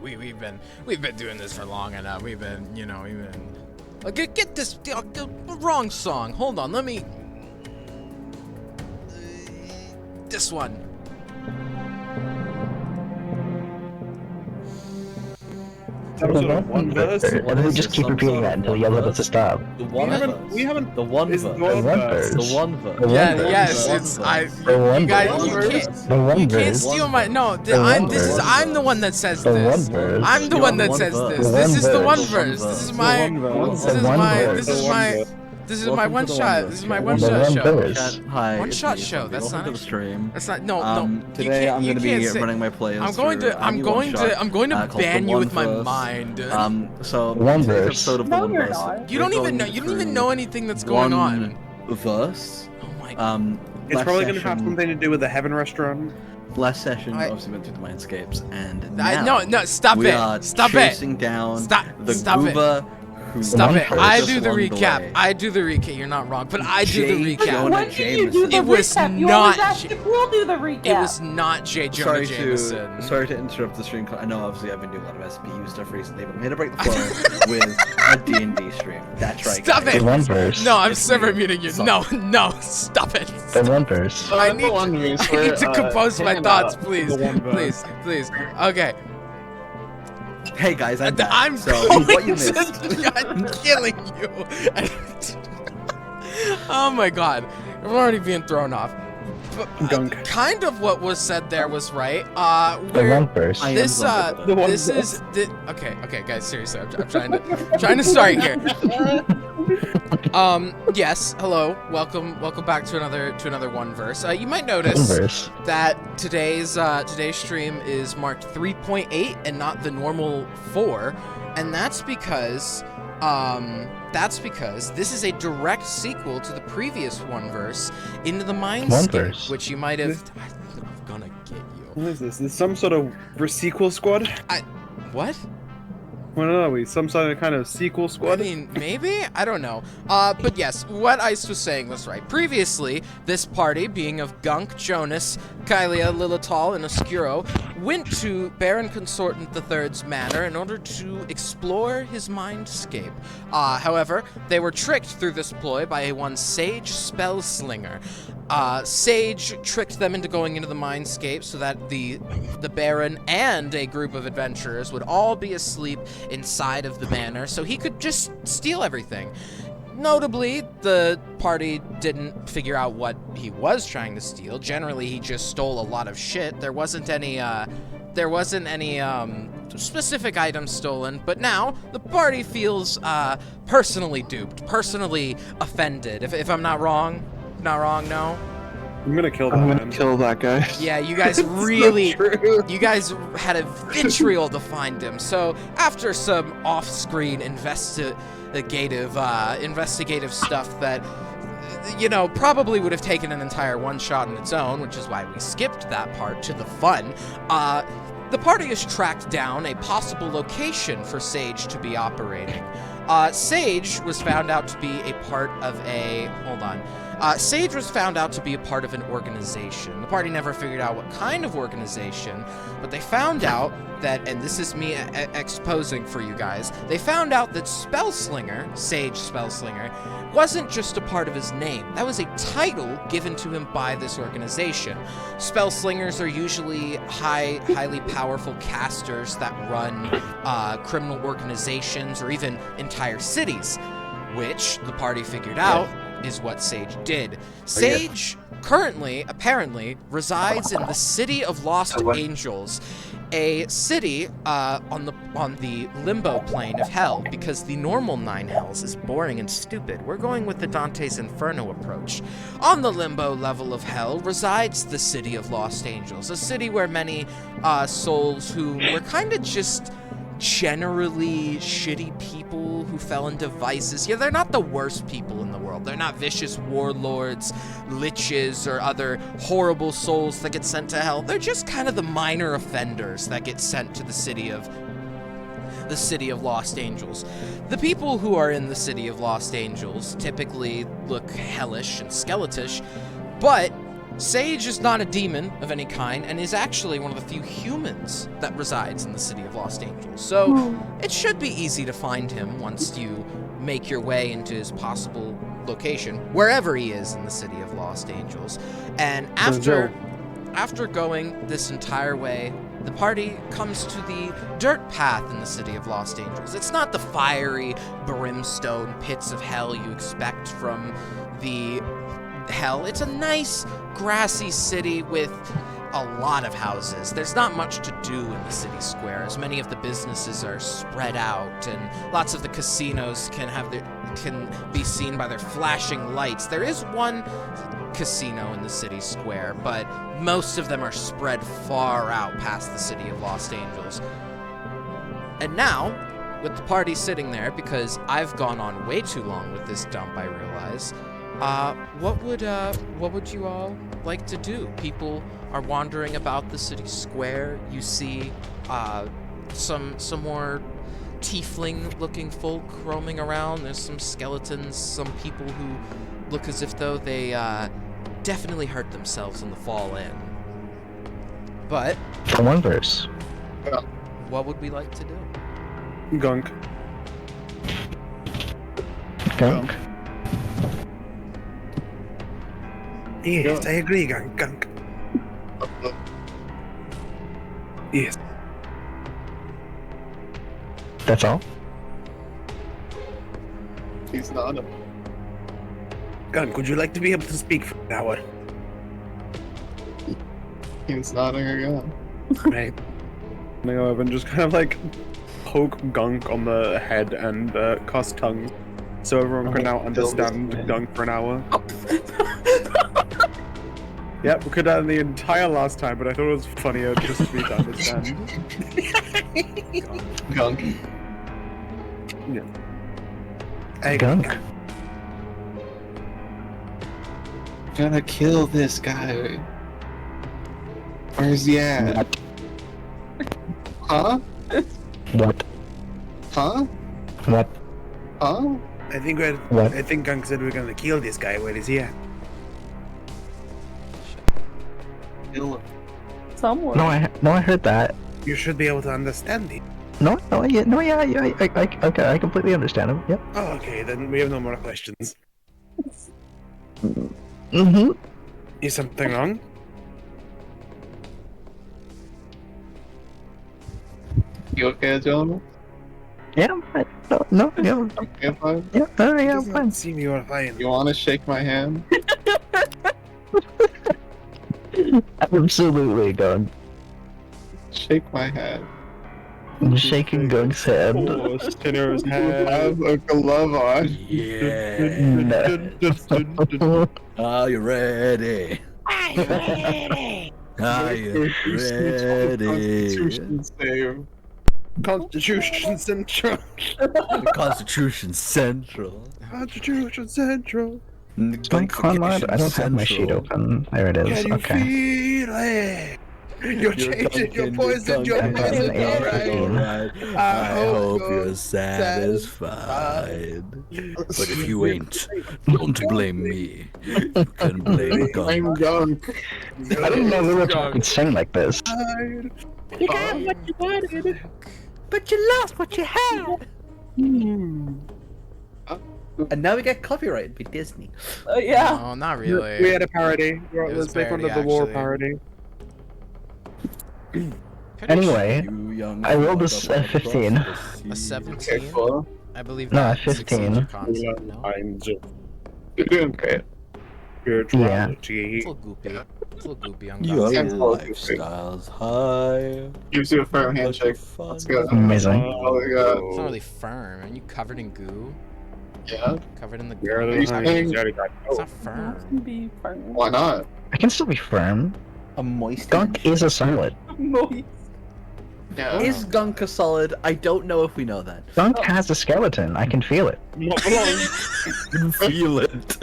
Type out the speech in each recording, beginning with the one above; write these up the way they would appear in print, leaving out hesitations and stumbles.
we've been doing this for long enough. We've been. Get this wrong song. Hold on, let me. This one. Some sort of one verse. And then we just keep repeating that until Yellow doesn't stop. The one verse. We haven't. The one It's verse. the one verse. The one verse. The one Yeah, verse. yes, The it's one I. verse. The one You guys, verse. you can't. The one You can't verse. steal my no. The one verse. I'm the one that says The this. one verse. I'm the You're one on that one says verse. this. The This one is the verse. one The verse. one This is verse. my. The one This The is one my. verse. This is The my. one verse. This is my Welcome one to the shot. one This is verse. my The one The shot one show. verse. Hi. One it's shot me, show, Sophie. that's Welcome not to the a- stream. That's not. No. You Today can't, I'm you going to can't be say- running my plays. I'm going through to. I'm Annie going One-Shot, to. I'm going to called The ban you One with my Verse. mind. So One today's verse. episode of No, the one you're verse. not. You don't we're even know. going You don't even through know anything that's going on. one verse. Oh my god. It's Last probably going to have session- something to do with the Heaven Restaurant. Last session, I- obviously went through the Mindscapes, and now No. Stop we it. are Stop it. chasing down Stop. the Stop it. goober who Stop it. One I verse. do the won recap. way. I do the recap. You're not wrong, but I do the Jay recap. Jonah When did you do the It was recap? You not always ask J- if we'll do the recap. It was not J. Jonah Sorry Jameson. sorry to interrupt the stream. I know obviously I've been doing a lot of SPU stuff recently, but I'm here to break the flow with a D&D stream. That's right. Stop guys. it. The one verse. No, I'm It's server me. muting you. Sorry. No, stop it. The one verse. I need to compose my thoughts, please. The one verse. Please. Okay. Hey guys, I'm back. I'm so going what you to. missed. I'm killing you. Oh my god. I'm already being thrown off. But, Gunk. kind of what was said there was right. The We're, one verse. I am this Zelda. The one this verse. is okay guys, seriously, I'm trying to start here. Yes, hello, welcome back to another one verse. You might One notice verse. that today's stream is marked 3.8 and not the normal 4, and that's because this is a direct sequel to the previous one verse, Into the One Mindscape, verse. which you might have. I'm gonna get you. What is this? Is some sort of sequel squad? What? What are we? Some sort of kind of sequel I squad? mean, maybe? I don't know. But yes, what Ice was saying was right. Previously, this party, being of Gunk, Jonas, Kylia, Lilital, and Oscuro, went to Baron Consortant III's manor in order to explore his mindscape. However, they were tricked through this ploy by a one Sage Spellslinger. Sage tricked them into going into the mindscape so that the Baron and a group of adventurers would all be asleep inside of the manor, so he could just steal everything. Notably, the party didn't figure out what he was trying to steal. Generally, he just stole a lot of shit. There wasn't any specific items stolen, but now the party feels personally duped, personally offended. If I'm not wrong. Not wrong, no? I'm gonna kill that I'm man. gonna kill that guy. Yeah, you guys It's really, not true. you guys had a vitriol to find him. So after some off-screen investigative stuff that, probably would have taken an entire one shot on its own, which is why we skipped that part to the fun. The party has tracked down a possible location for Sage to be operating. Sage was found out to be a part of Sage was found out to be a part of an organization. The party never figured out what kind of organization, but they found out that, and this is me exposing for you guys, they found out that Spellslinger, Sage Spellslinger, wasn't just a part of his name. That was a title given to him by this organization. Spellslingers are usually highly powerful casters that run criminal organizations or even entire cities, which the party figured out is what Sage did. Sage currently, apparently, resides in the city of Lost Angels, a city on the limbo plane of hell, because the normal Nine Hells is boring and stupid. We're going with the Dante's Inferno approach. On the limbo level of hell resides the city of Lost Angels, a city where many souls who were kind of just generally shitty people who fell into vices. Yeah, they're not the worst people in the world. They're not vicious warlords, liches, or other horrible souls that get sent to hell. They're just kind of the minor offenders that get sent to the city of Lost Angels. The people who are in the city of Lost Angels typically look hellish and skeletish, but Sage is not a demon of any kind and is actually one of the few humans that resides in the city of Lost Angels. So it should be easy to find him once you make your way into his possible location, wherever he is in the city of Lost Angels. And after going this entire way, the party comes to the dirt path in the city of Lost Angels. It's not the fiery brimstone pits of hell you expect from the hell. It's a nice grassy city with a lot of houses. There's not much to do in the city square, as many of the businesses are spread out, and lots of the casinos can be seen by their flashing lights. There is one casino in the city square, but most of them are spread far out past the city of Lost Angels. And now, with the party sitting there, because I've gone on way too long with this dump, I realize, what would you all like to do? People are wandering about the city square. You see some more tiefling-looking folk roaming around. There's some skeletons, some people who look as if though they definitely hurt themselves in the fall in. But For one verse. what would we like to do? Gunk. Gunk. Yes, I agree, Gunk. Yes. That's all? He's not a... Gunk, would you like to be able to speak for an hour? He's nodding again. Right. I'm gonna go over and just kind of like poke Gunk on the head and cast tongues, so everyone can now understand Gunk for an hour. Yep, we could have done the entire last time, but I thought it was funnier just for me to understand. Gunk. Yeah. Hey, Gunk. Gotta kill this guy. Where's he at? What? Huh? What? Huh? What? Huh? I What? think Gunk said we're gonna kill this guy. Where is he at? Kill him. Somewhere. No, I heard that. You should be able to understand it. I completely understand him. Yep. Oh, okay, then we have no more questions. Mm-hmm. Is something wrong? You okay, gentlemen? Yeah, I'm fine. No, yeah, Okay, fine. yeah, yeah, I'm Doesn't fine. seem you are fine. You wanna shake my hand? Absolutely, Gunk. Shake my hand. I'm shaking Gunk's hand. Oh, Skinner's You head. have a glove on. Yeah. Are you ready? Are you ready? Constitution save. Constitution Central. Constitution Central. Constitution Central. Gunk online? I don't have my sheet open. There it is. Can you Okay. feel it? You're changing your poison, your Duncan, poison, yeah, alright. yeah. I I hope you're satisfied. But if you ain't, don't blame me. You can blame I'm Gunk. Gunk. I didn't know we were talking sing like this. You got what you wanted. But you lost what you had. And now we get copyrighted by Disney. Yeah. No, not We really. had a parody. It was Let's make one of parody, the war actually. parody. Anyway, You young I rolled a fuck up 15. across the A sea. Okay, 17? cool. I believe No, that 15. succeeds your concept, no? I'm just You're doing great. spirituality. It's a little goopy. It's a little goopy on Your Sounds God's like- lifestyle's high. Gives you a firm but handshake. the fun Let's go. Amazing. Oh my god. It's not really firm. Are you covered in goo? Yeah. Covered in the Where are goo? the He's saying- It's not firm. Can be firm. Why not? I can still be firm. A moist. Gunk is a solid. Moist. Yeah. Is Gunk a solid? I don't know if we know that. Gunk has a skeleton. I can feel it. Feel it.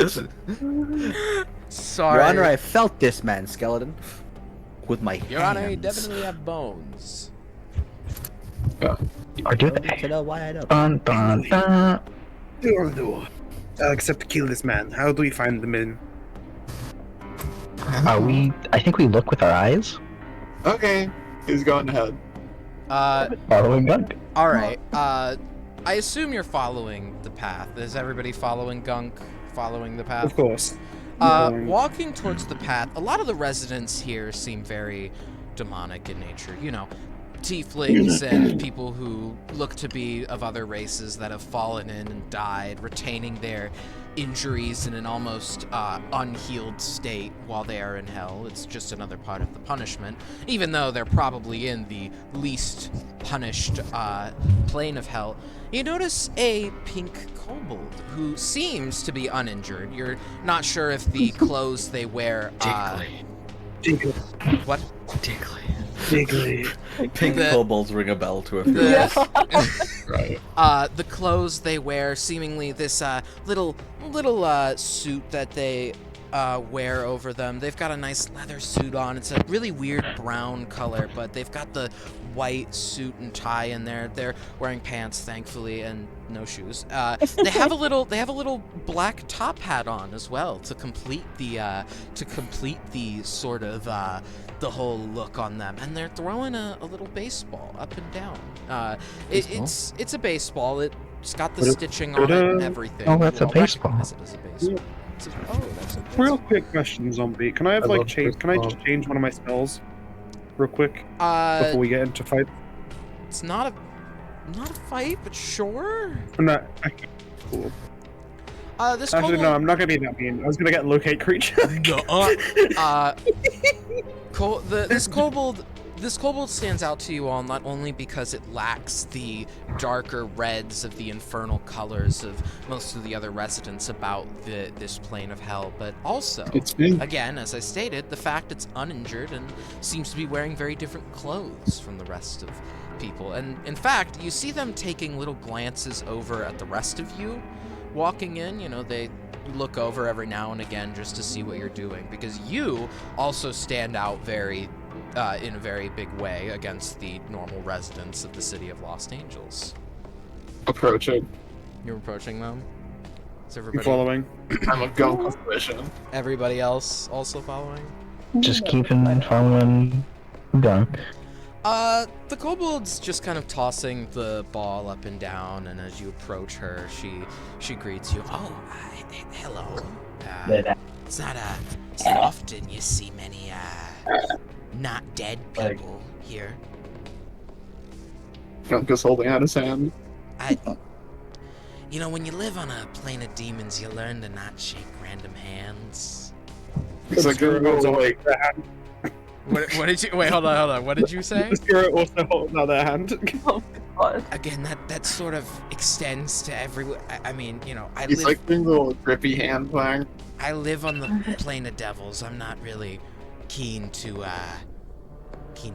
Sorry. Your Honor, I felt this man's skeleton with my Your Honor, you hands. definitely have bones. Or do Don't need to they? know why I don't. Dun dun dun. I'll accept to kill this man. How do we find the men? I think we look with our eyes. Okay, he's going ahead. Following Gunk. All right. I assume you're following the path. Is everybody following Gunk? Following the path? Of course. Walking towards the path, a lot of the residents here seem very demonic in nature. You know, tieflings and people who look to be of other races that have fallen in and died, retaining their injuries in an almost unhealed state while they are in hell. It's just another part of the punishment, even though they're probably in the least punished plane of hell. You notice a pink kobold who seems to be uninjured. You're not sure if the clothes they wear what? Pink The- kobolds ring a bell to a few. The, the clothes they wear, seemingly this little suit that they wear over them. They've got a nice leather suit on. It's a really weird brown color, but they've got the white suit and tie in there. They're wearing pants, thankfully, and no shoes. They have a little black top hat on as well to complete the sort of the whole look on them. And they're throwing a little baseball up and down. It's a baseball. It's got the stitching on it and everything. Oh, that's a I'll baseball. recognize it as a baseball. That's a Real baseball. quick question, Zombie. Can I have I like love change? Can I just baseball. change one of my spells, real quick, before we get into fight? It's not a fight, but sure. I'm not. Cool. This Actually, kobold- no. I'm not gonna be that mean. I was gonna get locate creature. This kobold stands out to you all not only because it lacks the darker reds of the infernal colors of most of the other residents about this plane of hell, but also, It's me. again, as I stated, the fact it's uninjured and seems to be wearing very different clothes from the rest of people. And in fact, you see them taking little glances over at the rest of you walking in. You know, they look over every now and again just to see what you're doing, because you also stand out in a very big way against the normal residents of the city of Lost Angels. Approaching. You're approaching them? Is I'm everybody, following. I'm a gunk of vision. everybody else also following? Just keeping following Gunk. The kobold's just kind of tossing the ball up and down, and as you approach her, she greets you. Oh, hello. It's not often you see many not dead people here. Gunk is holding out his hand. You know, when you live on a plane of demons, you learn to not shake random hands. He's like, Spirit "Go also away." holds their hand. What did you? Wait, hold on. What did you say? The spirit also holds out their hand. Oh god. Again, that sort of extends to everywhere. I mean, you know, He's like doing the little grippy hand thing. I live on the plane of devils. I'm not really keen to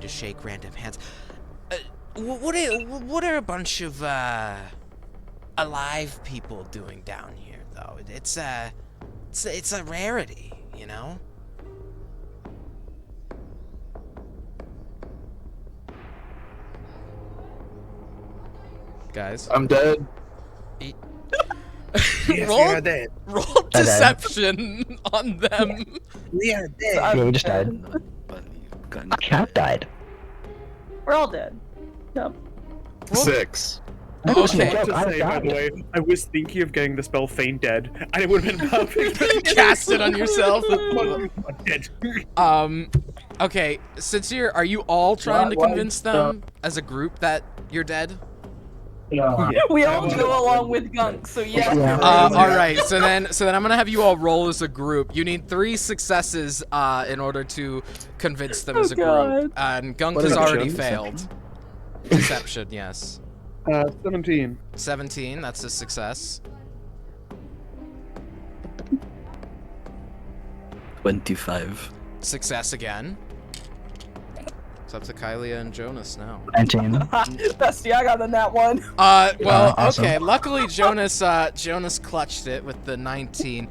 shake random hands. What are a bunch of alive people doing down here, though? It's a rarity, you know. Guys, I'm dead. roll dead. deception on them. We are dead. Yeah, we just died. But you've gotten Cat died. We're all dead. Yep. Roll- 6. That wasn't a Okay. joke, To I say, by the died. way, I was thinking of getting the spell Feign Dead, and it would have been perfect. Cast it on yourself. I'm dead. Okay, since are you all trying to Why- convince them as a group that you're dead? We all go along with Gunk, so yeah. Yeah. All right. So then I'm gonna have you all roll as a group. You need 3 successes in order to convince them as a group. God. And Gunk What has is already deception? failed. Deception, yes. 17. 17. That's a success. 25. Success again. It's up to Kylia and Jonas now. 19. Bestie, I got the nat one. Well, Awesome. okay. Luckily, Jonas clutched it with the 19.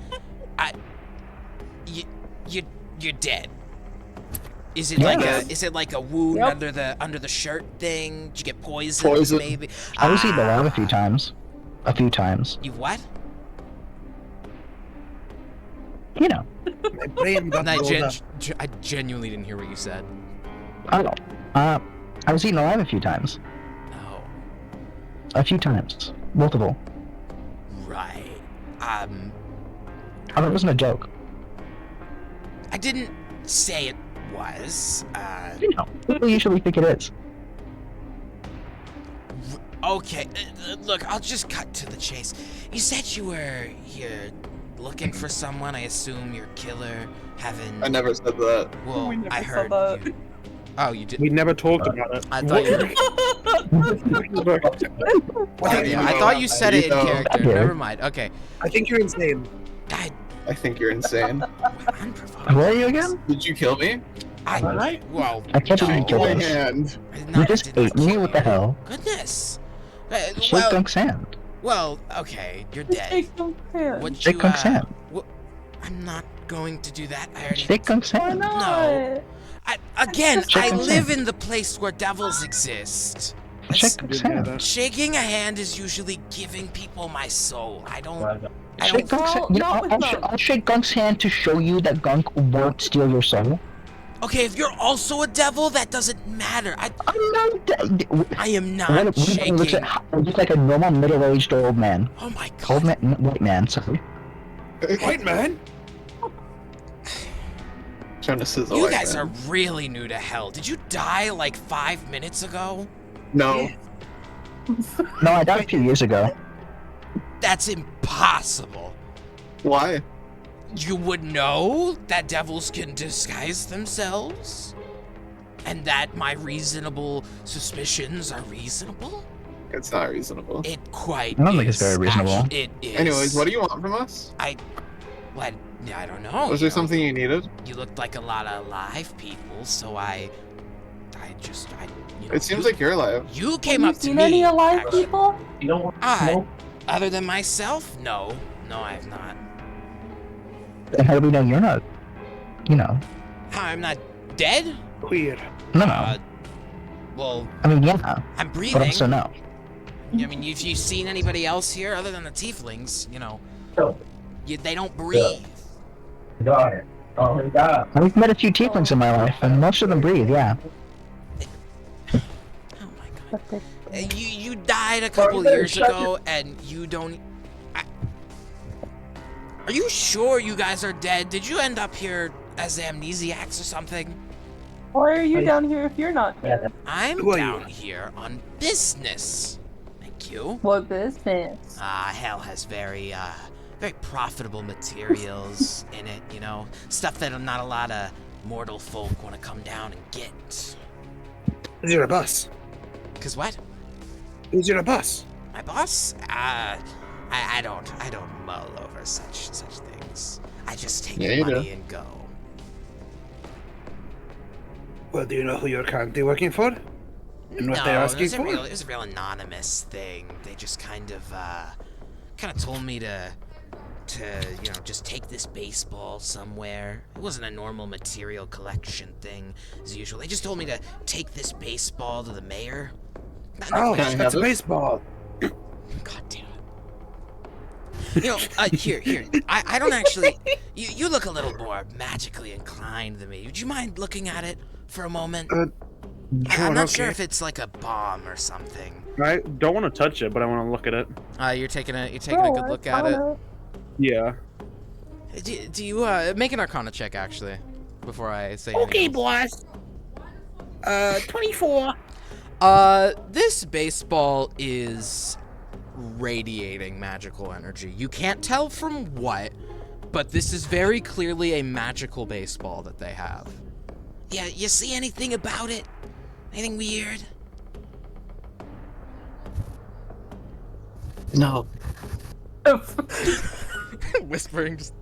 You're dead. Is it Yeah. like a wound Yep. under the shirt thing? Did you get poisoned? Poison. Maybe. I was eaten alive a few times. A few times. You what? You know. My brain got I rolled up. genuinely didn't hear what you said. Oh, I was eaten alive a few times. No. A few times. Multiple. Right. Oh, that wasn't a joke. I didn't say it was. You know, people usually think it is. Okay, look, I'll just cut to the chase. You said you were here looking for someone. I assume your killer having. I never said that. Well, We never I said heard that. you. Oh, you did. We never talked about it. I thought you. I thought you said it in character. Yeah. Never mind. Okay. I think you're insane. I think you're insane. Unprovoked. Where are you again? Did you kill me? Well, I can't believe you killed My us. hand. no, You I just did not ate me? kill What the you. hell? Goodness. Shake Well, Gunk Sand. okay, you're dead. Shake Gunk Sand. Would Shake you, Gunk Sand. I'm not going to do that. I already. Shake Gunk Why Sand. not? Again, Shake I Gunk live Sand. in the place where devils exist. Shake Gunk Didn't hear Sand. that. Shaking a hand is usually giving people my soul. I don't. Shake Gunk Well, Sand. You know, not with Gunk. I'll shake Gunk's hand to show you that Gunk won't steal your soul. Okay, if you're also a devil, that doesn't matter. I'm not. I am not What looks shaking. like a normal middle-aged old man. Oh my Old god. man, white man. Sorry. White man? Trying to sizzle. You like guys that. are really new to hell. Did you die like 5 minutes ago? No. No, I died a few years ago. That's impossible. Why? You would know that devils can disguise themselves? And that my reasonable suspicions are reasonable? It's not reasonable. It quite I don't think it's is, very reasonable. actually. It is. Anyways, what do you want from us? What? I don't know. Was you there know. something you needed? You looked like a lot of alive people, so I you know. It seems like you're alive. You came Have up you to seen me. any alive actually. people? Other than myself? No. No, I have not. And how do we know you're not? You know. I'm not dead? Weird. No. Well, I mean, yeah, I'm but breathing. also no. I mean, if you've seen anybody else here other than the tieflings, you know, they don't breathe. I've met a few tieflings in my life, and most of them breathe. Yeah. Oh my god. You died a couple years ago, and you don't. Are you sure you guys are dead? Did you end up here as amnesiacs or something? Why are you down here if you're not dead? I'm Who are you? down here on business. Thank you. What business? Hell has very profitable materials in it, you know? Stuff that not a lot of mortal folk want to come down and get. Is there a bus? 'Cause what? Is there a bus? My boss? I don't mull over such things. I just take Yeah, the you do. money and go. Well, do you know who you're currently working for? And what they're asking for? It was a real anonymous thing. They just kind of told me to just take this baseball somewhere. It wasn't a normal material collection thing as usual. They just told me to take this baseball to the mayor. Oh, Can I that's have a it? baseball. God damn it. You know, here. I don't actually. You look a little more magically inclined than me. Would you mind looking at it for a moment? I'm not sure if it's like a bomb or something. I don't want to touch it, but I want to look at it. You're taking a good look at it. Yeah. Do you make an Arcana check actually before I say anything else? boss. 24. This baseball is radiating magical energy. You can't tell from what, but this is very clearly a magical baseball that they have. Yeah, you see anything about it? Anything weird? No. Whispering just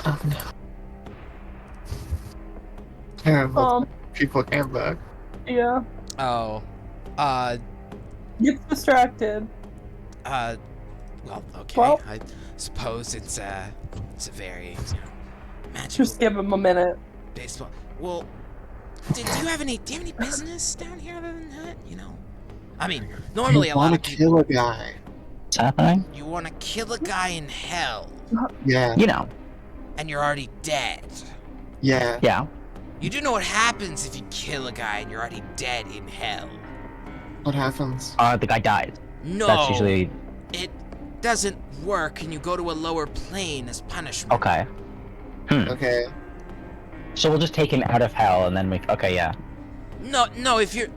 Oh no. Yeah, people came back. Yeah. Oh. Get distracted. Well, okay. Well- I suppose it's a very, magical Just give him a minute. baseball. Well, do you have any business down here other than that? You know, I mean, normally I a lot want of to people. kill a guy. What's happening? You want to kill a guy in hell. Yeah. You know. and you're already dead. Yeah. Yeah. You do know what happens if you kill a guy and you're already dead in hell. What happens? The guy dies. No, That's usually it doesn't work, and you go to a lower plane as punishment. okay. Okay. So we'll just take him out of hell and then okay, yeah. No, if you're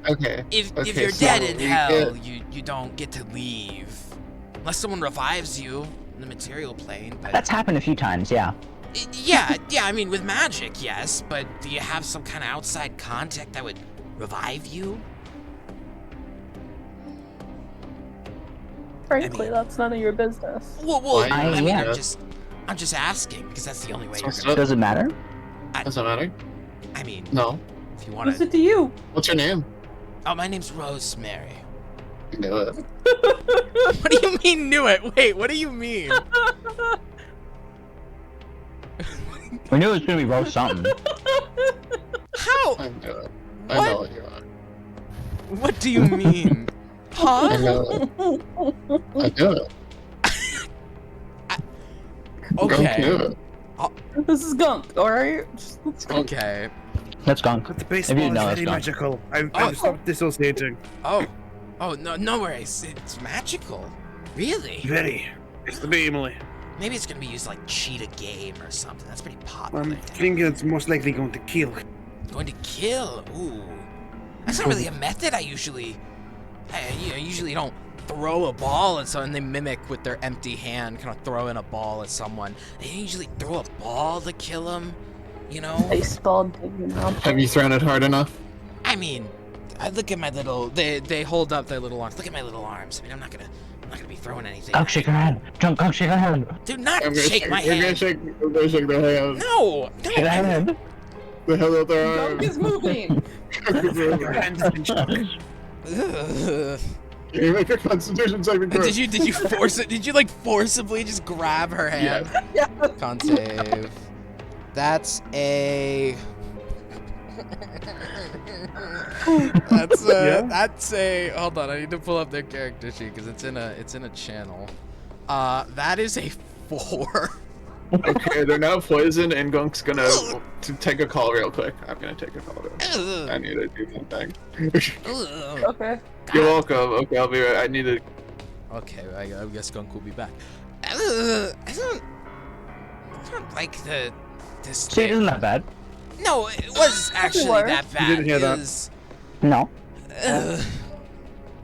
Okay. if Okay, you're so dead in we hell, get- you don't get to leave unless someone revives you in the material plane. But That's happened a few times, yeah. yeah, I mean with magic, yes. But do you have some kind of outside contact that would revive you? Frankly, I mean- that's none of your business. Well, Why- I mean, yeah. I'm just asking because that's the only way. You're So- gonna, Does it matter? Does that matter? I mean, No. if you What want is to. it to you? What's your name? Oh, my name's Rosemary. I knew it. What do you mean knew it? Wait, what do you mean? We knew it was gonna be roast something. How? I knew it. What? I know what you are. What do you mean? I Huh? know it. I knew it. Gunk knew Okay. it. This is Gunk, alright? Let's go. Okay. That's gunk. But the If baseball you know, is it's very gone. magical. Oh. I've stopped dissociating. Oh. Oh, no worries. It's magical. Really? Very. Extremely. Maybe it's gonna be used like cheat a game or something. That's pretty popular. I'm thinking it's most likely going to kill. Going to kill. Ooh. That's not really a method I usually don't throw a ball at someone. They mimic with their empty hand, kind of throw in a ball at someone. They usually throw a ball to kill them, you know? Baseball, digging up. Have you thrown it hard enough? I mean, I look at my little. They hold up their little arms. Look at my little arms. I mean, I'm not gonna be throwing anything. Gunk, shake your hand. Gunk, shake your hand. Do not I'm gonna shake my I'm gonna hand. I'm gonna shake their hand. No, Shake your hand. The hell out their Gunk arms. is moving! Your hand has been shocked. Ugh. Can you make a Constitution saving throw? Did you force it? Did you like forcibly just grab her hand? Yeah. Con save. That's a. Yeah? That's a. Hold on, I need to pull up their character sheet because it's in a channel. That is a 4. Okay, they're now poisoned, and Gunk's gonna to take a call real quick. I'm gonna take a call. I need to do something. Ugh. Okay. You're welcome. Okay, I'll be right. I need to. Okay, I guess Gunk will be back. I don't like this. See, it isn't that bad. No, it was actually worse. that bad. didn't hear It that. was- No.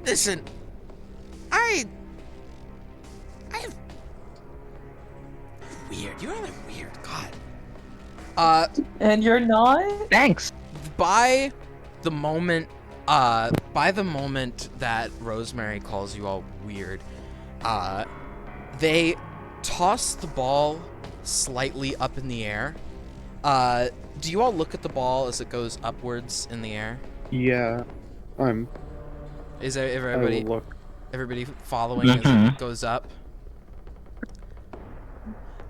Listen, I'm weird. You're really weird. God. And you're not? Thanks. By the moment that Rosemary calls you all weird, they toss the ball slightly up in the air. Do you all look at the ball as it goes upwards in the air? Yeah. Is I everybody will look. everybody following as it goes up?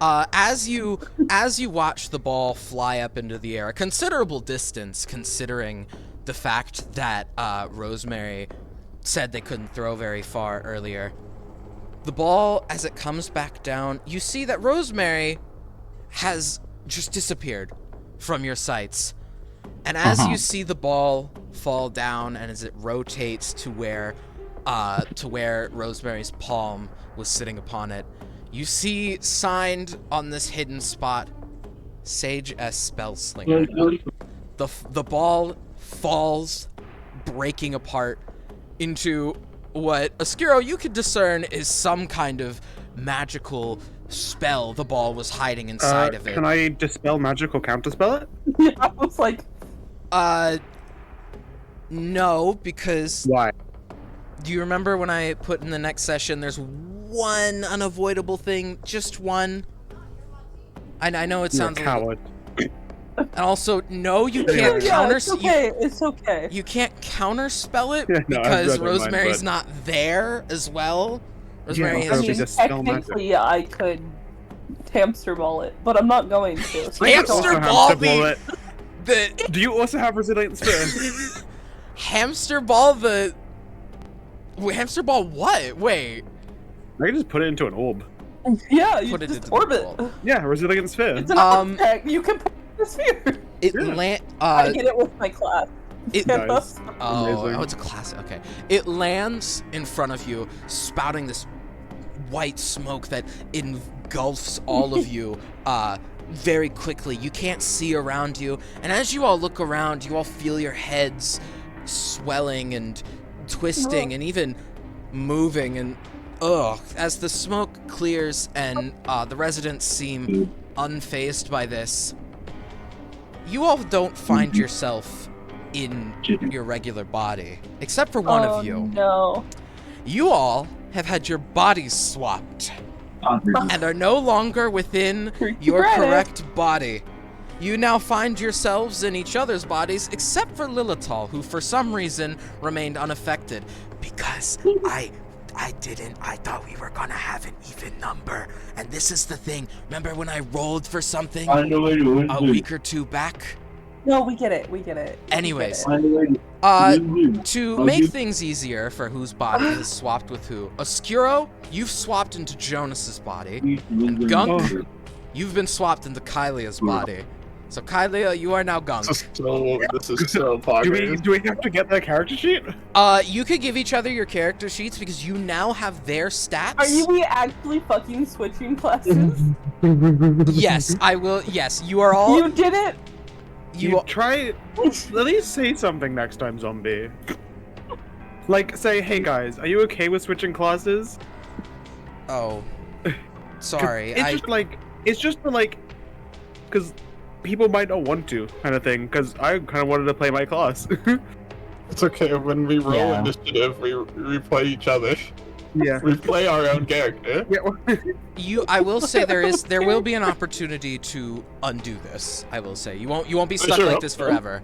As you watch the ball fly up into the air, a considerable distance considering the fact that Rosemary said they couldn't throw very far earlier. The ball, as it comes back down, you see that Rosemary has just disappeared from your sights. And as you see the ball fall down and as it rotates to where Rosemary's palm was sitting upon it, you see signed on this hidden spot, Sage S. Spellslinger. The ball falls, breaking apart into what, Oscuro, you could discern is some kind of magical spell the ball was hiding inside of it. Can I dispel magic or counterspell it? Yeah, I was like, No, because Why? do you remember when I put in the next session, there's one unavoidable thing, just one? I know it You're a sounds a little, coward. and also, no, you Yeah, can't yeah, counter. it's okay, it's okay. You can't counterspell it Yeah, no, I've because read mine, Rosemary's but- not there as well. Rosemary Yeah, I has okay, mean, just spell magic. technically, I could hamster ball it, but I'm not going to. So Hamster don't- Also ball hamster ball the- it. the Do you also have resilient spirit? hamster ball Wait, hamster ball what? Wait. I can just put it into an orb. Yeah, you Put it just into orbit. the Yeah, resilient sphere. It's an object. You can put in the sphere. It Yeah. land. I get it with my class. It- Nice. Oh, Amazing. it's a classic. Okay. It lands in front of you, spouting this white smoke that engulfs all of you very quickly. You can't see around you. And as you all look around, you all feel your heads swelling and twisting and even moving. And as the smoke clears and the residents seem unfazed by this, you all don't find yourself in your regular body, except for one of you. No. You all have had your bodies swapped and are no longer within your Regret it. correct body. You now find yourselves in each other's bodies, except for Lilithal, who for some reason remained unaffected. Because I thought we were gonna have an even number. And this is the thing. Remember when I rolled for something a week or two back? No, we get it. We get it. Anyways, We to make things easier for whose body is swapped with who, Oscuro, you've swapped into Jonas's body, and Gunk, you've been swapped into Kylia's body. So Kylia, you are now Gunk. This is so Do progress. we have to get their character sheet? You could give each other your character sheets because you now have their stats. Are we actually fucking switching classes? Yes, I will. Yes, you are all. You did it. You try. At least say something next time, zombie. Like, say, hey guys, are you okay with switching classes? Oh, sorry. It's just for like, because people might not want to, kind of thing. Because I kind of wanted to play my class. It's okay. When we roll Yeah. initiative, we replay each other. Yeah. We play our own character. Yeah. I will say there will be an opportunity to undo this. I will say you won't be stuck sure like hope this so. forever.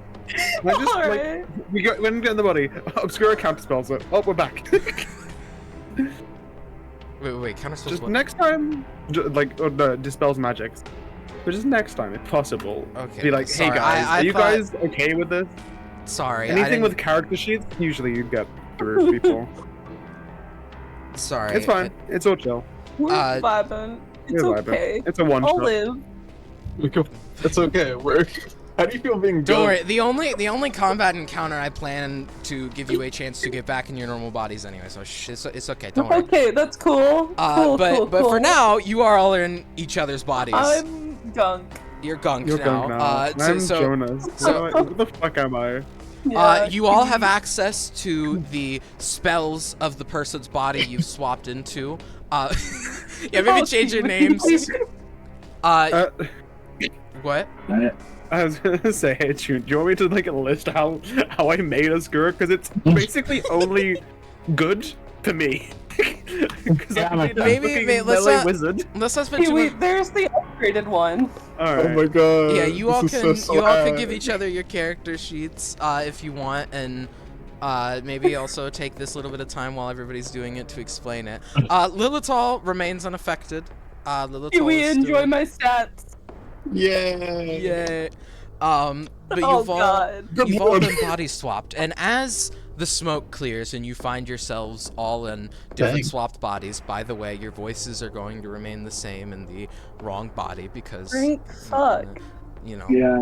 We're just like Alright. we get in the body. Obscura counter spells it. Oh, we're back. Wait, counter spells Just what? next time, no, dispels magics. But just next time, if possible, Okay. be like, hey sorry, guys, I are you thought- guys okay with this? Sorry. I Anything didn't- with character sheets, usually you get through people. Sorry. It's fine. It's all chill. We're Uh, vibing. It's We're vibing. okay. It's a one I'll shot. live. It's okay. How do you feel being Don't dumped? worry. The only combat encounter I plan to give you a chance to get back in your normal bodies anyway. So it's okay. Don't worry. Okay, that's cool. Cool, but cool. for now, you are all in each other's bodies. I'm Gunk. You're gunked You're now. going now. I'm so Jonas. so- What the fuck am I? Yeah, you all have access to the spells of the person's body you've swapped into. Yeah, maybe Oh, change your please. names. What? I was gonna say, hey, June, do you want me to like list how I made a Skura? Because it's basically only good to me. 'Cause Yeah, I made a maybe- fucking maybe let's melee not- wizard. Let's not spend Hey, too much. wait, there's the upgraded one. Oh Alright. my god. Yeah, you all this can is so you all can sad. give each other your character sheets if you want, and maybe also take this little bit of time while everybody's doing it to explain it. Lilithal remains unaffected. Lilithal Can we is enjoy still- my stats? Yay. Yeah. But Oh, you've all God. you've all been body swapped, and as the smoke clears and you find yourselves all in different Dang. swapped bodies. By the way, your voices are going to remain the same in the wrong body because Frank, fuck. you know. Yeah.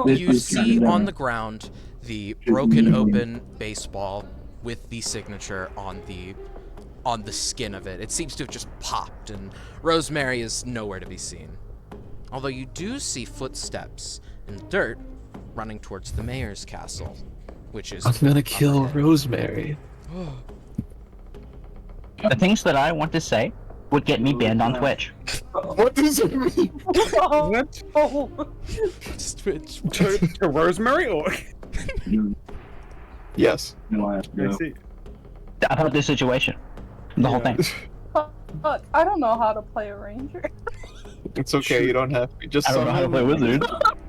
You see on the ground the broken open baseball with the signature on the skin of it. It seems to have just popped, and Rosemary is nowhere to be seen. Although you do see footsteps in dirt running towards the mayor's castle, which is I'm gonna up kill ahead. Rosemary. The things that I want to say would get me banned on Twitch. What does it mean? What? Oh. Twitch. To Rosemary or? Yes. I see. About this situation. The whole Yeah. thing. Fuck, I don't know how to play a ranger. It's okay. You don't have to. Just I don't know how to play wizard.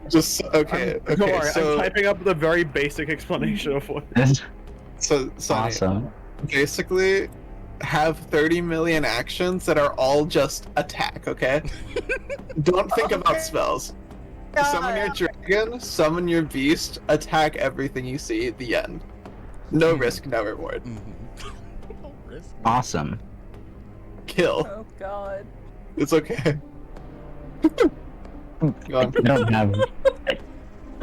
Just okay. Don't Okay. worry, So I'm typing up the very basic explanation of what. This is Sonny, awesome. basically have 30 million actions that are all just attack. Okay. Don't think about spells. Summon your dragon, summon your beast, attack everything you see. The end. No risk, no reward. Awesome. Kill. Oh god. It's okay. Go on. I don't have.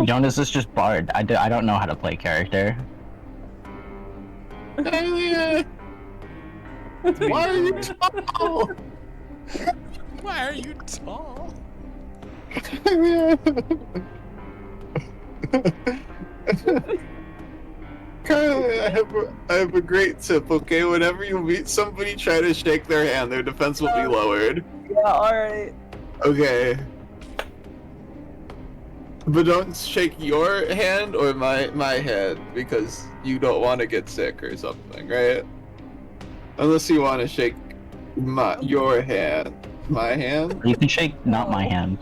Jonas is just Bard. I don't know how to play character. Kylie, why are you tall? Why are you tall? Kylie, I have a great tip, okay? Whenever you meet somebody, try to shake their hand. Their defense will be lowered. Yeah, alright. Okay. But don't shake your hand or my hand, because you don't want to get sick or something, right? Unless you want to shake your hand. My hand? You can shake not my hand.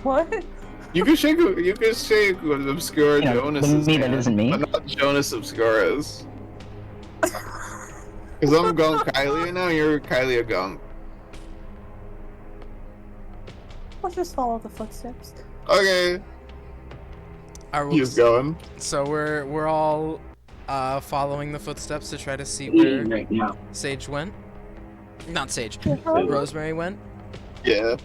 What? You can shake Obscura You know, Jonas's me, that hand, isn't me. but not Jonas Obscura's. Because I'm Gunk Kylie now, you're Kylie a Gunk. Let's just follow the footsteps. Okay, he's going. So we're all following the footsteps to try to see where right now. Sage went. Not Sage. Uh-huh. Rosemary went. Yeah.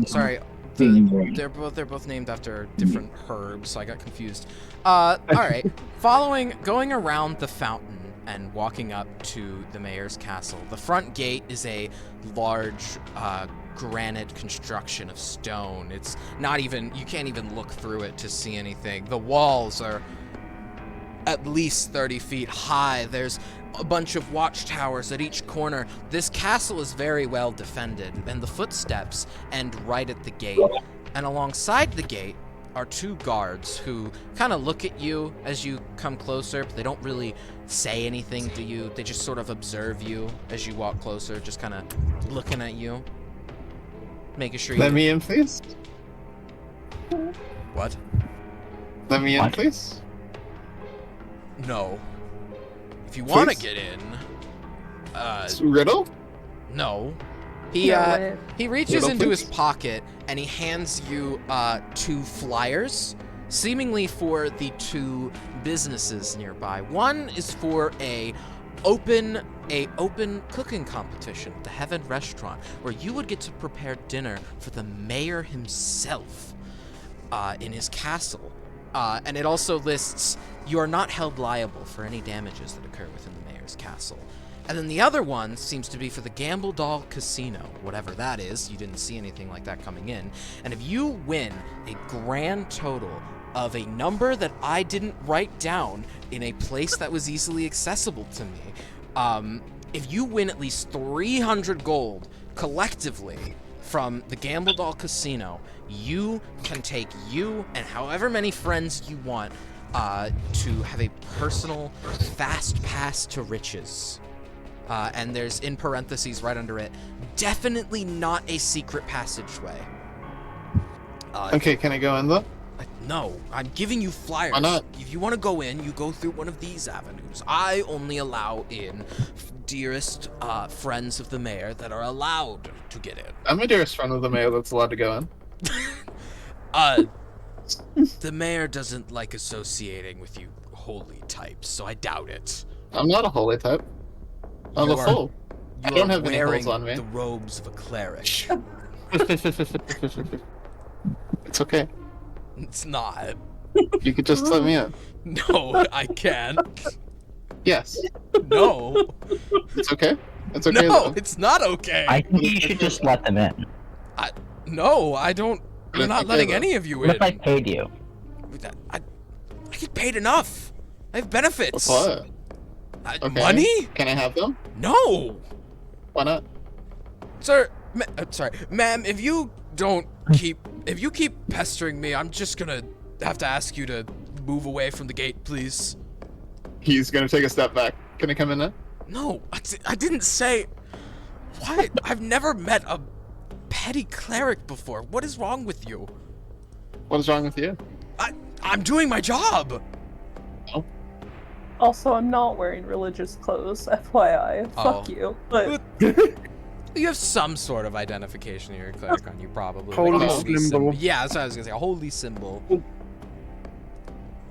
Sorry. They're both named after different herbs, so I got confused. All right. Going around the fountain and walking up to the mayor's castle. The front gate is a large granite construction of stone. It's not even, you can't even look through it to see anything. The walls are at least 30 feet high. There's a bunch of watchtowers at each corner. This castle is very well defended, and the footsteps end right at the gate. And alongside the gate are two guards who kind of look at you as you come closer, but they don't really say anything to you. They just sort of observe you as you walk closer, just kind of looking at you, making sure you... Let me in, please. What? Let me in, What? please. No. If you want to Please? get in, Riddle? no. Yeah, He reaches Riddle, into his please? pocket and he hands you two flyers, seemingly for the two businesses nearby. One is for a open cooking competition at the Heaven Restaurant, where you would get to prepare dinner for the mayor himself in his castle. And it also lists you are not held liable for any damages that occur within the mayor's castle. And then the other one seems to be for the Gamble Doll Casino, whatever that is. You didn't see anything like that coming in. And if you win a grand total of a number that I didn't write down in a place that was easily accessible to me, if you win at least 300 gold collectively from the Gamble Doll Casino, you can take you and however many friends you want to have a personal fast pass to riches. And there's, in parentheses right under it, definitely not a secret passageway. Okay, can I go in though? No, I'm giving you flyers. Why not? If you want to go in, you go through one of these avenues. I only allow in dearest friends of the mayor that are allowed to get in. I'm a dearest friend of the mayor that's allowed to go in. The mayor doesn't like associating with you holy types, so I doubt it. I'm not a holy type. I'm You a are- fool. I You don't are have any wearing holes on me. the robes of a cleric. It's okay. It's not. You could just let me in. No, I can't. Yes. No. It's okay. It's okay. No, though. it's not okay. I think you should just let them in. No, I don't. I'm It's not okay, letting though. any of you What in. if I paid you? I get paid enough. I have benefits. What? Okay. Money? Can I have them? No, Why not? sir. Sorry, ma'am. If you keep pestering me, I'm just gonna have to ask you to move away from the gate, please. He's gonna take a step back. Can I come in now? No, I didn't say. Why? I've never met a petty cleric before. What is wrong with you? What is wrong with you? I'm doing my job. Also, I'm not wearing religious clothes, FYI. Oh. Fuck you. But You have some sort of identification of your cleric on you, probably. Holy a symbol. Yeah, that's what I was gonna say. A holy symbol.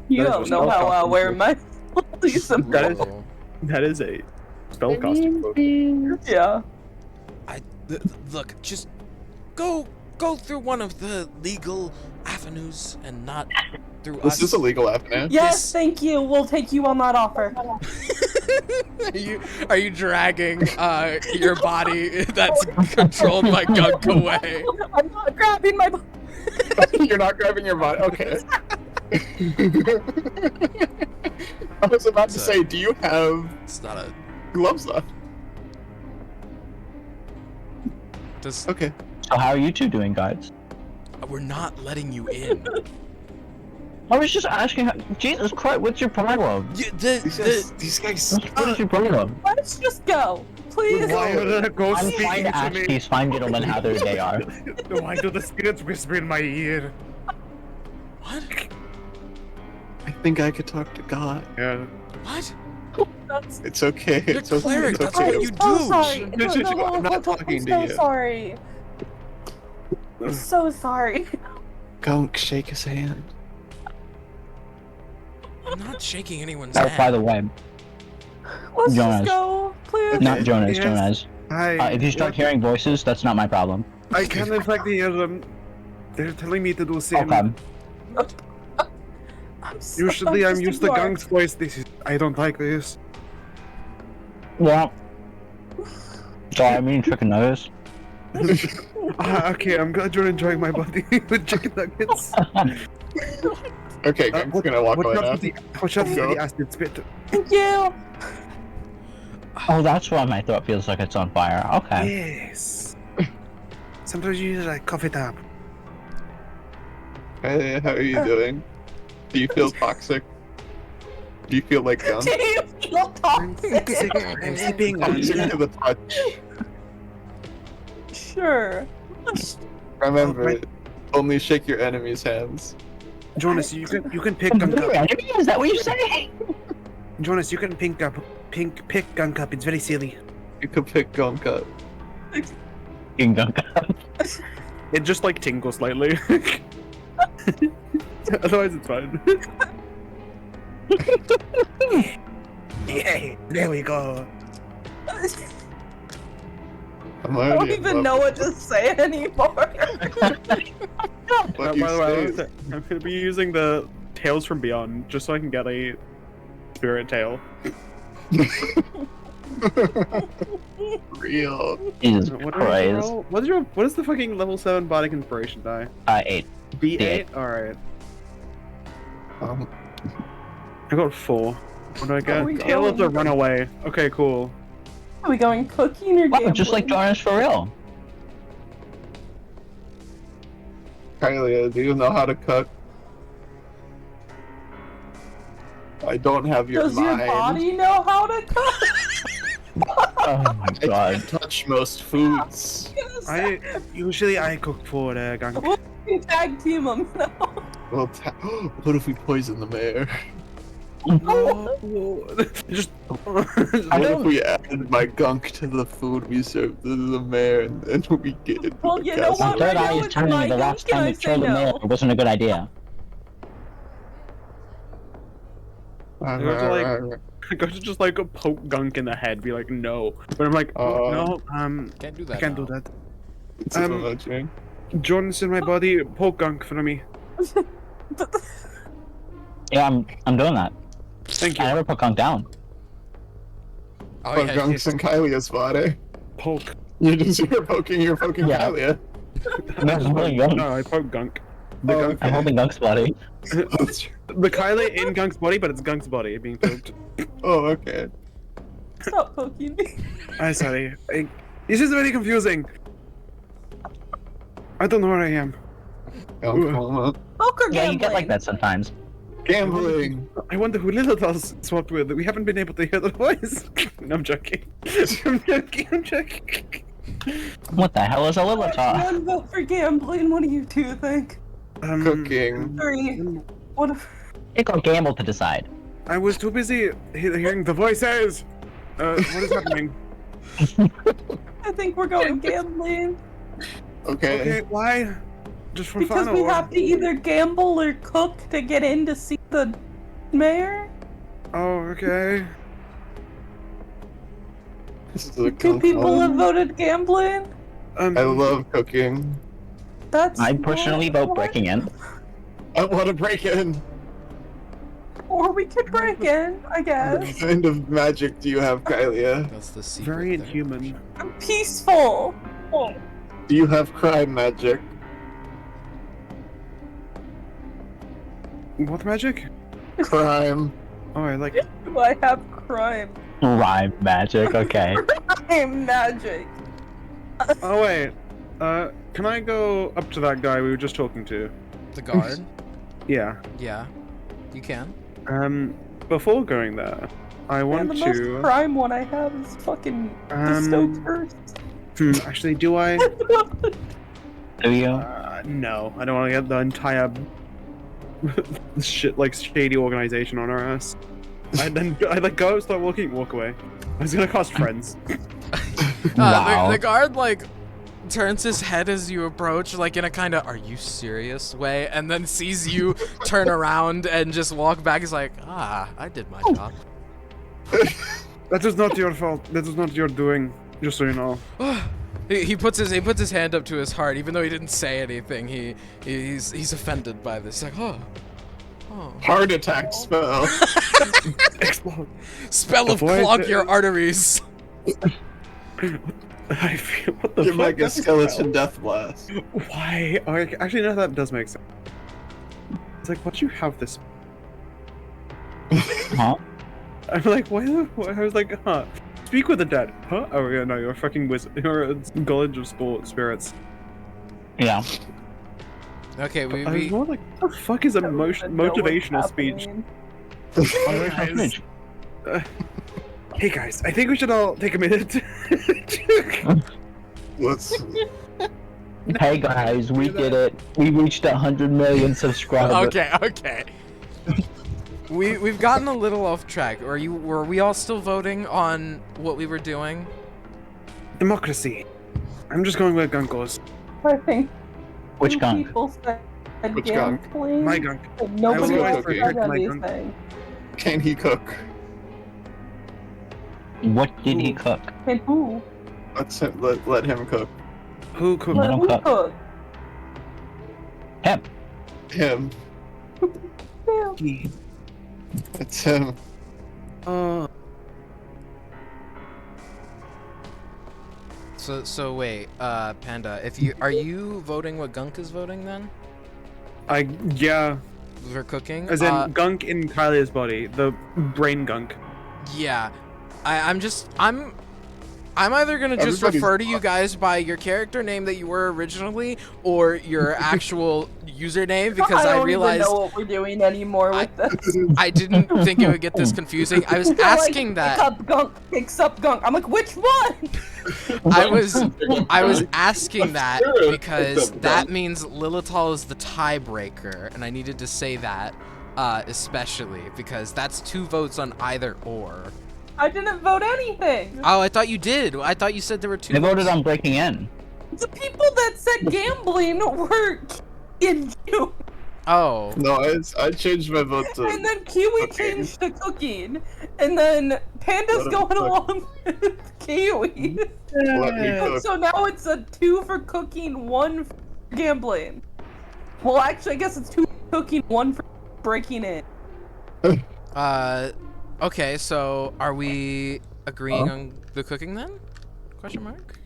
you That is don't what know how I spellcasting wear is. my holy symbol. That is- That is a spellcasting quote. Yeah. Look, just go through one of the legal avenues and not through us. This is a legal avenue. Yes, thank you. We'll take you on that offer. Are you dragging your body that's controlled by Gunk away? I'm not grabbing my. You're not grabbing your butt. Okay. I was about to say, do you have It's not a. gloves left? Does, Okay. So how are you two doing, guys? we're not letting you in. I was just asking. Jesus Christ, what's your problem? These guys. What is your problem? Let's just go, please. Why are the ghosts I'm trying speaking to to ask me? these fine gentlemen how their day are. Why do the spirits whisper in my ear? What? I think I could talk to God. Yeah. What? That's. It's okay. You're It's okay. cleric, It's that's okay. what you I'm do. so sorry. I'm not talking to I'm you. so sorry. I'm so sorry. Gunk, shake his hand. I'm not shaking anyone's Oh, by hand. the way, Let's Jonas. just go, please. not Jonas, Yes. Jonas. Hi. If you start hearing voices, that's not my problem. I can in fact hear them. They're telling me to do the same. Okay. Usually I'm just used to ignore. Gunk's voice. This is. I don't like this. Well. Sorry, I mean chicken nuggets. Okay, I'm glad you're enjoying my body with chicken nuggets. Okay, Gunk's gonna walk away now. Watch out for the acid spit. Thank you. Oh, that's why my throat feels like it's on fire. Okay. Yes. Sometimes you need to cough it up. Hey, how are you doing? Do you feel toxic? Do you feel like Gunk? Do you feel toxic? I'm sleeping on Toxic to the touch. Sure. Remember, only shake your enemy's hands. Jonas, you can pick Gunk up. Is that what you're saying? Jonas, you can pick Gunk up. It's very silly. You could pick Gunk up. King Gunk. It just like tingles slightly. Otherwise, it's fine. Yeah, there we go. I'm I already don't in even love know what with to say anymore. what By you the way, say. I'm gonna be using the Tales from Beyond just so I can get a spirit tail. Real. Jesus What Christ. what is the fucking level 7 body inspiration die? 8. B8? Alright. Um, I got 4. What do I Are get? we Tail of the going- Runaway. Okay, cool. Are we going cooking or Wow, gambling? just like Jonas for real. Kylie, do you know how to cook? I don't have your Does mind. your body know how to cook? Oh my I god. can't touch most foods. Usually I cook for Gunk. We tag team them, you know? Well, what if we poison the mayor? No. Just. What if we add my Gunk to the food we serve to the mayor and then we get into Well, the you know castle? My what? third right eye now is it's telling my me the last Gunk, and time I we say killed the no. mayor wasn't a good idea. I go to just like poke Gunk in the head, be like, no. But I'm like, no, Can't do that. I can't do now. that. It's amazing. Jonas in my body, poke Gunk for me. Yeah, I'm doing that. Thank I you. never put Gunk down. Oh, But yeah, Gunk's in Kylia's body. Poke. You're poking Yeah. Kylia. No, I'm holding Gunk. No, I poke Gunk. The Oh, Gunk. I'm holding Gunk's body. The Kylie in Gunk's body, but it's Gunk's body being poked. Oh, okay. Stop poking me. I'm sorry. This is very confusing. I don't know where I am. Gunk, Poker Yeah, you get like gambling. that sometimes. gambling. I wonder who Little does swapped with. We haven't been able to hear the voice. No, I'm joking. I'm joking. I'm joking. What the hell is a Lilithar? One vote for gambling. What do you two think? Cooking. 3. What if... Take a gamble to decide. I was too busy hearing the voices. What is happening? I think we're going gambling. Okay. Okay, why? Just for Because fun we or? have to either gamble or cook to get in to see the mayor. Oh, okay. This is a Two people have voted gambling. I love cooking. That's. I personally vote breaking in. I want to break in. Or we could break in, I What guess. kind of magic do you have, Kylia? That's the secret. Very there. inhuman. I'm peaceful. Do you have crime magic? What magic? Crime. Oh, I like. Do I have crime? Rhyme magic, okay. Crime magic. Oh wait. Can I go up to that guy we were just talking to? The guard? Yeah. Yeah. You can. Before going there, I And want the most to. crime one I have is fucking bestow curse. Actually, do I? Do you? No, I don't want to get the entire shit like shady organization on our ass. I'd like go, start walking, walk away. I was gonna cost friends. Wow. The guard like turns his head as you approach, like in a kind of "Are you serious?" way, and then sees you turn around and just walk back. He's like, "Ah, I did my job." That was not your fault. That was not your doing. Just so you know. He puts his hand up to his heart, even though he didn't say anything. He's offended by this. He's like, oh. Heart attack spell. Explode. Spell of Avoid clog the- your arteries. I feel what the Give fuck. like a That's skeleton death blast. Why? Oh, actually, no, that does make sense. It's like, why do you have this? Huh? I'm like, why? I was like, huh? Speak with the dead. Huh? Oh yeah, no, you're a fucking wizard. You're a college of spirits. Yeah. Okay, I was more like, what the fuck is a motivational speech? Guys. Hey guys, I think we should all take a minute. Let's. Hey guys, we did it. We reached 100 million subscribers. Okay. We've gotten a little off track. Were we all still voting on what we were doing? Democracy. I'm just going where gun goes. I think Which two gun? people said Which gun? gambling. My gun. and nobody I was else going said to my gun. anything. Can he cook? What did he cook? And who? Let him cook. Who cooked? Let don't who cook. cook? Him. Him. Yeah. It's him. So wait, Panda, are you voting what Gunk is voting then? Yeah, For cooking? as in gunk in Kylia's body, the brain gunk. Yeah. I'm either gonna just Everybody's refer to you guys by your character name that you were originally, or your actual username, because I realized I don't even know what we're doing anymore with this. I didn't think it would get this confusing. I was asking that. Picks up gunk. I'm like, which one? I was asking that because that means Lilital is the tiebreaker, and I needed to say that especially because that's 2 votes on either or. I didn't vote anything. Oh, I thought you did. I thought you said there were 2 They voted votes. on breaking in. The people that said gambling were in you. Oh. No, I changed my vote to. And then Kiwi Okay. changed to cooking. And then Panda's Let him going cook. along with Kiwi. Let me cook. So now it's a 2 for cooking, 1 for gambling. Well, actually, I guess it's 2 for cooking, 1 for breaking in. Okay, so are we agreeing on the cooking then? Question mark?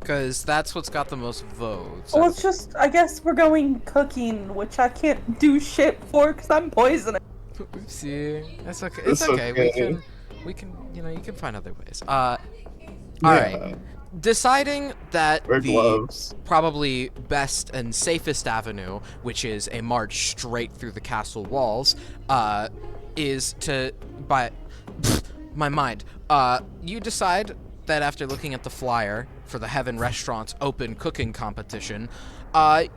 Because that's what's got the most votes. Well, it's just, I guess we're going cooking, which I can't do shit for because I'm poisonous. Oopsie. That's okay. It's It's okay. okay. We can, you can find other ways. All right. Deciding that Wear the gloves. probably best and safest avenue, which is a march straight through the castle walls, is to my mind. You decide that after looking at the flyer for the Heaven Restaurant's open cooking competition,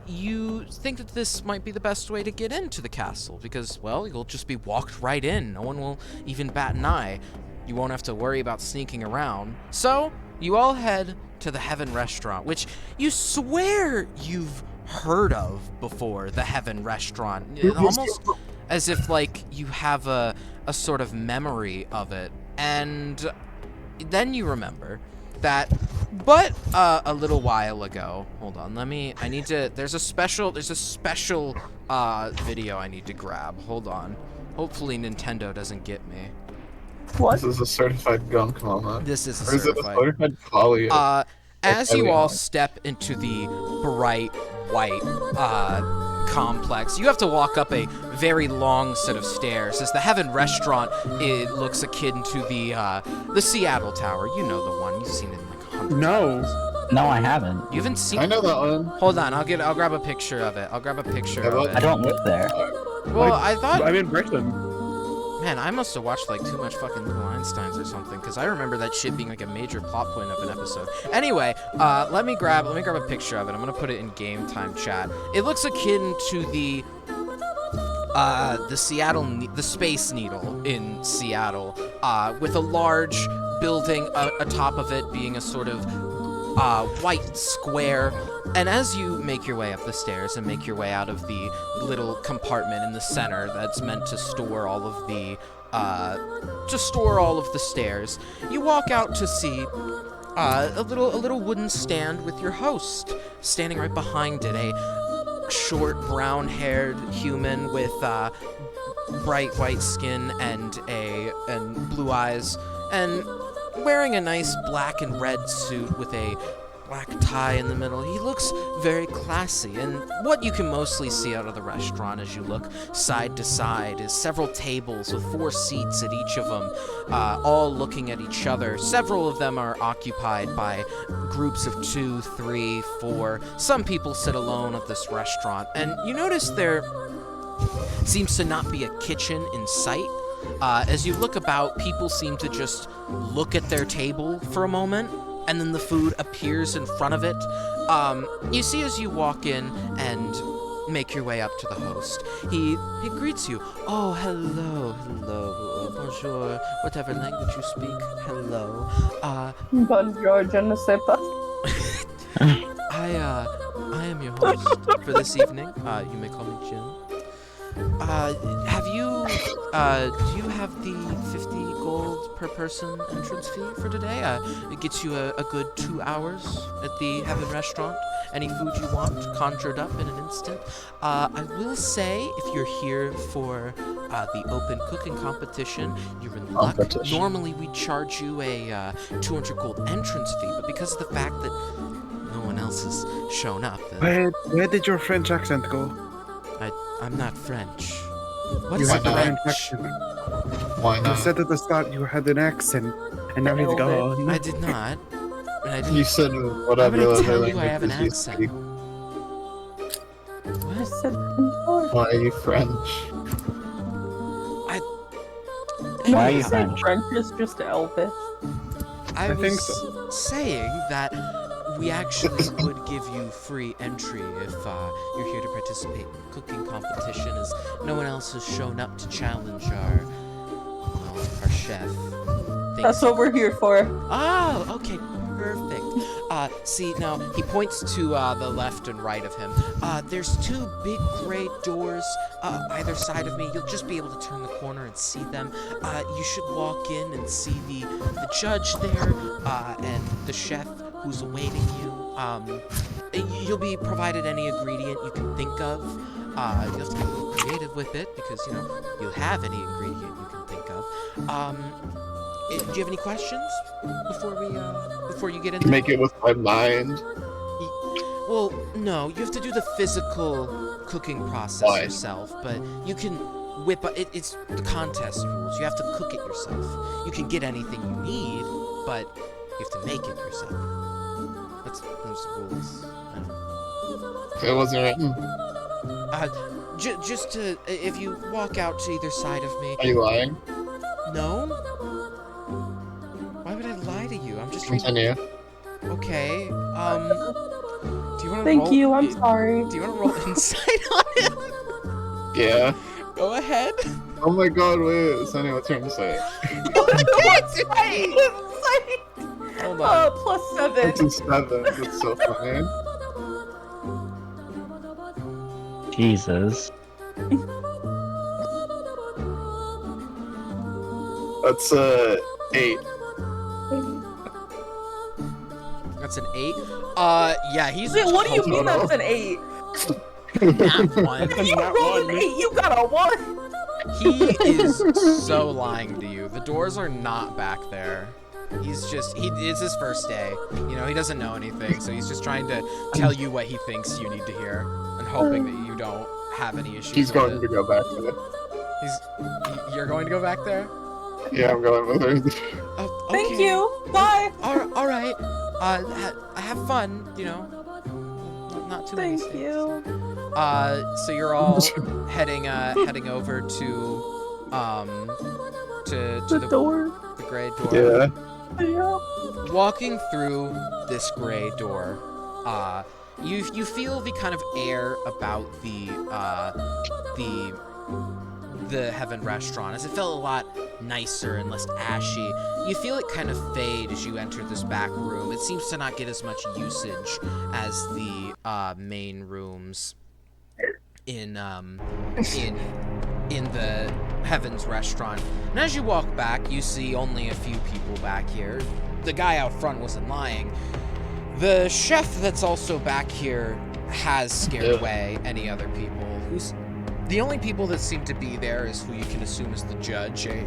you think that this might be the best way to get into the castle because, well, you'll just be walked right in. No one will even bat an eye. You won't have to worry about sneaking around. So, you all head to the Heaven Restaurant, which you swear you've heard of before, the Heaven Restaurant. Almost as if, like, you have a sort of memory of it. And then you remember that, but a little while ago. Hold on, there's a special video I need to grab. Hold on. Hopefully Nintendo doesn't get me. What? This is a certified gunk moment. This is a Or is it a certified. certified poly? As There you we all are. step into the bright white complex, you have to walk up a very long set of stairs. As the Heaven Restaurant, it looks akin to the Seattle Tower. You know the one. You've seen it in like 100 No. times. No, I haven't. You haven't seen. I know that one. Hold on, I'll grab a picture of it. I'll grab a picture Yeah, of well, it. I don't live there. Well, I thought. I'm in Britain. Man, I must have watched like too much fucking Little Einsteins or something, because I remember that shit being like a major plot point of an episode. Anyway, let me grab a picture of it. I'm gonna put it in game time chat. It looks akin to the Space Needle in Seattle, with a large building atop of it being a sort of white square. And as you make your way up the stairs and make your way out of the little compartment in the center that's meant to store all of the stairs, you walk out to see a little wooden stand with your host standing right behind it, a short brown-haired human with bright white skin and blue eyes, and wearing a nice black and red suit with a black tie in the middle. He looks very classy, and what you can mostly see out of the restaurant as you look side to side is several tables with 4 seats at each of them, all looking at each other. Several of them are occupied by groups of 2, 3, 4. Some people sit alone at this restaurant, and you notice there seems to not be a kitchen in sight. As you look about, people seem to just look at their table for a moment, and then the food appears in front of it. You see as you walk in and make your way up to the host, he greets you. Oh, hello, bonjour, whatever language you speak, hello. Bonjour, je ne sais pas. I am your host for this evening. You may call me Jim. Do you have the 50 gold per person entrance fee for today? It gets you a good 2 hours at the Heaven Restaurant. Any food you want conjured up in an instant. I will say, if you're here for the open cooking competition, you're in luck. Normally we'd charge you a 200 gold entrance fee, but because of the fact that no one else has shown up, Where did your French accent go? I'm not French. What You is had a French French? accent. Why You not? said at the start you had an accent, and now it's gone. I did not. And I You didn't. said I'm whatever gonna other tell you I have an languages you accent. speak. I said bonjour. Why are you French? No, Why are you you said French? French is just Elvish. I think was so. saying that we actually would give you free entry if you're here to participate in the cooking competition, as no one else has shown up to challenge our chef. That's what we're here for. Oh, okay, perfect. See, now, he points to the left and right of him. There's 2 big gray doors either side of me. You'll just be able to turn the corner and see them. You should walk in and see the judge there, and the chef who's awaiting you. You'll be provided any ingredient you can think of. You have to get a little creative with it, because, you know, you'll have any ingredient you can think of. Do you have any questions before you get in there? Make it with my mind. Well, no, you have to do the physical cooking process Why? yourself, but you can whip up. It's the contest rules. You have to cook it yourself. You can get anything you need, but you have to make it yourself. That's those rules. I don't It wasn't written. just to, if you walk out to either side of me. Are you lying? No? Why would I lie to you? I'm just reading. Continue. Okay. Do you want to Thank roll? you, I'm sorry. Do you want to roll insight on him? Yeah. Go ahead. Oh my god, wait. Sonny, what's your insight? Hold on. +7. It's a 7. That's so funny. Jesus. That's 8. That's an 8. Yeah, he's Wait, what do you mean Total. that's an 8? not one. You Not rolled one. an 8, you got a 1! He is so lying to you. The doors are not back there. It's his first day. You know, he doesn't know anything, so he's just trying to tell you what he thinks you need to hear and hoping that you don't have any issues. He's with going it. to go back with it. You're going to go back there? Yeah, I'm going with her. Oh, Thank okay. you! Bye! All right. Have fun. You know, not too many Thank things. you. So you're all heading over to The door. the gray door. Yeah. Yeah. Walking through this gray door, you feel the kind of air about the Heaven restaurant as it felt a lot nicer and less ashy. You feel it kind of fade as you enter this back room. It seems to not get as much usage as the main rooms in the Heaven's restaurant. And as you walk back, you see only a few people back here. The guy out front wasn't lying. The chef that's also back here has scared away any other people. The only people that seem to be there is who you can assume is the judge, a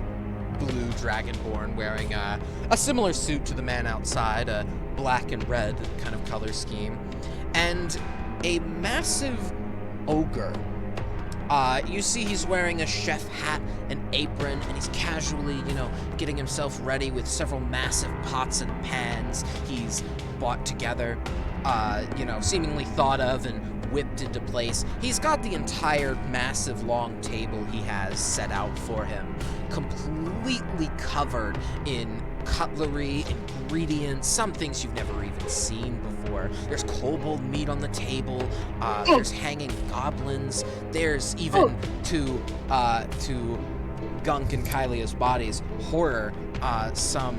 blue dragonborn wearing a similar suit to the man outside, a black and red kind of color scheme, and a massive ogre. You see he's wearing a chef hat, an apron, and he's casually, getting himself ready with several massive pots and pans he's bought together, seemingly thought of and whipped into place. He's got the entire massive long table he has set out for him, completely covered in cutlery, ingredients, some things you've never even seen before. There's kobold meat on the table, there's hanging goblins, there's even to Gunk and Kylia's bodies, horror, some...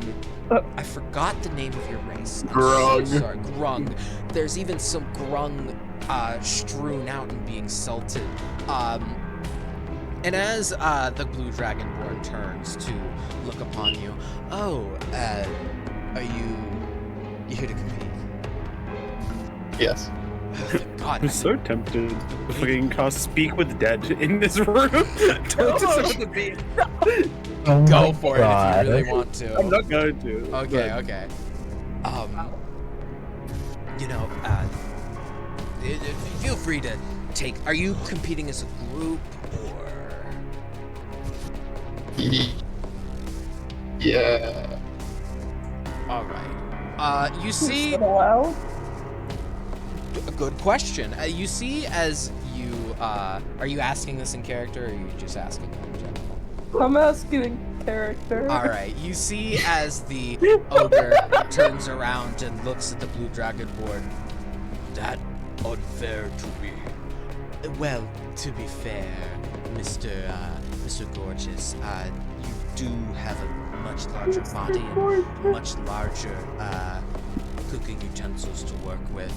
I forgot the name of your race. I'm Grung. so sorry. Grung. There's even some grung strewn out and being salted. And as the blue dragonborn turns to look upon you, are you here to compete? Yes. Oh, thank God. I'm so tempted to fucking cast Speak with Dead in this room. Talk to some of the beast. Oh Go my for God. it if you really want to. I'm not going to. Okay. Feel free to take. Are you competing as a group or? Yeah. All right. You see. Hello? A good question. You see, as you are you asking this in character, or are you just asking in general? I'm asking in character. All right. You see, as the ogre turns around and looks at the blue dragonborn. That unfair to me. Well, to be fair, Mr. Gorgeous, you do have a much larger body and much larger cooking utensils to work with.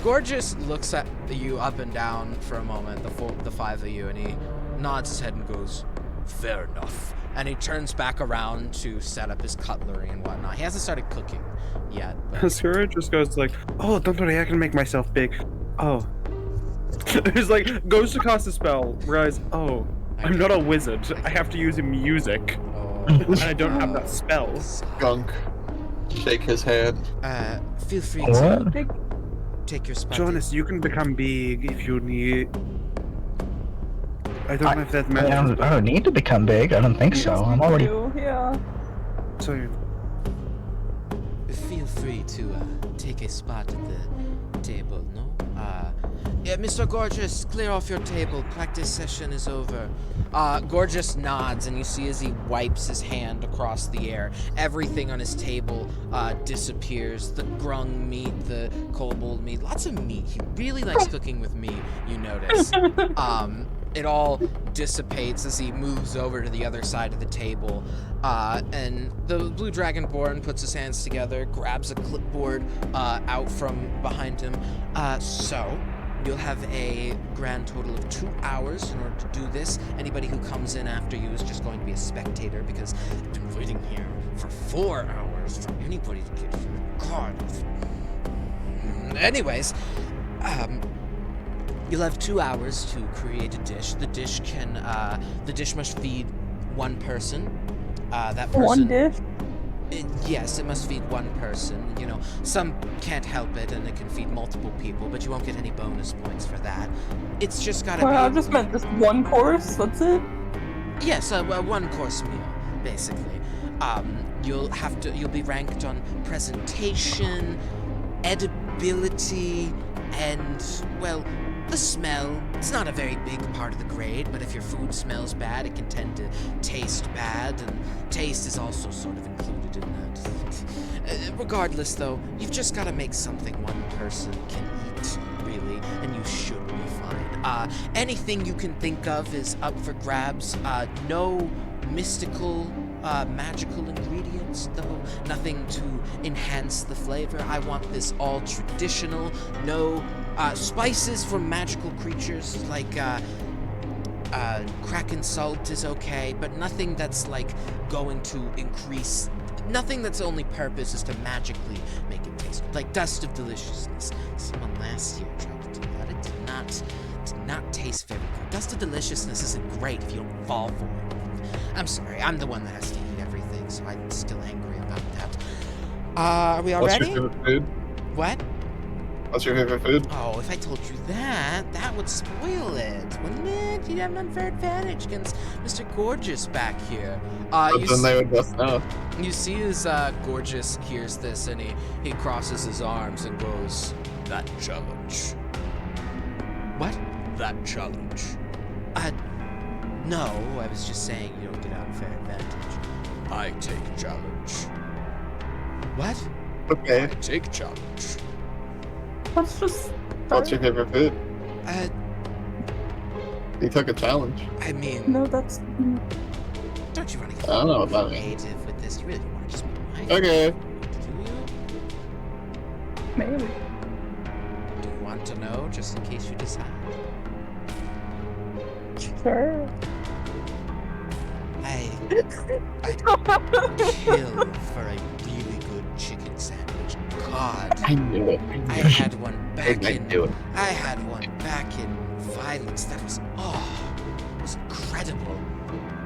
Gorgeous looks at you up and down for a moment, the five of you, and he nods his head and goes, "Fair enough." And he turns back around to set up his cutlery and whatnot. He hasn't started cooking yet. But... Skura just goes like, "Oh, don't worry, I can make myself big." Oh. He's like, goes to cast a spell, realize, oh, I'm not a wizard. I have to use music. Oh. And I don't have that spell. Gunk. Shake his hand. Feel free What? to take your spot. Jonas, you can become big if you need. I don't know if that I matters. don't need to become big. I don't think He so. doesn't I'm already. do, yeah. So, Feel free to take a spot at the table, no? Yeah, Mr. Gorgeous, clear off your table. Practice session is over. Gorgeous nods, and you see as he wipes his hand across the air, everything on his table disappears. The grung meat, the kobold meat, lots of meat. He really likes cooking with meat, you notice. It all dissipates as he moves over to the other side of the table. And the blue dragonborn puts his hands together, grabs a clipboard out from behind him. So, you'll have a grand total of 2 hours in order to do this. Anybody who comes in after you is just going to be a spectator because I've been waiting here for 4 hours for anybody to get here. God, Anyways, you'll have 2 hours to create a dish. The dish must feed one person. That person. One dish? Yes, it must feed one person. You know, some can't help it and it can feed multiple people, but you won't get any bonus points for that. It's just gotta Well, I be. just meant just one course, that's it? Yes, a one-course meal, basically. You'll be ranked on presentation, edibility, and, well, the smell. It's not a very big part of the grade, but if your food smells bad, it can tend to taste bad, and taste is also sort of included in that. Regardless, though, you've just got to make something one person can eat, really, and you should be fine. Anything you can think of is up for grabs. No mystical, magical ingredients, though. Nothing to enhance the flavor. I want this all traditional. No spices from magical creatures, like Kraken salt is okay, but nothing that's like going to increase. Nothing that's only purpose is to magically make it taste like Dust of Deliciousness. Someone last year tried to do that. It did not taste very good. Dust of Deliciousness isn't great if you don't fall for it. I'm sorry, I'm the one that has to eat everything, so I'm still angry about that. Are we all What's ready? your favorite food? What? What's your favorite food? Oh, if I told you that would spoil it, wouldn't it? You'd have an unfair advantage against Mr. Gorgeous back here. But then they would both know. You see as Gorgeous hears this and he crosses his arms and goes, "That challenge." What? That challenge. No, I was just saying you don't get an unfair advantage. I take challenge. What? Okay. I take challenge. Let's just. What's your favorite food? You took a challenge. I mean, No, that's. don't you want to get I don't know about it. creative with this? You really want to just be nice? Okay. Do you? Maybe. Do you want to know, just in case you decide? Sure. I'd kill for a really good chicken sandwich. God, I knew it. I had one back I in. knew it. I had one back in Violence. That was it was incredible.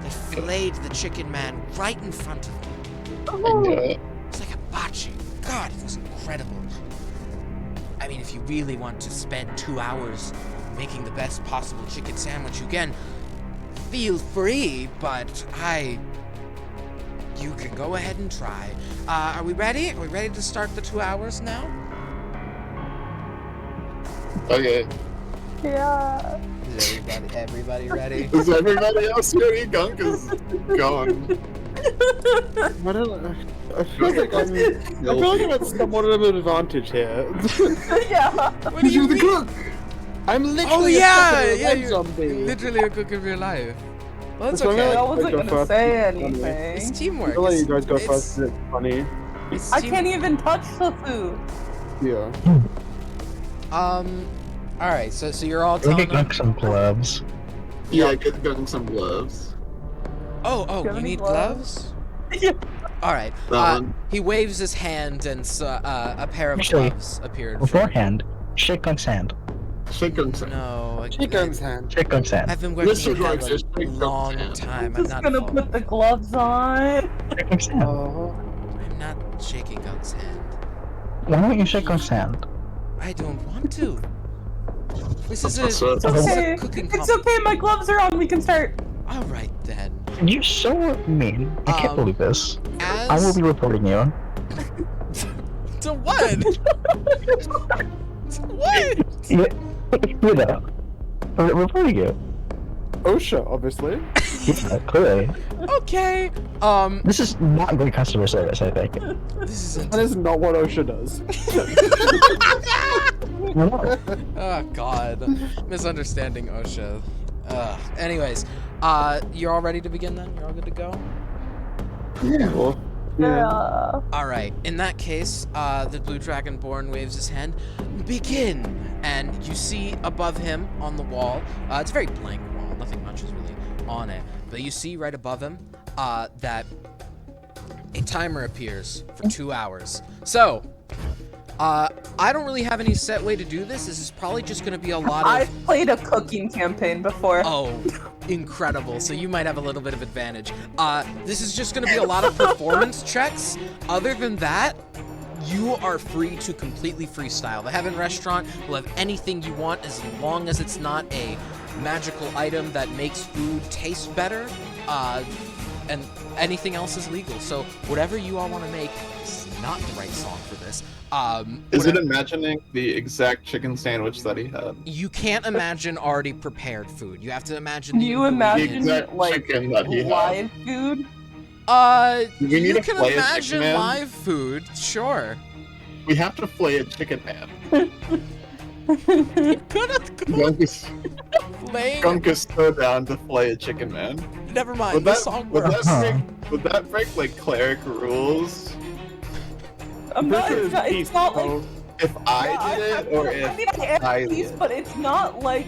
They filleted the chicken man right in front of me. I knew it. It's like a bocce. God, it was incredible. I mean, if you really want to spend 2 hours making the best possible chicken sandwich you can, feel free, but you can go ahead and try. Are we ready? Are we ready to start the 2 hours now? Okay. Yeah. Is everybody ready? Is everybody else ready? Gunk is going. What I feel like I'm at somewhat of an advantage here. Yeah. What do you mean? cook. I'm Oh literally yeah, a yeah, you're you're literally a cook of your life. Well, that's That's why okay. I I wasn't go gonna first. say It's funny. anything. It's teamwork. I'll let you guys go It's- first. It's funny. it's I team- can't even touch the food. Yeah. All right. So you're all We telling could them. cook some gloves. Yeah, get Gunk some gloves. Oh, Do you have you any need gloves? gloves? Yeah. All right. That one. He waves his hand, and a pair of Actually, gloves appear in front of him. Beforehand, shake Gunk's hand. Shake Gunk's hand. No, Chicken's hand. Shake Gunk's hand. I've been working Mr. with Gorgeous, them just a take Gunk's long hand. time. I'm I'm just not. gonna put the gloves on. Shake Gunk's hand. Oh. I'm not shaking Gunk's hand. Why don't you shake Gunk's hand? I don't want to. This is That's a, what- It's this is a okay. cooking It's competition. okay. My gloves are on. We can start. All right then. You're so mean. I can't Um, believe this. I will As be reporting you. to what? To what? Yeah, you know. Reporting you. OSHA, obviously. Yeah, clearly. Okay. This is not great customer service, I think. This is. That is not what OSHA does. Oh God. Misunderstanding OSHA. Anyways, you're all ready to begin then? You're all good to go? Well, Yeah. All right. In that case, the blue dragonborn waves his hand. Begin. And you see above him on the wall. It's a very blank wall. Nothing much is really on it. But you see right above him that a timer appears for 2 hours. So, I don't really have any set way to do this. This is probably just gonna be a lot of. I've played a cooking campaign before. Oh, incredible. So you might have a little bit of advantage. This is just gonna be a lot of performance checks. Other than that, you are free to completely freestyle. The Heaven Restaurant will have anything you want as long as it's not a magical item that makes food taste better. And anything else is legal. So whatever you all want to make is not the right song for this. Is it imagining the exact chicken sandwich that he had? You can't imagine already prepared food. You have to imagine. Do you The imagine exact like chicken that he had. live food? Do we need You to can flay a imagine chicken man? live food, sure. We have to flay a chicken man. Gunk Gunk is so down to flay a chicken man. Never mind. Would This that, song would, works. would that break like cleric rules? I'm not, it's not like. If I did it, or if I mean, I am I peace, did? but it's not like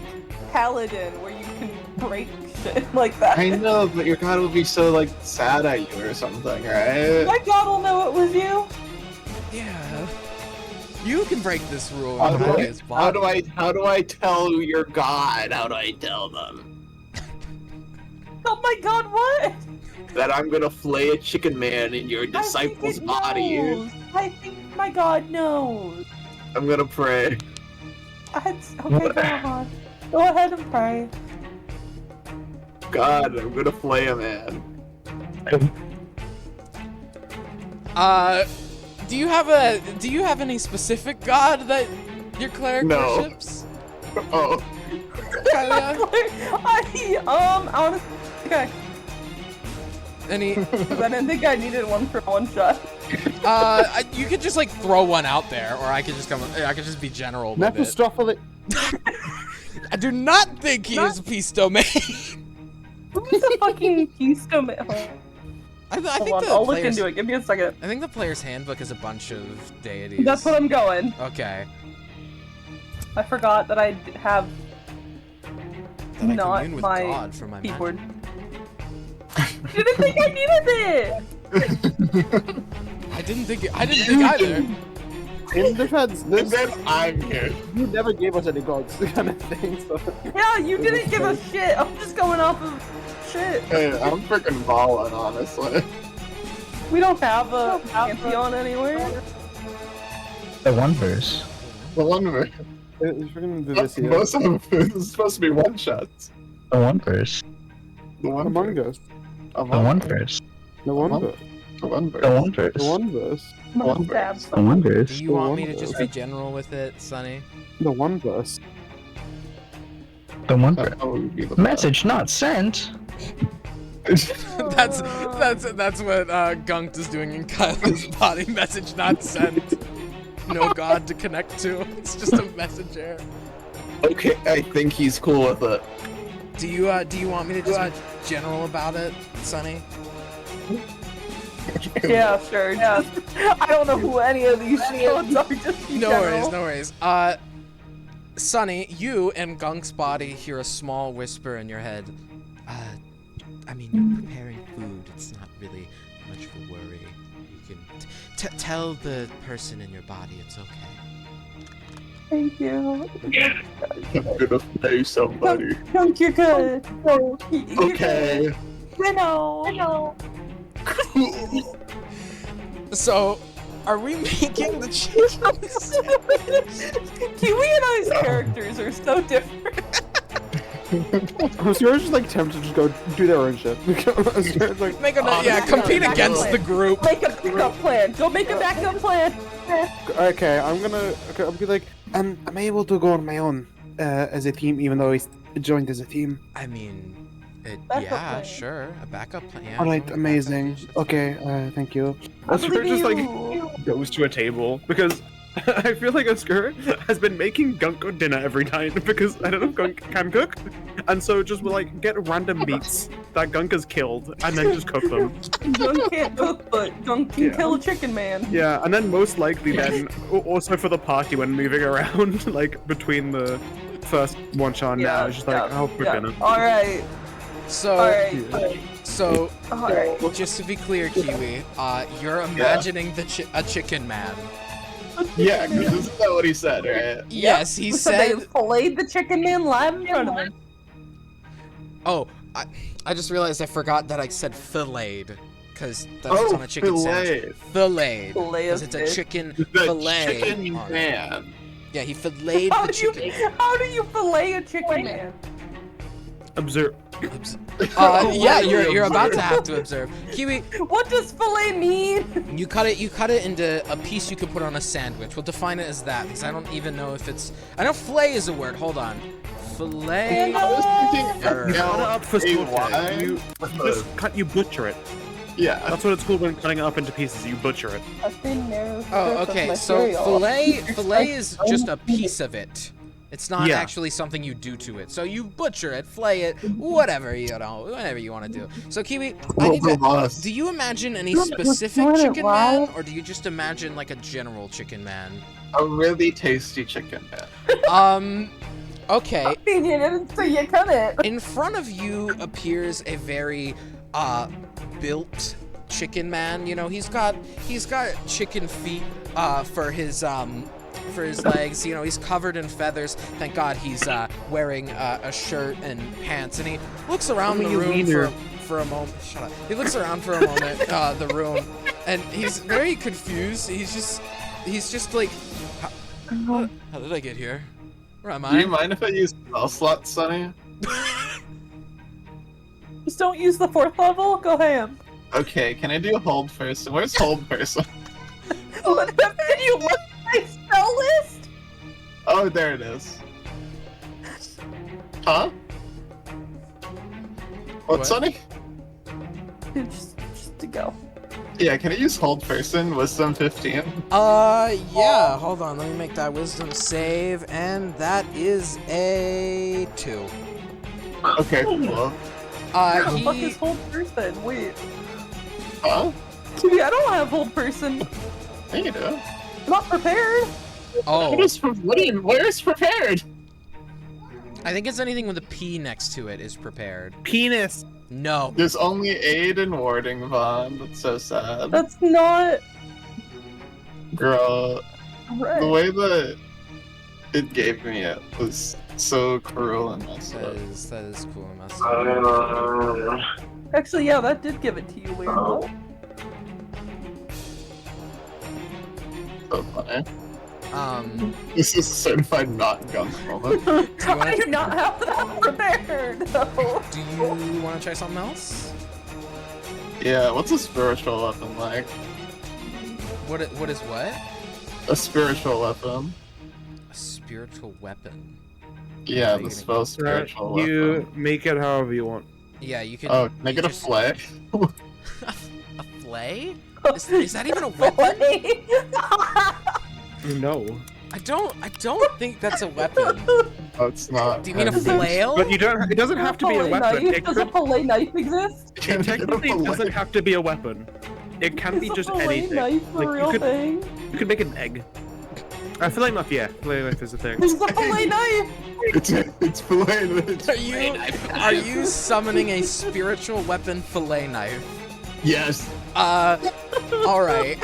Paladin where you can break shit like that. I know, but your god would be so like sad at you or something, right? My god will know it was you. Yeah. You can break this rule. How do, in I, his how body. do I tell your god? How do I tell them Oh my god, what? that I'm gonna flay a chicken man in your I think disciple's it body? knows. I think my god knows. I'm gonna pray. Okay, go on. Go ahead and pray. God, I'm gonna flay a man. Do you have any specific god that your cleric No. worships? Oh, Kylia? Honestly, okay. Any? 'Cause I didn't think I needed one for one shot. You could just like throw one out there, or I could just come. I could just be general with it. Mephistopheles. I do not think he is a peace domain. Who's the fucking peace domain? I Hold think on, the I'll look players. into it. Give me a second. I think the player's handbook is a bunch of deities. That's what I'm going. Okay. I forgot that I have That I not commune with my God for my keyboard. magic. You didn't think I needed it! I didn't think either. In defense, and this then I'm here. you never gave us any gods, kind of thing. So. Yeah, you didn't give a shit. I'm just going off of shit. Hey, I'm freaking balling, honestly. We don't have a pantheon anywhere. The one verse. The one where If we're gonna do this here, most of them is supposed to be one shots. The one verse. The one Among Us, The one verse. the one verse, The one The one verse. the one verse, I'm gonna One stab verse. The someone. one Do verse. you want me to just be general with it, Sonny? the one verse. The one verse. That would be the Message not sent. that's what Gunked is doing in Kyle's body. Message not sent. No god to connect to. It's just a message error. Okay, I think he's cool with it. Do you want me to just be general about it, Sonny? Yeah, sure. Yeah. I don't know who any of these shields are. Just be No general. worries. Sonny, you and Gunk's body hear a small whisper in your head. I mean, you're preparing food. It's not really much of a worry. You can tell the person in your body it's okay. Thank you. I'm gonna play somebody. Dunk, you're good. Okay. I know. So, are we making the chickens? Kiwi and I's characters are so different. Oscar's just like tempted to just go do their own shit. Oscar's like, Make a compete against the group. Make a backup plan. Go make a backup plan. okay, I'll be like, am I able to go on my own as a team, even though he's joined as a team? I mean, Backup yeah, plan. sure, a backup plan. Yeah, All right, sure, amazing. backup is- Okay, thank you. I Oscar believe just you. like goes to a table because I feel like Oscar has been making Gunk dinner every night because I don't know if Gunk can cook, and so just will like get random meats that Gunk has killed and then just cook them. Gunk can't cook, but Gunk can Yeah. kill a chicken man. Yeah, and then most likely then also for the party when moving around like between the first one shot and now, it's just like I'll cook dinner. Alright. So, Alright. so Alright. just to be clear, Kiwi, you're imagining a chicken man. Yeah, because isn't that what he said, right? Yes, he So they said. filleted the chicken man live in front of him. Oh, I just realized I forgot that I said filleted, because that's what's on a chicken sandwich. Filleted. Because it's a chicken The fillet. chicken on it. man. Yeah, he filleted How the do you chicken. how do you fillet a chicken man? Observe. Yeah, you're about to have to observe. Kiwi, What does fillet mean? you cut it into a piece you could put on a sandwich. We'll define it as that because I don't even know if it's. I know fillet is a word. Hold on. Fillet. I was thinking Err. Cut it up for AY? saute. You butcher it. Yeah. That's what it's called when cutting it up into pieces. You butcher it. A thin narrow strip Oh, of okay. So material. fillet is just a piece of it. It's not Yeah. actually something you do to it. So you butcher it, flay it, whatever whatever you want to do. So Kiwi, I need to. Do you imagine any specific doing it chicken man, live. or do you just imagine like a general chicken man? A really tasty chicken man. Okay. You didn't say you cut it. In front of you appears a very built chicken man. You know, he's got chicken feet for his legs. You know, he's covered in feathers. Thank God he's wearing a shirt and pants, and he looks around the room for a moment. Shut up. He looks around for a moment, the room, and he's very confused. He's just like, how did I get here? Where am Do you I? mind if I use spell slot, Sonny? Just don't use the 4th level. Go ham. Okay, can I do hold person? Where's hold person? Did you look at my spell list? Oh, there it is. Huh? What? Sonny? Just to go. Yeah, can I use hold person? Wisdom 15. Yeah, hold on, let me make that wisdom save, and that is a 2. Okay, cool. Where the fuck is hold person? Wait. Huh? Dude, I don't have hold person. Yeah, you do. I'm not prepared. Oh, Where's prepared? I think it's anything with a P next to it is prepared. Penis. No. There's only aid and warding, Vaughn. That's so sad. That's not Girl, the right. way that it gave me it was so cruel and messed That up. is cool and messed up. Actually, yeah, that did give it to you, weird. So funny. This This is a certified not gunk moment. I do not have that prepared. No. do you want to try something else? Yeah, what's a spiritual weapon like? What is what? A spiritual weapon. A spiritual weapon. Yeah, Are you the gonna spell use spiritual You weapon. make it however you want. Yeah, you can. Oh, can I you get a just- flay? A flay? Is that even a weapon? No. I don't think that's a weapon. Oh, it's not. Do you mean a Can flail? But you don't. It doesn't have to be a weapon. It Does a could, fillet knife exist? I it get a technically fillet? doesn't have to be a weapon. It can be Is a just fillet anything. knife a Like, real thing? you could make an egg. Fillet knife, yeah. Fillet knife is a thing. There's a fillet knife. It's fillet. It's Are you summoning a spiritual weapon fillet knife? Yes. All right.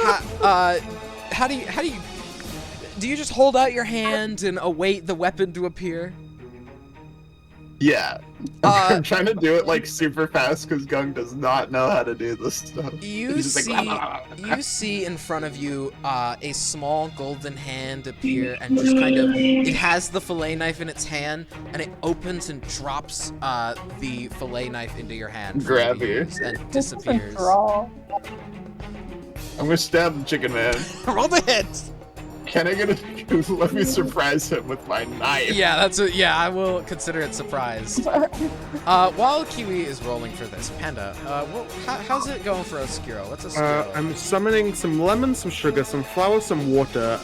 How do you just hold out your hand and await the weapon to appear? Yeah. I'm trying to do it like super fast because Gung does not know how to do this stuff. You He's just see, like, you see in front of you a small golden hand appear, and just kind of, it has the fillet knife in its hand, and it opens and drops the fillet knife into your hand. for Grab to you. use, and This isn't disappears. draw. I'm gonna stab the chicken man. Roll the hit. Can I get a let me surprise him with my knife? Yeah, I will consider it surprised. While Kiwi is rolling for this, Panda, how's it going for Oscuro? What's Oscuro? I'm summoning some lemon, some sugar, some flour, some water,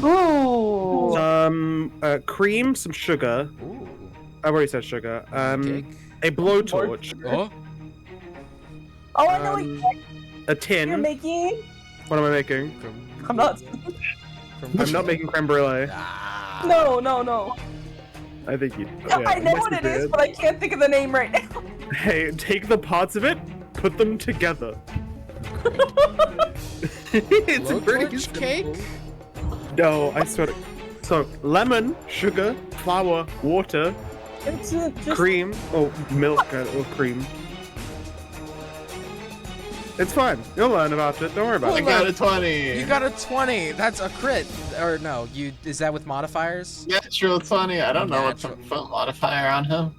Ooh. some cream, some sugar. Ooh, I've already said sugar. cake. A blowtorch, Oh, Oh, I know what a you're tin. making. What am I making? I'm not. I'm not making creme brulee. Ah. No. I think you. I know what it is, but I can't think of the name right now. Hey, take the parts of it, put them together. It's pretty Blowtorch cake? No, I swear. So lemon, sugar, flour, water, It's just cream, or milk, or cream. It's fine. You'll learn about it. Don't worry about I it. got a 20. You got a 20. That's a crit. Or no, is that with modifiers? Natural 20. I don't know what Natural. to put modifier on him.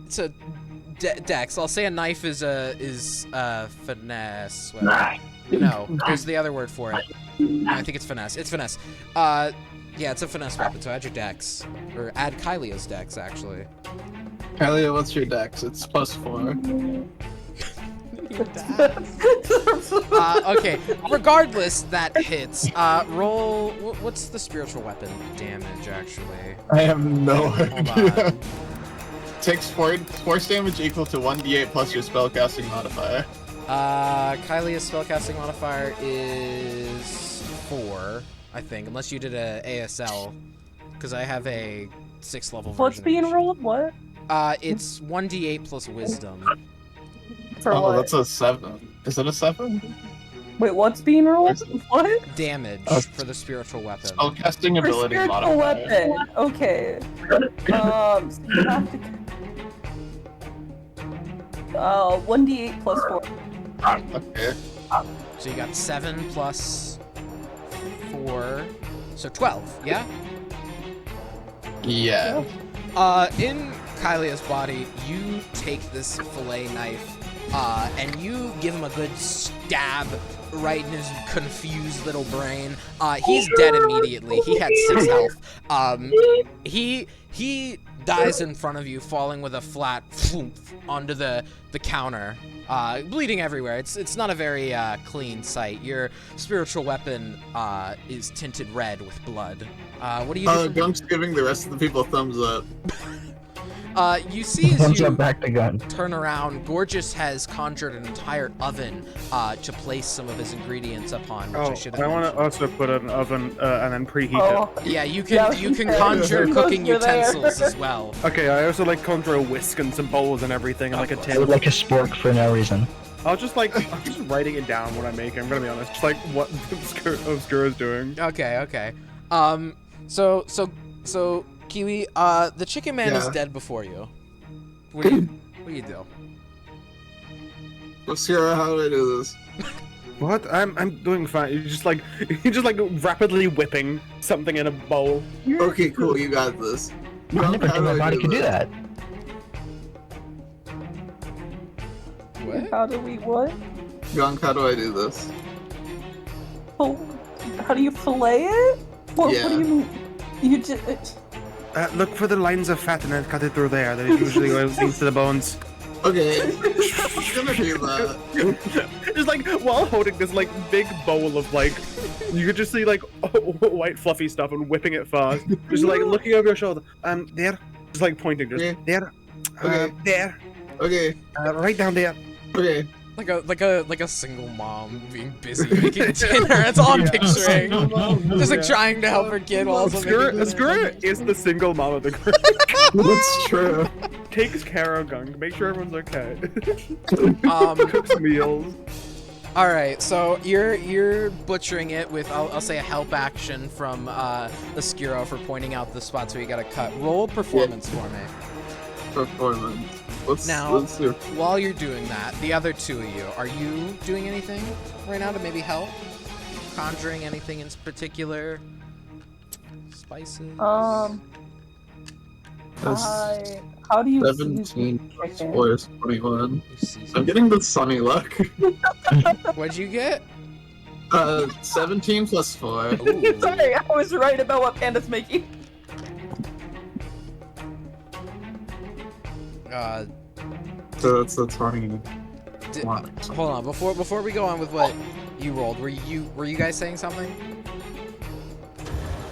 It's a dex. I'll say a knife is finesse. Well, no, there's the other word for it. I think it's finesse. It's finesse. Yeah, it's a finesse weapon. So add your dex, or add Kylia's dex actually. Kylia, what's your dex? It's +4. Okay. Regardless, that hits. Roll. What's the spiritual weapon damage actually? I have no Hold idea. on. Takes force damage equal to 1d8 plus your spellcasting modifier. Kylia's spellcasting modifier is 4, I think, unless you did a ASL, because I have a 6th level version. what's being rolled? What? It's 1d8 plus wisdom. For Oh, what? that's a 7. Is it a 7? Wait, what's being rolled? What? Damage Oh. for the spiritual weapon. Spellcasting For ability spiritual modifier. weapon. Okay. So you have to. 1d8 plus 4. Okay. So you got 7 plus 4, so 12, yeah? Yeah. In Kylia's body, you take this fillet knife, and you give him a good stab right in his confused little brain. He's dead immediately. He had 6 health. He dies in front of you, falling with a flat thwomp onto the counter, bleeding everywhere. It's not a very clean sight. Your spiritual weapon is tinted red with blood. What do you do? Gunk's giving the rest of the people a thumbs up. You see as Thumbs you up back to gun. turn around, Gorgeous has conjured an entire oven to place some of his ingredients upon, which I should have I want to mentioned. also put an oven and then preheat Oh, Yeah, you Yeah, can yeah. conjure Those cooking were there. utensils as well. it. Okay, I also like conjure a whisk and some bowls and everything, and like a Of I would tin. like a spork for no reason. I'm just writing it down when I make it. I'm gonna be honest, just like what Obscura's doing. Okay. So Kiwi, the chicken man is Yeah. dead before you. What do you do? Obscura, how do I do this? What? I'm doing fine. You're just like rapidly whipping something in a bowl. Okay, cool, you got this. I never Gunk, how knew my do I body could do this? that. What? How do we what? Gunk, how do I do this? Oh, how do you fillet it? What do Yeah. you mean? You just. Look for the lines of fat and then cut it through there. That usually goes into the bones. Okay, I'm gonna do that. Just like while holding this like big bowl of like, you could just see like white fluffy stuff and whipping it fast. Just like looking over your shoulder. There. Just like pointing. Just Okay. there. Okay. There. Okay, Right down there. okay. Like a single mom being busy making dinner. That's all I'm picturing. Just like trying to help her kid while also making dinner. Obscura is the single mom of the group. That's true. Takes care of Gunk. Make sure everyone's okay. Cooks meals. All right, so you're butchering it with I'll say a help action from Oscuro for pointing out the spots where you gotta cut. Roll performance for me. Performance. Let's do. While you're doing that, the other two of you, are you doing anything right now to maybe help? Conjuring anything in particular? Spices? How do you? 17 plus 4 is 21. Season. I'm getting the sunny luck. What'd you get? 17 plus 4. Ooh. Sorry, I was right about what Panda's making. So that's the 20. Hold on, before we go on with what you rolled, were you guys saying something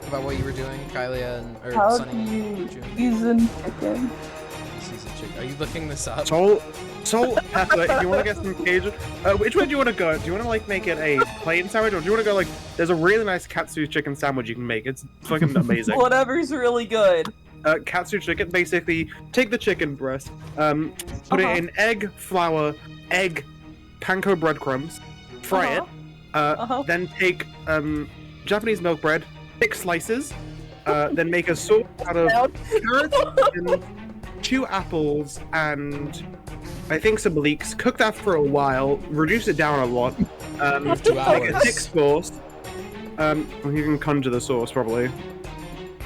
about what you were doing, Kylia and or How Sunny? do you June? season chicken? Season chicken. Are you looking this up? So, Pepper, if you want to get some Cajun, which way do you want to go? Do you want to like make it a plain sandwich, or do you want to go like? There's a really nice katsu chicken sandwich you can make. It's fucking amazing. Whatever's really good. Katsu chicken. Basically, take the chicken breast, put it in egg, flour, egg, panko breadcrumbs, fry it. Then take Japanese milk bread, thick slices, then make a sauce out of carrots and 2 apples and I think some leeks. Cook that for a while, reduce it down a lot. 2 Make a hours. thick sauce. You can conjure the sauce probably.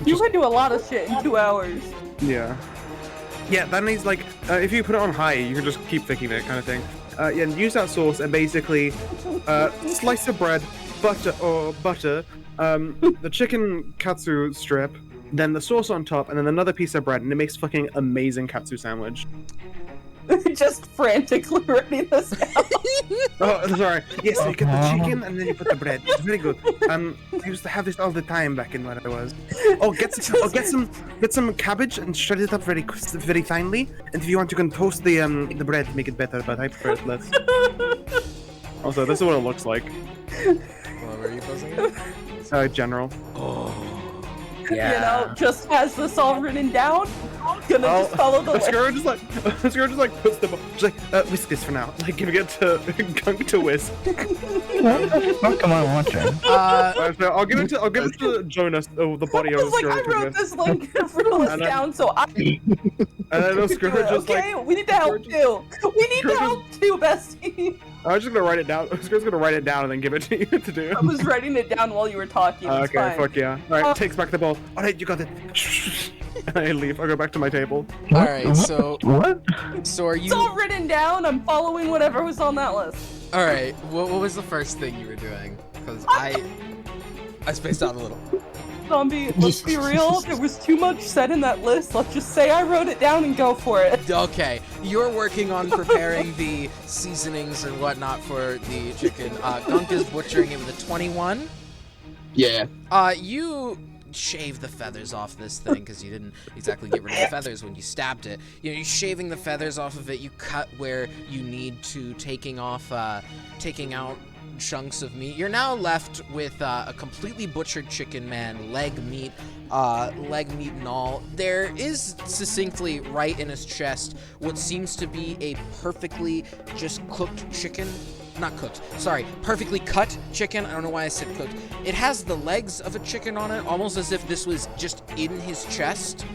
You can do a lot of shit in 2 hours. Yeah. Yeah, that needs like if you put it on high, you can just keep thickening it, kind of thing. Yeah, and use that sauce and basically slice of bread, butter, the chicken katsu strip, then the sauce on top, and then another piece of bread, and it makes fucking amazing katsu sandwich. Just frantically writing this down. Oh, sorry. Yes, you get the chicken and then you put the bread. It's very good. I used to have this all the time back in where I was. Oh, get some cabbage and shred it up very finely. And if you want, you can toast the bread to make it better. But I prefer it less. Also, this is what it looks like. What were you posing it? General. You know, just has this all written down. Gonna just follow the list. Scar just like puts the she's like whisk this for now. Like giving it to Gunk to whisk. What the fuck am I watching? So I'll give it to Jonas. Oh, the body of It's like Scar I to wrote whisk. this link list down, so I And then Scar just okay. like We need to help too. We need to Scar help too, bestie. I was just gonna write it down. Scar's gonna write it down and then give it to you to do. I was writing it down while you were talking. It's Okay, fine. fuck yeah. Alright, takes back the ball. Alright, you got it. And I leave. I go back to my table. Alright, so What? are It's you all written down. I'm following whatever was on that list. Alright, what was the first thing you were doing? Because I spaced out a little. Zombie, let's be real. There was too much said in that list. Let's just say I wrote it down and go for it. Okay, you're working on preparing the seasonings and whatnot for the chicken. Gunk is butchering it with a 21. Yeah. You shave the feathers off this thing because you didn't exactly get rid of the feathers when you stabbed it. You know, you're shaving the feathers off of it. You cut where you need to, taking out chunks of meat. You're now left with a completely butchered chicken, man, leg meat and all. There is succinctly right in his chest what seems to be a perfectly just cooked chicken. Not cooked, sorry, perfectly cut chicken. I don't know why I said cooked. It has the legs of a chicken on it, almost as if this was just in his chest.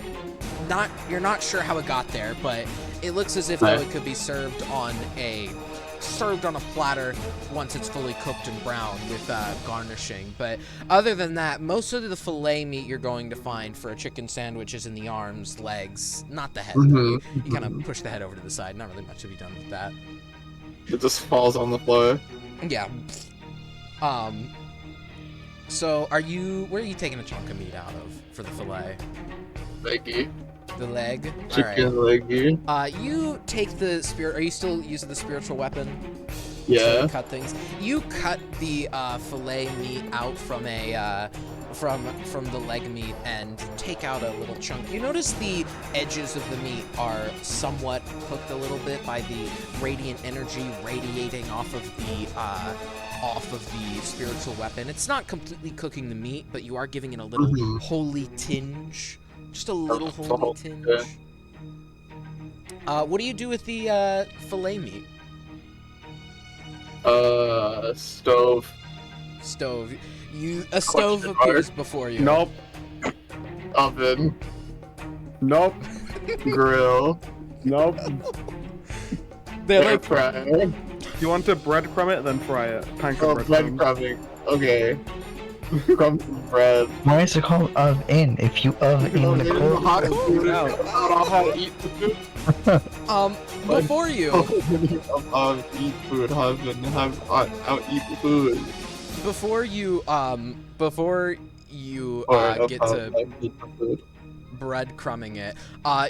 You're not sure how it got there, but it looks as if though it could be served on a platter once it's fully cooked and brown with garnishing. But other than that, most of the filet meat you're going to find for a chicken sandwich is in the arms, legs, not the head. You kind of push the head over to the side. Not really much to be done with that. It just falls on the floor. Yeah. So where are you taking a chunk of meat out of for the filet? Leggy. The leg? Chicken leggy. Alright. You take the spirit. Are you still using the spiritual weapon? Yeah. To cut things. You cut the filet meat out from a from the leg meat and take out a little chunk. You notice the edges of the meat are somewhat cooked a little bit by the radiant energy radiating off of the spiritual weapon. It's not completely cooking the meat, but you are giving it a little holy tinge. Just a little holy tinge. What do you do with the filet meat? Stove. Stove. A stove appears before you. Nope. Oven. Nope. Grill. Nope. They're Air like fryer. You want to breadcrumb it, then fry it. Pancake Oh, breadcrumb. breadcrumbing. Okay. Crumbs and bread. Why is it called oven? If you oven the cold. Hot food out. I don't know how to eat the food. before you Eat food, husband. I'll eat the food. before you get to eat the food. breadcrumbing it,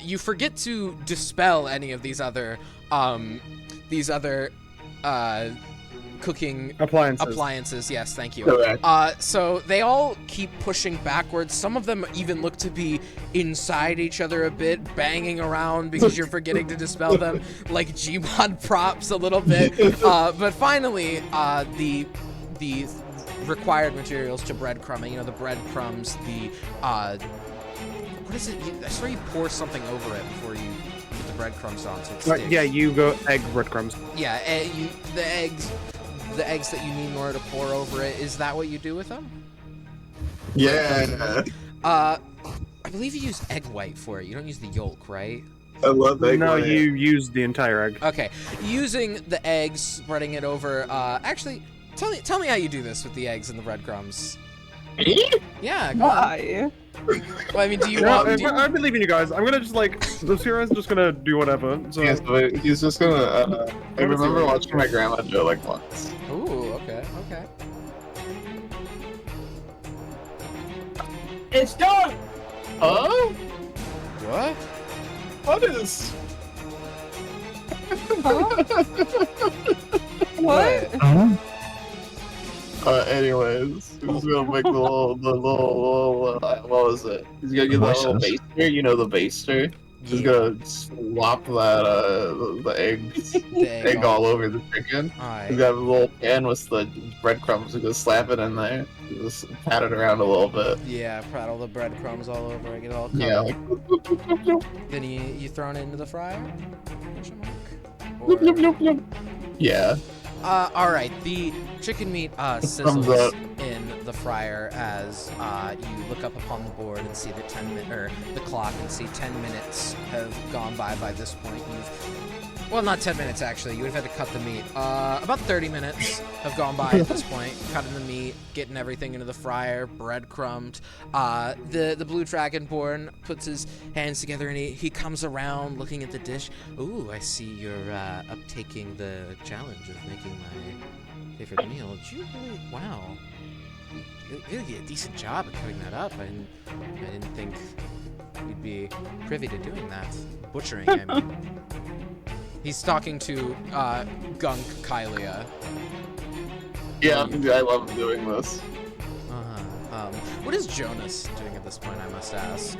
you forget to dispel any of these other cooking appliances. Yes, thank you. Correct. So they all keep pushing backwards. Some of them even look to be inside each other a bit, banging around because you're forgetting to dispel them, like Gmod props a little bit. But finally, the required materials to breadcrumbing, the breadcrumbs, what is it? I swear you pour something over it before you put the breadcrumbs on, so it sticks. Yeah, you go egg breadcrumbs. Yeah, the eggs that you need in order to pour over it. Is that what you do with them? Yeah. I believe you use egg white for it. You don't use the yolk, right? I love egg No, white. you used the entire egg. Okay, using the eggs, spreading it over. Actually, tell me how you do this with the eggs and the breadcrumbs. Yeah, go on. Why? Well, I mean, do you Yeah, want? Do you, I believe in you guys. I'm gonna just like the hero's just gonna do whatever. So Yeah, so he's just gonna. I remember watching my grandma do it like once. ooh, okay, okay. It's done. Huh? What? What is? What? Huh? Anyways, he's gonna make the little what was it? He's gonna get that little Voices. baster. You know the baster. He's Yeah. gonna swap that the eggs, The egg all over the chicken. He's Alright. got a little pan with the breadcrumbs. He's gonna slap it in there. Just pat it around a little bit. Yeah, prattle the breadcrumbs all over. Get it all covered. Yeah, like Then you throw it into the fryer. Question mark? bloop, bloop, Or- bloop, bloop. Yeah. all right. The chicken meat Thumbs sizzles up. in the fryer as you look up upon the board and see that the clock and see 10 minutes have gone by this point. Well, not 10 minutes actually. You would have had to cut the meat. About 30 minutes have gone by at this point. Cutting the meat, getting everything into the fryer, breadcrumbed. The blue dragonborn puts his hands together and he comes around looking at the dish. Ooh, I see you're uptaking the challenge of making my favorite meal. Did you really? Wow. You really did a decent job of cutting that up. I didn't think you'd be privy to doing that. Butchering, I mean. He's talking to Gunk Kylia. Yeah, I love doing this. What is Jonas doing at this point, I must ask?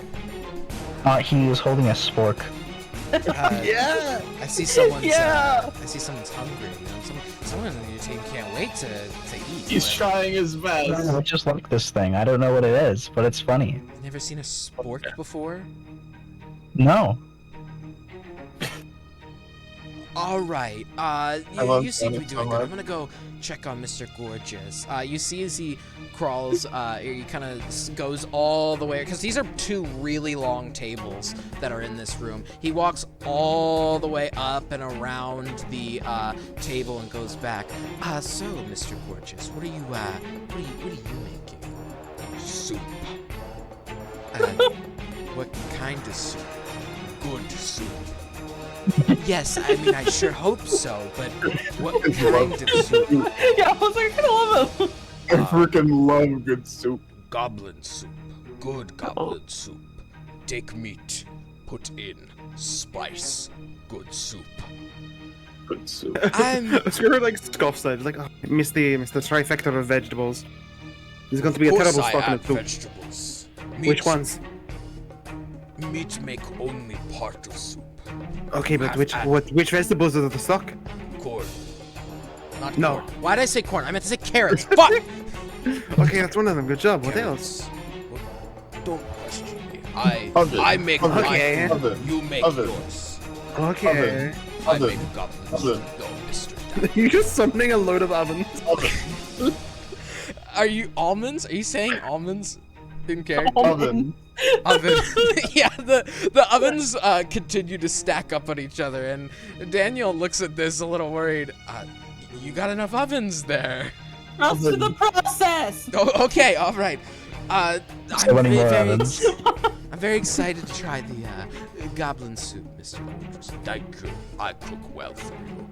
He was holding a spork. Yeah. I see someone's Yeah. I see someone's hungry, you know. Someone in your team can't wait to eat. He's but trying his best. I just like this thing. I don't know what it is, but it's funny. I've never seen a spork before. No. All right. love You seem to be Jonas so doing good. I'm much. gonna go check on Mr. Gorgeous. You see as he crawls, he kind of goes all the way because these are two really long tables that are in this room. He walks all the way up and around the table and goes back. So Mr. Gorgeous, what are you making? Soup. What kind of soup? Good soup. Yes, I mean, I sure hope so, but what kind of soup? Yeah, I was like, I kind of love him. I freaking love good soup. Goblin soup. Good goblin soup. Take meat. Put in spice. Good soup. Good soup. Squirrel like scoffs at it, like, oh, missed the trifecta of vegetables. This is going to be a Of course terrible I stock in add the soup. vegetables. Which ones? Meat make only part of soup. Okay, but Have which vegetables are the stock? Corn. Not No. corn. Why did I say corn? I meant to say carrots. Fuck! Okay, that's one of them. Good job. What else? What? Don't question me. Oven. I make Oven. Okay. mine. Oven. You make Oven. yours. Okay. I Oven. make goblin Oven. soup. No, Mr. You're just summoning a load of ovens. Oven. Are you almonds? Are you saying almonds in character? Oven. Oven. Yeah, the ovens continue to stack up on each other, and Daniel looks at this a little worried. You got enough ovens there? Trust to the process. Oh, okay, all right. I'm So many more very, ovens. I'm very excited to try the goblin soup, Mr. Gorgeous. Thank you. I cook well for you.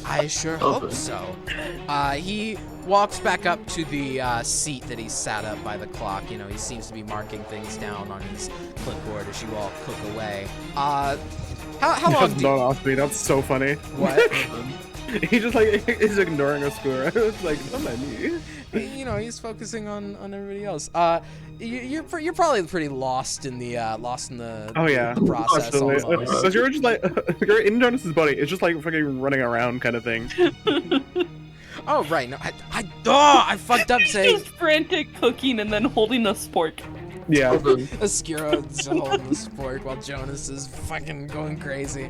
I sure hope Oven. so. He walks back up to the seat that he sat up by the clock. You know, he seems to be marking things down on his clipboard as you all cook away. How long do you... Don't ask me. That's so funny. What? He just like is ignoring a squirrel. It's like, not at me. You know, he's focusing on everybody else. You're probably pretty lost in the Oh yeah. the process Absolutely. almost. Because you're just like you're in Jonas's body. It's just like fucking running around kind of thing. Oh right, no, I fucked up He's saying just frantic cooking and then holding a spork. Yeah. Oven. Ascuro holding the sport while Jonas is fucking going crazy.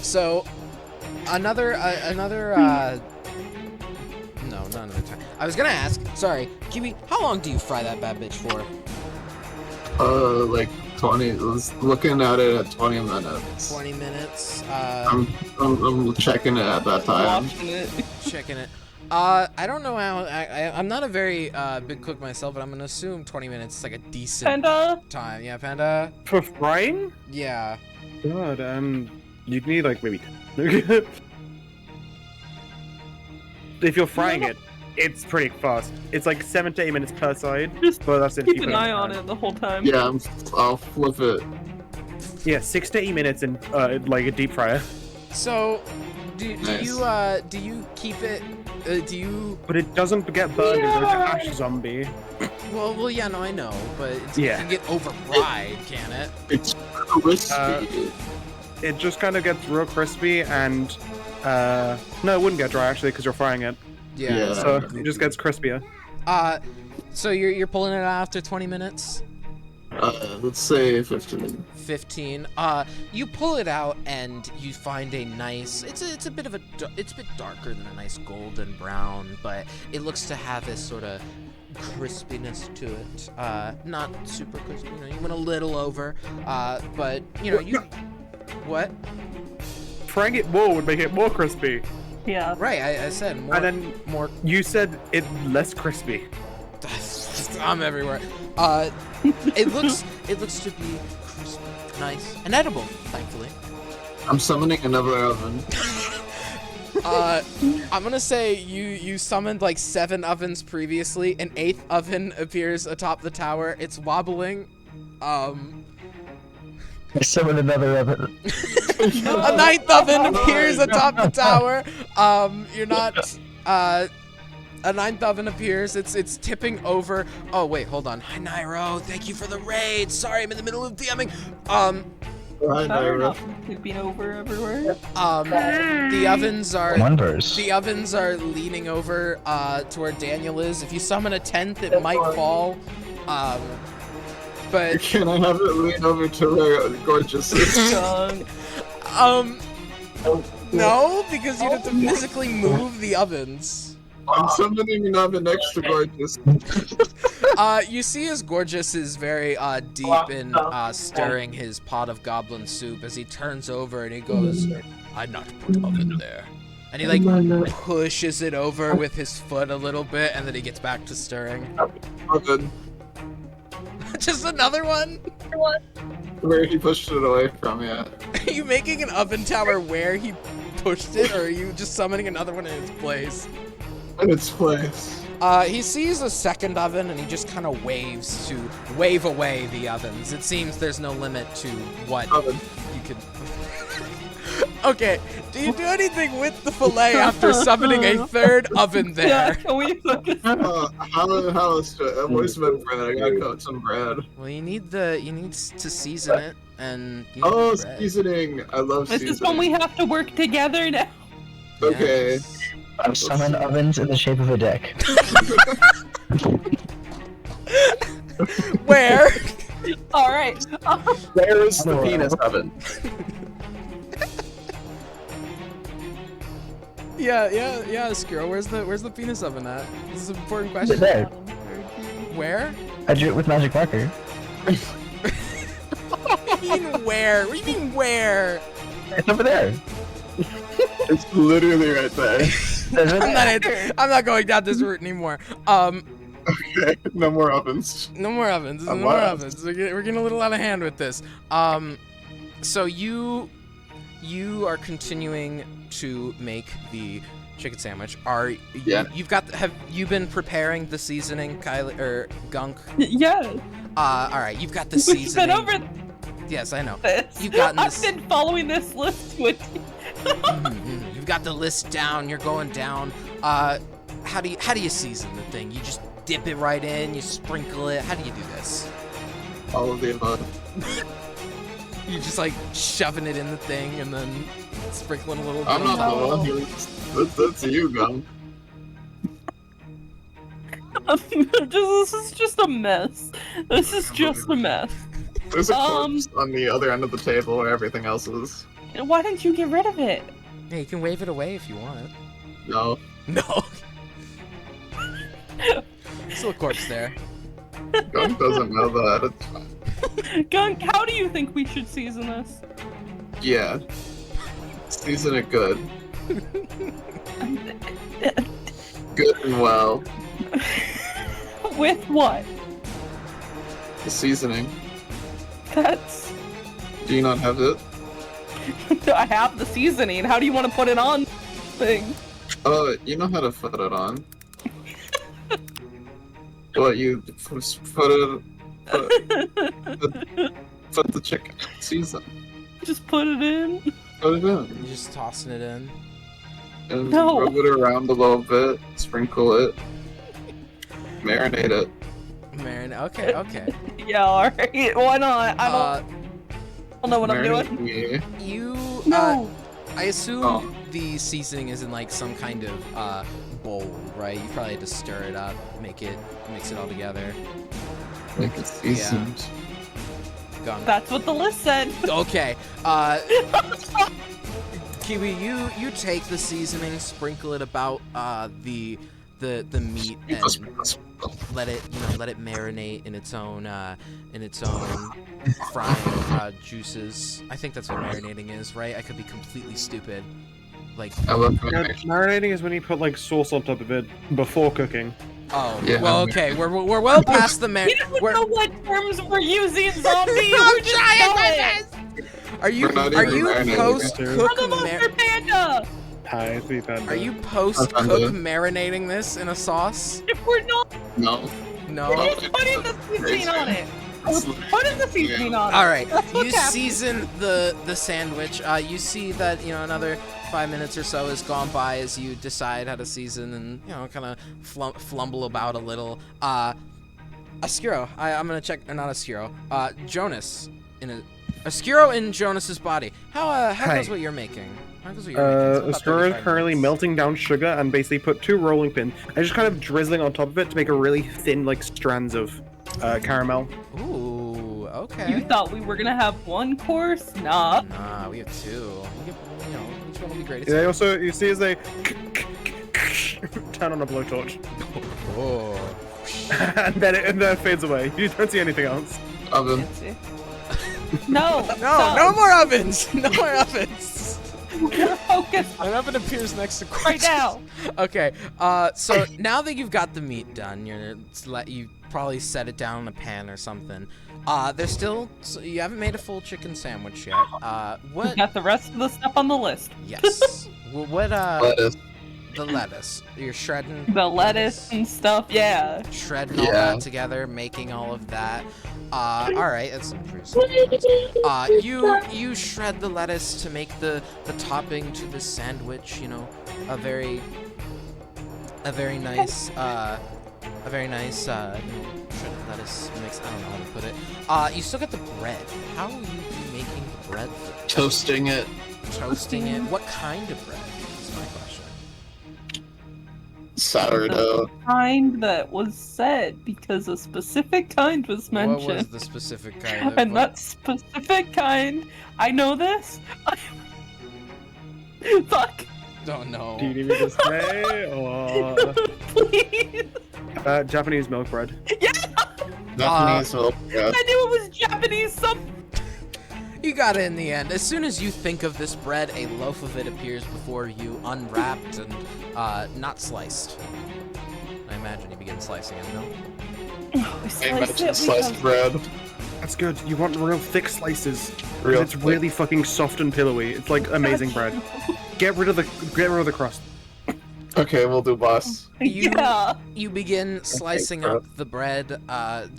So another no, not another time. I was gonna ask. Sorry, Kiwi. How long do you fry that bad bitch for? Like 20. Looking at it at 20 minutes. 20 minutes. I'm checking it at that time. Watching it. Checking it. I don't know how. I'm not a very big cook myself, but I'm gonna assume 20 minutes is like a decent Panda. time. Yeah, Panda. For frying? Yeah. God, you'd need like maybe 10. If you're frying it, it's pretty fast. It's like 7 to 8 minutes per side. Just but that's if keep you an put eye in on time. it the whole time. Yeah, I'll flip it. Yeah, 6 to 8 minutes in like a deep fryer. So, do Nice. you keep it? Do you? But it doesn't get burned and go to ash zombie. Well, yeah, no, I know, but it Yeah. can get over fried, can it? It's crispy. It just kind of gets real crispy and no, it wouldn't get dry actually because you're frying it. Yeah. So it just gets crispier. So you're pulling it out after 20 minutes? Let's say 15. 15. You pull it out and you find a nice. It's a bit darker than a nice golden brown, but it looks to have this sort of crispiness to it. Not super crispy. You know, you went a little over. But you know you. What? Frying it more would make it more crispy. Yeah. Right. I said more. And then more. you said it less crispy. I'm everywhere. It looks to be crispy, nice, and edible. Thankfully. I'm summoning another oven. I'm gonna say you summoned like 7 ovens previously. An 8th oven appears atop the tower. It's wobbling. Summon another oven. A 9th oven appears atop the tower. You're not. A 9th oven appears. It's tipping over. Oh wait, hold on. Hi Nairo, thank you for the raid. Sorry, I'm in the middle of DMing. Right, Better Naira. not tipping over everywhere. The ovens are. Wonders. The ovens are leaning over to where Daniel is. If you summon a 10th, it might fall. But Can I have it lean over to where Gorgeous is? no, because you have to physically move the ovens. I'm summoning an oven next to Gorgeous. You see as Gorgeous is very deep in stirring his pot of goblin soup as he turns over and he goes, "I'd not put oven there." And he like pushes it over with his foot a little bit and then he gets back to stirring. Oven. Just another one? Where he pushed it away from, yeah. Are you making an oven tower where he pushed it or are you just summoning another one in its place? In its place. He sees a second oven and he just kind of waves to wave away the ovens. It seems there's no limit to what Oven. you could. Okay, do you do anything with the fillet after summoning a third oven Yeah, there? can we focus? How is it? Where's my bread? I gotta cook some bread. Well, you need to season it and. You need Oh, bread. seasoning. I love This seasoning. is when we have to work together now. Okay. Yes. Summon ovens in the shape of a dick. Where? All right. Where's the penis oven? Yeah, Skiro. Where's the penis oven at? This is an important It's question. there. Where? I drew it with magic marker. What do you mean where? What do you mean where? It's over there. It's literally right there. It's over there. I'm not going down this route anymore. Okay, no more ovens. No more ovens. No I'm more lost. ovens. We're getting a little out of hand with this. So you are continuing to make the chicken sandwich. Yeah. Have you been preparing the seasoning, Kylie or Gunk? Yeah. All right. You've got the We've seasoning. been over Yes, I know. this. You've gotten I've this- been following this list with you. You've got the list down. You're going down. How do you season the thing? You just dip it right in. You sprinkle it. How do you do this? All of the above. You just like shoving it in the thing and then sprinkling a little bit I'm on not top. the one who's. That's you, Gum. This is just a mess. This is just a mess. There's a corpse on the other end of the table where everything else is. Why didn't you get rid of it? Yeah, you can wave it away if you want. No. No. Still a corpse there. Gunk doesn't know that. It's fine. Gunk, how do you think we should season this? Yeah. Season it good. Good and well. With what? The seasoning. That's. Do you not have it? I have the seasoning. How do you want to put it on? Thing. Oh, you know how to put it on. What, you put the chicken season. Just put it in. Put it in. You're just tossing it in. And No. rub it around a little bit, sprinkle it, marinate it. Marin. Okay, okay. Yeah, alright. Why not? I don't know what I'm doing. Marinate me. You. No. I assume Oh. the seasoning is in like some kind of bowl, right? You probably had to stir it up, mix it all together. Make it seasoned. Gunk. That's what the list said. Okay. Kiwi, you take the seasoning, sprinkle it about the meat, and let it marinate in its own frying juices. I think that's what marinating is, right? I could be completely stupid. Like, I love Yeah, marination. marinating is when you put like sauce on top of it before cooking. oh, Yeah. well, okay, we're well past the We don't know what terms we're using, zombie. I'm We're just trying my going. best. Are you We're not even marinating. post cook I'm a monster panda. Hi, sweet panda. Are you post cook marinating this in a sauce? If we're not, No. No. we're just putting the seasoning on it. We're putting the seasoning on it. All right, That's what's you happening. season the sandwich. You see that another 5 minutes or so has gone by as you decide how to season and kind of flumble about a little. Oscuro, I'm gonna check. Not Oscuro. Jonas Oscuro in Jonas's body. How Hi. goes what you're making? How goes what you're making? It's about Oscuro is 35 currently minutes. melting down sugar and basically put 2 rolling pins and just kind of drizzling on top of it to make a really thin, like, strands of caramel. Ooh, You okay. thought we were gonna have one course? Nah. Nah, we have 2. We get, each one will be great. They also, you see as they turn on a blowtorch, Oh. and then it fades away. You don't see anything else. Oven. Fancy. No. No, stop. no more ovens! No more ovens! Focus An oven appears next to right now. Okay, so now that you've got the meat done, you probably set it down in a pan or something. There's still, so you haven't made a full chicken sandwich yet. We What? got the rest of the stuff on the list. Yes. What, Lettuce. the lettuce. You're shredding The lettuce and stuff. Yeah. shredding all Yeah. that together, making all of that. Alright, that's improved. You shred the lettuce to make the topping to the sandwich, a very nice, shredded lettuce mix. I don't know how to put it. You still got the bread. How will you be making the bread? Toasting it. Toasting it? What kind of bread is my question. Sourdough. Kind that was said because a specific kind was What was mentioned. the specific kind of And that specific kind, I know this. Fuck. Don't know. Do you need me to say, or Please. Japanese milk bread? Japanese milk bread. I knew it was Japanese. You got it in the end. As soon as you think of this bread, a loaf of it appears before you, unwrapped and not sliced. I imagine you begin slicing it, no? I imagine sliced bread. That's good. You want real thick slices. 'Cause Real it's thick. really fucking soft and pillowy. It's like amazing bread. Get rid of the crust. Okay, we'll do boss. Yeah. You begin slicing Okay, up the bread,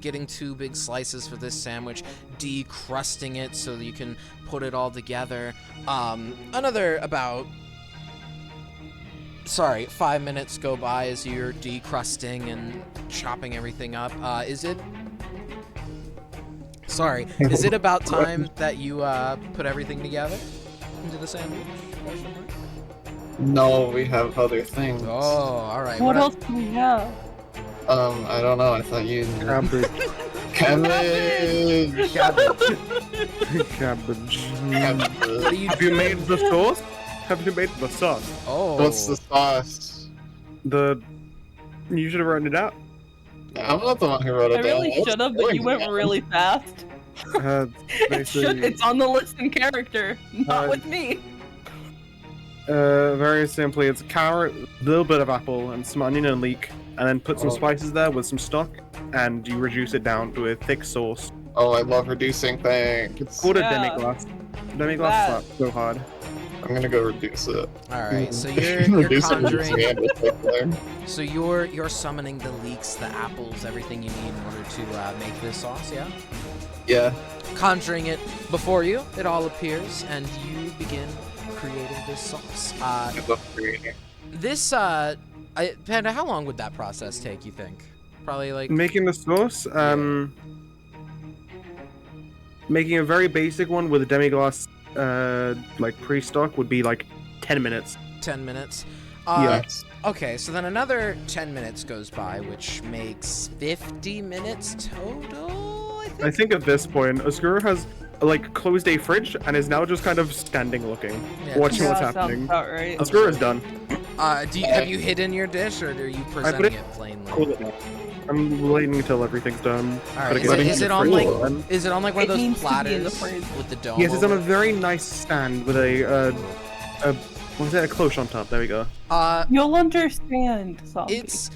getting 2 big slices for this sandwich, decrusting it so that you can put it all together. Another about 5 minutes go by as you're decrusting and chopping everything up. Is it about time that you put everything together into the sandwich? Question mark? No, we have other things. Oh, all right. What else do we have? I don't know. I thought you. Cabbage. Cabbage. Cabbage. What do you Have you made the sauce? Have you made the sauce? Oh. What's the sauce? The You should have written it out. I'm not the one who wrote it I down. really should have, but you went really fast. Basically, Should, it's on the list in character, not with me. very simply, it's carrot, a little bit of apple, and some onion and leek, and then put some spices there with some stock, and you reduce it down to a thick sauce. Oh, I love reducing things. Called Yeah. a demi-glace. Demi-glace That. slaps so hard. I'm gonna go reduce it. All right, so you're Reduce it, reduce conjuring. it, reduce it. So you're summoning the leeks, the apples, everything you need in order to make this sauce. Yeah. Yeah. Conjuring it before you, it all appears, and you begin creating this sauce. I love creating. This Panda, how long would that process take? You think? Probably like Making the sauce, making a very basic one with a demi-glace, like pre-stock would be like 10 minutes. 10 minutes. Yes. Okay, so then another 10 minutes goes by, which makes 50 minutes total. I think at this point, Oscuro has like closed a fridge and is now just kind of standing looking, Yeah. watching what's Yeah, sounds happening. about right. Oscuro's done. Have you hidden your dish, or are you presenting it plainly? Cool it now. I'm waiting until everything's done. All right, Gotta get is in it the on fridge like then. is it on like one of It those needs to be in the platters fridge. with the dome? Yes, it's on a over it? very nice stand with a what was that? A cloche on top. There we go. You'll understand, zombie. It's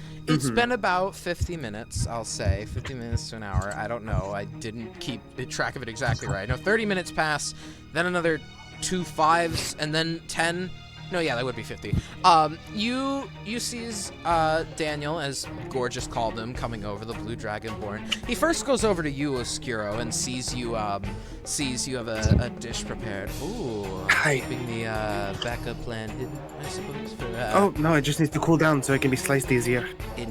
Mhm. been about 50 minutes, I'll say. 50 minutes to an hour. I don't know. I didn't keep track of it exactly right. No, 30 minutes pass, then another 2 5s, and then 10. No, yeah, that would be 50. You sees Daniel, as Gorgeous called him, coming over, the Blue Dragonborn. He first goes over to you, Oscuro, and sees you have a dish prepared. Ooh, Hi. keeping the backup plan hidden, I suppose. For, Oh no, it just needs to cool down so it can be sliced easier. in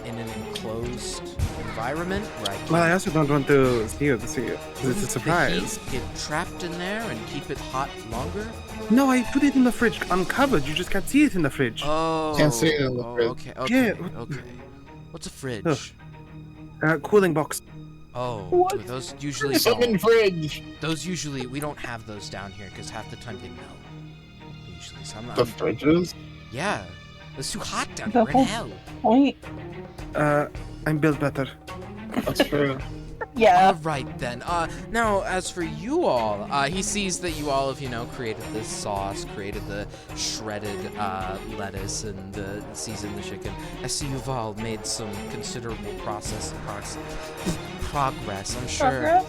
an enclosed environment, right? Well, I also don't want to steal the secret. It's a surprise. The heat get trapped in there and keep it hot longer. No, I put it in the fridge uncovered. You just can't see it in the fridge. Oh, Can't see it in the fridge. okay, okay, Yeah. okay. What's a fridge? Cooling box. Oh, What? those usually Summon don't. fridge. Those usually we don't have those down here because half the time they melt. Usually, so I'm not. The fridges. Yeah, it's too hot down The here in whole- hell. Point. I'm built better. That's true. Yeah. All right then. Now as for you all, he sees that you all have, created this sauce, created the shredded lettuce, and seasoned the chicken. I see you've all made some considerable progress. I'm sure. Progress?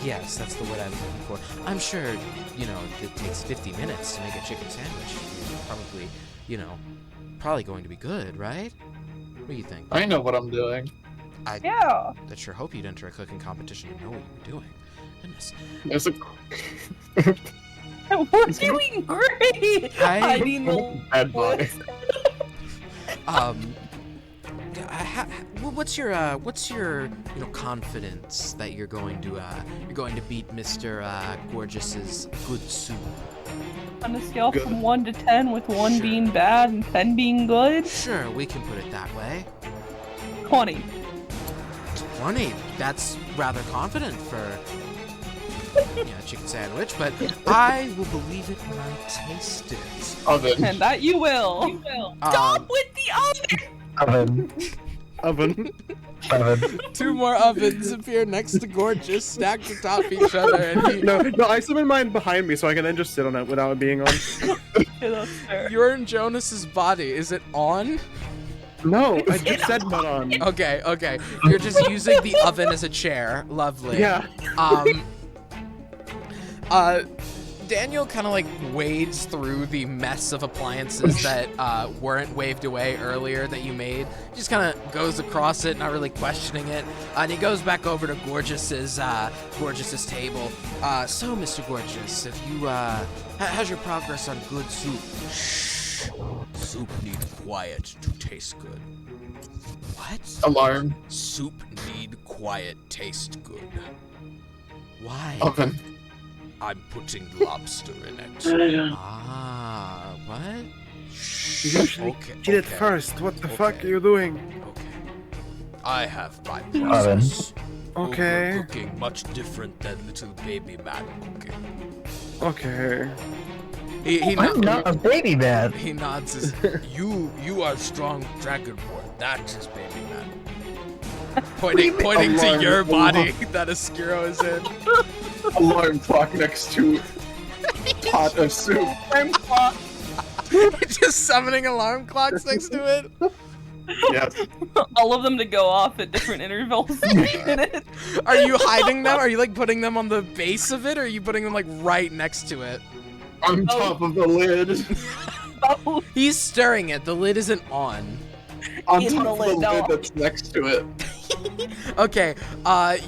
Yes, that's the word I was looking for. I'm sure, if it takes 50 minutes to make a chicken sandwich, you're probably going to be good, right? What do you think? I know what I'm doing. Yeah. I sure hope you'd enter a cooking competition and know what you were doing. Goodness. There's a We're doing great. I- need the bad boy. What's your confidence that you're going to beat Mr. Gorgeous's good soup? On a scale Good. from 1 to 10, with 1 Sure. being bad and 10 being good, Sure, we can put it that way. 20. 20. That's rather confident for a chicken sandwich, but I will believe it when I taste it. Oven. And that you will. Stop with the oven! Oven. Oven. 2 more ovens appear next to Gorgeous, stacked atop each other, and he, No, I summon mine behind me so I can then just sit on it without it being on. Okay, that's fair. you're in Jonas's body. Is it on? No, I just said not on. Okay. You're just using the oven as a chair. Lovely. Yeah. Daniel kind of wades through the mess of appliances that weren't waved away earlier that you made. Just kind of goes across it, not really questioning it. And he goes back over to Gorgeous's table. So, Mr. Gorgeous, if you how's your progress on good soup? Shh. Soup needs quiet to taste good. What? Alarm. Soup need quiet taste good. Why? Oven. I'm putting lobster in it. What? Shh. Usually Okay. Eat it first. What the fuck are you doing? Okay. I have my process. Okay. Cooking much different than little baby man cooking. Okay. He I'm not a baby man. He nods his, you are strong dragonborn. That is baby man. Pointing to Alarm. your body that Oscuro is in. Alarm clock next to pot of soup. Just summoning alarm clocks next to it. Yes. All of them to go off at different intervals in a minute. Are you hiding them? Are you like putting them on the base of it, or are you putting them like right next to it? On top of the lid. Oh, He's stirring it. The lid isn't on. On In top the of the lid, no. lid that's next to it. Okay.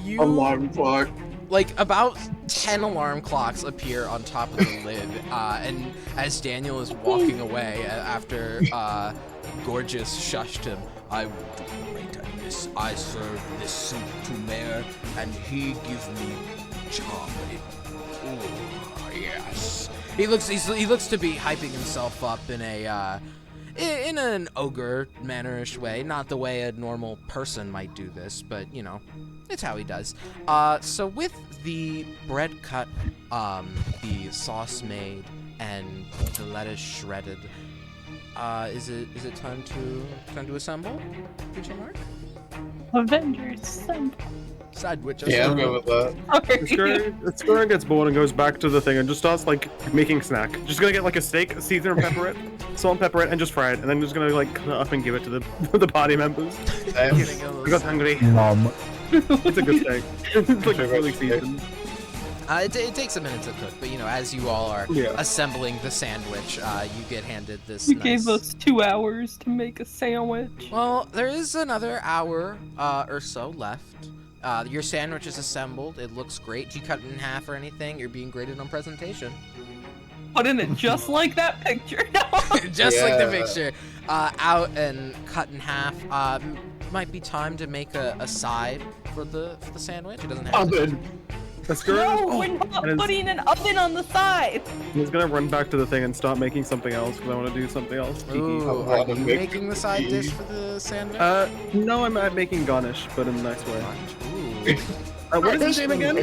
You Alarm clock. like about 10 alarm clocks appear on top of the lid, and as Daniel is walking away after Gorgeous shushed him, I will do great at this. I serve this soup to Mayor, and he gives me chocolate. Oh yes. He looks to be hyping himself up in a in an ogre mannerish way, not the way a normal person might do this, but you know, it's how he does. So with the bread cut, the sauce made, and the lettuce shredded, is it time to assemble? DJ Mark? Avengers assemble. Sandwich. Yeah, I'm good with that. Square gets bored and goes back to the thing and just starts like making snack. Just gonna get like a steak, season and pepper it, salt and pepper it, and just fry it, and then just gonna like cut it up and give it to the the party members. I got hungry. Mom. It's a good steak. It's like really seasoned. It takes a minute to cook, but you know, as you all are Yeah. assembling the sandwich, you get handed this. You nice... gave us 2 hours to make a sandwich. Well, there is another hour or so left. Your sandwich is assembled. It looks great. Do you cut it in half or anything? You're being graded on presentation. Put in it just like that picture. Just like the Yeah. picture. Out and cut in half. Might be time to make a side for the sandwich. It doesn't have to. Oven. No, we're not and it's- putting an oven on the side. He's gonna run back to the thing and start making something else because I want to do something else. Ooh, I are wanna you make making the side dish for the sandwich? No, I'm making garnish, but in a nice way. Ooh. What is his name again?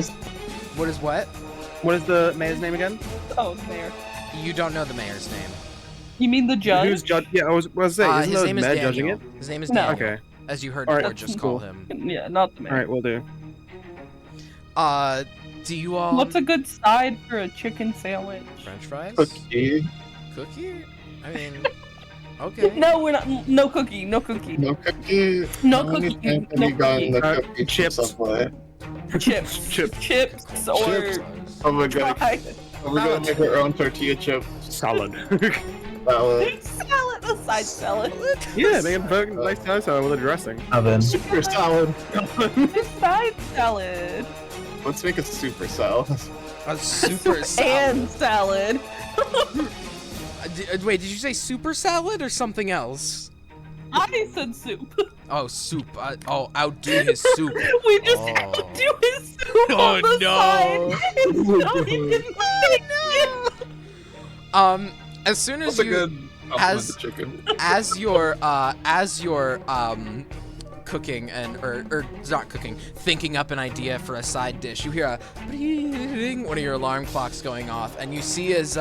What is what? What is the mayor's name again? Oh, there. You don't know the mayor's name. You mean the judge? Who's judge? Yeah, I was saying, isn't His the name is mayor Daniel. judging it? His name is No. Daniel. Okay. As you heard All right, George just cool. call him. Yeah, not the mayor. All right, we'll do. Do you all What's a good side for a chicken sandwich? French fries? Cookie. Cookie? I mean, okay. No, we're not. No cookie. No cookie. No cookie. No Only cookie. thing No you got in the cookie. cookie chips. Subway. Chips. Chip. Chips or Oh my god. fries. We're gonna make our own tortilla chip Salad. salad. Salad. A side salad. Yeah, make a very nice salad with a dressing. Oven. Super salad. A side salad. Let's make a super salad. A super salad. And salad. Wait, did you say super salad or something else? I said soup. Oh, soup. Outdo his soup. We just Oh. have to do his soup Oh, on the no. side. It's so he can make it. As soon as That's a you, good as- compliment to chicken. as you're cooking or not cooking, thinking up an idea for a side dish, you hear a ding, one of your alarm clocks going off, and you see as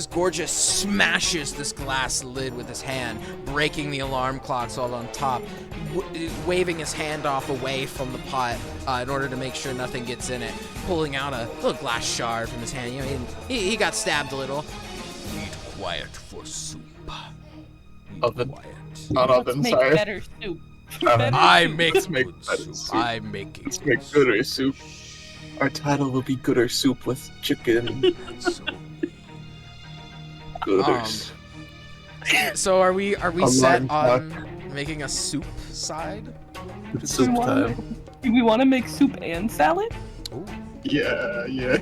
Gorgeous smashes this glass lid with his hand, breaking the alarm clocks all on top, waving his hand off away from the pot in order to make sure nothing gets in it, pulling out a little glass shard from his hand. You know, he got stabbed a little. Eat quiet for soup. Eat Oven. quiet. Not oven, Make sorry. better soup. Better I soup. make Let's make good better soup. soup. I'm making Let's make gooder soup. Our title will be Gooder Soup with chicken. soup. Gooders. So are we Alarm set clock. on making a soup side? It's Do we soup wanna- time. Do we want to make soup and salad? Ooh. Yeah, yes.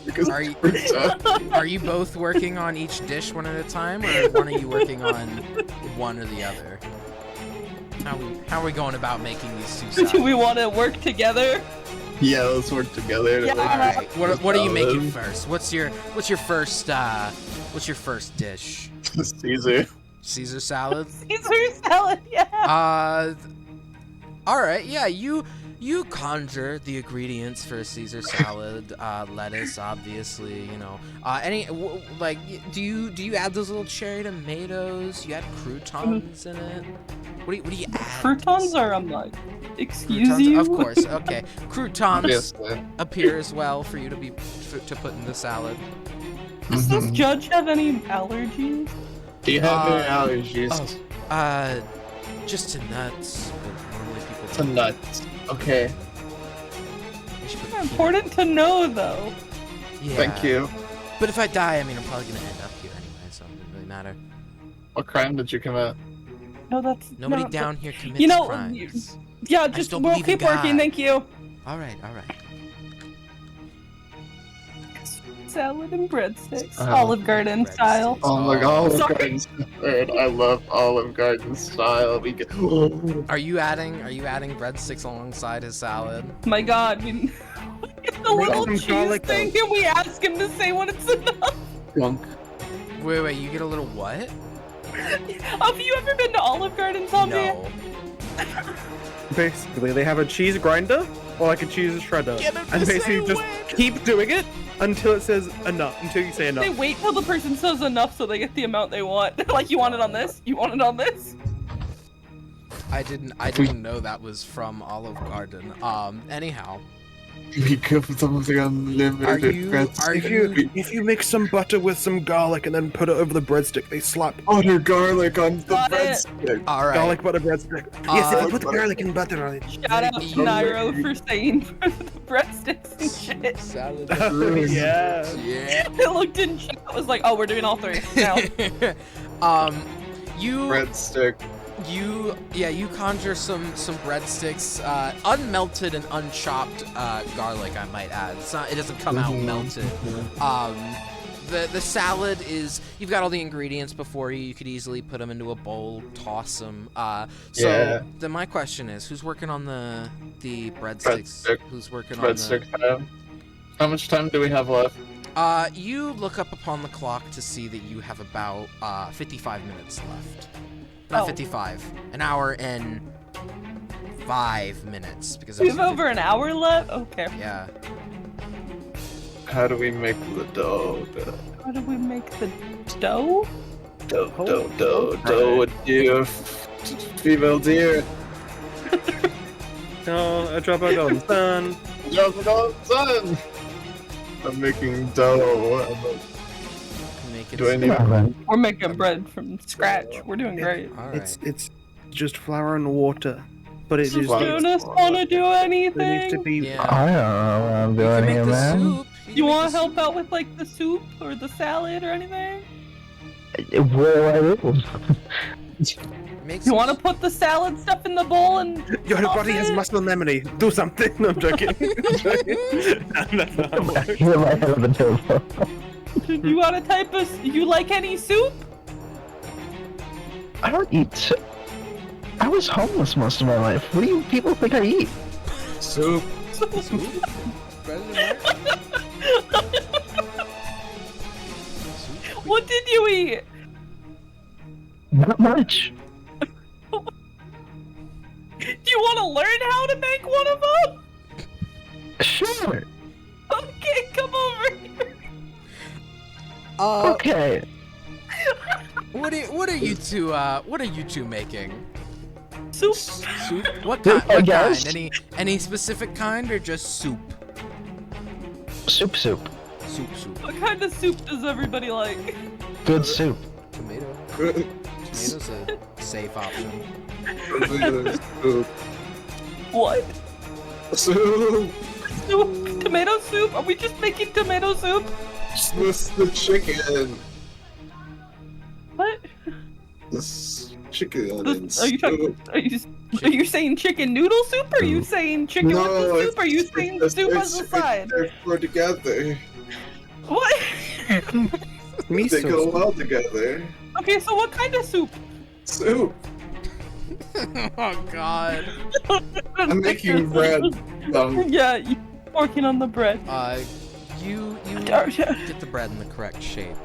Because Are you- it's fruit time. Are you both working on each dish one at a time, or one of you working on one or the other? How are we going about making these two sides? Do we want to work together? Yeah, let's work together. to Yeah. make Alright, what are you making salad. first? What's your first dish? Caesar. Caesar salad? Caesar salad, yeah. All right, yeah, you you conjure the ingredients for a Caesar salad, lettuce, obviously, you know. Do you add those little cherry tomatoes? You add croutons in it? What do you add? Croutons are excuse Croutons? you? Of course. Okay. Croutons Obviously. appear as well for you to put in the salad. Does this judge have any allergies? Do you have any Uh, allergies Just to nuts, but normally people to don't. nuts? Okay, You should put It's important to know, though. Yeah. thank you. But if I die, I mean, I'm probably gonna end up here anyway, so it doesn't really matter. What crime did you commit? No, that's Nobody not- down here commits You know, crimes. Yeah, just just don't we'll believe in keep working. God. Thank you. All right. Salad and breadsticks, Uh, Olive Garden breadsticks. style. Oh my Oh. god, Olive Sorry. Garden style. I love Olive Garden style. We get. Are you adding breadsticks alongside his salad? My God, we get the little some cheese garlic, thing, and we ask him to say when it's enough. Gunk. Wait, you get a little what? Have you ever been to Olive Garden, Zombie? No. Basically, they have a cheese grinder or like a cheese shredder, Get him and to say basically just when. keep doing it until it says enough. Until you say enough. They wait till the person says enough so they get the amount they want. Like, you want it on this? You want it on this? I didn't know that was from Olive Garden. Anyhow, We give them the unlimited If you mix some butter with some garlic and then put it over the breadstick, they slap butter garlic on the Got it. breadstick. all right. garlic butter breadstick. Yes, if Uh, you put the garlic and butter on it. Shout out to Nairo for saying the breadsticks and shit. Salad. Yeah. Yeah. It looked in chat. It was like, oh, we're doing all three now. You Breadstick. you conjure some breadsticks, unmelted and unchopped garlic, I might add. It doesn't come out melted. The salad is, you've got all the ingredients before you. You could easily put them into a bowl, toss them. So Yeah. then my question is, who's working on the breadsticks? Breadstick. Who's working Breadstick time. How much time do we have left? on the? You look up upon the clock to see that you have about 55 minutes left. Not Oh. 55. An hour and 5 minutes because We have over an hour left? Okay. Yeah. How do we make the dough? How do we make the dough? Dough, dear female deer. No, a drop of golden sun. Son! I'm making dough. Make it Do I need- Yeah, man. We're making bread from scratch. We're doing great. All right. It's just flour and water, but it Does is Jonas want to do there needs to anything? be. Yeah. I don't know what I'm You can doing make here, the man. soup. You want to help out with like the soup or the salad or anything? What do I do? Make You want to put the salad stuff in the bowl and Your toss body has it? muscle memory. Do something. No, I'm joking. I'm joking. That's not how it works. Get my head on the table. You want a type of? You like any soup? I don't eat. I was homeless most of my life. What do you people think I eat? Soup. What did you eat? Not much. Do you want to learn how to make one of them? Sure. Okay, come over here. Okay. What are you two making? Soup. Soup? What Soup, kind? I What guess. kind? Any specific kind or just soup? Soup. Soup. What kind of soup does everybody like? Good soup. Tomato. Soup. Tomato's a safe option. What? Soup. Soup? Tomato soup? Are we just making tomato soup? This the chicken. What? This chicken. This, are you talking? Are you saying chicken noodle soup? Or are you saying chicken with the soup? Or are you saying soup as a side? They're together. What? They Miso. go well together. Okay, so what kind of soup? Soup. Oh God. I'm making bread. Yeah, you're working on the bread. You Yeah. get the bread in the correct shape.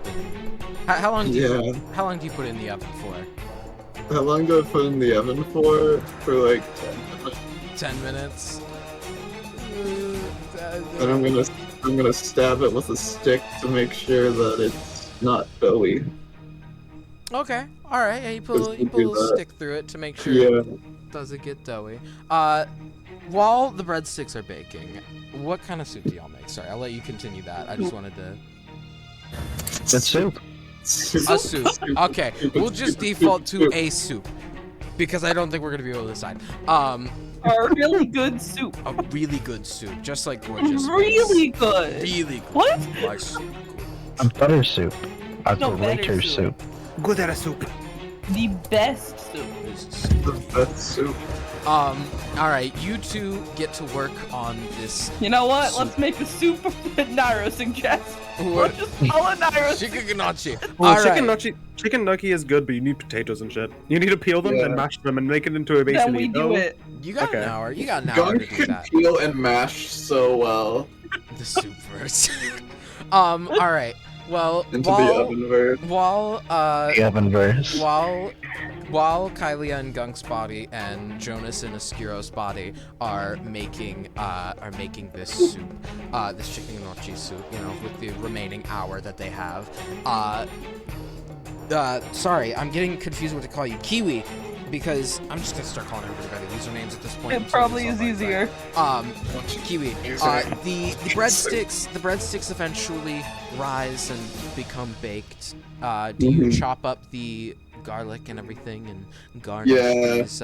How long do you how long do you put it in the oven for? How long do I put in the oven for? For like 10 minutes. 10 minutes. And I'm gonna stab it with a stick to make sure that it's not doughy. Okay, all right. Yeah, you pull a stick through it to make sure Yeah. it doesn't get doughy. While the breadsticks are baking, what kind of soup do y'all make? Sorry, I'll let you continue that. I just wanted to. That's soup. A soup. Okay, we'll just default to a soup because I don't think we're gonna be able to decide. A really good soup. A really good soup, just like gorgeous. Really good. Really good. What? My soup. A butter soup. A No, better greater soup. soup. Good at a soup. The best soup. The best soup. All right, you two get to work on this. You know what? Soup. Let's make a soup that Nairo suggests. What? Let's just call it Nairo. Shikiganachi. Well, All right. chicken gnocchi is good, but you need potatoes and shit. You need to peel them Yeah. and mash them and make it into a basically Then we do it. You got Okay. an hour. You got an hour Gunk to do can that. peel and mash so well The soup verse. All right. Well, into the oven verse. while The oven verse. while Kylia and Gunk's body and Jonas and Ascuro's body are making this soup, this chicken gnocchi soup, you know, with the remaining hour that they have. Sorry, I'm getting confused what to call you, Kiwi, because I'm just gonna start calling everybody by the usernames at this point. It until probably it's is all right easier. back. Kiwi. The breadsticks eventually rise and become baked. Do you chop up the garlic and everything and garnish Yeah. these?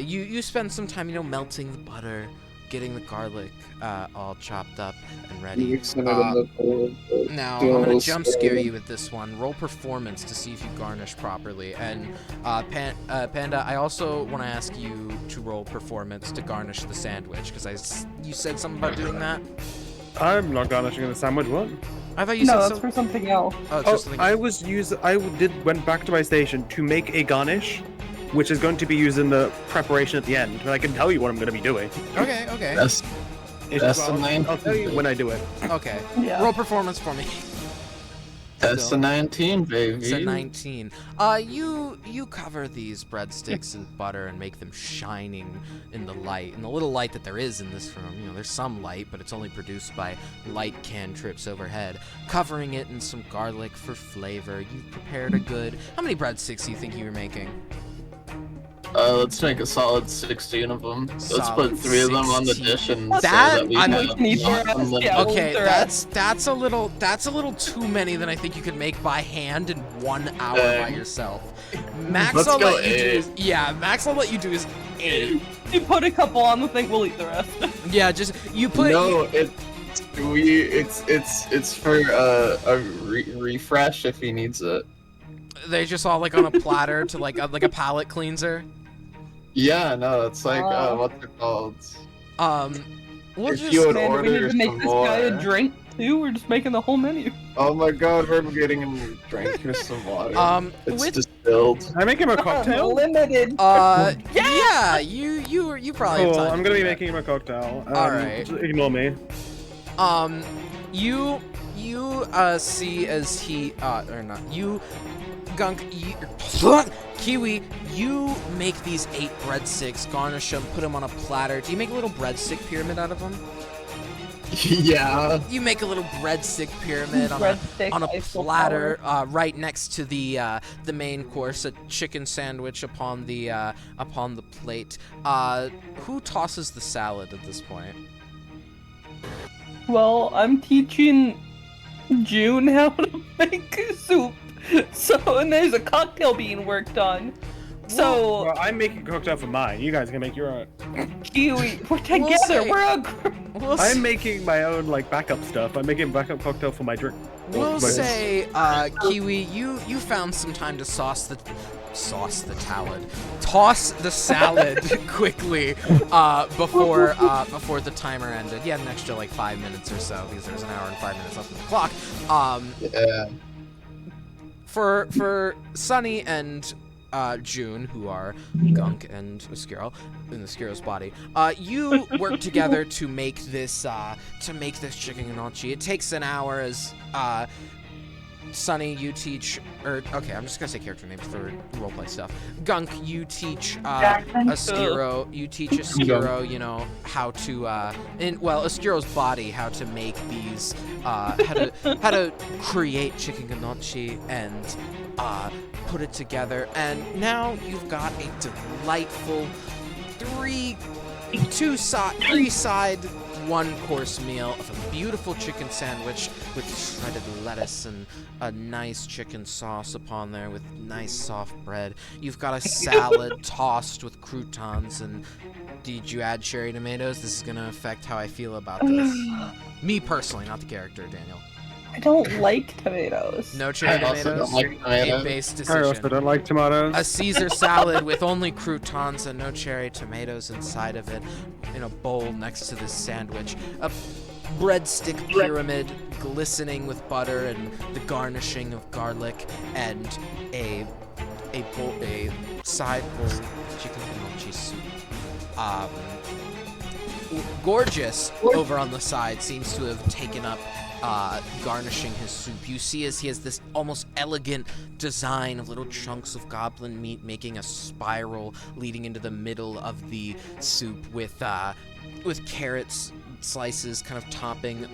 You spend some time, you know, melting the butter, getting the garlic all chopped up and ready. Mixing it in the bowl. Now, Do a I'm gonna little jump stir. scare you with this one. Roll performance to see if you garnish properly. And Panda, I also want to ask you to roll performance to garnish the sandwich because you said something about doing that. I'm not garnishing the sandwich. What? I thought you No, said that's something. for something else. Oh, it's Oh, just something. went back to my station to make a garnish, which is going to be used in the preparation at the end. But I can tell you what I'm going to be doing. Okay. That's It's, the main I'll tell you when I do it. Okay. Yeah. Roll performance for me. that's a 19, baby. It's a 19. You cover these breadsticks in butter and make them shining in the light, in the little light that there is in this room. You know, there's some light, but it's only produced by light cantrips overhead. Covering it in some garlic for flavor. You've prepared a good. How many breadsticks do you think you were making? Let's make a solid 16 of them. Let's Solid put 3 of them on the 16. dish and That- say that we I'm- have Need not your ass, unlimited. yeah. Okay, they're that's a little too many than I think you could make by hand in 1 hour by yourself. Max, Let's I'll go let you do 8. is max I'll let you do is 8. You put a couple on the thing, we'll eat the rest. Yeah, just you put. No, it's for a refresh if he needs it. They just all like on a platter to like a palate cleanser. Yeah, no, it's like what's it called? We'll If just. you would Man, do we need order to make some this guy a more. drink too? We're just making the whole menu. Oh my god, we're getting him a drink. Here's some water. It's with distilled. Can I make him a cocktail? Limited. yeah, you probably have Cool. time. I'm to gonna do be that. making him a cocktail. Alright. Just ignore me. You see as he or not you, Gunk, Kiwi, you make these 8 breadsticks, garnish them, put them on a platter. Do you make a little breadstick pyramid out of them? Yeah. You make a little breadstick pyramid on Breadstick, a Eiffel platter right next to the main course, a chicken sandwich upon the plate. Who tosses the salad at this point? Well, I'm teaching June how to make soup. So, and there's a cocktail being worked on. So, Well, I'm making a cocktail for mine. You guys can make your own. Kiwi, we're together. say- We're a group. We'll I'm making my own like backup stuff. I'm making a backup cocktail for my drink. We'll But- say, Kiwi, you found some time to toss the salad quickly before the timer ended. You had an extra like 5 minutes or so because there's an hour and 5 minutes left on the clock. Yeah. For Sunny and June, who are Gunk and Oscuro in Oscuro's body, you work together to make this chicken gnocchi. It takes an hour as Sunny, you teach, okay, I'm just gonna say character names for roleplay stuff. Gunk, you teach Askiro, you know, how to, Askiro's body, how to make these, how to create chicken ganochi and put it together. And now you've got a delightful three-side, one-course meal of a beautiful chicken sandwich with shredded lettuce and a nice chicken sauce upon there with nice soft bread. You've got a salad tossed with croutons, and did you add cherry tomatoes? This is gonna affect how I feel about this. Me personally, not the character, Daniel. I don't like tomatoes. No cherry I also tomatoes? don't like tomatoes. A base I also decision. don't like tomatoes. A Caesar salad with only croutons and no cherry tomatoes inside of it in a bowl next to this sandwich. A breadstick pyramid glistening with butter and the garnishing of garlic, and a side bowl of chicken kimochi soup. Gorgeous over on the side seems to have taken up garnishing his soup. You see as he has this almost elegant design of little chunks of goblin meat making a spiral leading into the middle of the soup with carrots slices kind of topping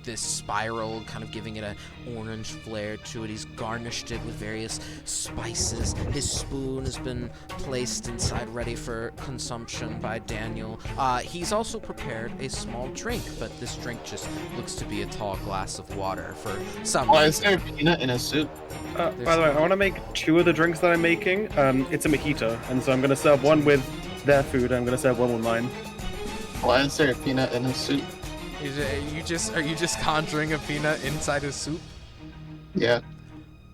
this spiral, kind of giving it an orange flare to it. He's garnished it with various spices. His spoon has been placed inside ready for consumption by Daniel. He's also prepared a small drink, but this drink just looks to be a tall glass of water for some Why is reason. there peanut in a soup? By the way, I want to make 2 of the drinks that I'm making. It's a mojito, and so I'm going to serve one with their food, and I'm going to serve one with mine. Why is there a peanut in a soup? Are you just conjuring a peanut inside his soup? Yeah.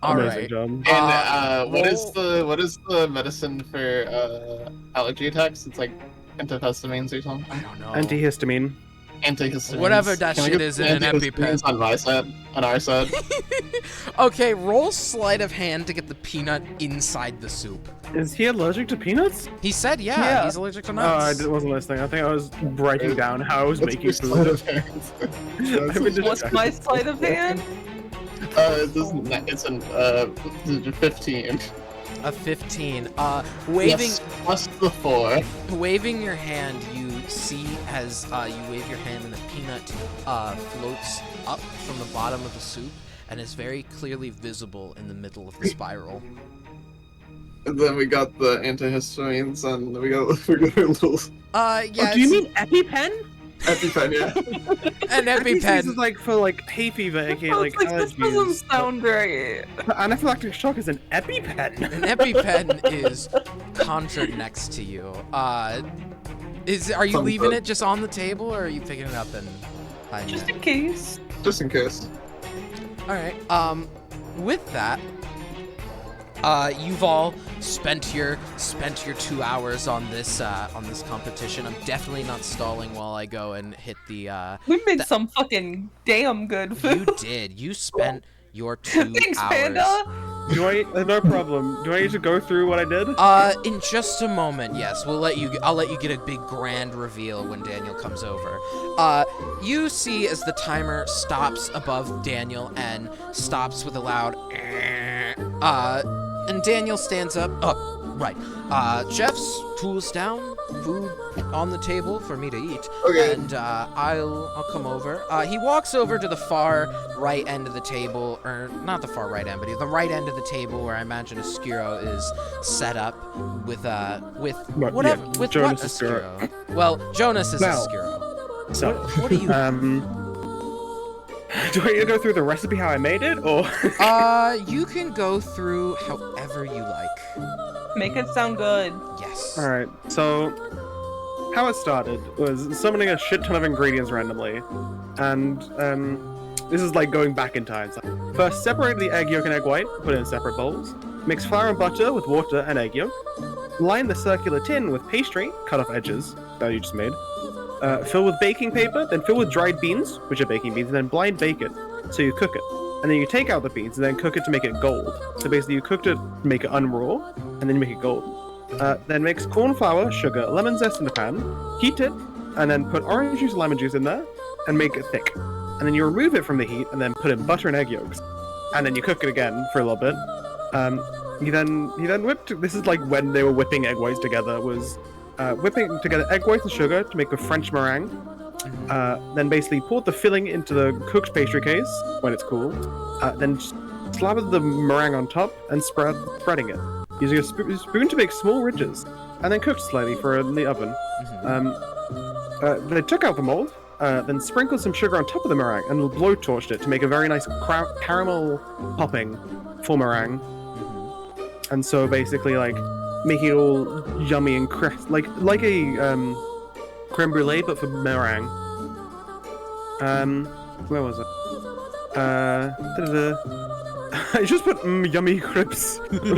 All Amazing right. job. And what is roll- the medicine for allergy attacks? It's like antihistamines or something. I don't know. Antihistamine. Antihistamines. Whatever that Can I shit get is in an antihistamines EpiPen. on my side, on our side. Okay, roll sleight of hand to get the peanut inside the soup. Is he allergic to peanuts? He said, yeah, Yeah. he's allergic to Oh, I nuts. wasn't listening. I think I was writing down how I was What's making your food. sleight of hand? I've been What's distracted. my sleight of hand? It's an 15. A 15. Waving, Yes, plus the 4. waving your hand, you see as you wave your hand and the peanut floats up from the bottom of the soup and is very clearly visible in the middle of the spiral. And then we got the antihistamines, and we got a little Yeah. Oh, do you mean EpiPen? EpiPen, yeah. an EpiPen EpiPen? is like for like hay fever, aka I was like like, this doesn't allergies. sound right. Anaphylactic shock is an EpiPen. An EpiPen is conjured next to you. Are you Some leaving good. it just on the table, or are you picking it up and hiding Just it? in case. Just in case. All right. With that, you've all spent your 2 hours on this competition. I'm definitely not stalling while I go and hit the. We made some fucking damn good food. You did. You spent your 2 Thanks, hours. Panda. Do I? No problem. Do I need to go through what I did? In just a moment, yes. I'll let you get a big grand reveal when Daniel comes over. You see as the timer stops above Daniel and stops with a loud and Daniel stands up. Oh, right. Jeff's tools down, food on the table for me to eat. Okay. And I'll come over. He walks over to the far right end of the table, or not the far right end, but the right end of the table where I imagine Askiro is set up with Right, whatever yeah, with Jonas what Askiro. Askiro. Well, Jonas is Well, Askiro. So, What do you? do I need to go through the recipe how I made it, or? You can go through however you like. Make it sound good. Yes. All right. So, how it started was summoning a shit ton of ingredients randomly, and this is like going back in time. So, first, separate the egg yolk and egg white, put it in separate bowls. Mix flour and butter with water and egg yolk. Line the circular tin with pastry, cut off edges that you just made. Fill with baking paper, then fill with dried beans, which are baking beans, and then blind bake it. So you cook it. And then you take out the beans and then cook it to make it gold. So basically you cooked it to make it unraw, and then you make it gold. Then mix corn flour, sugar, lemon zest in the pan, heat it, and then put orange juice and lemon juice in there, and make it thick. And then you remove it from the heat, and then put in butter and egg yolks. and then you cook it again for a little bit. He then whipped. This is like when they were whipping egg whites together. Was whipping together egg whites and sugar to make a French meringue. Then basically poured the filling into the cooked pastry case when it's cool. Then slathered the meringue on top and spreading it using a spoon to make small ridges, and then cooked slightly in the oven. They took out the mold. Then sprinkled some sugar on top of the meringue and blowtorched it to make a very nice caramel popping for meringue. And so basically, like, making it all yummy and crisp, like a creme brulee, but for meringue. Where was it? I just put yummy crisps. Yummy.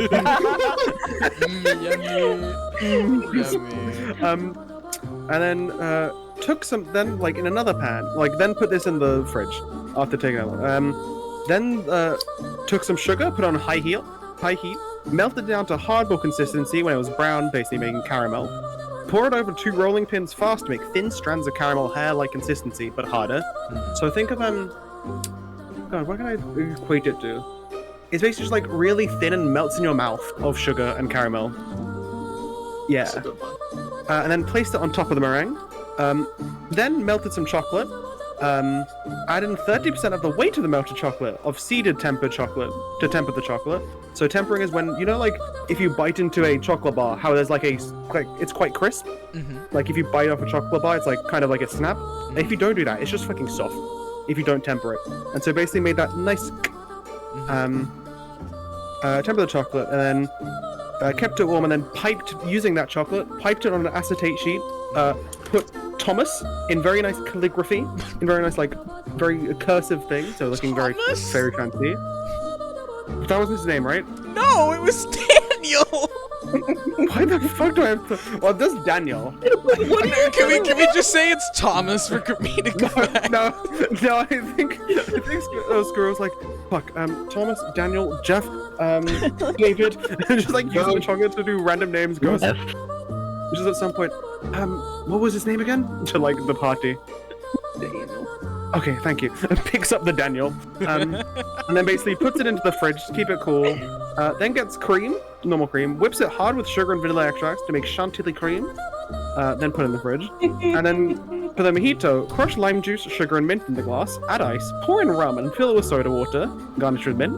And then took some, then like in another pan, like then put this in the fridge after taking it out. Then took some sugar, put on high heat, melted down to hardball consistency when it was brown, basically making caramel. Pour it over 2 rolling pins fast to make thin strands of caramel hair-like consistency, but harder. So think of God, what can I equate it to? It's basically just like really thin and melts in your mouth of sugar and caramel. Yeah. That's a good one. And then placed it on top of the meringue. Then melted some chocolate. Added 30% of the weight of the melted chocolate of seeded tempered chocolate to temper the chocolate. So tempering is when, you know, like if you bite into a chocolate bar, how there's like it's quite crisp. Like if you bite off a chocolate bar, it's like kind of like a snap. And if you don't do that, it's just fucking soft. If you don't temper it, and so basically made that nice. Temper the chocolate, and then kept it warm, and then piped using that chocolate. Piped it on an acetate sheet. Put Thomas in very nice calligraphy, in very nice like very cursive thing, so looking Thomas? very fancy. That was his name, right? No, it was Daniel. Why the fuck do I have to? Well, this is Daniel. Can we just say it's Thomas for comedic effect? No, I think Squirrel was like, fuck, Thomas, Daniel, Jeff, David, and just like using the chocolate to do random names. Goes, just at some point, what was his name again? To like the party. Okay, thank you. Picks up the Daniel, and then basically puts it into the fridge to keep it cool. Then gets cream, normal cream, whips it hard with sugar and vanilla extracts to make chantilly cream. Then put it in the fridge, and then for the mojito, crush lime juice, sugar, and mint in the glass. Add ice, pour in rum, and fill it with soda water. Garnish with mint.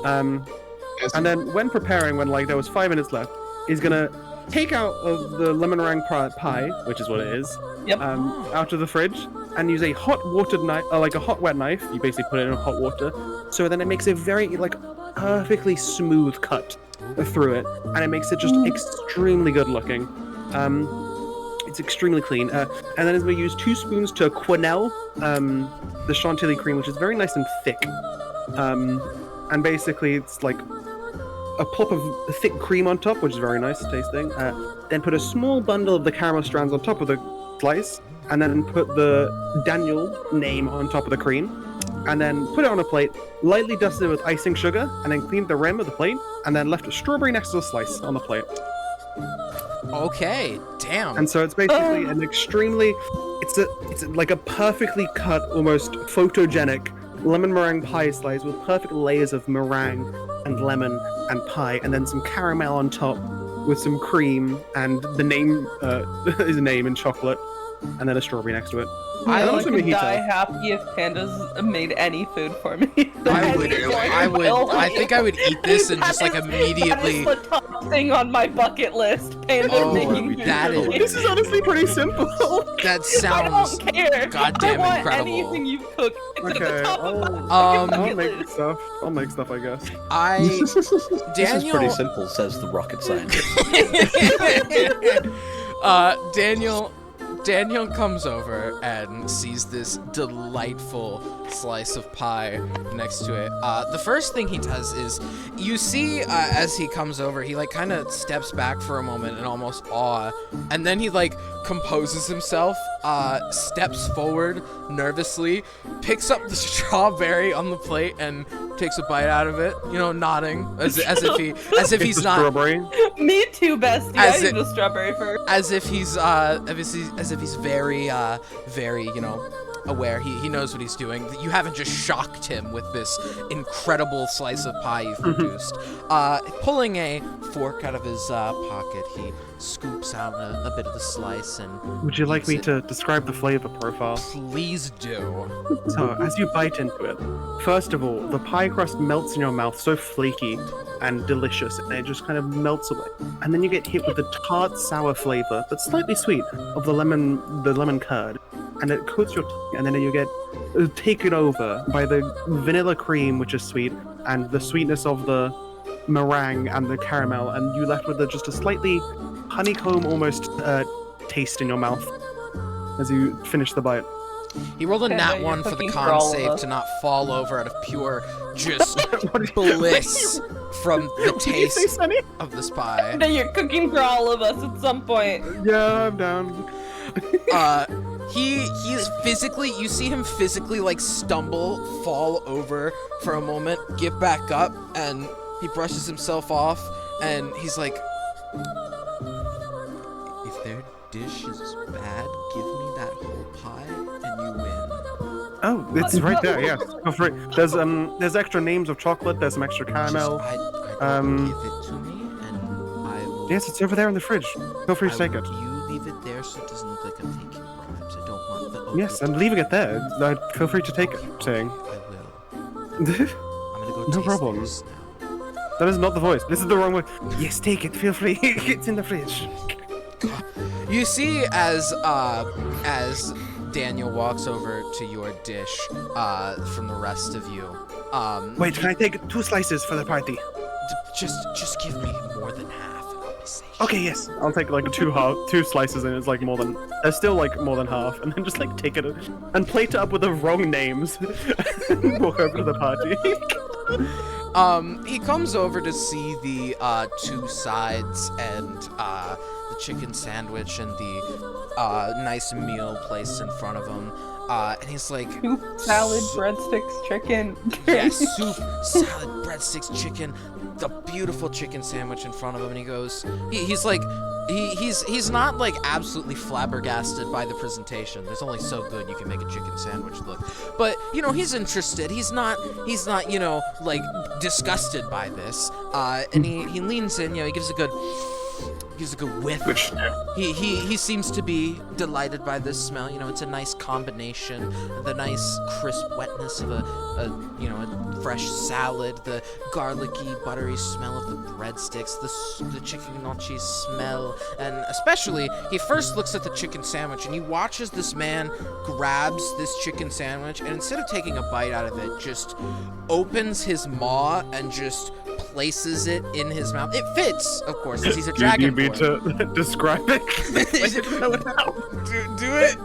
And then when preparing, when like there was 5 minutes left, he's gonna take out of the lemon meringue pie, which is what it is. Yep. Out of the fridge, and use a hot watered knife, like a hot wet knife. You basically put it in hot water, so then it makes a very like perfectly smooth cut through it, and it makes it just extremely good looking. It's extremely clean, and then as we use 2 spoons to quenelle the chantilly cream, which is very nice and thick, and basically it's like a plop of thick cream on top, which is very nice tasting. Then put a small bundle of the caramel strands on top of the slice, and then put the Daniel name on top of the cream, and then put it on a plate, lightly dusted it with icing sugar, and then cleaned the rim of the plate, and then left a strawberry next to the slice on the plate. Okay, damn. And so it's basically an extremely, it's like a perfectly cut, almost photogenic lemon meringue pie slice with perfect layers of meringue and lemon and pie, and then some caramel on top with some cream and the name, his name in chocolate, and then a strawberry next to it. I And would also mojito. die happy if pandas made any food for me. I think I would eat this and just like immediately. That is the top thing on my bucket list. Pandas Oh, making food that for is- me. This is honestly pretty simple. That I sounds don't care. goddamn I want incredible. anything you cook. It's at Okay, the top of my Um, fucking I'll bucket make list. stuff. I'll make stuff, I guess. This is Daniel. pretty simple, says the rocket scientist. Daniel comes over and sees this delightful slice of pie next to it. The first thing he does is, you see, as he comes over, he like kind of steps back for a moment in almost awe, and then he like composes himself, steps forward nervously, picks up the strawberry on the plate and takes a bite out of it, you know, nodding as if he's The not. strawberry. Me too, bestie. As I it- need a strawberry first. As if he's very, very, you know, aware. He knows what he's doing. You haven't just shocked him with this incredible slice of pie you've produced. Pulling a fork out of his pocket, he scoops out a bit of the slice and Would you like eats me it. to describe the flavor profile? Please do. So, as you bite into it, first of all, the pie crust melts in your mouth so flaky and delicious, and it just kind of melts away. And then you get hit with the tart, sour flavor, but slightly sweet, of the lemon curd, and it coats your tongue, and then you get taken over by the vanilla cream, which is sweet, and the sweetness of the meringue and the caramel, and you left with just a slightly honeycomb almost taste in your mouth as you finish the bite. He rolled a Panda, nat you're 1 for the cooking for con all of save us. to not fall over out of pure just bliss from the What did you say, taste Sunny? of this pie. That you're cooking for all of us at some point. Yeah, I'm down. He's physically, you see him physically like stumble, fall over for a moment, get back up, and he brushes himself off, and he's like, if their dish is bad, give me that whole pie and you win. Oh, it's right there. Yeah, go for it. There's extra names of chocolate. There's some extra caramel. Just, give it to me, and I will. Yes, it's over there in the fridge. Feel free to take it. You leave it there so it doesn't look like I'm taking bribes. I don't want the. Yes, I'm leaving it there. Feel free to take it. Saying. I will. I'm gonna go No taste problem. theirs now. That is not the voice. This is the wrong way. Yes, take it. Feel free. It's in the fridge. You see, as Daniel walks over to your dish, from the rest of you. Wait, can I take 2 slices for the party? Just give me more than half, and I'll be safe. Okay, yes. I'll take like 2 slices, and it's like more than. There's still like more than half, and then just like take it and plate it up with the wrong names. And walk over to the party. He comes over to see the 2 sides and the chicken sandwich and the nice meal placed in front of him. And he's like, Soup, salad, breadsticks, chicken. yeah, soup, salad, breadsticks, chicken, the beautiful chicken sandwich in front of him. And he goes, he's like, he's not like absolutely flabbergasted by the presentation. There's only so good you can make a chicken sandwich look. But, you know, he's interested. He's not, you know, like disgusted by this. And he leans in, you know, he gives a good whiff. He seems to be delighted by this smell. You know, it's a nice combination. The nice crisp wetness of a fresh salad, the garlicky, buttery smell of the breadsticks, the chicken gnocchi smell, and especially he first looks at the chicken sandwich and he watches this man grabs this chicken sandwich and instead of taking a bite out of it, just opens his maw and just places it in his mouth. It fits, of course, because he's a Do you need me dragonborn. to describe it?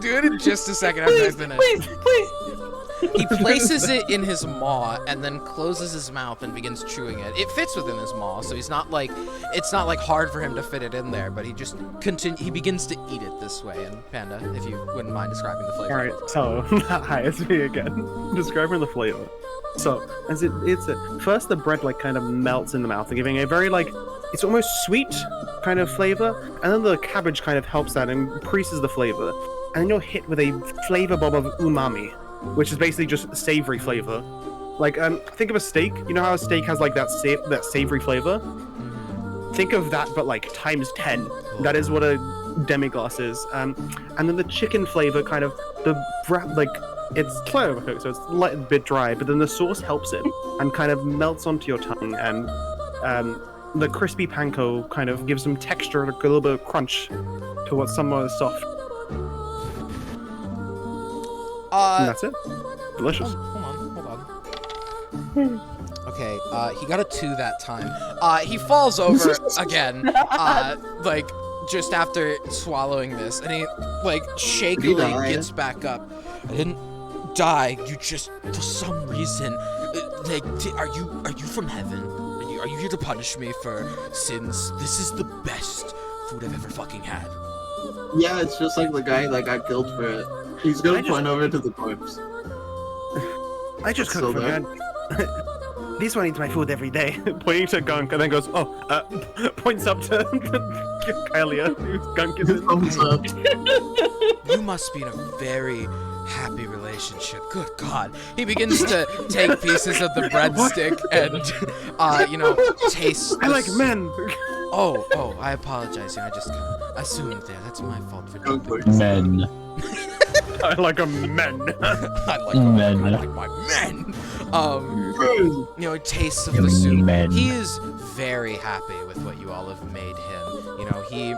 Do it in just a second after I finish. Please. He places it in his maw and then closes his mouth and begins chewing it. It fits within his maw, so it's not like hard for him to fit it in there, but he just he begins to eat it this way. And Panda, if you wouldn't mind describing the flavor. Alright, so, hi, it's me again. Describing the flavor. So, as it's first the bread like kind of melts in the mouth, giving a very like, it's almost sweet kind of flavor, and then the cabbage kind of helps that and increases the flavor. And then you're hit with a flavor bomb of umami, which is basically just savory flavor. Like, think of a steak. You know how a steak has like that savory flavor? Think of that, but like times 10. That is what a demi-glace is. And then the chicken flavor kind of, it's slow overcooked, so it's a bit dry, but then the sauce helps it and kind of melts onto your tongue, and the crispy panko kind of gives some texture and a little bit of crunch to what's somewhat soft. And that's it. Delicious. Hold on. Okay, he got a 2 that time. He falls over again, like, just after swallowing this, and he, like, shakily died? gets back up. I didn't die, you just, for some reason, like, are you from heaven? Are you here to punish me for sins? This is the best food I've ever fucking had. Yeah, it's just like the guy that got killed for it. He's gonna point over to the corpse. I just Still couldn't forget. This one eats my food every day. Pointing to Gunk, and then goes, points up to Kylia, whose Gunk is in. Thumbs up. You must be in a very happy relationship. Good God. He begins to take pieces of the breadstick and, you know, taste. I like men. Oh, I apologize. I just assumed there. That's my fault for Go jumping. for it. Men. I like a men. I like Men. I like my men. You know, tastes of the soup. Men. He is very happy with what you all have made him. You know, he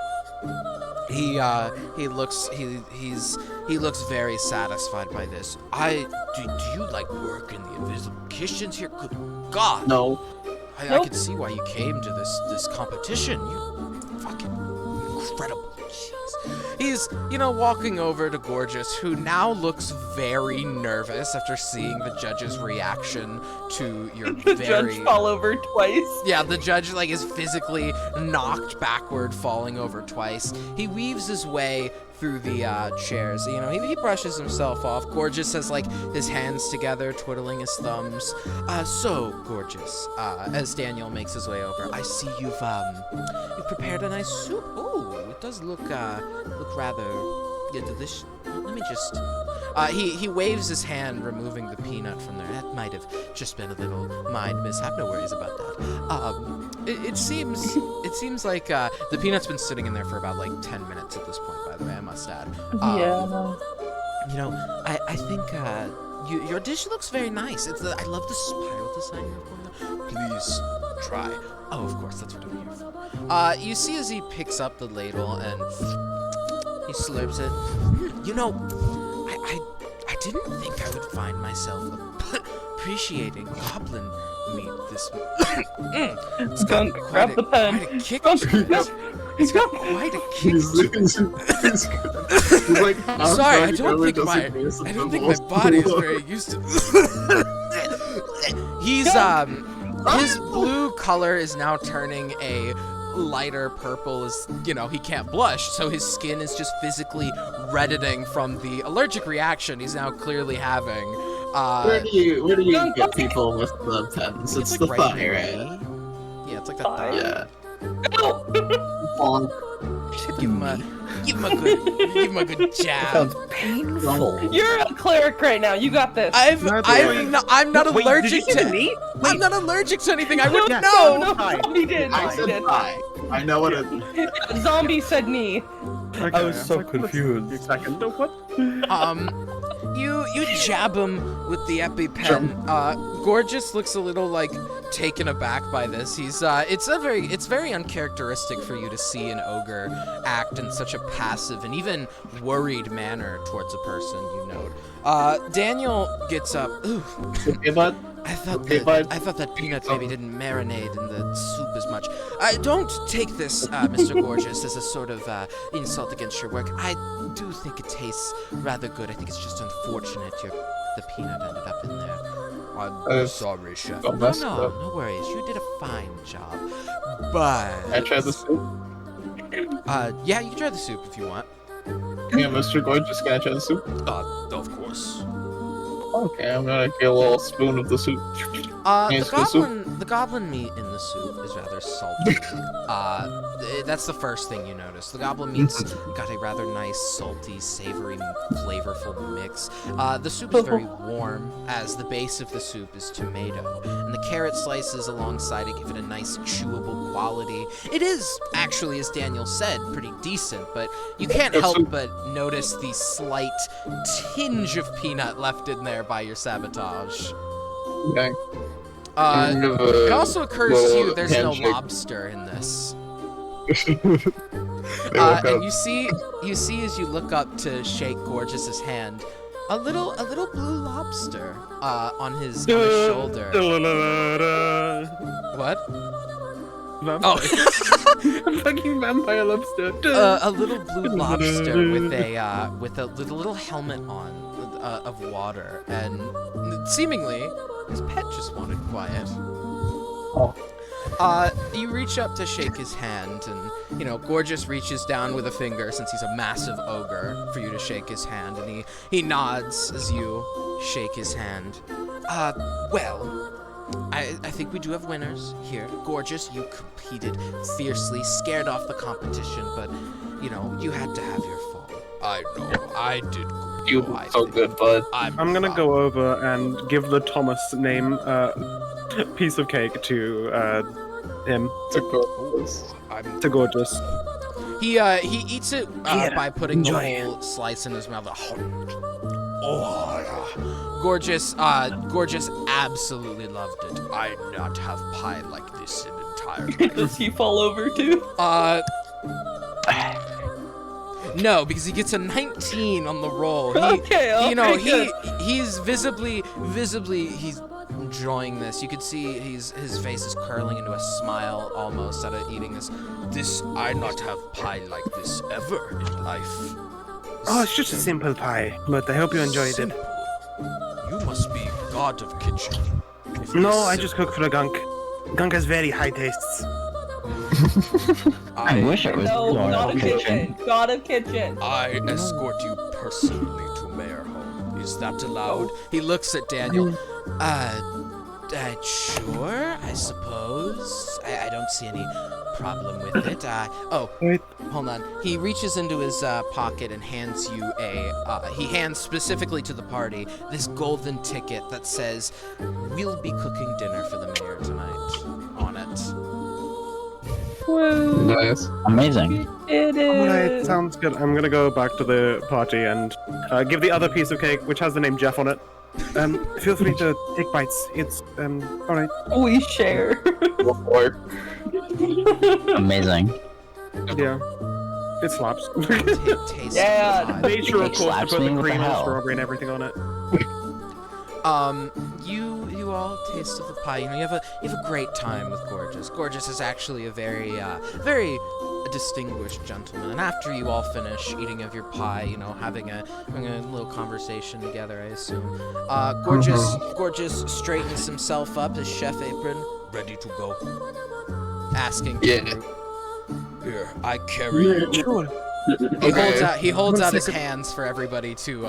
looks very satisfied by this. Do you like work in the invisible kitchens here? Good God. No. I Nope. can see why you came to this competition. You fucking incredible. Jeez. He's, you know, walking over to Gorgeous, who now looks very nervous after seeing the judge's reaction to your The very... judge fall over twice. Yeah, the judge, like, is physically knocked backward, falling over twice. He weaves his way through the chairs. You know, he brushes himself off. Gorgeous has, like, his hands together, twiddling his thumbs. So, Gorgeous, as Daniel makes his way over, I see you've prepared a nice soup. Ooh, it does look rather delicious. Let me just... he waves his hand, removing the peanut from there. That might have just been a little mind mishap. No worries about that. It seems like the peanut's been sitting in there for about like 10 minutes at this point. By the way, I must add. Yeah. You know, I think your dish looks very nice. I love the spiral design you have going on. Please try. Oh, of course, that's what I'm here for. You see as he picks up the ladle and he slurps it. You know, I didn't think I would find myself appreciating goblin meat this. It's got Don't grab the pen. quite a kick Don't- to it. It's got quite a kick to it. He's like, I'm Sorry, I trying to don't go think into my sickness I and don't the think my most body is cool. very used to. His blue color is now turning a lighter purple as, you know, he can't blush, so his skin is just physically reddening from the allergic reaction he's now clearly having. Where do you get people with the pens? It's the like thigh, here, right? Yeah, it's like the Thigh. thigh. Yeah. Ow! Bonk. Give him a good jab. Sounds painful. You're a cleric right now. You got this. I'm not Wait, allergic did you say to the meat? I'm not allergic to anything. I No, wouldn't no, know. no, Hi. zombie did. I Zombie said did. thigh. I know what it. Zombie said knee. Okay, I was so like, confused. A second. What? You jab him with the EpiPen. Gorgeous looks a little like taken aback by this. He's it's very uncharacteristic for you to see an ogre act in such a passive and even worried manner towards a person you know. Daniel gets up. Ooh, Okay, bud. I thought Okay, that bud. I thought that peanut maybe didn't marinate in the soup as much. Don't take this, Mr. Gorgeous, as a sort of insult against your work. I do think it tastes rather good. I think it's just unfortunate the peanut ended up in there. I'm sorry, chef. don't mess No, it up. no worries. You did a fine job. But I tried the soup. yeah, you can try the soup if you want. Yeah, Mr. Gorgeous, can I try the soup? Of course. Okay, I'm gonna get a little spoon of the soup. Nice, good soup. The goblin meat in the soup is rather salty. That's the first thing you notice. The goblin meat's got a rather nice, salty, savory, flavorful mix. The soup is very warm, as the base of the soup is tomato, and the carrot slices alongside it give it a nice, chewable quality. It is, actually, as Daniel said, pretty decent, but you can't Good help soup. but notice the slight tinge of peanut left in there by your sabotage. Okay. It also occurs to you well, there's no handshake. lobster in this. They woke And up. you see as you look up to shake Gorgeous's hand, a little blue lobster on his shoulder. What? Vampire. Oh, Fucking vampire lobster. a little blue lobster with a little helmet on of water, and seemingly his pet just wanted quiet. You reach up to shake his hand, and, you know, Gorgeous reaches down with a finger, since he's a massive ogre, for you to shake his hand, and he nods as you shake his hand. Well, I think we do have winners here. Gorgeous, you competed fiercely, scared off the competition, but, you know, you had to have your fall. I know, I did good. You Oh, I so think good, bud. I'm gonna go over and give the Thomas name piece of cake to him, To Gorgeous. I'm to Gorgeous. He eats it Here, by putting the enjoy. whole slice in his mouth. Oh, yeah. Gorgeous absolutely loved it. I not have pie like this in entire life. Does he fall over too? No, because he gets a 19 on the roll. He, Okay, you know, good. he's visibly he's enjoying this. You could see his face is curling into a smile almost out of eating this. This I not have pie like this ever in life. Oh, it's just a simple pie, but I hope you enjoyed it. Simple. You must be god of kitchen. If No, it's I just cook for a gunk. Gunk has very high tastes. I wish it was No, God not of a Kitchen. kitchen. God of kitchen. I escort you personally to Mayor Home. Is that allowed? He looks at Daniel. Sure, I suppose. I don't see any problem with it. Wait. Hold on. He reaches into his pocket and hands you he hands specifically to the party this golden ticket that says, "We'll be cooking dinner for the mayor tonight," on it. Woo. Nice. Amazing. It is. Alright, sounds good. I'm gonna go back to the party and give the other piece of cake, which has the name Jeff on it. Feel free to take bites. It's alright. We share. Or Amazing. Yeah. It slaps. Tastes Yeah. good. Nature, of course, to slaps put me, the what the cream and hell? strawberry and everything on it. You all taste of the pie. You know, you have a great time with Gorgeous. Gorgeous is actually a very distinguished gentleman. And after you all finish eating of your pie, you know, having a little conversation together, I assume. Gorgeous straightens himself up, his chef apron, ready to go. Asking. Yeah. Here, I carry you. Sure. He holds One out his second. hands for everybody to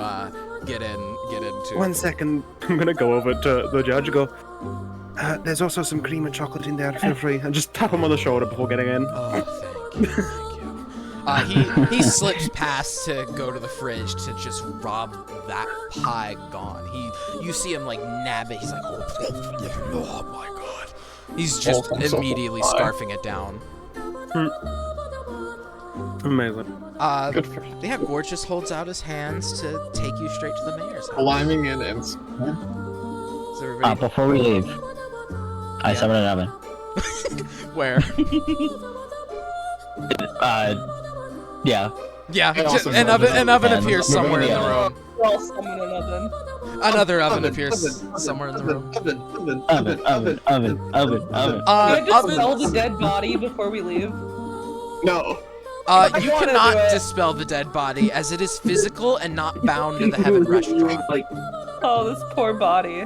get into. 1 second. I'm gonna go over to the judge and go, there's also some cream and chocolate in there, feel free. And just tap him on the shoulder before getting in. Oh, thank you. He slips past to go to the fridge to just rob that pie gone. You see him like nab it. He's like, oh my god. He's just Oh, I'm so immediately pie. scarfing it down. Amazing. good for Yeah, Gorgeous holds out his hands to take you straight to the mayor's house. climbing in and So everybody, Before we leave, I summon an oven. where? Yeah. Yeah, I also an noticed oven and appears we're somewhere gonna in the be room. Well, summon an oven. Another oven appears somewhere in the room. Oven. Can I just smell the dead body before we leave? No. You wanna cannot do it. dispel the dead body as it is physical and not bound to the Heaven restaurant. Oh, this poor body.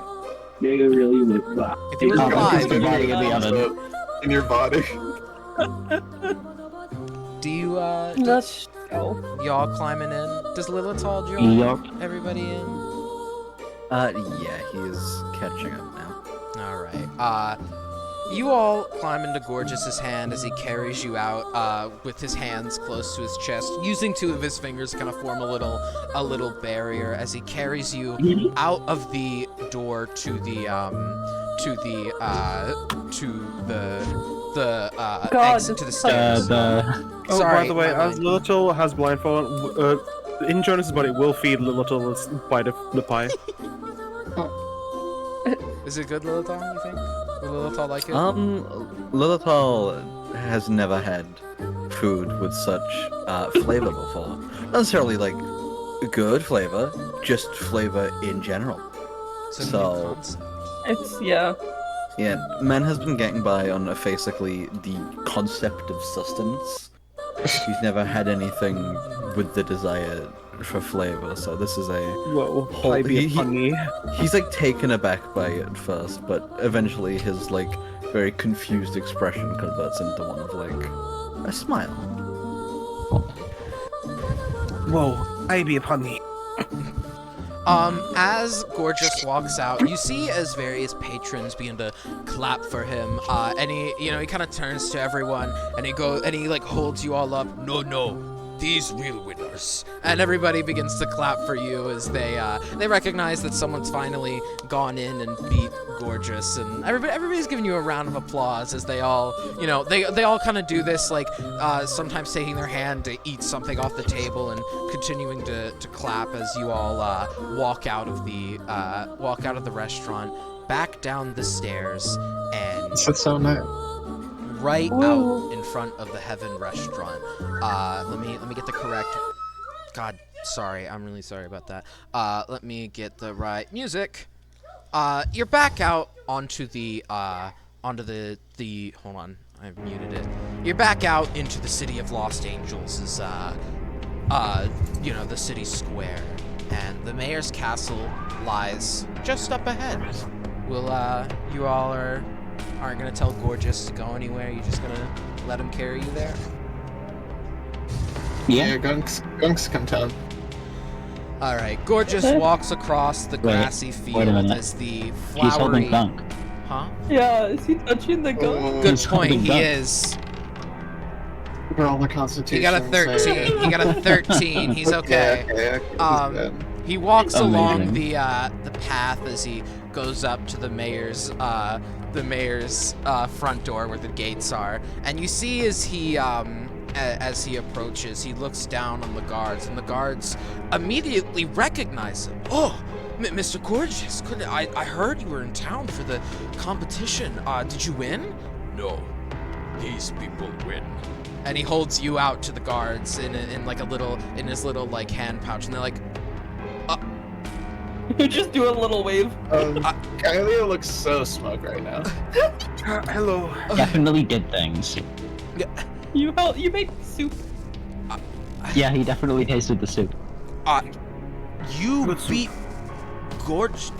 If you were Oh, alive, it's the body in the oven. In your body. do you Let's go. y'all climbing in? Does Lilithal join Yup. everybody in? Yeah, he's catching up now. Alright. You all climb into Gorgeous's hand as he carries you out, with his hands close to his chest, using two of his fingers to kind of form a little barrier as he carries you out of the door to the God, exit to the this stairs. Oh, Sorry, by the way, my as Lilithal has blindfold, in Jonas's body, we'll feed Lilithal a bite of the pie. Is it good, Lilithal, you think? Would Lilithal like it? Lilithal has never had food with such flavor before. Not necessarily like good flavor, just flavor in general. It's a new so- concept. It's, yeah. Yeah, man has been getting by on basically the concept of sustenance. He's never had anything with the desire for flavor, so this is a Whoa, Whole- pie be he- funny. He's like taken aback by it at first, but eventually his like very confused expression converts into one of like a smile. Whoa, I be upon thee. As Gorgeous walks out, you see as various patrons begin to clap for him, and he kind of turns to everyone, and he like holds you all up. No, these real winners course. And everybody begins to clap for you as they recognize that someone's finally gone in and beat Gorgeous, and everybody's giving you a round of applause as they all, you know, they all kind of do this, like sometimes taking their hand to eat something off the table and continuing to clap as you all walk out of the restaurant, back down the stairs, and That's so nice. right out in front of the Heaven restaurant. Let me get the correct. God, sorry, I'm really sorry about that. Let me get the right music. You're back out onto the hold on, I've muted it. You're back out into the city of Lost Angels, is you know, the city square, and the mayor's castle lies just up ahead. Will you all aren't gonna tell Gorgeous to go anywhere? You're just gonna let him carry you there? Yeah. Gunks can tell. All right. Gorgeous walks across the grassy field wait a minute. as the He's flowery. holding Gunk. Huh? Yeah, is he touching the gun? Good He's point. holding He Gunk. is. Roll the Constitution. He got a 13. He got a 13. He's okay. Okay. He walks Amazing. along the path as he goes up to the mayor's front door where the gates are, and you see as he approaches, he looks down on the guards, and the guards immediately recognize him. Oh, Mr. Gorgeous, I heard you were in town for the competition. Did you win? No, these people win. And he holds you out to the guards in his little like hand pouch, and they're like, You just do a little wave. Kylie looks so smug right now. Hello. Definitely did things. You made soup. Yeah, he definitely tasted the soup. You What's- beat Gorge.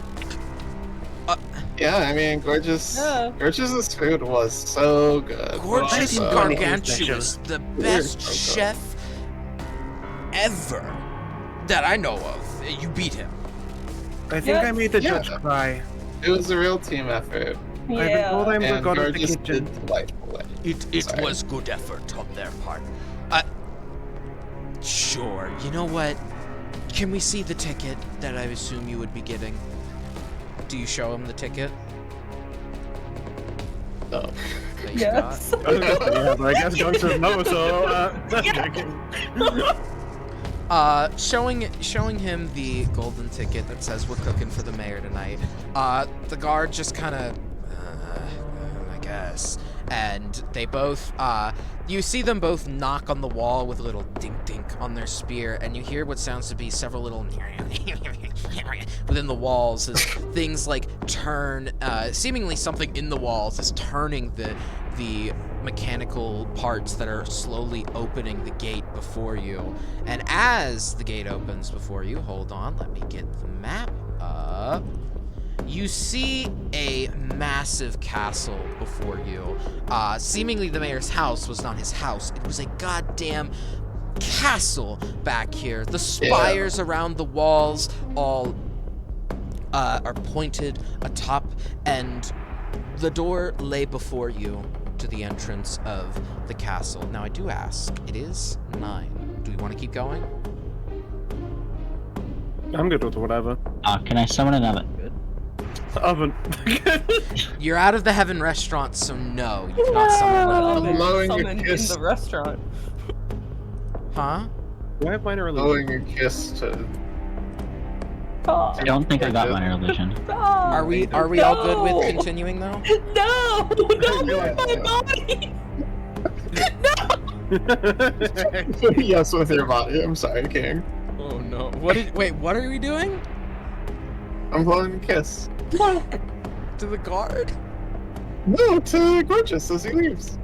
Yeah, I mean, Gorgeous's food was so good. Gorgeous So Gargantuous, the best so good. chef ever that I know of. You beat him. I think Yeah. I made the Yeah. judge cry. It was a real team effort. I've been told Yeah. I'm the And god of the Gorgeous kitchen. did delightfully. It Sorry. was good effort on their part. Sure. You know what? Can we see the ticket that I assume you would be getting? Do you show him the ticket No. that you Yes. Yeah, but I guess Gun says no, so showing him the golden ticket that says we're cooking for the mayor tonight. The guard just kind of, I guess, and they both, you see them both knock on the wall with a little dink dink on their spear, and you hear what sounds to be several little within the walls as things like turn, seemingly something in the walls is turning the mechanical parts that are slowly opening the gate before you. And as the gate opens before you, hold on, let me get the map up. You see a massive castle before you. Seemingly the mayor's house was not his house. It was a goddamn castle back here. The spires around the walls all are pointed atop, and the door lay before you to the entrance of the castle. Now I do ask, it is 9. Do we want to keep going? I'm good with whatever. Can I summon another? Oven. You're out of the Heaven restaurant, so no, you cannot summon another. I'm blowing your Summoned in kiss. the restaurant. Huh? Do I have minor Blowing illusion? your kiss to. I don't think I got minor illusion. Are we all good with No. continuing though? No! Don't move my body! Yes, with your body. I'm sorry, King. Oh no. What are we doing? I'm blowing a kiss. To the guard? No, to Gorgeous as he leaves.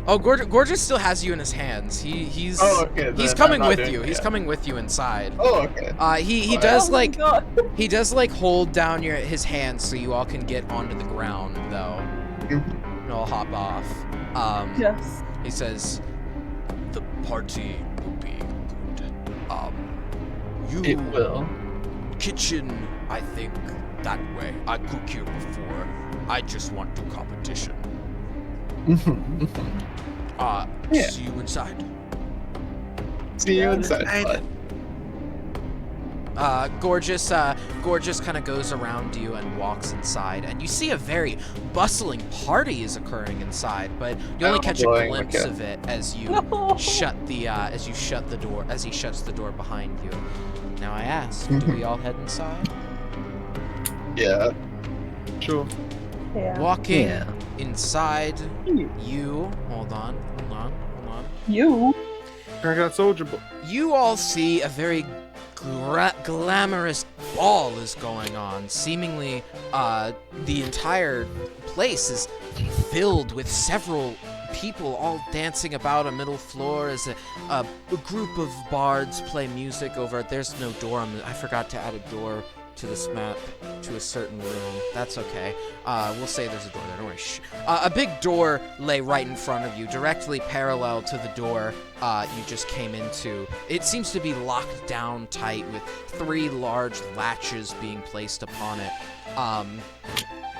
Oh, Gorgeous still has you in his hands. He's Oh, okay, he's then coming I'm not with doing you. it He's yet. coming with you inside. Oh, okay. He Oh, does Oh my like God. he does like hold down his hands so you all can get onto the ground though. Mhm. And I'll hop off. Yes. He says, "The party will be good. You It will. kitchen, I think that way. I cook here before. I just want to competition. Mhm. Yeah. Yeah. See you inside." See you inside. bud. Gorgeous kind of goes around you and walks inside, and you see a very bustling party is occurring inside, but you only Oh, catch boy, a glimpse okay. of it as you No. shut the door, as he shuts the door behind you. Now I ask, do we all head inside? Yeah. Sure. Yeah. Walking Yeah. inside, you hold on. You. I got soldier. You all see a very glamorous ball is going on. Seemingly, the entire place is filled with several people all dancing about a middle floor as a group of bards play music over it. There's no door on the... I forgot to add a door to this map to a certain room. That's okay. We'll say there's a door there. Don't worry. Shh. A big door lay right in front of you, directly parallel to the door you just came into. It seems to be locked down tight with 3 large latches being placed upon it.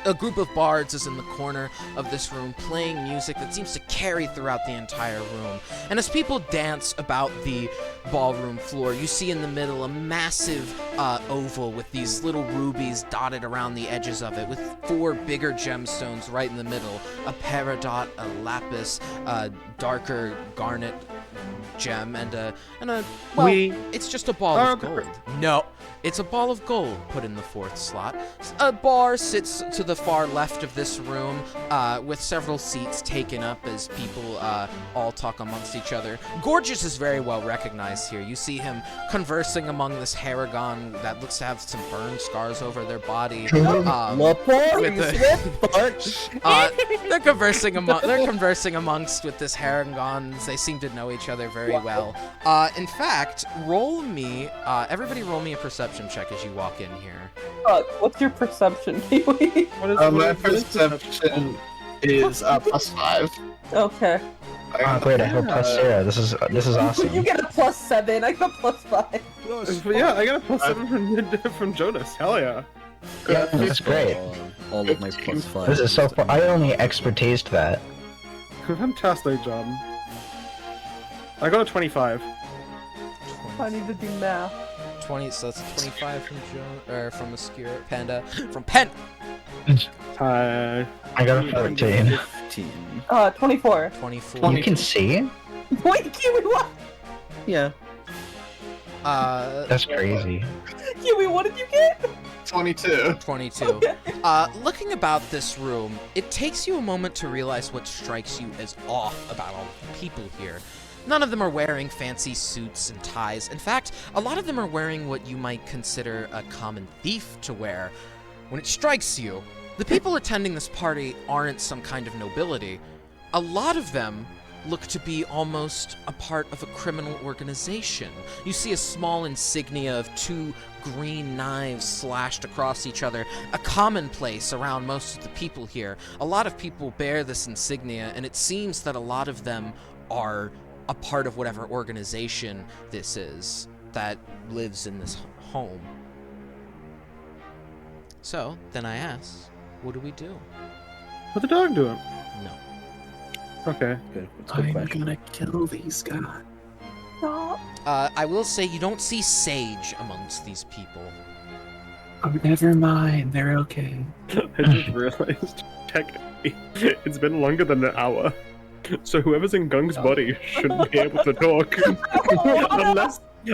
A group of bards is in the corner of this room playing music that seems to carry throughout the entire room. And as people dance about the ballroom floor, you see in the middle a massive oval with these little rubies dotted around the edges of it, with 4 bigger gemstones right in the middle, a peridot, a lapis, a darker garnet gem, and a well, it's just a ball of gold. No, it's a ball of gold put in the 4th slot. A bar sits to the far left of this room, with several seats taken up as people all talk amongst each other. Gorgeous is very well recognized here. You see him conversing among this Haragon that looks to have some burn scars over their body. They're conversing amongst with this Haragons. They seem to know each other very well. In fact, everybody roll me a perception check as you walk in here. What's your perception, Kiwi? What is My perception is +5. Okay. Great, I have a +0. This is awesome. You get a +7. I got +5. Yeah, I got a +7 from Jonas. Hell yeah. Yeah, that's great. All of my +5. This is so far. I only expertised that. Fantastic job. I got a 25. I need to do math. 20, so that's 25 from from Obscure Panda. From Pen! Hi. I got a 14. 15. 24. 24. You can see? Wait, Kiwi, what? Yeah. That's crazy. Kiwi, what did you get? 22. 22. Okay. Looking about this room, it takes you a moment to realize what strikes you as off about all the people here. None of them are wearing fancy suits and ties. In fact, a lot of them are wearing what you might consider a common thief to wear. When it strikes you, the people attending this party aren't some kind of nobility. A lot of them look to be almost a part of a criminal organization. You see a small insignia of 2 green knives slashed across each other, a commonplace around most of the people here. A lot of people bear this insignia, and it seems that a lot of them are a part of whatever organization this is that lives in this home. So, then I ask, what do we do? What the dog doing? No. Okay. Good. That's a good question. gonna kill these guys. Stop. I will say you don't see Sage amongst these people. Oh, never mind. They're okay. I just realized, technically, it's been longer than an hour. So whoever's in Gung's body shouldn't be able to talk.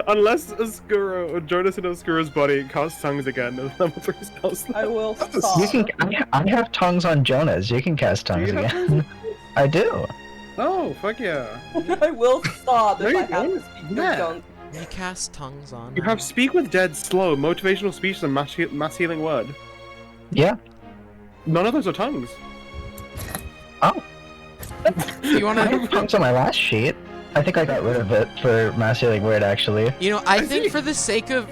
unless Oscuro or Jonas in Oscuro's body casts tongues again as level 3 spell slot. I will You stop. can. I have tongues on Jonas. You can cast tongues you have again. I do. Oh, fuck yeah. I will stop No, if you I have don't. to speak to Yeah. Gunk. You cast tongues on. You have Speak with Dead slow, motivational speech, and mass healing word. Yeah. None of those are tongues. You I wanna? have tongues on my last sheet. I think I got rid of it for mass healing word actually. You know, I think for the sake of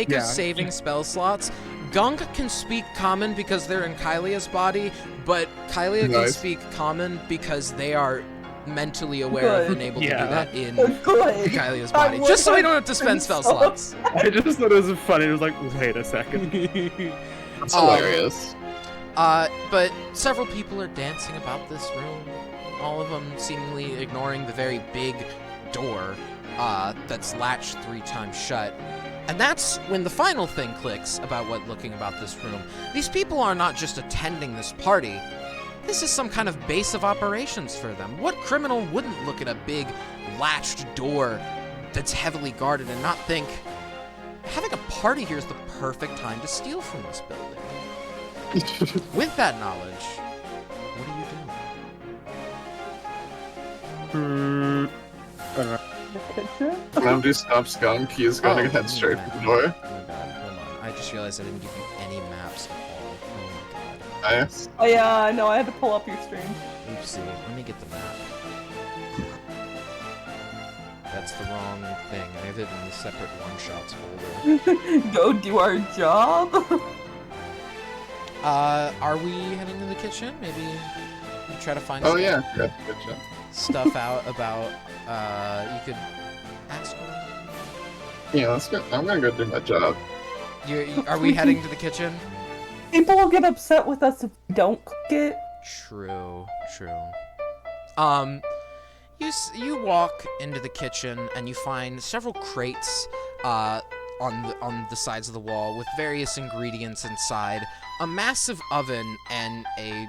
Yeah. saving spell slots, Gunk can speak common because they're in Kylia's body, but Kylia can Nice. speak common because they are mentally aware of Good. and able to Yeah. do that in Good. Kylia's I body. would Just so we have don't have to spend been spell so slots. I just thought it was funny. It was like, wait a second. That's Um, hilarious. But several people are dancing about this room. All of them seemingly ignoring the very big door that's latched 3 times shut. And that's when the final thing clicks about looking about this room. These people are not just attending this party. This is some kind of base of operations for them. What criminal wouldn't look at a big latched door that's heavily guarded and not think, having a party here is the perfect time to steal from this building? With that knowledge, what are you doing? I don't know. The kitchen? Ramdu stops Gunk. He is going to head straight for the door. Oh my god, hold on. I just realized I didn't give you any maps at all. Oh my god. Nice. Oh yeah, no, I had to pull up your stream. Oopsie. Let me get the map. That's the wrong thing. I have it in the separate one-shots folder. Go do our job. Are we heading to the kitchen? Maybe you try to find Oh some yeah, good job. stuff out about, you could ask her. Yeah, let's go. I'm gonna go do my job. Are we heading to the kitchen? People will get upset with us if we don't cook it. True. You walk into the kitchen and you find several crates on the sides of the wall with various ingredients inside, a massive oven, and a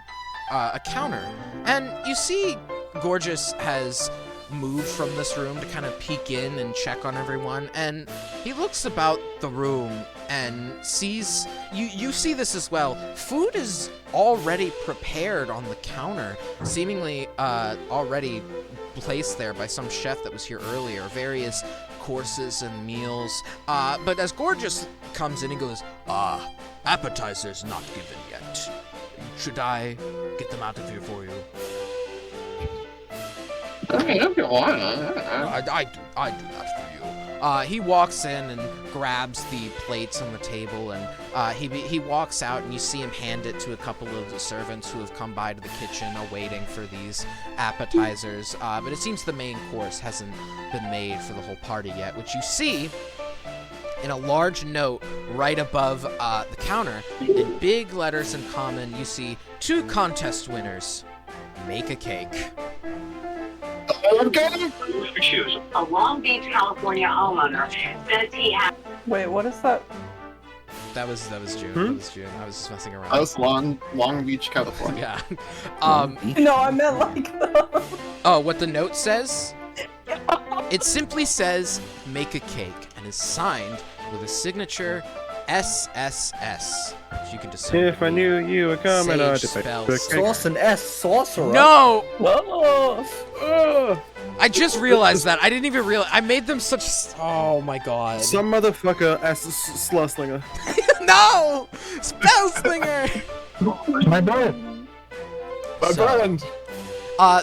counter. And you see Gorgeous has moved from this room to kind of peek in and check on everyone, and he looks about the room and sees you see this as well. Food is already prepared on the counter, seemingly already placed there by some chef that was here earlier, various courses and meals. But as Gorgeous comes in, he goes, appetizers not given yet. Should I get them out of here for you? I mean, if you want. I do that for you. He walks in and grabs the plates on the table, and he walks out, and you see him hand it to a couple of the servants who have come by to the kitchen awaiting for these appetizers. But it seems the main course hasn't been made for the whole party yet, which you see in a large note right above the counter. In big letters in common, you see 2 contest winners. Make a cake. A Long Beach, California homeowner says he has. Wait, what is that? That was June. Hmm? That was June. I was just messing around. That was Long Beach, California. Yeah. No, I meant like. Oh, what the note says? It simply says, make a cake, and is signed with a signature SSS, which you can discern. If I knew you were coming, I'd Sage make spells. the cake. Sauce and S, sorcerer. No! Whoa! Ugh. I just realized that. I didn't even realize. I made them such. Oh my god. Some motherfucker slurslinger. No! Spellslinger! My brother. My So- brand.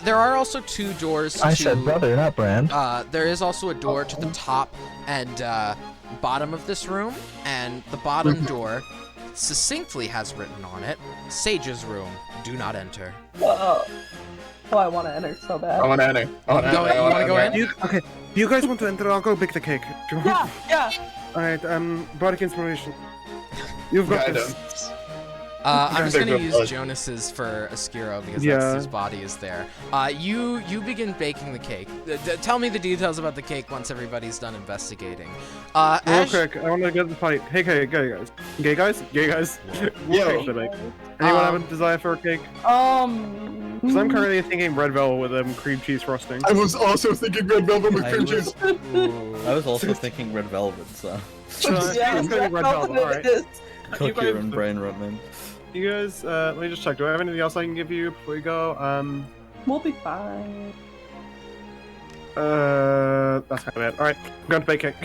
There are also 2 doors I to. said brother, not brand. There is also a door to the top and bottom of this room, and the bottom door succinctly has written on it, Sage's room, do not enter. Whoa. Oh, I want to enter so bad. I want to enter. I want to Go in, you wanna go in? Okay, do you guys want to enter? I'll go bake the cake. Do you want? Yeah. Alright, bardic inspiration. You've got this. Guidance. I'm just gonna Big use blood. Jonas's for Askiro because Yeah. that's his body is there. You begin baking the cake. Tell me the details about the cake once everybody's done investigating. Real As- quick, I want to get the party. Hey, gay guys. Gay guys? Gay guys? What Yo. cake should I make? Anyone have a desire for a cake? Because I'm currently thinking red velvet with cream cheese frosting. I was also thinking red velvet with I cream was- cheese. Ooh. I was also thinking red velvet, so. Yeah, it's gonna be red velvet, alright. it is. Cook guys- your own brain rotting. You guys, let me just check. Do I have anything else I can give you before you go? We'll be fine. That's kind of it. Alright, I'm going to bake cake.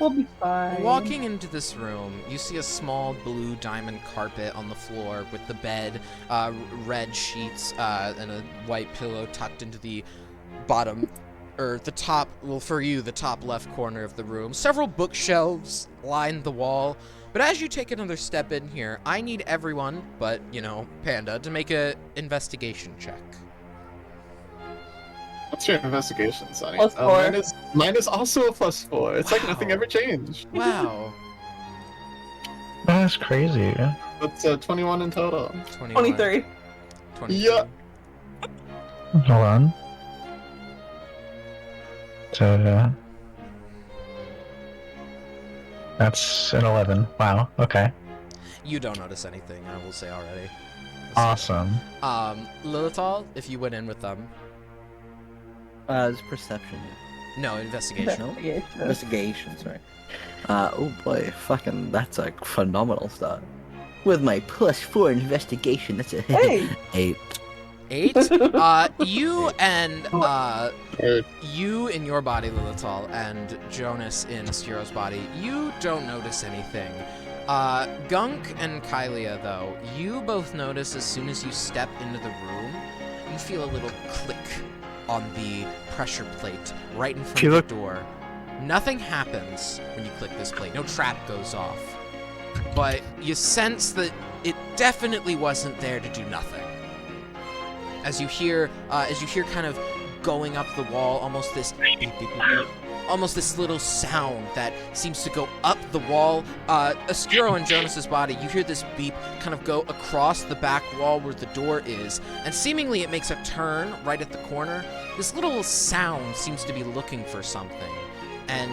We'll be fine. Walking into this room, you see a small blue diamond carpet on the floor with the bed, red sheets, and a white pillow tucked into the bottom, or the top, well for you, the top left corner of the room. Several bookshelves line the wall, but as you take another step in here, I need everyone, but, you know, Panda, to make a investigation check. What's your investigation, Sonny? +4. Mine is also a +4. It's like nothing Wow. ever changed. Wow. That's crazy. That's 21 in total. 23. 23. Yeah. Hold on. So that's an 11. Wow. Okay. You don't notice anything, I will say already. Awesome. Lilithal, if you went in with them. It's perception. No, investigation. Investigation, sorry. Oh boy, fucking, that's a phenomenal start. With my +4 investigation, that's a Hey! 8. 8? You and, you in your body, Lilithal, and Jonas in Skiro's body, you don't notice anything. Gunk and Kylia, though, you both notice as soon as you step into the room, you feel a little click on the pressure plate right in front of the door. Nothing happens when you click this plate. No trap goes off. But you sense that it definitely wasn't there to do nothing. As you hear kind of going up the wall, almost this beep, beep, beep, beep, almost this little sound that seems to go up the wall. Askiro and Jonas's body, you hear this beep kind of go across the back wall where the door is, and seemingly it makes a turn right at the corner. This little sound seems to be looking for something, and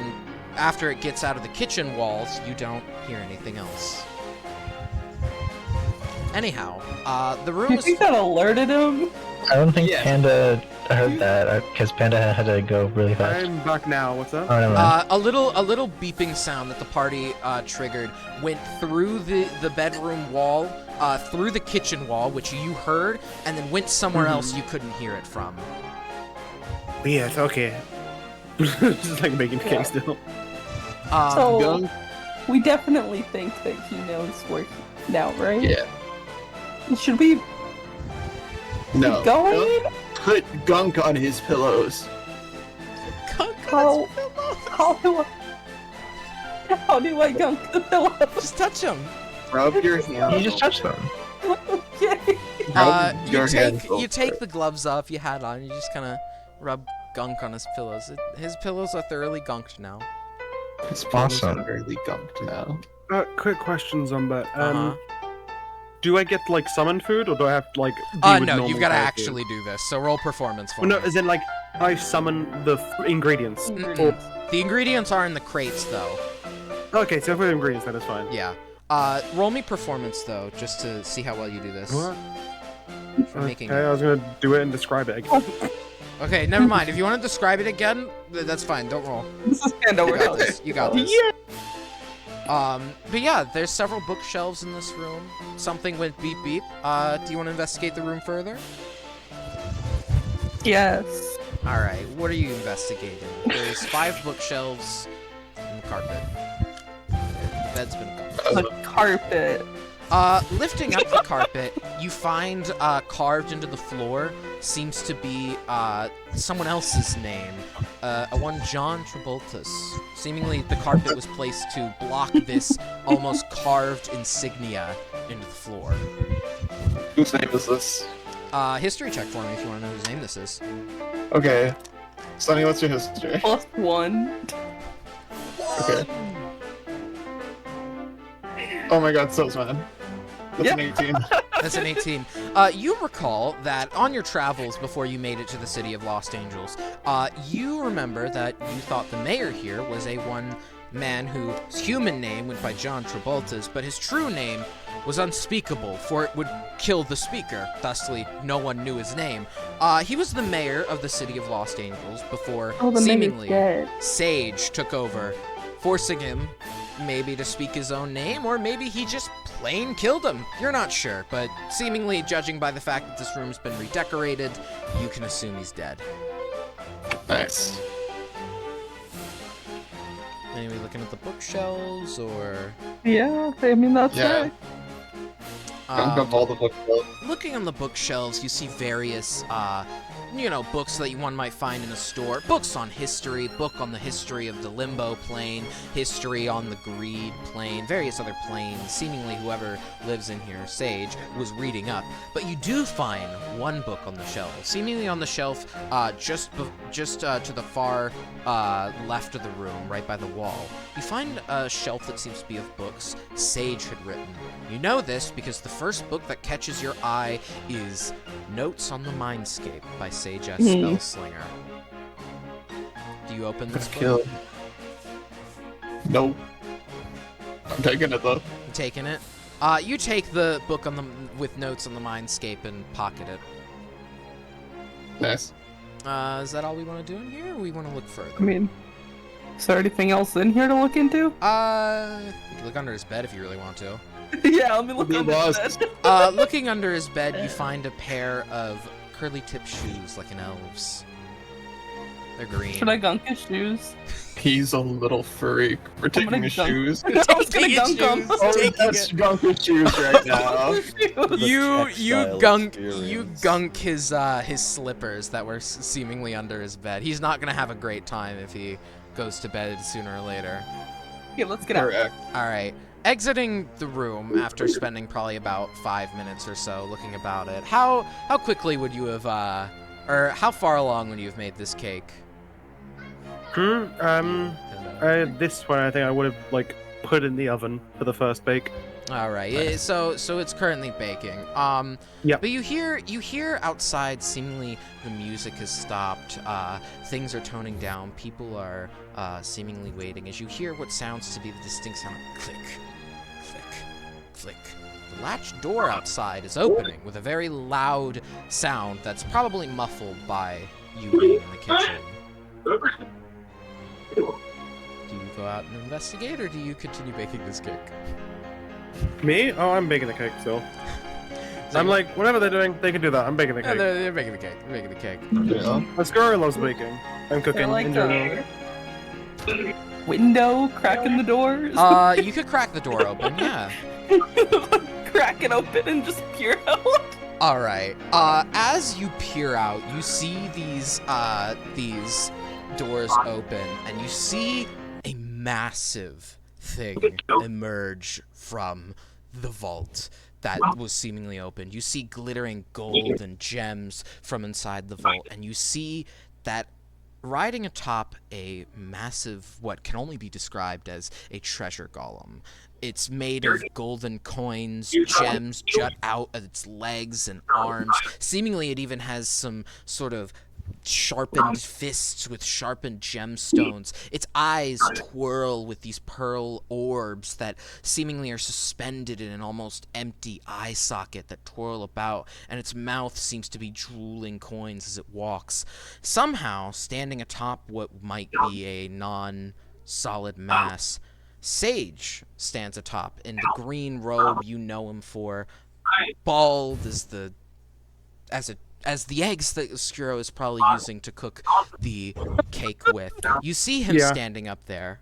after it gets out of the kitchen walls, you don't hear anything else. Anyhow, the room You is... think that alerted him? I don't think Yeah. Panda heard that because Panda had to go really fast. I'm back now. What's up? Oh, never mind. A little beeping sound that the party triggered went through the bedroom wall, through the kitchen wall, which you heard, and then went somewhere else you couldn't hear it from. Weird. Okay. Just like making cake still. So, Gunk? we definitely think that he knows where he's out, right? Yeah. Should we No. go in? Put Gunk on his pillows. How do I gunk the pillow? Just touch him. Rub your hand. You just touched them. Okay. Rub You your hand take over. the gloves off you had on. You just kind of rub gunk on his pillows. His pillows are thoroughly gunked now. His pillows Awesome. are really gunked now. Quick question, Zombat. Uh-huh. Do I get like summon food, or do I have to like? Be with No, normal you've got to characters? actually do this. So roll performance for Well, no, me. as in like I summon the ingredients. Mm-mm. The ingredients are in the crates, though. Okay, so if we have ingredients, that is fine. Yeah. Roll me performance, though, just to see how well you do this. What? For making... Okay, I was gonna do it and describe it again. Okay, never mind. If you want to describe it again, that's fine. Don't roll. This is Panda. You We're got out. this. You got this. But yeah, there's several bookshelves in this room. Something went beep beep. Do you want to investigate the room further? Yes. All right. What are you investigating? There's 5 bookshelves and the carpet. The bed's been covered. The carpet. Lifting up the carpet, you find carved into the floor seems to be someone else's name, a one John Travolta's. Seemingly, the carpet was placed to block this almost carved insignia into the floor. Whose name is this? History check for me if you want to know whose name this is. Okay. Sunny, what's your history? +1. Okay. Oh my god, so's mine. That's an 18. That's an 18. You recall that on your travels before you made it to the city of Lost Angels, you remember that you thought the mayor here was a one man whose human name went by John Travolta's, but his true name was unspeakable, for it would kill the speaker. Thusly, no one knew his name. He was the mayor of the city of Lost Angels before Oh, the seemingly mayor's dead. Sage took over, forcing him maybe to speak his own name, or maybe he just plain killed him. You're not sure, but seemingly, judging by the fact that this room's been redecorated, you can assume he's dead. Nice. Maybe looking at the bookshelves, or... Yeah, I mean, that's Yeah. it. Gunk up all the books. Looking on the bookshelves, you see various, books that one might find in a store. Books on history, book on the history of the Limbo Plane, history on the Greed Plane, various other planes. Seemingly whoever lives in here, Sage, was reading up. But you do find one book on the shelf. Seemingly on the shelf, just to the far left of the room, right by the wall. You find a shelf that seems to be of books Sage had written. You know this because the first book that catches your eye is Notes on the Mindscape by Sage S. Spellslinger. Do you open this book? Kill. Nope. I'm taking it though. You taking it? You take the book on the with notes on the mindscape and pocket it. Nice. Is that all we want to do in here, or we want to look further? I mean, is there anything else in here to look into? You can look under his bed if you really want to. Yeah, let me look He under was. the bed. Looking under his bed, you find a pair of curly tip shoes like an elf's. They're green. Should I gunk his shoes? He's a little freak. We're taking gonna his gunk- shoes. I was gonna Taking gunk him. shoes. Taking Let's it. gunk his shoes right now. You textile gunk experience. his slippers that were seemingly under his bed. He's not gonna have a great time if he goes to bed sooner or later. Okay, let's get out. Correct. All right. Exiting the room after spending probably about 5 minutes or so looking about it. How quickly would you have or how far along would you have made this cake? This one I think I would have like put in the oven for the first bake. All right. So it's currently baking. Yep. But you hear outside seemingly the music has stopped. Things are toning down. People are seemingly waiting as you hear what sounds to be the distinct sound of click, click, click. The latch door outside is opening with a very loud sound that's probably muffled by you being in the kitchen. Do you go out and investigate, or do you continue baking this cake? Me? Oh, I'm baking the cake still. So I'm like, whatever they're doing, they can do that. I'm baking the Yeah, cake. they're making the cake. They're making the cake. Yeah. Mascara loves baking. I'm cooking They're like in general. a window, cracking the doors. You could crack the door open, yeah. Crack it open and just peer out. All right. As you peer out, you see these doors open, and you see a massive thing emerge from the vault that was seemingly open. You see glittering gold and gems from inside the vault, and you see that riding atop a massive, what can only be described as a treasure golem. It's made of golden coins, gems jut out of its legs and arms. Seemingly it even has some sort of sharpened fists with sharpened gemstones. Its eyes twirl with these pearl orbs that seemingly are suspended in an almost empty eye socket that twirl about, and its mouth seems to be drooling coins as it walks. Somehow, standing atop what might be a non-solid mass, Sage stands atop in the green robe you know him for, bald as the eggs that Skuro is probably using to cook the cake with. You see him standing up there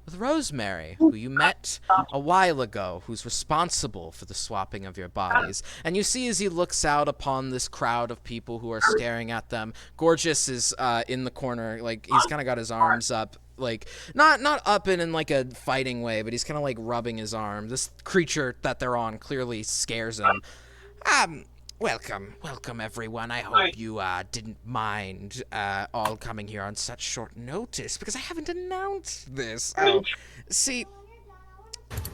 with Rosemary, who you met a while ago, who's responsible for the swapping of your bodies. And you see as he looks out upon this crowd of people who are staring at them, Gorgeous is in the corner, like he's kind of got his arms up, like not up in like a fighting way, but he's kind of like rubbing his arm. This creature that they're on clearly scares him. Welcome everyone. I hope you didn't mind all coming here on such short notice, because I haven't announced this. See,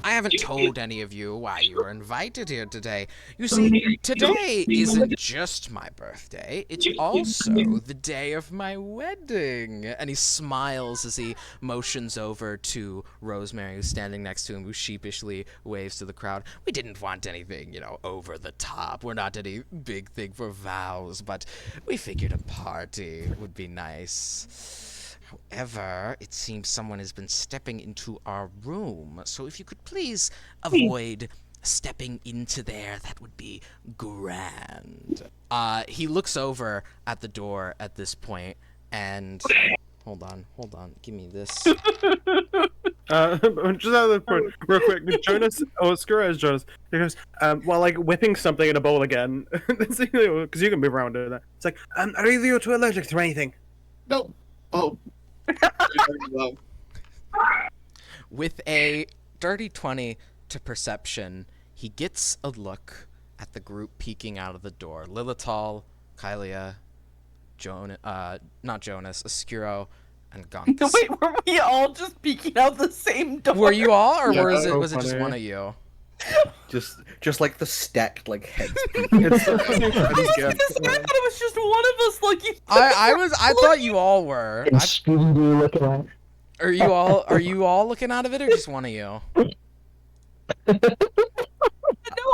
I haven't told any of you why you were invited here today. You see, today isn't just my birthday, it's also the day of my wedding. And he smiles as he motions over to Rosemary, who's standing next to him, who sheepishly waves to the crowd. We didn't want anything, over the top. We're not any big thing for vows, but we figured a party would be nice. However, it seems someone has been stepping into our room, so if you could please avoid stepping into there, that would be grand. He looks over at the door at this point, and... Hold on, give me this. Just out of the point, real quick, Jonas, Skuro is Jonas, because while like whipping something in a bowl again, because you can move around doing that. It's like, are either you two allergic to anything? No. Oh. With a dirty 20 to perception, he gets a look at the group peeking out of the door. Lilithal, Kylia, not Jonas, Skuro, and Gunks. Wait, were we all just peeking out the same door? Were you all, or Yeah, was so it just funny. one of you? Just like the stacked like heads. It's I thought it was just one of us looking. I thought you all were. And Scooby-Doo looking at. Are you all looking out of it, or just one of you? No,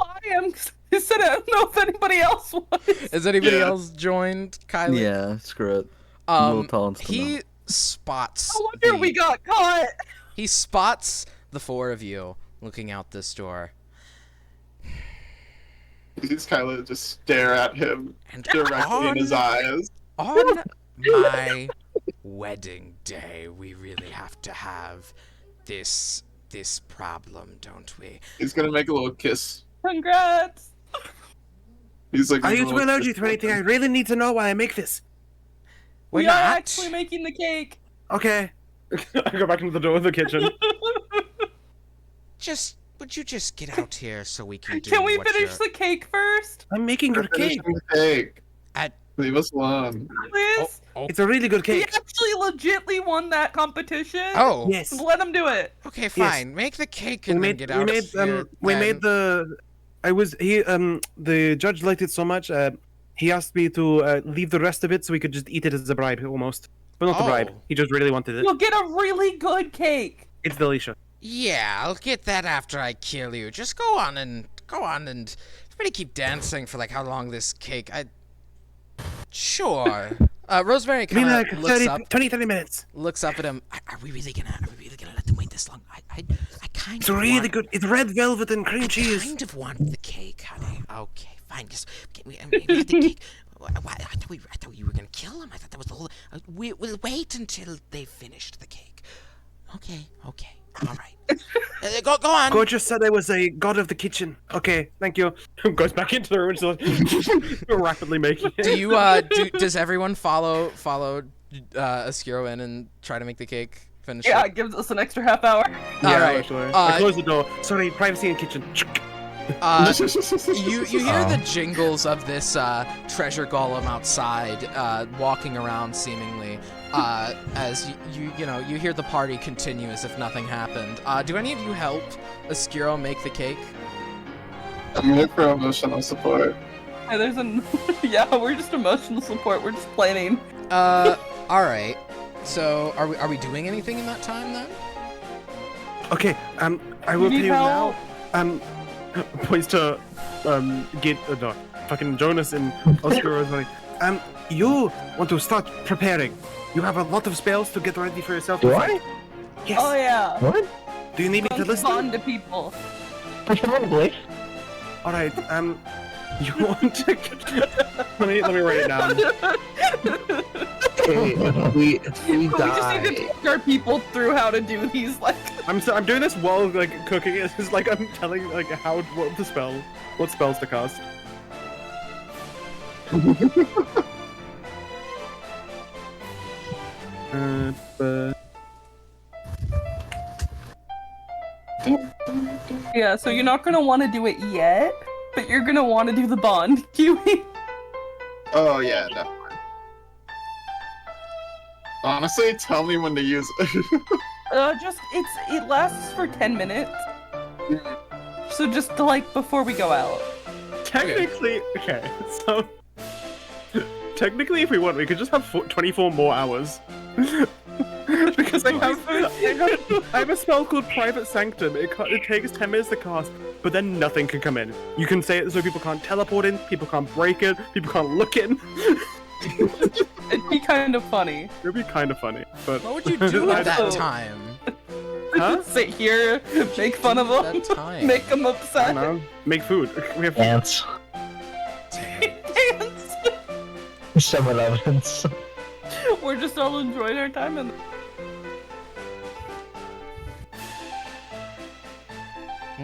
I am. 'Cause I said I don't know if anybody else was. Has anybody Yeah. else joined Kylie? Yeah, screw it. No talents to He know. spots. No wonder we got caught. He spots the four of you looking out this door. These Kyla just stare at him And directly in his eyes. on my wedding day, we really have to have this problem, don't we? He's gonna make a little kiss. Congrats. He's like, Are you a too little allergic kiss. to anything? I really need to know why I make this. We're We not. are actually making the cake. Okay. I go back into the door of the kitchen. Would you just get out here so we can do Can we what finish you're- the cake first, I'm making your cake. Finishing the cake. At- Leave us alone. please? It's a really good He cake. actually legitly won that competition. Oh, Yes. Let him do it. okay, fine. Make the cake We and then made get out here. we then. made the the judge liked it so much he asked me to leave the rest of it so we could just eat it as a bribe almost. But not a bribe. Oh. He just really wanted it. You'll get a really good cake. It's delicious. Yeah, I'll get that after I kill you. Just go on and everybody keep dancing for like how long this cake. Sure. Rosemary Maybe kind like of looks 30 minutes. up at him. Are we really gonna let them wait this long? I kind It's of really want, good. It's red velvet and cream cheese. kind of want the cake, honey. Okay, fine. Just we had the cake. I thought you were gonna kill him. I thought that was the whole. We'll wait until they finished the cake. Okay. All right. Go on. Gorgeous said I was a god of the kitchen. Okay, thank you. Goes back into the room and starts rapidly making it. Do you does everyone follow Oscuro in and try to make the cake? Finish Yeah, it? it gives us an extra half hour. Yeah, Alright, actually. uh, I closed the door. Sorry, privacy in kitchen. You hear the jingles of this treasure golem outside, walking around seemingly, as you hear the party continue as if nothing happened. Do any of you help Oscuro make the cake? I'm here for emotional support. Yeah, yeah, we're just emotional support. We're just planning. All right. So are we doing anything in that time then? Okay, I will You tell need you help? now. Points to get no, fucking Jonas and Oscar is like, you want to start preparing. You have a lot of spells to get ready for yourself. Do to I? fight. Yes. Oh yeah. What? Do you need me to Don't listen? bond to people. Presumably. All right. You want to? let me write it down. Okay, if we We just need to die. talk our people through how to do these. Like, I'm doing this while like cooking. It's just like I'm telling like what spells to cast. yeah. So you're not gonna want to do it yet, but you're gonna want to do the bond, Kiwi. Oh yeah, definitely. Honestly, tell me when to use it. It lasts for 10 minutes. So just like before we go out. Technically, okay. So technically, if we want, we could just have 24 more hours. Because I have a spell called Private Sanctum. It takes 10 minutes to cast, but then nothing can come in. You can say it so people can't teleport in, people can't break it, people can't look in. It'd be kind of funny. It'd be kind of funny, but What would you do I at that don't- time? Huh? Sit here, make fun of them, That time. make them I upset. don't know. Make food. We have Dance. Dance. Summon ovens. We're just all enjoying our time and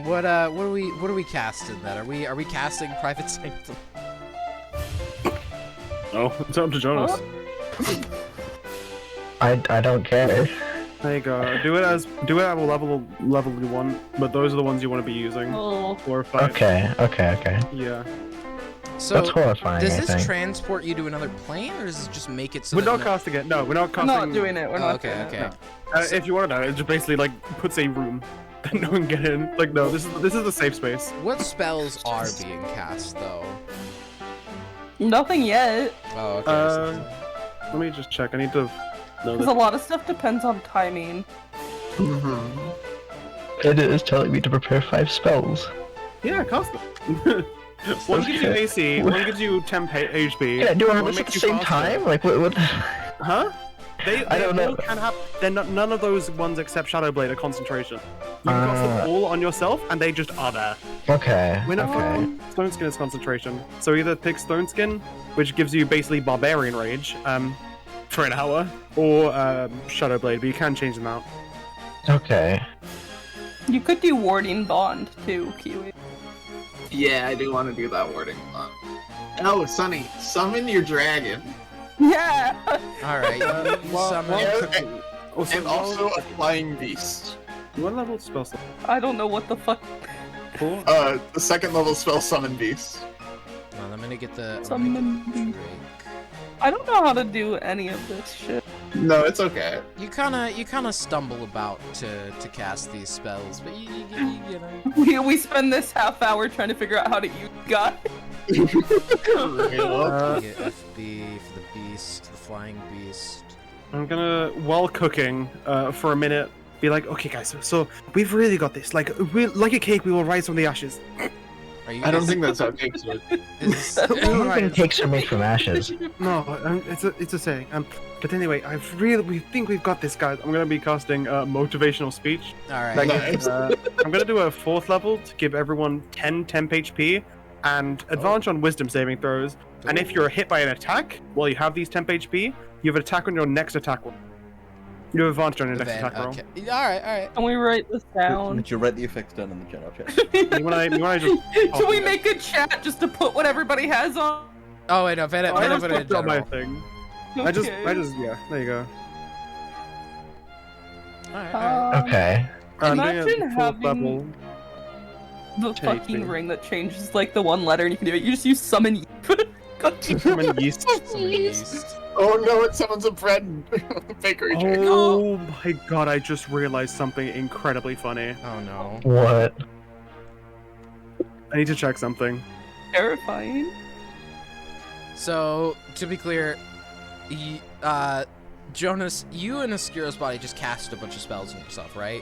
What are we casting then? Are we casting Private Sanctum? Oh, it's up to Jonas. I don't care. There you go. Do it at a level you want, but those are the ones you want to be using. oh, 4 or 5. Okay. Yeah. So, That's horrifying, does I this think. transport you to another plane, or does this just make it so We're that not casting it. No, we're not We're casting. not doing it. We're not okay, doing okay. it. If you want to know, it just basically like puts a room that no one get in. Like, no, this is the safe space. What spells are being cast, though? Nothing yet, Oh, okay. Let me just check. I need to know because a that. lot of stuff depends on timing. It is telling me to prepare 5 spells. Yeah, cast them. One gives you AC, one gives you 10 HP. Yeah, do all one this at makes the you same faster. time? Like, what? Huh? They I don't all know. can have. They're not, none of those ones except Shadowblade are concentration. You can cast them all on yourself, and they just are there. Okay. We're not. Okay. Stone Skin is concentration. So either pick Stone Skin, which gives you basically Barbarian Rage, for an hour, or Shadowblade, but you can change them out. Okay. You could do Warding Bond too, Kiwi. Yeah, I do want to do that wording. Oh, Sunny, summon your dragon. Yeah. All right. You summon. And also a flying beast. What level spell slot? I don't know what the fuck. Four? The second level spell summon beast. Well, I'm gonna get the. Summon Drake. I don't know how to do any of this shit. No, it's okay. You kind of stumble about to cast these spells, but you know. We spend this half hour trying to figure out how to use God. You get FB for the beast, the flying beast. I'm gonna, while cooking, for a minute, be like, okay, guys, so we've really got this. Like a cake, we will rise from the ashes. Are you? I don't think that's how cakes work. Is, I don't think cakes are made from ashes. No, it's a saying. But anyway, we think we've got this, guys. I'm gonna be casting motivational speech. all right. Like, Nice. I'm gonna do a 4th level to give everyone 10 temp HP and advantage on wisdom saving throws. And if you're hit by an attack while you have these temp HP, you have an attack on your next attack roll. You have advantage on your next attack roll. Okay. All right. Can we write this down? Did you write the effects down in the general chat? You wanna just Should we make a chat just to put what everybody has on? Oh wait, no, Vena, I Vena, just Vena, fucked up my general. thing. Okay. I just, yeah, there you go. All right. Okay. I'm doing Imagine a 4th having level. the Take fucking me. ring that changes like the one letter and you can do it. You just use summon. Summon yeast. Summon yeast. Oh no, it summons a bread bakery trick. Oh my god, I just realized something incredibly funny. Oh no. What? I need to check something. Terrifying. So to be clear, Jonas, you and Oscuro's body just cast a bunch of spells on yourself, right?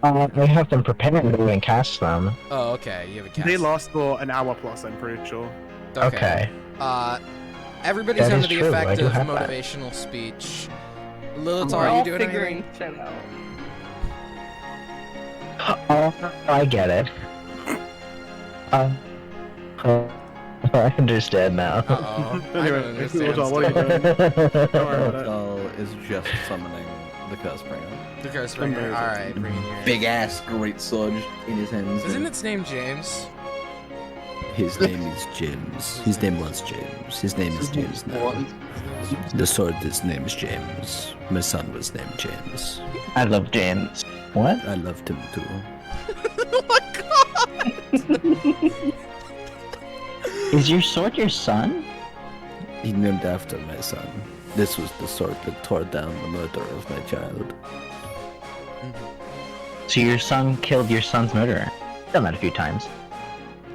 I have them prepared and cast them. Oh, okay. You have a cast. They last for an hour plus, I'm pretty sure. Okay. Everybody's That under is the true, I effect do of have that. motivational speech. Lilith, We're are all you doing figuring anything? shit out. Oh, I get it. I understand now. Uh-oh. I Anyway, don't understand. what are you doing? Don't worry about it. Zal is just summoning the Cursebringer. The curse bringer. Alright, bring in your... Big ass great sword in his hands. Isn't its name James? His name is James. His name was James. His name is James now. The sword, his name is James. My son was named James. I love James. What? I loved him too. Oh my god! Is your sword your son? He named after my son. This was the sword that tore down the murder of my child. So your son killed your son's murderer? Done that a few times.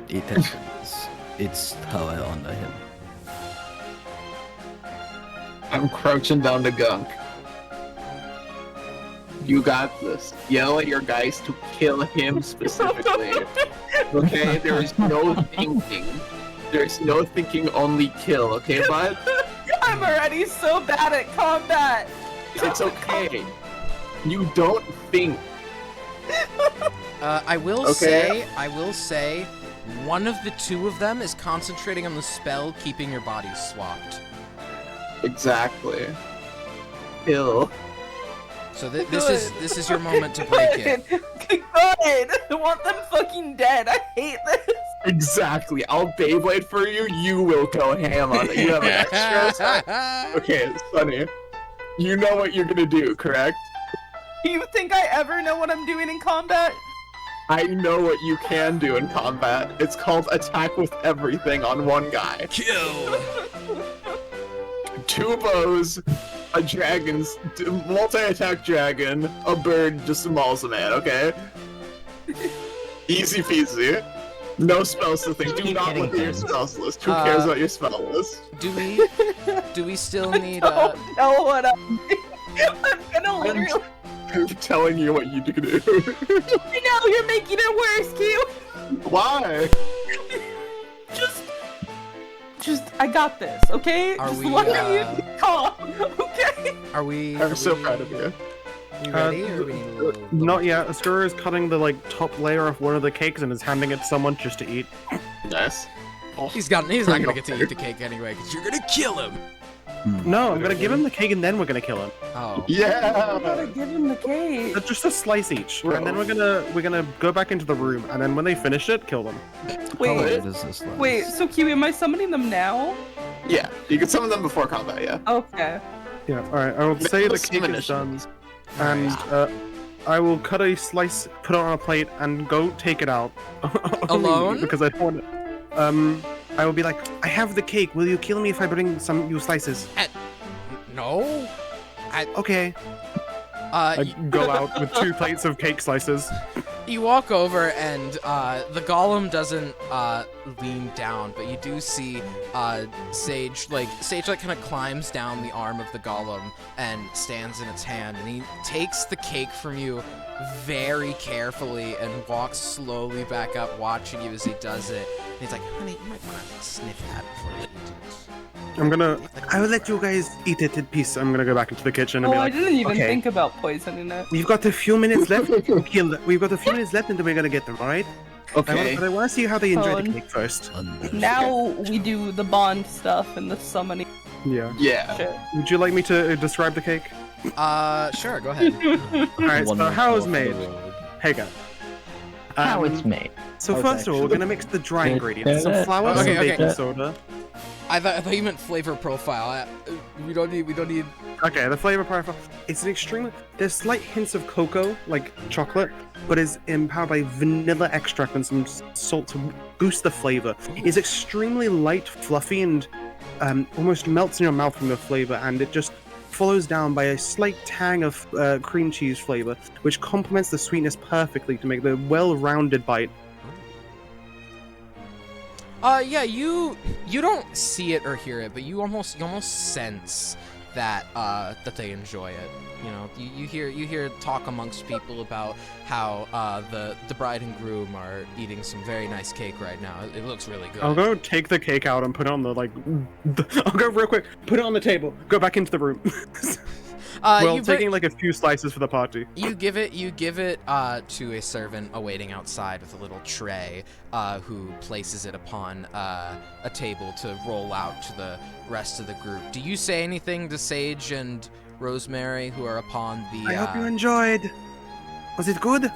It happens. It's how I honor him. I'm crouching down to Gunk. You got this. Yell at your guys to kill him specifically. Okay? There is no thinking. There's no thinking, only kill, okay, bud? I'm already so bad at combat. It's okay. You don't think. I will Okay. say, one of the two of them is concentrating on the spell keeping your bodies swapped. Exactly. Kill. So this is your moment to break it. Good. I want them fucking dead. I hate this. Exactly. I'll Beyblade for you. You will go ham on it. You have extras. Okay, Sunny. You know what you're gonna do, correct? Do you think I ever know what I'm doing in combat? I know what you can do in combat. It's called attack with everything on one guy. Kill. 2 bows, a dragon's multi-attack dragon, a bird just mauls a man. Okay. Easy peasy. No spells to think. Do not look at your spells list. Who cares about your spell list? Do we still need Don't know what I'm gonna literally. I'm telling you what you do. I know you're making it worse, Q. Why? Just, I got this, okay? Are just we, let me calm, okay? Are we? I'm so proud of you. You ready? Or we need a little... Not yet. Skura is cutting the top layer of one of the cakes and is handing it to someone just to eat. Nice. He's not gonna get to eat the cake anyway, because you're gonna kill him. No, I'm gonna give him the cake and then we're gonna kill him. Oh. I Yeah. gotta give him the cake. Just a slice each, and then we're gonna go back into the room, and then when they finish it, kill them. How Wait, late is this? wait, so Kiwi, am I summoning them now? Yeah. You can summon them before combat. Yeah. Okay. Yeah. All right. I will say the cake is done, and I will cut a slice, put it on a plate, and go take it out. Alone? Because I don't want it. I will be like, I have the cake. Will you kill me if I bring you slices? No. Okay. I go out with 2 plates of cake slices. You walk over and the golem doesn't lean down, but you do see Sage kind of climbs down the arm of the golem and stands in its hand, and he takes the cake from you very carefully and walks slowly back up, watching you as he does it. And he's like, honey, you might want to sniff that before you eat it. I will let you guys eat it in peace. I'm gonna go back into the kitchen and be Oh, I like, didn't even okay, think about poisoning it. we've got a few minutes left. We've got a few minutes left, and then we're gonna get them. All right? Okay. But I want to see how they enjoy the Fun. cake first. Now we do the bond stuff and the summoning Yeah. Yeah. shit. Would you like me to describe the cake? Sure, go ahead. All right. So how it's made? Hey guys. How it's made. So first of all, we're gonna mix the dry ingredients: some flour, Okay, some okay. baking soda. I thought you meant flavor profile. We don't need. Okay, the flavor profile. It's an extremely. There's slight hints of cocoa, like chocolate, but is empowered by vanilla extract and some salt to boost the flavor. It's extremely light, fluffy, and almost melts in your mouth from the flavor, and it just follows down by a slight tang of cream cheese flavor, which complements the sweetness perfectly to make the well-rounded bite. Yeah, you don't see it or hear it, but you almost sense that that they enjoy it. You know, you hear talk amongst people about how the bride and groom are eating some very nice cake right now. It looks really good. I'll go take the cake out and put it on I'll go real quick, put it on the table, go back into the room. Well, taking like a few slices for the party. You give it to a servant awaiting outside with a little tray, who places it upon a table to roll out to the rest of the group. Do you say anything to Sage and Rosemary, who are upon the? I hope you enjoyed. Was it good?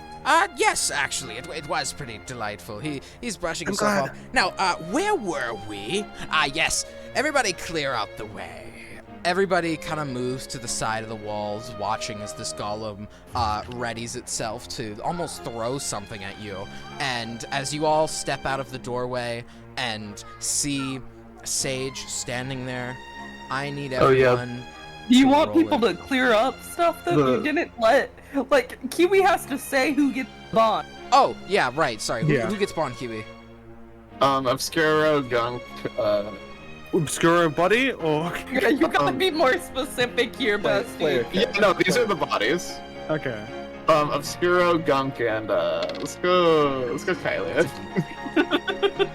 Yes, actually, it was pretty delightful. He's brushing I'm himself glad. off. Now, where were we? Yes, everybody clear out the way. Everybody kind of moves to the side of the walls, watching as this golem readies itself to almost throw something at you. And as you all step out of the doorway and see Sage standing there, I need everyone. Do you to want roll people it. to clear up stuff that you didn't let? Like, Kiwi has to say who gets bond. Oh, yeah, right. Sorry. Yeah. Who gets Bond, Kiwi? Obscuro, Gunk, Obscuro body or? You gotta be more specific here, bestie. yeah, no, these are the bodies. Okay. Obscuro, Gunk, and let's go Kylie.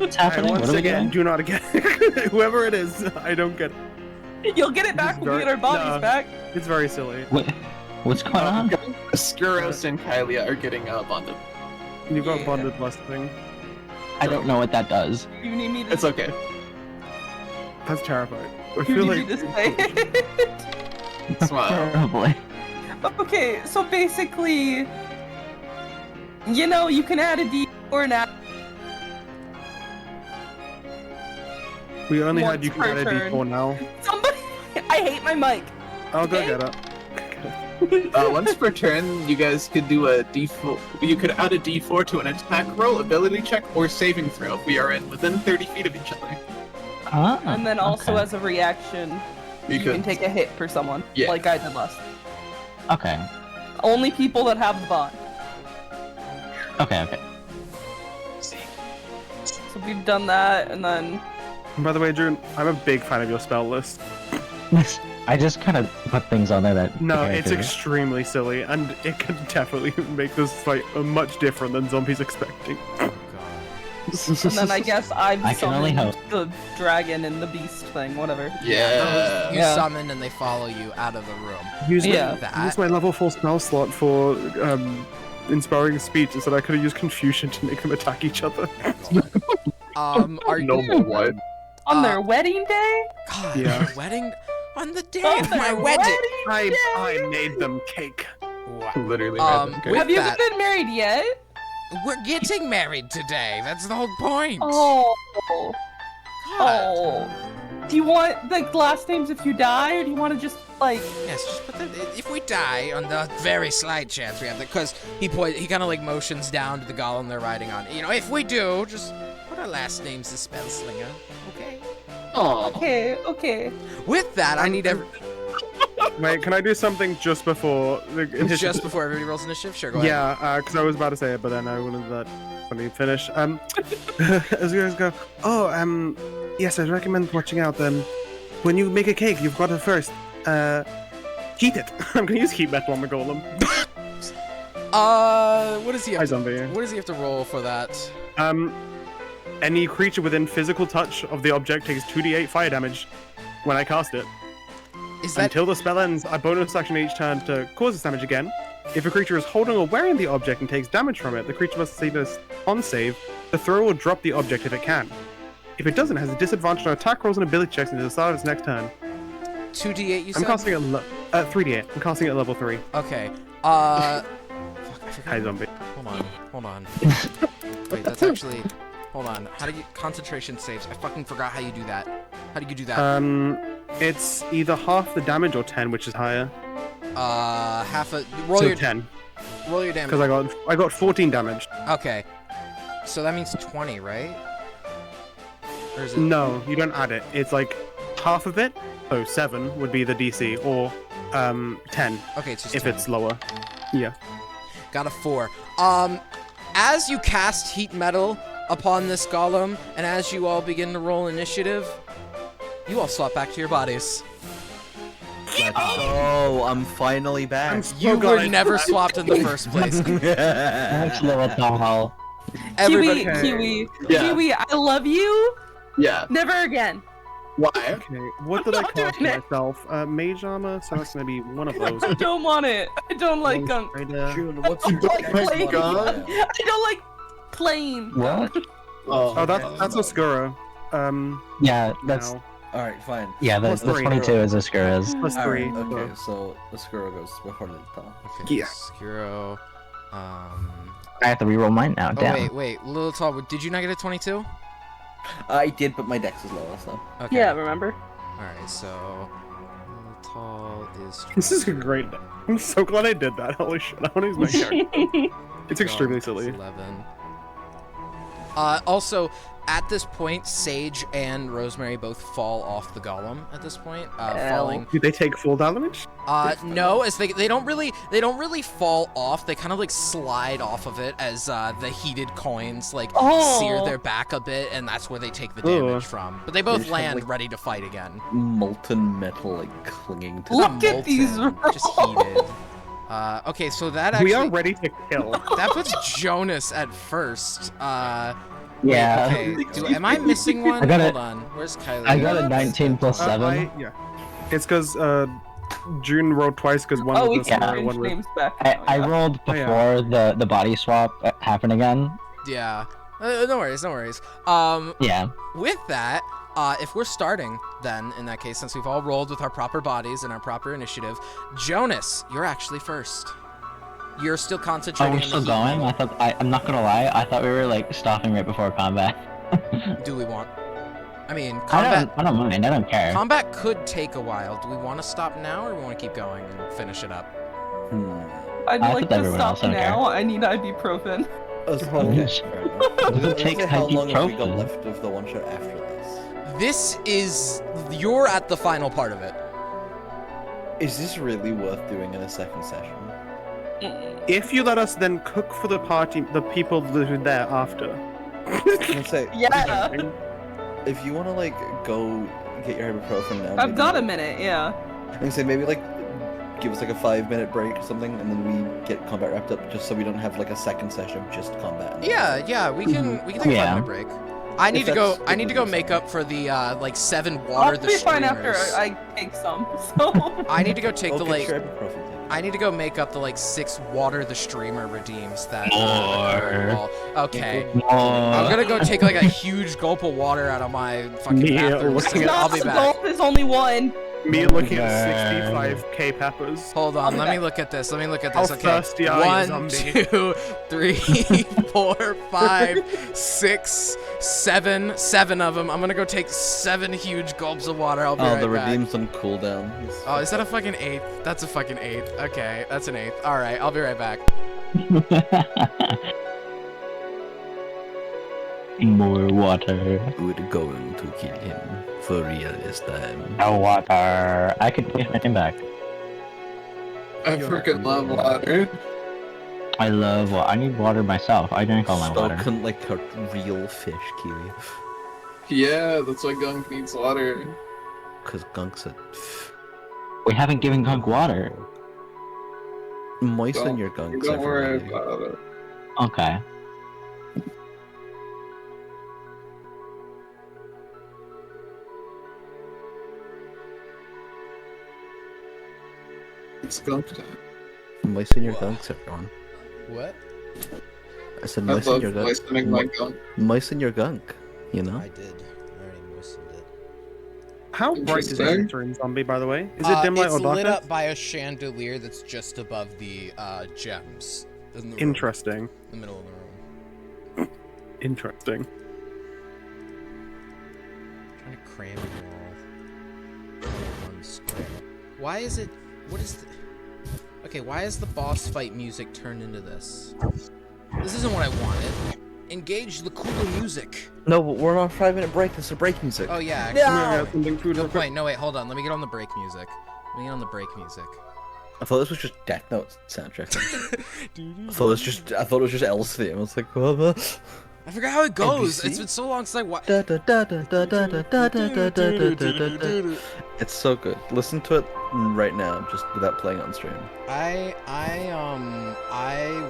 What's I happening? once What are we again doing? do not get whoever it is. I don't get it. You'll get it back when we get our bodies No. back. It's very silly. What's going on? Scuros and Kylie are getting bonded. You've got Yeah. bonded last thing. I don't know what that does. You need me to. It's okay. That's terrifying. I You feel need like me to say it. Smile. Probably. Okay, so basically, you know, you can add a D or an add. we only had Once you per get a turn. D4 now. Somebody, I hate my mic. I'll go Okay. get it. Once per turn, you guys could do a D4. You could add a D4 to an attack roll, ability check, or saving throw if we are in within 30 feet of each other. And then also okay. as a reaction, you can take a hit for someone, Yeah. like I did last. Okay. Only people that have the bond. Okay. So we've done that, and then By the way, June, I'm a big fan of your spell list. I just kind of put things on there that. No, the it's character- extremely silly, and it can definitely make this fight much different than zombies expecting. Oh and then I guess I've I can only summoned hope. the dragon and the beast thing, whatever. Yeah. You Yeah. summon and they follow you out of the room. Use Yeah. That. my level 4 spell slot for inspiring speech, instead I could have used confusion to make them attack each other. Are you? what? On Uh, their wedding day? God, Yeah. your wedding on the day On of my their wedding. day? I made them cake. Wow. Literally. With Have you that, been married yet? we're getting married today. That's the whole point. Oh. God. Oh. Do you want like last names if you die, or do you want to just like? Yes, just put the. If we die, on the very slight chance we have that, because he kind of like motions down to the golem they're riding on. You know, if we do, just put our last names as Spellslinger. Okay. Oh. Okay. With that, I need every. Wait, can I do something just before the Just before everybody rolls initiative. Sure, go ahead. Yeah, because I was about to say it, but then I wanted that when you finish. As you guys go, yes, I recommend watching out. When you make a cake, you've got to first, heat it. I'm gonna use heat metal on the golem. What does he Hi, have? zombie. What does he have to roll for that? Any creature within physical touch of the object takes 2d8 fire damage when I cast it. Is that Until the spell ends, a bonus action each turn to cause this damage again. If a creature is holding or wearing the object and takes damage from it, the creature must succeed a con save to throw or drop the object if it can. If it doesn't, it has a disadvantage on attack rolls and ability checks until the start of its next turn. 2d8? You said. I'm casting it 3d8. I'm casting it at level 3. Okay. Fuck, I forgot. Hi, zombie. Hold on. Wait, that's actually. Hold on. How do you concentration saves? I fucking forgot how you do that. How do you do that? It's either half the damage or 10, which is higher. Half a roll So your 10, roll your damage. because I got 14 damage. Okay. So that means 20, right? Or is it? No, you don't add it. It's like half of it. So 7 would be the DC, or 10 Okay, it's just if 10. it's lower. Yeah. Got a 4. As you cast heat metal upon this golem, and as you all begin to roll initiative, you all swap back to your bodies. Oh, I'm finally back. You were never swapped in the first place. Thanks, little tall. Everybody. Kiwi, Yeah. Kiwi, I love you. Yeah. Never again. Why? Okay, what did I not cast doing it. myself? Mage armor, so that's gonna be one of those. I don't want it. I don't like gunk. Right there. June, what's I your don't like my plain. God. I don't like plain. What? Oh, that's Oscuro. Yeah, that's Now. Alright, fine. yeah. The Plus 3. 22 is Oscura's. Plus 3. Alright, okay, so the squirrel goes before the top. Okay, Yeah. Skiro. I have to reroll mine now. Oh, Damn. wait. Little Tall, did you not get a 22? I did, but my dex is lower, so. Okay. Yeah, remember? Alright, so. Little Tall is. This is a great. I'm so glad I did that. Holy shit! I want to use my character. It's extremely silly. 11. Also, at this point, Sage and Rosemary both fall off the golem. At this point, falling. Do they take full damage? No, as they don't really fall off. They kind of like slide off of it as the heated coins like sear their back a bit, and that's where they take the damage from. But they both just have, land like, ready to fight again. Molten metal, like, clinging to Look them. at these Just heated. Okay, so that actually We are ready to kill. that puts Jonas at first. Yeah. Okay. Am I missing one? I got Hold it. on. Where's Kylie? I got a 19 plus 7. Yeah. It's because June rolled twice because one Oh, we was can the change one with. names back. I rolled Oh, yeah. before the body swap happened again. Yeah. No worries. Yeah. With that, if we're starting, then in that case, since we've all rolled with our proper bodies and our proper initiative, Jonas, you're actually first. You're still Oh, concentrating. we're on still the going? I thought I'm not gonna lie. I thought we were like stopping right before combat. Do we want? I mean, combat. I don't mind. I don't care. Combat could take a while. Do we want to stop now, or we want to keep going and finish it up? I'd I like think to everyone stop else, I don't care. now. I need ibuprofen. Okay, Yes. fair enough. I was gonna Take say, how long have we got ibuprofen. left of the one shot after this? This is you're at the final part of it. Is this really worth doing in a second session? If you let us then cook for the party, the people that are there after. Let's say, Yeah. if you want to like go get your ibuprofen now, I've maybe, got a minute, yeah. and say maybe like give us like a 5-minute break or something, and then we get combat wrapped up, just so we don't have like a second session of just combat. and then Yeah, we can take a Yeah. 5-minute break. I need to that's go. I need to go good make up for the like 7 I'll water the be fine after streamers. I take some. So I need to go take Oh, the get like. your ibuprofen taken. I need to go make up the like 6 water the streamer redeems that. More. Okay. I'm gonna go take like a huge gulp of water out of my fucking Yeah, bathroom. look So at- I'll not be the back. goal. There's only one. Me looking Okay. at 65k peppers. Hold on, I'll let be me look at this. Let me look at How this. Okay. thirsty are you, 1, zombie? 2, 3, 4, 5, 6, 7. 7 of them. I'm gonna go take 7 huge gulps of water. I'll be Oh, right the back. redeem's on cooldown. Oh, is that a fucking 8th? That's a fucking 8th. Okay, that's an 8th. Alright, I'll be right back. More water. We're going to kill him for real this time. No water. I could take my team back. I freaking love water. I love water. I need water myself. I drink all my water. Spoken like a real fish, Kiwi. Yeah, that's why Gunk needs water. Because Gunk's a... We haven't given Gunk water. Moisten Don't- your Gunks, Don't worry everybody. about it. Okay. It's Gunk time. Moisten your Gunks, everyone. What? I said I moisten love your Gunk. moistening my Gunk. Moisten your Gunk, you know? I did. I already moistened it. How bright is Interesting. your in Zombie, by the way? Is it dim light it's or darkness? lit up by a chandelier that's just above the gems. In the room, Interesting. in the middle of the room. Interesting. Trying to cram it all on one square. Why is it? What is the? Okay, why is the boss fight music turned into this? This isn't what I wanted. Engage the cooler music. No, but we're on a 5-minute break. This is break music. Oh yeah. I'm gonna get something food real quick. Wait, no wait, hold on. Let me get on the break music. Let me get on the break music. I thought this was just Death Note soundtrack. I thought it was just L's theme. I was like, what? I forgot how it goes. NPC? It's been so long since I watched. It's so good. Listen to it right now, just without playing on stream. I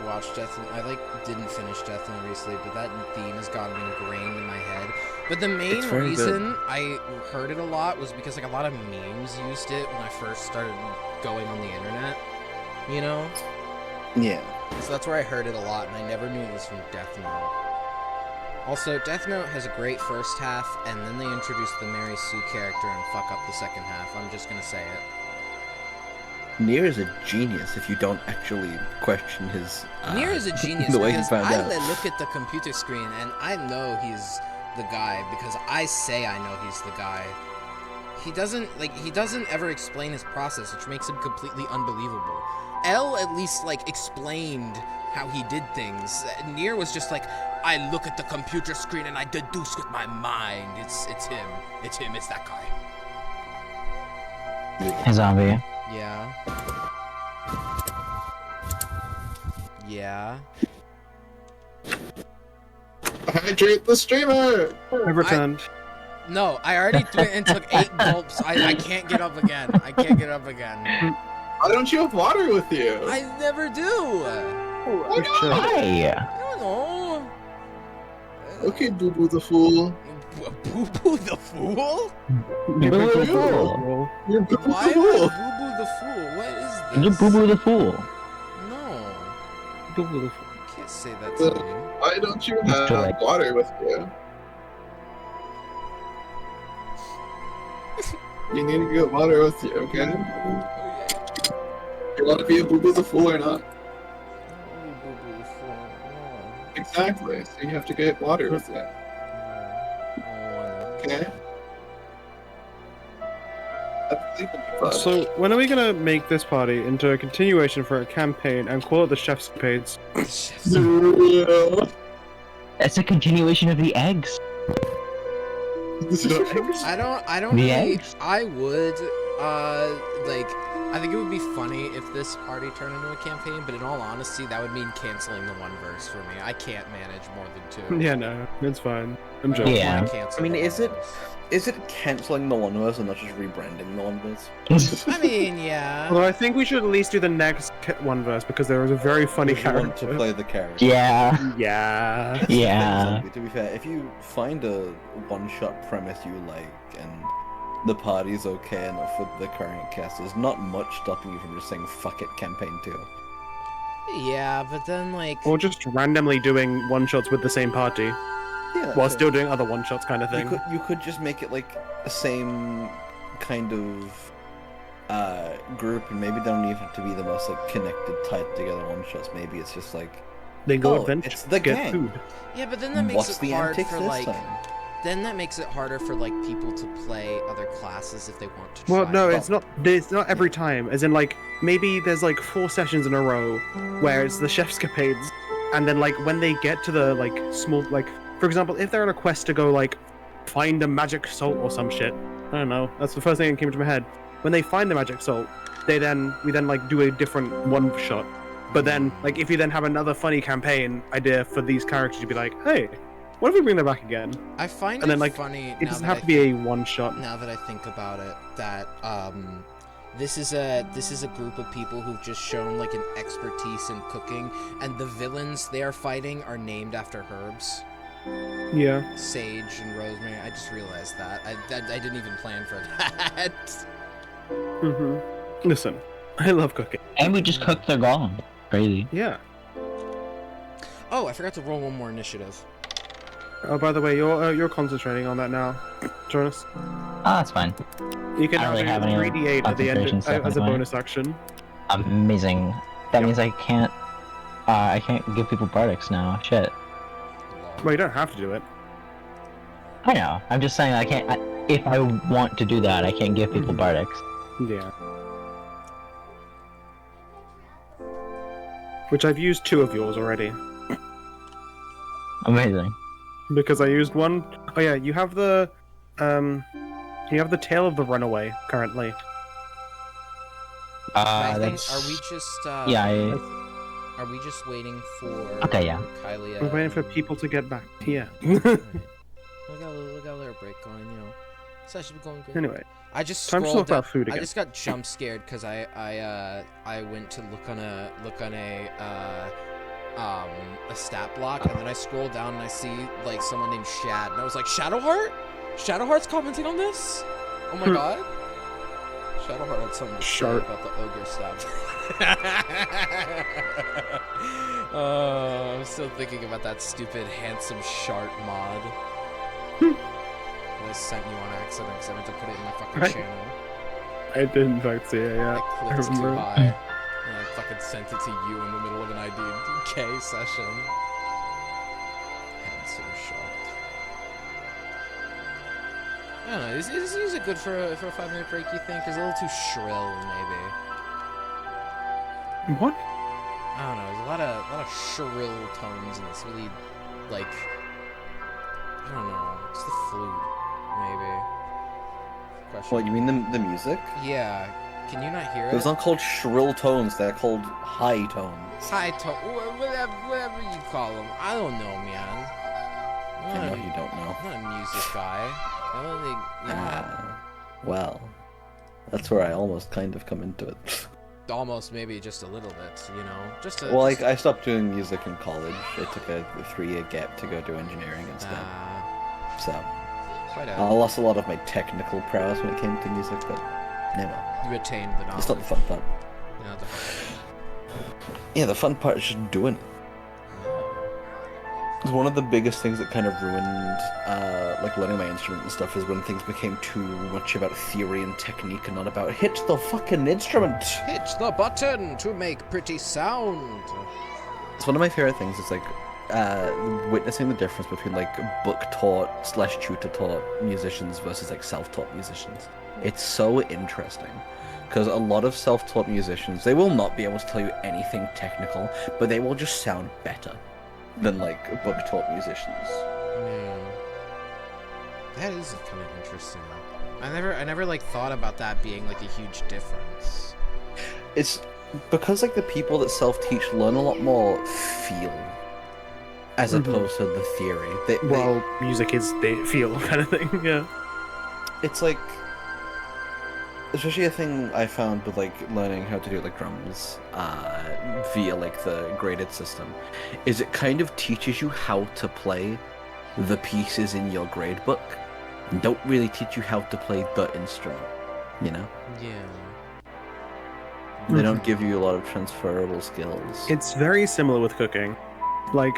watched Death Note. I didn't finish Death Note recently, but that theme has gotten ingrained in my head. But the main It's very good. reason I heard it a lot was because a lot of memes used it when I first started going on the internet. You know, Yeah. so that's where I heard it a lot, and I never knew it was from Death Note. Also, Death Note has a great first half, and then they introduce the Mary Sue character and fuck up the second half. I'm just gonna say it. Nier is a genius if you don't actually question his. Nier is a genius the way he because found I out. look at the computer screen and I know he's the guy because I say I know he's the guy. He doesn't ever explain his process, which makes him completely unbelievable. L at least explained how he did things. Nier was just I look at the computer screen and I deduce with my mind. It's him. It's him. It's that guy. Hey, zombie. Yeah. Yeah. Hydrate the streamer! I returned. No, I already did it and took 8 gulps. I can't get up again. I can't get up again. Why don't you have water with you? I never do. Why not? Hey. I don't know. Okay, Boo Boo the Fool. Boo Boo the Fool? Boo Boo the Fool. You're Boo Boo Why the am I Fool. Boo Boo the Fool? What is You're this? Boo Boo the Fool. No. Boo Boo the You can't say that to me. Why don't you Mr. have Lake. water with you? You need to get water with you, okay? You want to be a Boo Boo the Fool or not? Boo Boo the Fool. No. Exactly. So you have to get water with you, okay? I think it'd be fun. So when are we gonna make this party into a continuation for a campaign and call it the Chef's Capades? It's a continuation of the eggs. I don't The really, eggs? I would, like, I think it would be funny if this party turned into a campaign, but in all honesty, that would mean canceling the one verse for me. I can't manage more than 2. Yeah, no, it's fine. I'm I don't joking. Yeah. wanna cancel I mean, the is one it- verse. Is it cancelling the one verse and not just rebranding the one verse? I mean, yeah. Although I think we should at least do the next one verse because there was a very funny If you want character. to play the character. Yeah. Yeah. Yeah. Exactly. To be fair, if you find a one-shot premise you like and the party's okay enough with the current cast, there's not much stopping you from just saying "fuck it" campaign 2. Yeah, but then, like, Or just randomly doing one-shots with the same party Yeah. while so still doing other one-shots kind of thing. you could just make it like the same kind of group, and maybe they don't even have to be the most like connected, tight together one-shots. Maybe it's just like, They go oh, adventure, it's the get gang. food. yeah, but then that makes What's it the hard antics for, this like, time? then that makes it harder for, like, people to play other classes if they want to try. Well, no, it. it's not. It's not every time. As in, like, maybe there's like 4 sessions in a row where it's the Chef's Capades, and then like when they get to the like small, like for example, if they're on a quest to go like find a magic salt or some shit, I don't know. That's the first thing that came to my head. When they find the magic salt, we then like do a different one shot. But then, like, if you then have another funny campaign idea for these characters, you'd be like, hey, what if we bring them back again? I find and it then, like, funny. It now doesn't that have I to be a one shot. now that I think about it, that this is a group of people who've just shown like an expertise in cooking, and the villains they are fighting are named after herbs, Yeah. sage and rosemary. I just realized that. I didn't even plan for that. Listen, I love cooking. And we just cooked their golem. Crazy. Yeah. Oh, I forgot to roll one more initiative. Oh, by the way, you're concentrating on that now, Jonas. Oh, that's fine. You can I now don't really do have any 3d8 at the end concentration stuff as a anyway. bonus action. Amazing. That means I can't give people bardicks now. Shit. Well, you don't have to do it. I know. I'm just saying I can't. If I want to do that, I can't give people bardicks. Yeah. Which I've used 2 of yours already. Amazing. Because I used one. Oh yeah, you have the Tale of the Runaway currently. I think, That's. are we just Yeah. are we just waiting for Okay, yeah. Kylie? We're waiting for people to get back. Yeah. We got a little break going, you know. It's actually going good. Anyway, I just time to scrolled talk about down- food I again. just got jump scared because I went to look on a stat block, and then I scroll down and I see like someone named Shad, and I was like, Shadowheart? Shadowheart's commenting on this? Oh my god. Shadowheart had something to say Sharp. about the ogre stuff. I'm still thinking about that stupid handsome shark mod. I sent you on accident because I meant to put it in my fucking Right. channel. I did in fact see it. Yeah. I clicked too remember. high. And I fucking sent it to you in the middle of an IDK session. Handsome shark. I don't know. Is it good for a 5-minute break, you think? Is it a little too shrill, maybe? What? I don't know. There's a lot of shrill tones in this. Really, like, I don't know. It's the flute, maybe. Question. What, you mean the music? Yeah. Can you not hear it? It's not called shrill tones, they're called high tones. High tone, whatever you call them. I don't know, man. I know you don't know. I'm not a music guy. I don't think, you know, Ah, well, that's where I almost kind of come into it. almost maybe just a little bit, you know, just a. Well, like, I stopped doing music in college. I took a 3-year gap to go do engineering instead. So, quite I lost a lot of my technical prowess when it came to music, but, you know, you attained the knowledge. it's not the fun part. You know, the fun Yeah, the fun part is just doing it. It's one of the biggest things that kind of ruined, like, learning my instrument and stuff is when things became too much about theory and technique and not about hit the fucking instrument. Hit the button to make pretty sound. It's one of my favorite things. It's like witnessing the difference between like book taught / tutor taught musicians versus like self-taught musicians. It's so interesting because a lot of self-taught musicians, they will not be able to tell you anything technical, but they will just sound better than like book taught musicians. Yeah. That is kind of interesting. I never like thought about that being like a huge difference. It's because like the people that self-teach learn a lot more feel as opposed to the theory. Well, music is the feel kind of thing, yeah. It's like, especially a thing I found with like learning how to do like drums via like the graded system, is it kind of teaches you how to play the pieces in your grade book, and don't really teach you how to play the instrument, you know? Yeah. They don't give you a lot of transferable skills. It's very similar with cooking. Like,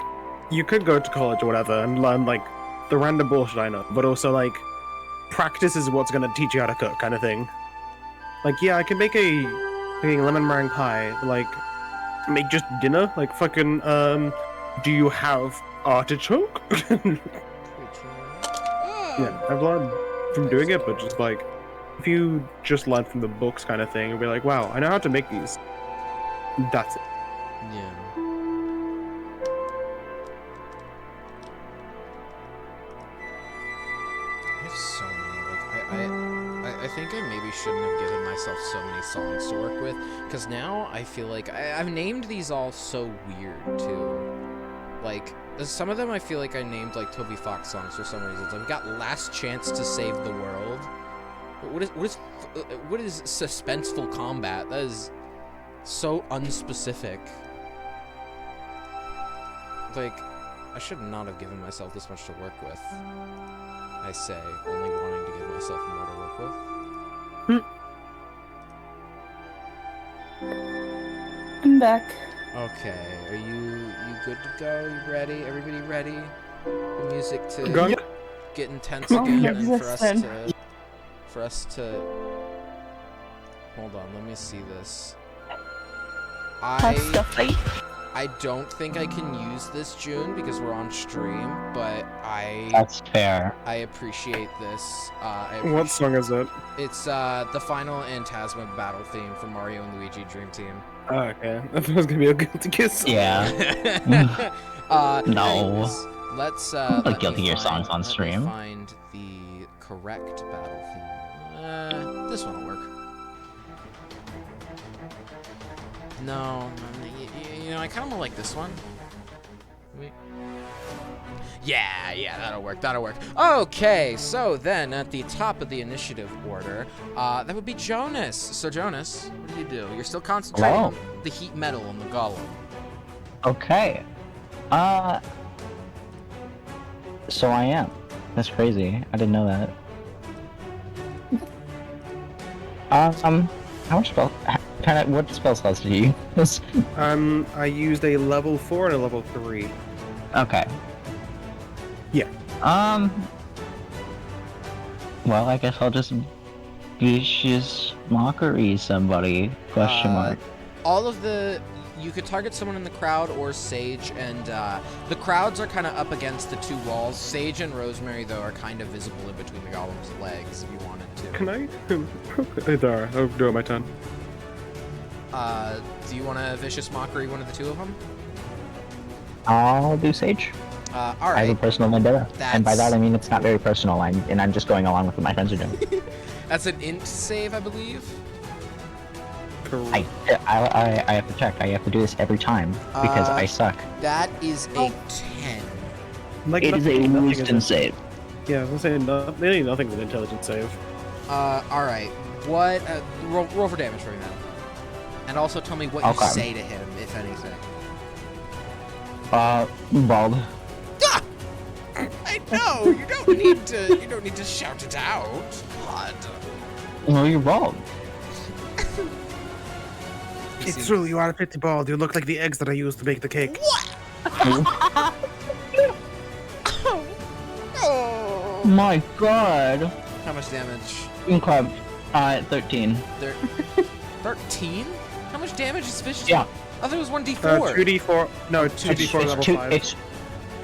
you could go to college or whatever and learn, like, the random bullshit I know, but also, like, practice is what's gonna teach you how to cook, kind of thing. Like, yeah, I can make a lemon meringue pie, but, like, make just dinner? Like, fucking, do you have artichoke? Yeah, I've learned from doing it, but just, like, if you just learn from the books kind of thing, you'll be like, wow, I know how to make these. That's it. Yeah. I have so many, like, I think I maybe shouldn't have given myself so many songs to work with, because now I feel like I've named these all so weird, too. Like, some of them I feel like I named, like, Toby Fox songs for some reasons. I've got Last Chance to Save the World. What is suspenseful combat? That is so unspecific. Like, I should not have given myself this much to work with. I say, only wanting to give myself more to work with. I'm back. Okay, are you good to go? You ready? Everybody ready? The music to get intense again, and for us to hold on. Let me see this. I don't think I can use this, June, because we're on stream, but That's fair. I appreciate this. What song is it? It's the final Phantasma battle theme from Mario and Luigi Dream Team. Oh, okay. I thought it was gonna be a Guilty Gear song. Yeah. No. Anyways, let's Like Guilty Gear songs on stream. Let me find the correct battle theme. This one will work. No, you know, I kind of like this one. Yeah, that'll work, Okay, so then at the top of the initiative order, that would be Jonas. So Jonas, what do you do? You're still concentrating on the heat metal and the golem. Okay. So I am. That's crazy. I didn't know that. How much spell? What spell slots did you use? I used a level 4 and a level 3. Okay. Yeah. Well, I guess I'll just vicious mockery somebody. Question mark. All of the... You could target someone in the crowd or Sage, and the crowds are kind of up against the two walls. Sage and Rosemary, though, are kind of visible in between the golem's legs, if you wanted to. Can I? Hey, Dara, I'll do it my turn. Do you want to Vicious Mockery one of the two of them? I'll do Sage. Alright. I have a personal vendetta. And by that I mean it's not very personal, and I'm just going along with what my friends are doing. That's an int save, I believe? I have to check. I have to do this every time because I suck. That is a 10. Like, it is a wisdom save. Yeah, I was gonna say, really nothing's an intelligence save. Alright. What, roll for damage for me now. And also tell me what you say to him, if anything. Bald. Ah! I know! You don't need to shout it out. God. No, you're bald. It's true, you are pretty bald. You look like the eggs that I used to make the cake. What? Oh. My god. How much damage? Incredible. 13. 13? How much damage is Fish? Yeah. I thought it was 1d4. 2d4. No, 2d4 level 5.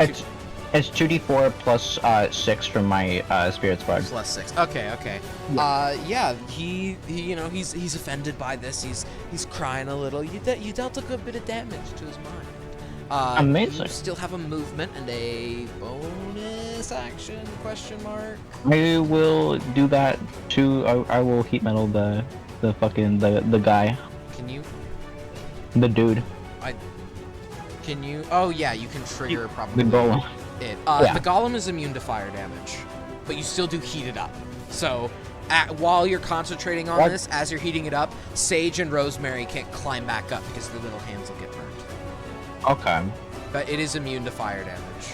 It's 2d4 plus 6 from my spirit spark. Plus 6. Okay. Yeah, he you know, he's offended by this. He's crying a little. You dealt a good bit of damage to his mind. Amazing. You still have a movement and a bonus action? Question mark. I will do that too. I will heat metal the fucking the guy. Can you? The dude. Can you? Oh yeah, you can trigger probably. The golem. It. Yeah. The golem is immune to fire damage, but you still do heat it up. So, while you're concentrating on this, as you're heating it up, Sage and Rosemary can't climb back up because their little hands will get burned. Okay. But it is immune to fire damage.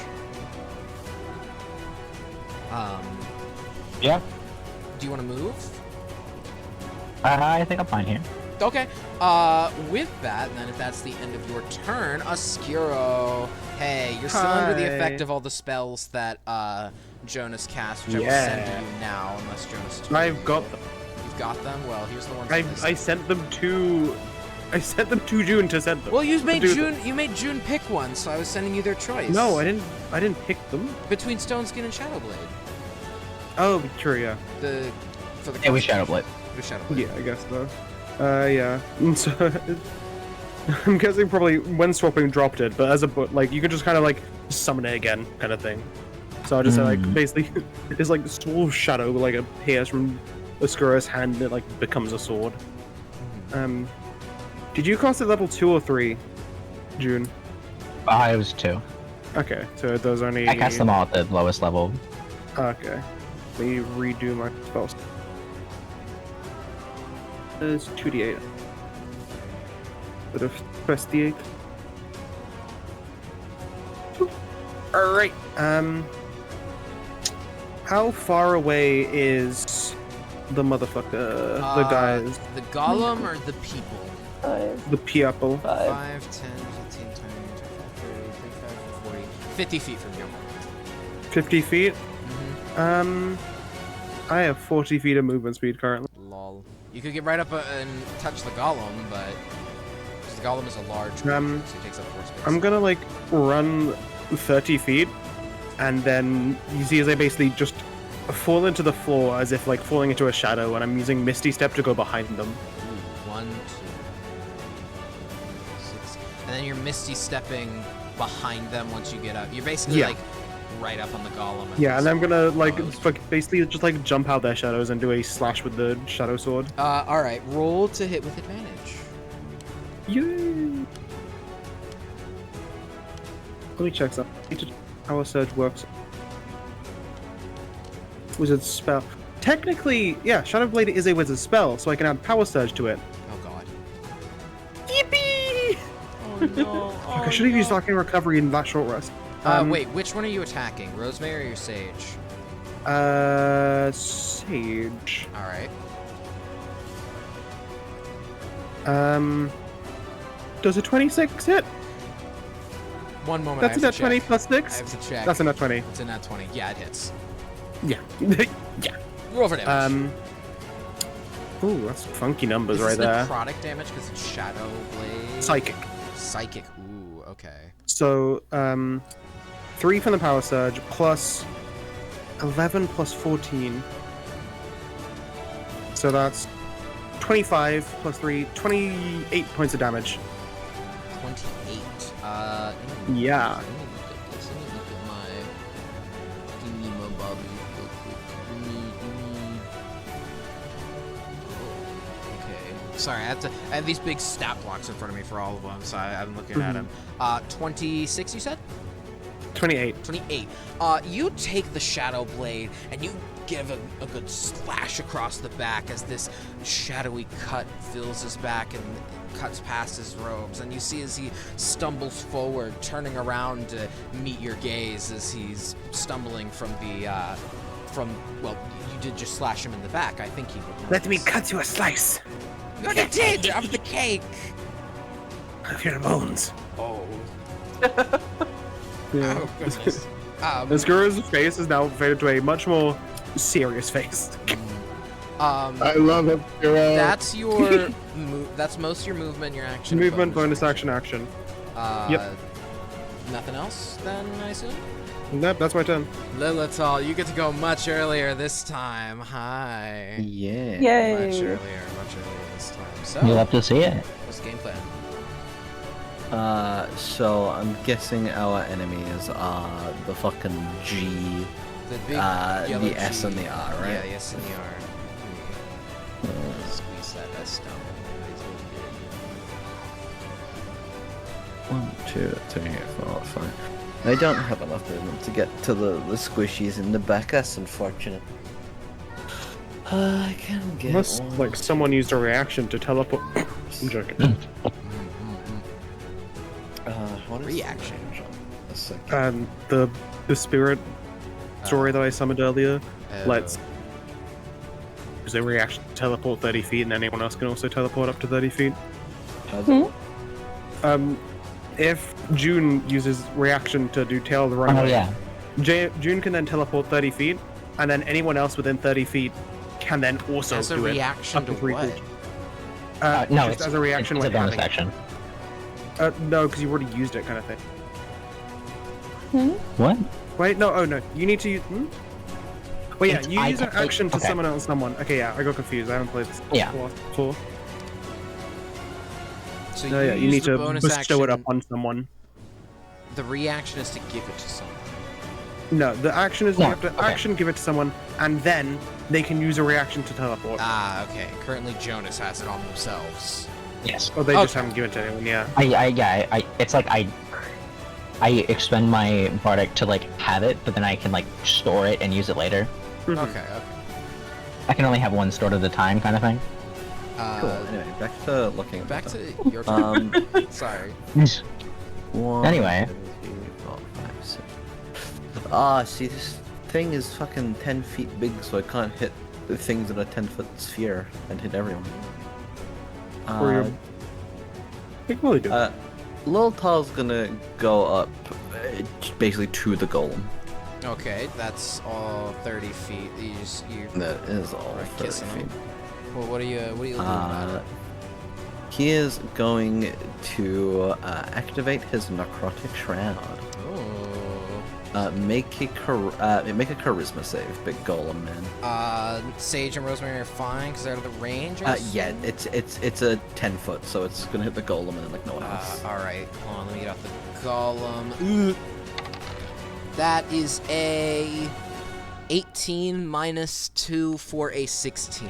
Yeah. Do you want to move? I think I'm fine here. Okay. With that, then if that's the end of your turn, Oscuro. Hey, you're still under the effect of all the spells that Jonas cast, which I will send to you now, unless Jonas. I've got them. You've got them. Well, here's the ones. I sent them to. I sent them to June to send them. Well, you made June pick one, so I was sending you their choice. No, I didn't pick them. Between Stoneskin and Shadowblade. Oh, true, yeah. It was Shadowblade. It was Shadowblade. Yeah, I guess so. Yeah. So I'm guessing probably when swapping dropped it, but as a like you could just kind of like summon it again, kind of thing. So I just like basically it's like the Soul of Shadow like appears from Oscuro's hand and it like becomes a sword. Did you cast at level 2 or 3, June? It was 2. Okay, so those only. I cast them all at the lowest level. Okay. Let me redo my spells. It's 2d8. Bit of press d8. Alright. How far away is the motherfucker? The guys? The golem or the people? The people. 5, 10, 15, 20, 25, 30, 35, 40, 50 feet from you. 50 feet? I have 40 feet of movement speed currently. Lol. You could get right up and touch the golem, but the golem is a large creature, so he takes up 4 space. I'm gonna like run 30 feet, and then you see as I basically just fall into the floor as if like falling into a shadow, and I'm using Misty Step to go behind them. Ooh, 1, 2, 6, and then you're Misty Stepping behind them once you get up. You're basically like right up on the golem. Yeah, and I'm gonna like basically just like jump out their shadows and do a slash with the shadow sword. All right, roll to hit with advantage. Yay! Let me check something. Power Surge works. Wizard spell. Technically, yeah, Shadow Blade is a wizard spell, so I can add Power Surge to it. Oh god. Yippee! Oh no. Fuck, I should have used Arcane Recovery in that short rest. Wait, which one are you attacking? Rosemary or your Sage? Sage. Alright. Does a 26 hit? One moment. That's a nat 20 plus 6? I have to check. That's a nat 20. It's a nat 20. Yeah, it hits. Yeah. Yeah. Roll for damage. Ooh, that's funky numbers right Is there. necrotic damage because it's Shadow Blade? Psychic. Psychic. Ooh, okay. So, 3 from the Power Surge, plus 11 plus 14. So that's 25 plus 3, 28 points of damage. 28. Yeah. Let me look at my thingy-ma-bobby real quick. Okay. Sorry, I have these big stat blocks in front of me for all of them, so I'm looking at them. 26, you said? 28. 28. You take the Shadow Blade and you give a good slash across the back as this shadowy cut fills his back and cuts past his robes. And you see as he stumbles forward, turning around to meet your gaze as he's stumbling from well, you did just slash him in the back. I think he would. Let me cut you a slice You did of the cake. of your bones. Oh. Yeah. Oh goodness. Oscuro's face is now faded to a much more serious face. I love it. That's your that's most of your movement, your action. Movement, bonus action, action. Yep. Nothing else then, I assume? Nope, that's my turn. Lilithal, you get to go much earlier this time. Hi. Yeah. Yay! Much earlier this time. So, You'll have to see it. what's the game plan? So I'm guessing our enemies are the fucking G, The big yellow the S and G. the R, right? Yeah, the S and the R. Squeeze that S down. 1, 2, 3, 4, 5. I don't have enough movement to get to the squishies in the back. That's unfortunate. I can get Unless, one. like, someone used a reaction to teleport. I'm joking. What is Reaction. A second. The spirit story that I summoned earlier lets use a reaction to teleport 30 feet, and anyone else can also teleport up to 30 feet. How's it? If June uses reaction to do tail of the runway, Oh yeah. June can then teleport 30 feet, and then anyone else within 30 feet can then also As a do reaction it. to Up to 3 what? feet. No, just it's as a reaction It's a when bonus having action. it. No, because you already used it, kind of thing. What? Wait, no, oh no, you need to use. Well, yeah, It's- you use an action to okay. summon out someone. Okay, yeah, I got confused. I haven't played this Yeah. before. So No, yeah, you use need the to bonus bestow action. it up on someone. The reaction is to give it to someone. No, the action is No, you have to okay. action give it to someone, and then they can use a reaction to teleport. Ah, okay. Currently, Jonas has it on themselves. Yes. Or they just okay. haven't given it to anyone. Yeah. It's like I expend my bardic to like have it, but then I can like store it and use it later. Mhm. Okay, okay. I can only have one stored at a time, kind of thing. Cool. Anyway, back to looking. at Back the to your turn. Sorry. One, Anyway. 2, 3, 4, 5, 6. Ah, see, this thing is fucking 10 feet big, so I can't hit the things in a 10-foot sphere and hit everyone. Or your- I can really do. Lil Tal's gonna go up, basically to the golem. Okay, that's all 30 feet. You That is all are 30 kissing feet. him. Well, what are you doing about it? He is going to activate his necrotic shroud. Oh. Make a charisma save, big golem man. Sage and Rosemary are fine because they're out of the range. Yeah, it's a 10-foot, so it's gonna hit the golem and then like no one else. All right, hold on. Let me get out the golem. Ooh. That is a 18 minus 2 for a 16.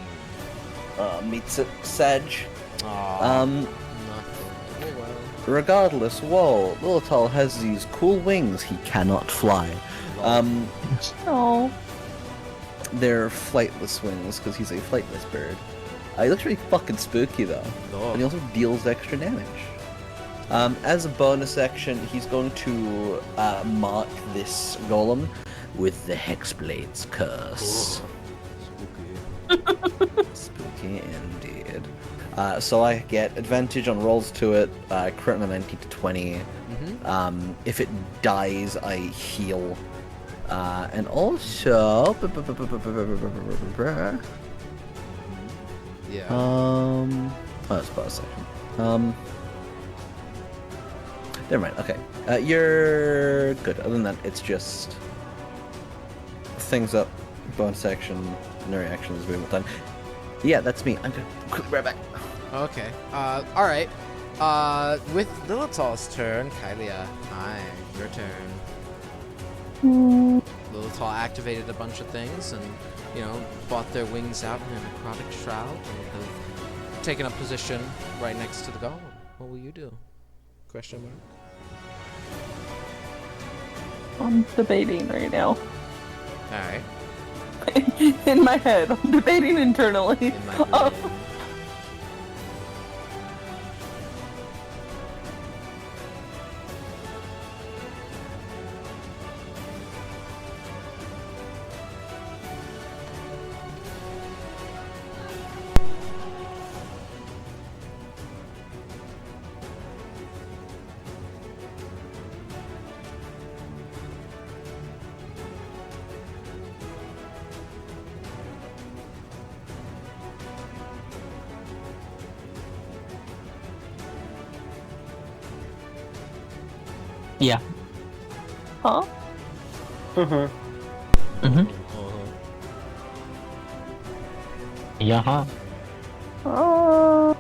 Meets it, Sedge. Aw, Um, nothing. Oh well. regardless, whoa, Lilithal has these cool wings he cannot fly. Oh. They're flightless wings because he's a flightless bird. He looks really fucking spooky though, and he also deals extra damage. As a bonus action, he's going to mark this golem with the Hexblade's curse. Spooky indeed. So I get advantage on rolls to it, crit on a 19 to 20. If it dies, I heal. And also... Yeah. Oh, that's bonus action. Never mind, okay. You're good. Other than that, it's just... things up, bonus action, no reactions, movement time. Yeah, that's me. I'm gonna quickly right back. Okay. All right. With Lilithal's turn, Kylia, hi, your turn. Lilithal activated a bunch of things and, brought their wings out in a necrotic shroud and have taken up position right next to the golem. What will you do? Question mark. I'm debating right now. All right. In my head, I'm debating internally. In my brain. Yeah. Huh? Uh-huh. Yeah, huh? Uh,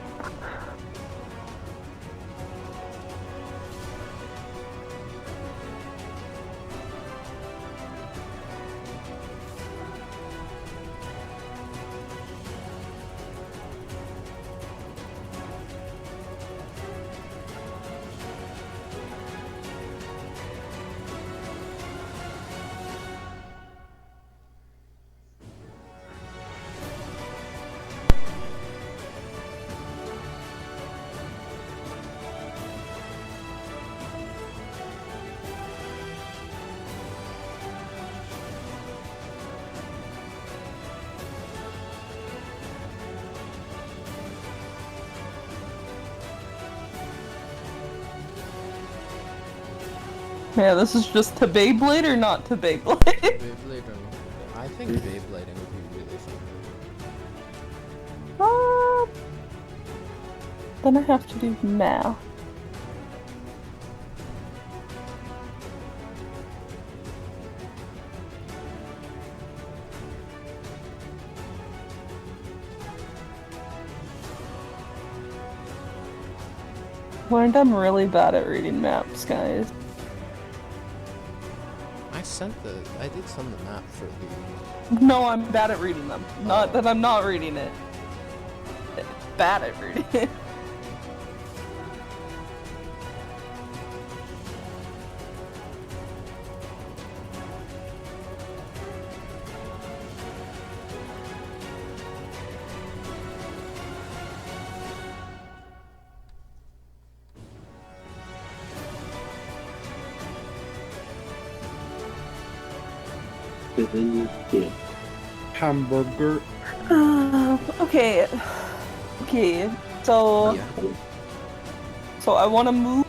Yeah, this is just to Beyblade or not to Beyblade? Beyblade, I think Beyblading would be really fun. Then I have to do math. Learned I'm really bad at reading maps, guys. I did send the map for the... No, I'm bad at reading them. Not that I'm not reading it. Bad at reading it. Hamburger. Okay. Okay. So. Yeah. So I want to move.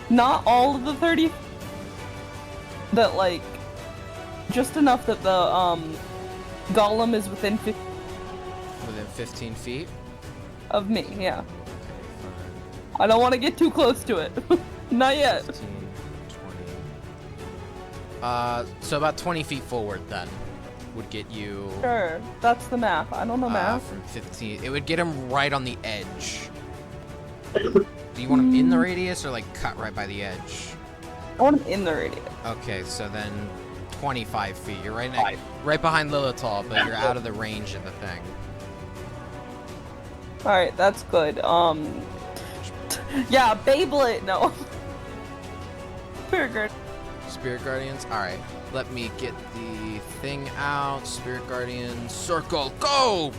Not all of the 30. That like. Just enough that the golem is within 50 Within 15 feet? of me. Yeah. Okay, I don't want to get too close to it. Not yet. 15, 20. So about 20 feet forward then would get you... Sure. That's the math. I don't know math. From 15. It would get him right on the edge. Do you want him in the radius or like cut right by the edge? I want him in the radius. Okay, so then 25 feet. You're right behind Lilithal, but you're out of the range of the thing. Alright, that's good. Yeah, Beyblade. No. Spirit Guard. Spirit Guardians? Alright. Let me get the thing out. Spirit Guardians. Circle. Go!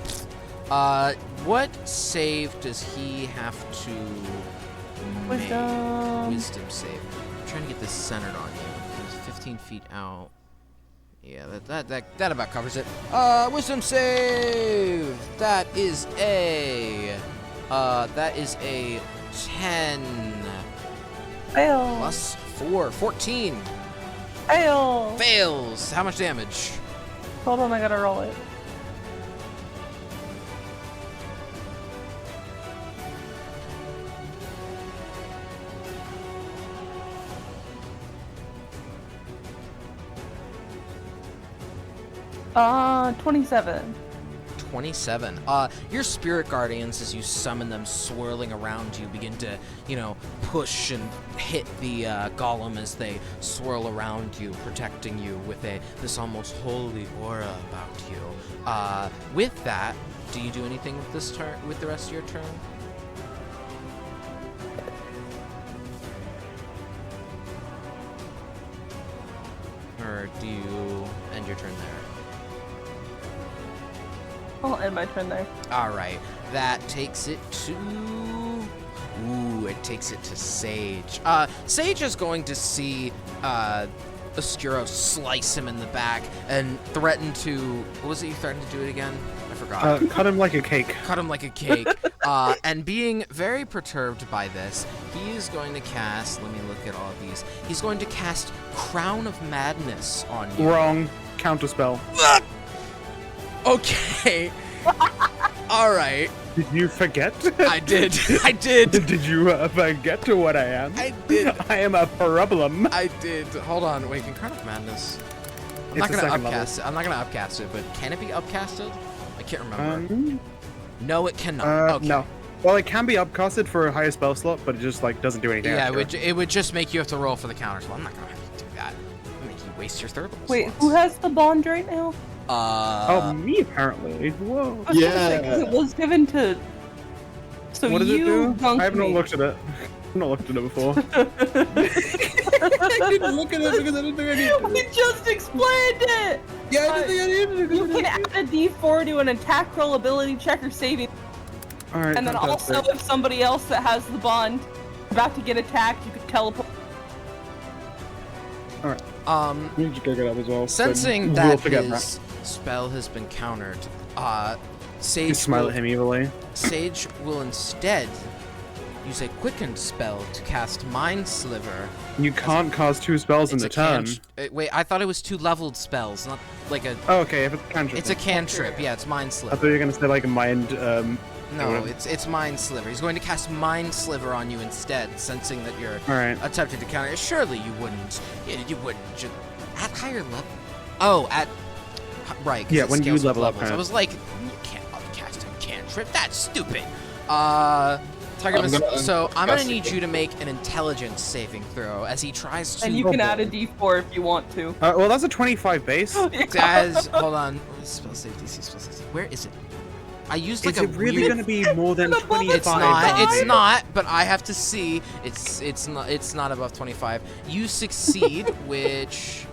What save does he have to make? Wisdom save. I'm trying to get this centered on you. He's 15 feet out. Yeah, that about covers it. Wisdom save! That is a 10. Fail. Plus 4. 14. Fail. Fails. How much damage? Hold on, I gotta roll it. Uh, 27. 27. Your spirit guardians, as you summon them swirling around you, begin to, push and hit the golem as they swirl around you, protecting you with this almost holy aura about you. With that, do you do anything with this turn, with the rest of your turn? Or do you end your turn there? I'll end my turn there. Alright, that takes it to... Ooh, it takes it to Sage. Sage is going to see Oscuro slice him in the back and threaten to... What was it you threatened to do it again? I forgot. Cut him like a cake. Cut him like a cake. And being very perturbed by this, he is going to cast... Let me look at all of these. He's going to cast Crown of Madness on you. Wrong. Counterspell. Okay. All right. Did you forget? I did. I did. Did you forget what I am? I did. I am a problem. I did. Hold on. Wait, Incarnate of Madness. I'm It's not the gonna second upcast it. I'm not gonna upcast it, but can it be upcasted? I can't remember. level. No, it cannot. Okay. No. Well, it can be upcasted for a higher spell slot, but it just like doesn't do anything. Yeah, extra. it would just make you have to roll for the counters. Well, I'm not gonna have to do that. I'll make you waste your third level Wait, slots. who has the bond right now? Oh, me apparently. Whoa. I was gonna say, 'cause it was given to. So What does it you, do? Gunk I have not me. looked at it. I've not looked at it before. I didn't look at it because I didn't think I needed We just explained it. Yeah, I didn't think I needed it. You can add a D4 to an attack roll, ability check, or saving, All right. and then also fantastic. if somebody else that has the bond about to get attacked, you could teleport. We need to go get up as well. so Sensing we'll that forget his spell has been countered, You Sage smile will, at him evilly. Sage will instead use a quickened spell to cast Mind Sliver. You can't cast 2 spells in It's the a turn. wait, I thought it was 2 leveled spells, not like a. Oh, okay. If it's a cantrip. It's a cantrip. Yeah, it's Mind I Sliver. thought you were gonna say like a mind. No, whatever. it's Mind Sliver. He's going to cast Mind Sliver on you instead, sensing that you're All right. attempting to counter it. Surely you wouldn't. You wouldn't just at higher level. Oh, at right. 'cause Yeah, it when you scales with level up, levels. I huh? was like, you can't upcast a cantrip. That's stupid. Tiger I'm gonna so I'm gonna uncast need it. you to make an intelligence saving throw as he tries to. And you can add a D4 if you want to. Well, that's a 25 base. As hold on, spell save DC, spell save. Where is it? I used like Is a it really weird. gonna be more than It's above 25? It's not. It's Five? not. But I have to see. It's not. It's not above 25. You succeed, which,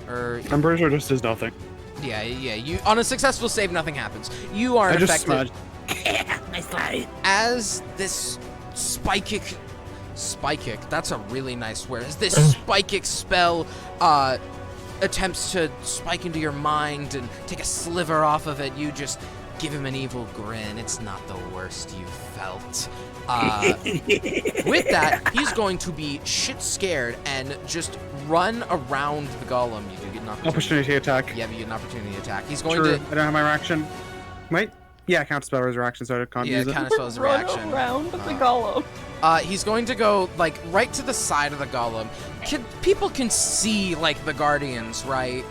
I'm pretty sure it just does nothing. yeah. You on a successful save, nothing happens. You are I just affected smudged. as this spikic. That's a really nice word. As this spikic spell attempts to spike into your mind and take a sliver off of it, you just give him an evil grin. It's not the worst you've felt. With that, he's going to be shit scared and just run around the golem. You do get an Opportunity attack. Yeah, but you get an opportunity attack. He's going True. to. I don't have my reaction. Wait. Yeah, count spell as reaction, so I can't Yeah, use it. kind of spells a Run reaction. around the golem. He's going to go like right to the side of the golem. People can see like the guardians, right?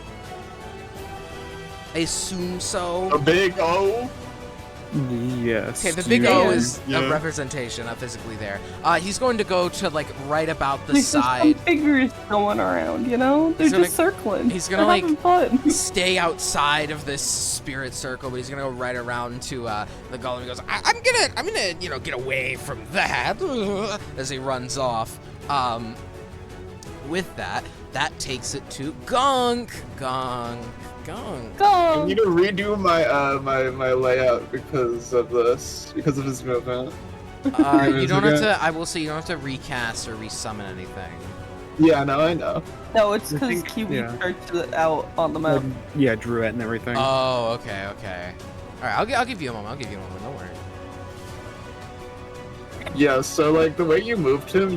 I assume so. A big O. Yes. Okay, the big O is Yeah. a representation of physically there. He's going to go to like right about the There's just some side. figures going around, you know? They're He's gonna- just circling. he's gonna, They're like, having fun. Stay outside of this spirit circle, but he's gonna go right around to the golem. He goes, I'm gonna, get away from that as he runs off. With that takes it to Gunk. I Go! need to redo my my layout because of this, because of his movement. You don't have again. to. I will say you don't have to recast or resummon anything. Yeah, no, I know. No, it's I because think- Kiwi yeah. charged it out on the map. Yeah, drew it and everything. Oh, okay. All right, I'll give you a moment. Don't worry. Yeah, so like the way you moved him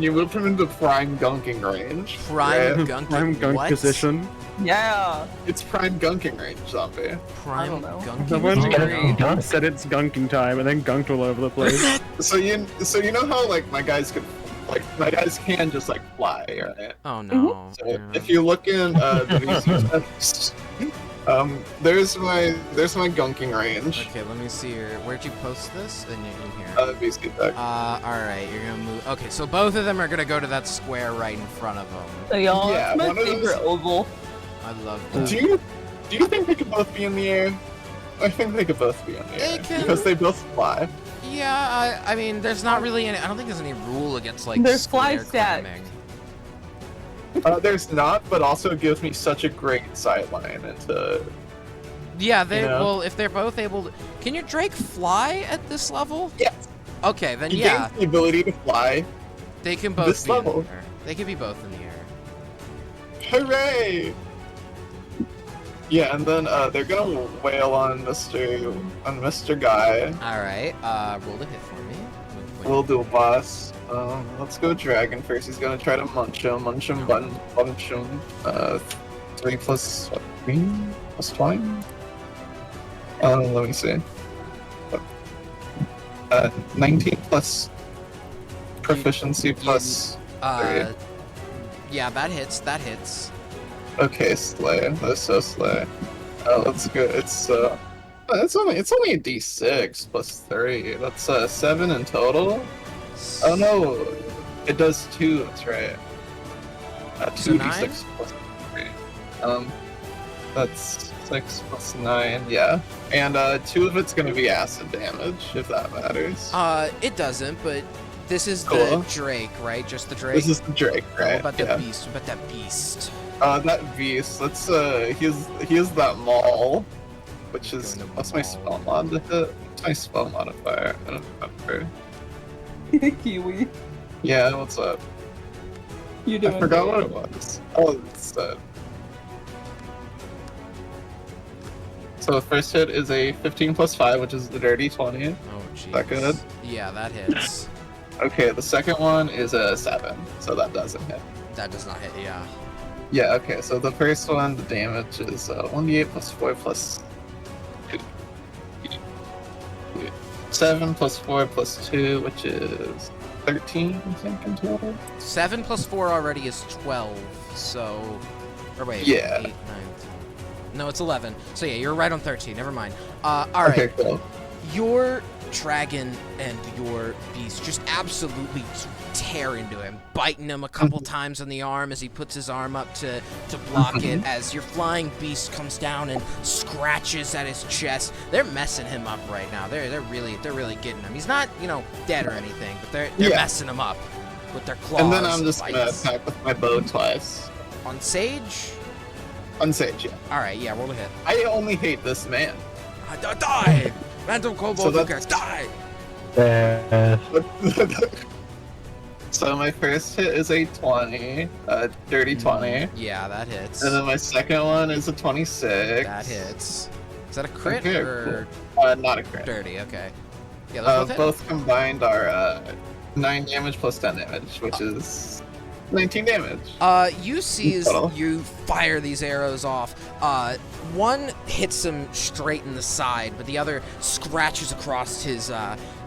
into prime gunking range. Prime right? Gunk. I'm gunk what? position. Yeah. It's prime gunking range, zombie. Prime I don't know. Gunking. Someone Gunk. said it's gunking time and then gunked all over the place. So you know how like my guys can just like fly, right? Oh no. So Yeah. if you look in the VC text, there's my gunking range. Okay, let me see here. Where'd you post this? In here. VC text. Alright, you're gonna move. Okay, so both of them are gonna go to that square right in front of them. So y'all, Yeah, it's my one of those- favorite oval. I love that. Do you think they could both be in the air? I think they could both be in the They air can- because they both fly. Yeah, I mean, there's not really any. I don't think there's any rule against like There's fly square stat. climbing. There's not, but also gives me such a great sideline into. Yeah, they. Yeah. Well, if they're both able to. Can your Drake fly at this level? Yes. Okay, then He yeah, gains the ability to fly. they can both this be level. in the air. They can be both in the air. Hooray! Yeah, and then they're gonna wail on Mr. Guy. Alright, roll the hit for me. We'll do a boss. Let's go dragon first. He's gonna try to munch him, bunch him. 3 plus 3 plus 20. Let me see. 19 plus proficiency plus 3. Yeah, that hits. Okay, slay. That's so slay. Oh, that's good. It's only a d6 plus 3. That's 7 in total. Oh no, it does 2. That's right. 2 d6 plus 3. That's 6 plus 9. Yeah, and 2 of it's gonna be acid damage, if that matters. It doesn't, but this is Cool. the Drake, right? Just the Drake. This is the Drake, right? What about the Yeah. beast? What about that beast? That beast. Let's he has that maul, which is Going to what's my spell mod to hit? What's my spell modifier? I don't remember. Kiwi. Yeah, what's up? You doing I forgot great. what it was. Oh, it's so the first hit is a 15 plus 5, which is the dirty 20. Oh, jeez. That good? Yeah, that hits. Okay, the second one is a 7, so that doesn't hit. That does not hit. Yeah. Yeah, okay, so the first one, the damage is 1d8 plus 4 plus 2. 7 plus 4 plus 2, which is 13, I think, in total. 7 plus 4 already is 12. So, or wait. Yeah. 8, 9, 10. No, it's 11. So yeah, you're right on 13. Never mind. All right. Okay, cool. Your dragon and your beast just absolutely tear into him, biting him a couple times on the arm as he puts his arm up to block it, as your flying beast comes down and scratches at his chest. They're messing him up right now. They're really getting him. He's not, dead or anything, but they're Yeah. messing him up with their claws. And then I'm just gonna bites. attack with my bow twice. On Sage? On Sage, yeah. Alright, yeah, roll a hit. I only hate this man. Die! Random Kobold So Hookers, die! So my first hit is a 20, dirty 20. Yeah, that hits. And then my second one is a 26. That hits. Is that a crit Okay, or not a crit. dirty? Okay. Yeah, those both hit. Both combined are 9 damage plus 10 damage, which is 19 damage. You see as Total. you fire these arrows off, one hits him straight in the side, but the other scratches across his,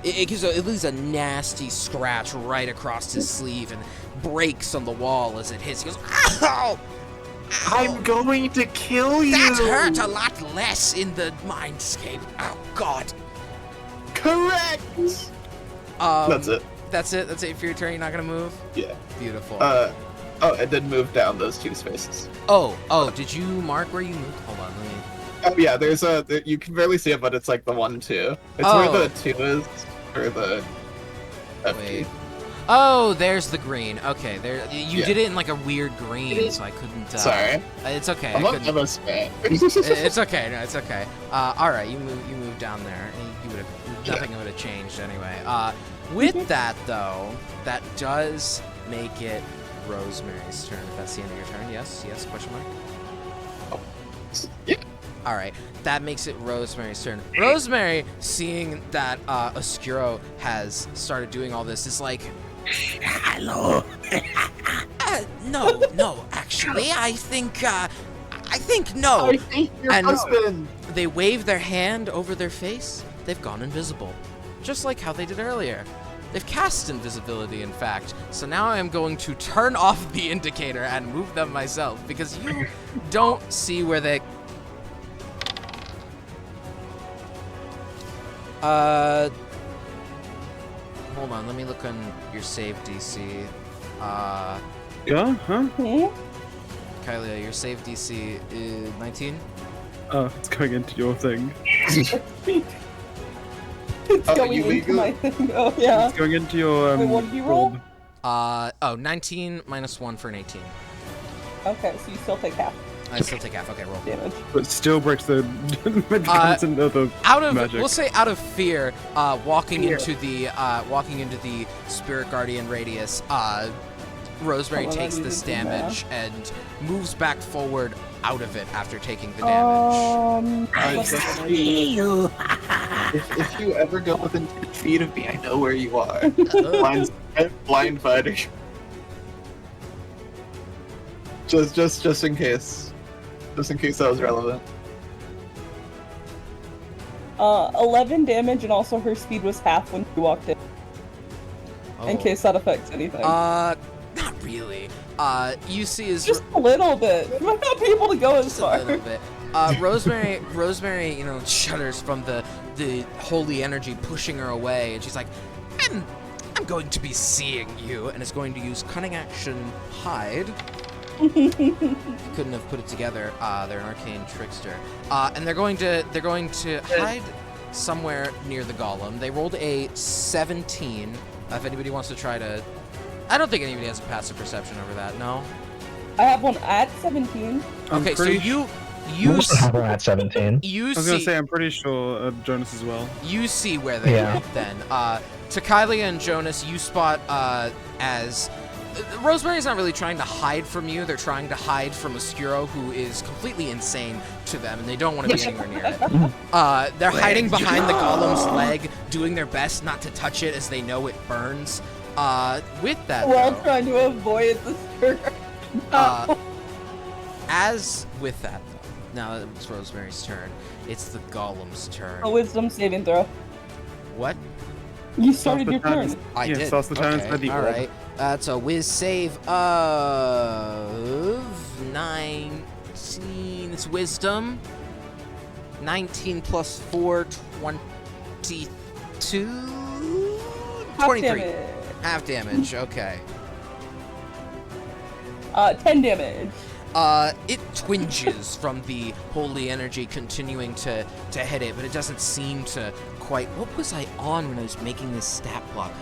it leaves a nasty scratch right across his sleeve and breaks on the wall as it hits. He goes, ow! I'm going to kill you! That hurt a lot less in the mindscape. Oh, God. Correct! That's it. That's it? That's it for your turn? You're not gonna move? Yeah. Beautiful. I did move down those 2 spaces. Oh, did you mark where you moved? Hold on, let me... Oh yeah, there's you can barely see it, but it's like the 1, 2. It's Oh. where the 2 is, or the FT. Wait. Oh, there's the green. Okay, there. You Yeah. did it in like a weird green, so I couldn't. Sorry. It's okay. I'm I not couldn't- MS fan. It's okay. No, it's okay. All right, you move down there. You would have nothing would have changed anyway. With that though, that does make it Rosemary's turn. If that's the end of your turn, yes. Question mark. Yeah. All right, that makes it Rosemary's turn. Rosemary, seeing that Oscuro has started doing all this, is like, Hello. no, actually, I think no. I hate your And- husband. They wave their hand over their face. They've gone invisible, just like how they did earlier. They've cast invisibility, in fact. So now I am going to turn off the indicator and move them myself because you don't see where they. Hold on. Let me look on your save DC. Yeah? Huh? Kylia, your save DC is 19. Oh, it's going into your thing. It's Oh, going you into legal? my thing. Oh yeah. It's going into your Wait, what did you roll? gold. 19 minus 1 for an 18. Okay, so you still take half I still take half. Okay, roll. damage. But still breaks the content of the Out of magic. we'll say out of fear, walking into the spirit guardian radius, Rosemary Hold on, takes I need this to do math. damage and moves back forward out of it after taking the damage. If you ever go within 10 feet of me, I know where you are. Blind fighting. Just in case. Just in case that was relevant. 11 damage, and also her speed was half when she walked in. In case that affects anything. Not really. You see is just a little bit. You might not be able to go as far. A little bit. Rosemary, you know, shudders from the holy energy pushing her away, and she's like, I'm going to be seeing you, and is going to use cunning action hide. Couldn't have put it together. They're an arcane trickster. And they're going to hide somewhere near the golem. They rolled a 17. If anybody wants to try to, I don't think anybody has a passive perception over that. No. I have one at 17. Okay, so you have one at 17. You I was gonna say I'm pretty sure Jonas as well. You see where they went then. To Kylia and Jonas, you spot as Rosemary's not really trying to hide from you. They're trying to hide from Oscuro, who is completely insane to them, and they don't want to be anywhere near it. They're hiding behind the golem's leg, doing their best not to touch it as they know it burns. With that, we're all trying to avoid the stir. As with that, though, now that it's Rosemary's turn, it's the golem's turn. A wisdom saving throw. What? You started your turn. I did. Starts the turn inside the all orb. right. That's a whiz save of 19. It's wisdom. 19 plus 4, 22? 23. Half damage, okay. 10 damage. It twinges from the holy energy continuing to hit it, but it doesn't seem to quite... What was I on when I was making this stat block?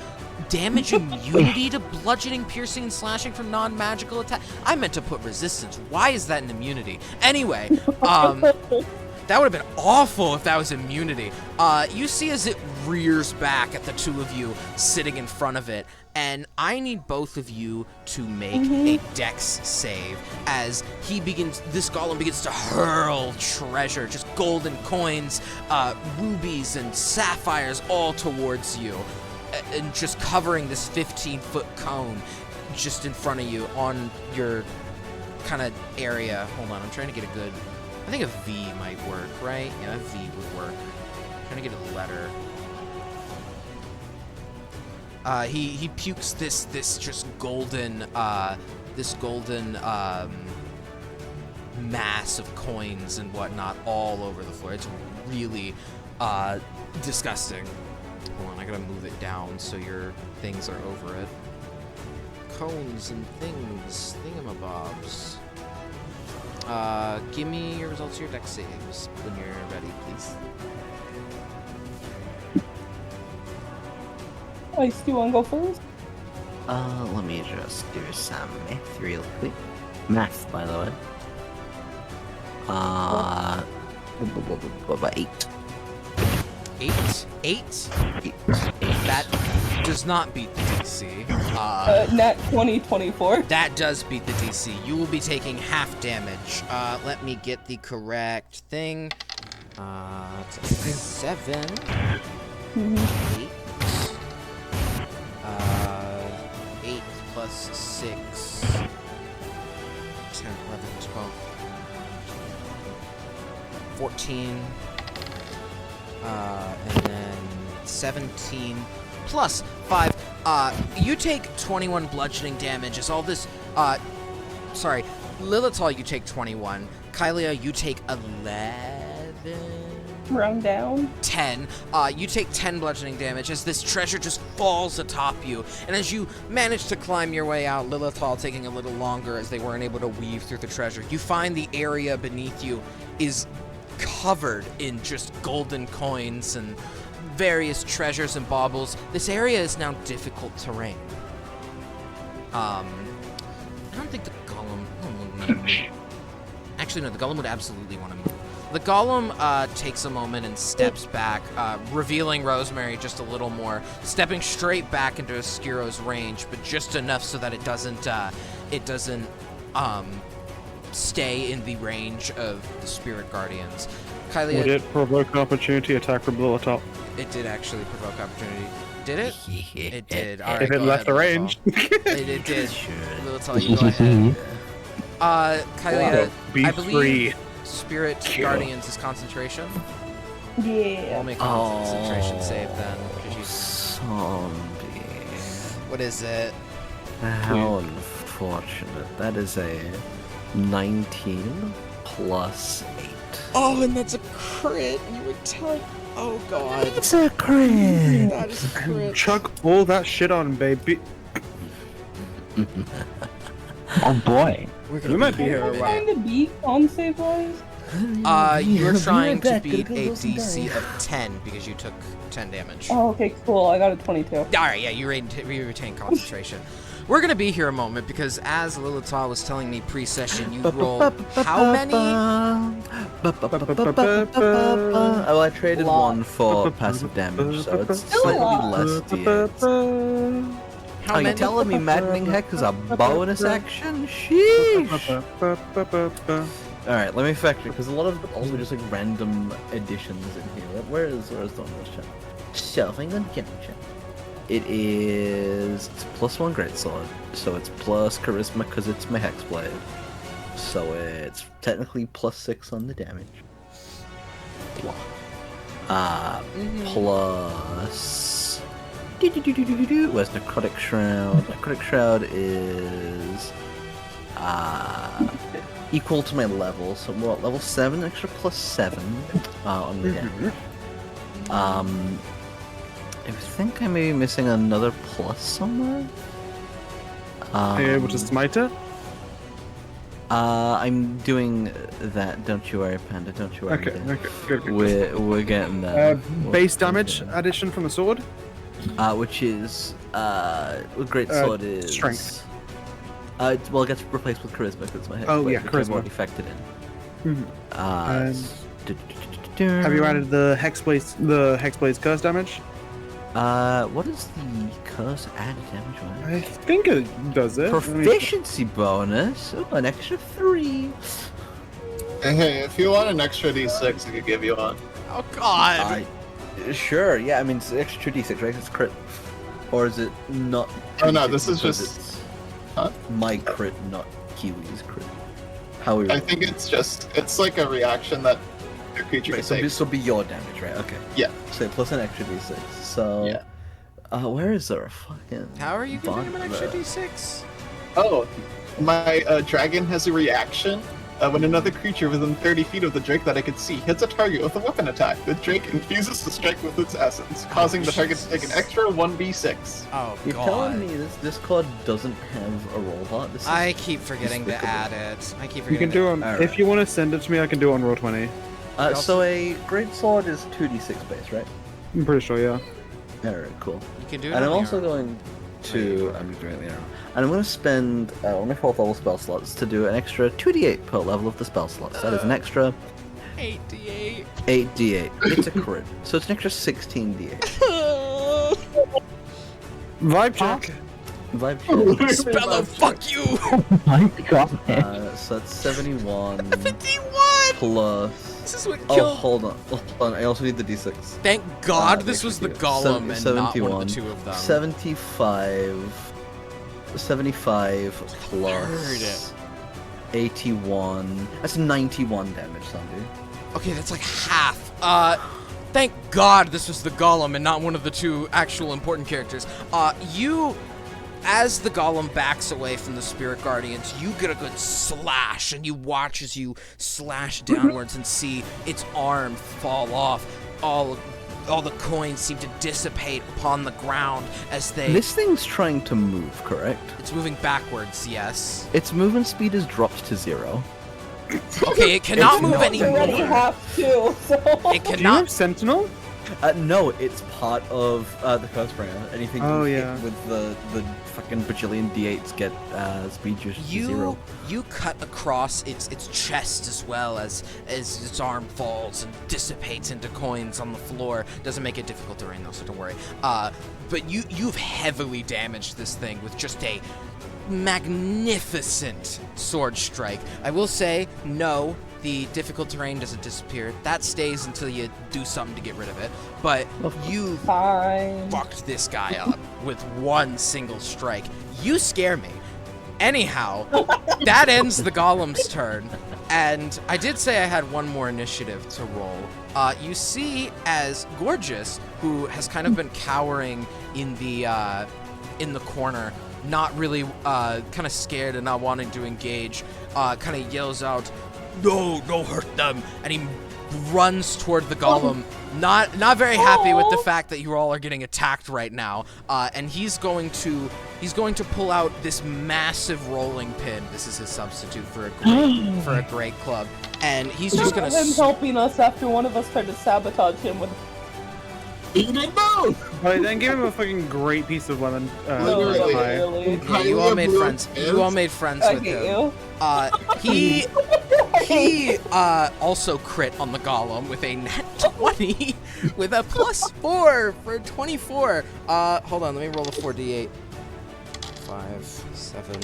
Damage immunity to bludgeoning, piercing, and slashing from non-magical attack. I meant to put resistance. Why is that an immunity? Anyway, that would have been awful if that was immunity. You see as it rears back at the two of you sitting in front of it, and I need both of you to make a dex save as this golem begins to hurl treasure, just golden coins, rubies and sapphires all towards you, and just covering this 15-foot cone just in front of you on your kind of area. Hold on, I'm trying to get a good... I think a V might work, right? Yeah, a V would work. I'm trying to get a letter. He pukes this just golden mass of coins and whatnot all over the floor. It's really disgusting. Hold on, I gotta move it down so your things are over it. Cones and things, thingamabobs. Give me your results of your dex saves when you're ready, please. Ice, do you want to go first? Let me just do some math real quick. Math, by the way. 8. 8? That does not beat the DC. Nat 2024. That does beat the DC. You will be taking half damage. Let me get the correct thing. It's a 7. 8. 8 plus 6. 10, 11, 12. 14. And then 17 plus 5. You take 21 bludgeoning damage as all this, sorry, Lilithal, you take 21. Kylia, you take 11. Round down. 10. You take 10 bludgeoning damage as this treasure just falls atop you. And as you manage to climb your way out, Lilithal taking a little longer as they weren't able to weave through the treasure, you find the area beneath you is covered in just golden coins and various treasures and baubles. This area is now difficult terrain. I don't think the golem... Actually, no, the golem would absolutely want to move. The golem takes a moment and steps back, revealing Rosemary just a little more, stepping straight back into Oscuro's range, but just enough so that it doesn't stay in the range of the Spirit Guardians. Kylia, would it provoke an opportunity attack from Lilithal? It did actually provoke opportunity. Did it? It did. All right, if it left the range. It did. Lilithal, you go ahead. Kylia, Be I believe free. Spirit Guardians is concentration. Yeah. Roll me a concentration save then. 'cause you- Zombie. What is it? How unfortunate. That is a 19 plus 8. Oh, and that's a crit. You were telling. Oh god. It's a crit. That is a crit. Chuck all that shit on, baby. Oh boy. We might be here a What while. trying to beat con save wise? You're trying to beat a DC of 10 because you took 10 damage. Oh, okay, cool. I got a 22. Alright, yeah, you retain concentration. We're gonna be here a moment because as Lilithal was telling me pre-session, you rolled how many? Oh, I traded one for passive damage, so it's slightly less d8s. How Are you many? telling me Maddening Heck is a bonus action? Sheesh! Alright, let me factor because a lot of also just like random additions in here. Where's Donald's chat? Shelving the chat. It's +1 greatsword, so it's plus charisma because it's my hexblade. So it's technically +6 on the damage. Plus. Where's Necrotic Shroud? Necrotic Shroud is equal to my level, so we're at level 7, extra +7 on the damage. I think I may be missing another plus somewhere. Are you able to smite it? I'm doing that. Don't you worry, Panda. Don't you worry. Okay, Dad. okay, good. We're getting there. Base damage addition from the sword? Which is great sword is strength. Well, it gets replaced with charisma because it's my head. Oh, yeah, which I've charisma. already factored in. Have you added the Hexblade's curse damage? What is the curse added damage on I it? think it does it. Proficiency bonus. Oh, an extra 3. Hey, if you want an extra d6, I could give you one. Oh god. Sure. Yeah. I mean, it's extra d6, right? It's crit. Or is it not? Oh no, this is because just. it's Huh? my crit, not Kiwi's crit. How are we? I think it's like a reaction that the creature Right, can take. so be your damage, right? Okay. Yeah. So plus an extra d6. So. Yeah. Where is there a fucking? How are you giving him an extra bond- d6? Oh, my dragon has a reaction. When another creature within 30 feet of the drake that I could see hits a target with a weapon attack, the drake infuses the strike with its essence, causing the target to take an extra 1d6. Oh You're god. telling me this Discord doesn't have a robot? This is I keep forgetting to despicable. add it. I keep You forgetting can do on. Alright. If you want to send it to me, I can do it on roll 20. So a great sword is 2d6 base, right? I'm pretty sure, yeah. Alright, cool. You can do it And on I'm the also arrow. going to. I'm doing the arrow. And I'm going to spend one of my 4th level spell slots to do an extra 2d8 per level of the spell slots. That is an extra 8d8. 8d8. It's a crit. So it's an extra 16d8. Vibe check. Vibe check. Spello, fuck you! My god. So that's 71 51! plus. This is what Oh, killed. hold on. I also need the d6. Thank God the this was the extra golem and not one of the 71, two of them. 75 plus 81. That's 91 damage, Sandu. Okay, that's like half. Thank God this was the golem and not one of the two actual important characters. You, as the golem backs away from the spirit guardians, you get a good slash, and you watch as you slash downwards and see its arm fall off. All the coins seem to dissipate upon the ground as they. This thing's trying to move, correct? It's moving backwards. Yes. Its movement speed is dropped to 0. Okay, it cannot move You already anymore. have to, so. It Do you cannot. have Sentinel? No, it's part of the curse bringer. Anything Oh, you hit yeah. with the fucking bajillion d8s get speed just to 0. You cut across its chest as well as its arm falls and dissipates into coins on the floor. Doesn't make it difficult terrain though, so don't worry. But you've heavily damaged this thing with just a magnificent sword strike. I will say, no, the difficult terrain doesn't disappear. That stays until you do something to get rid of it. But you Fine. fucked this guy up with one single strike. You scare me. Anyhow, that ends the golem's turn, and I did say I had one more initiative to roll. You see as Gorgeous, who has kind of been cowering in the corner, not really kind of scared and not wanting to engage, kind of yells out, "No, don't hurt them!" and he runs toward the golem, not very happy with the fact that you all are getting attacked right now, and he's going to pull out this massive rolling pin. This is his substitute for a great club, and he's just gonna him helping us after one of us tried to sabotage him with. He didn't know. But then give him a fucking great piece of lemon. Literally. Yeah, you all made friends. You all made friends with him. He also crit on the golem with a nat 20 with a +4 for 24. Hold on, let me roll the 4d8. 5, 7,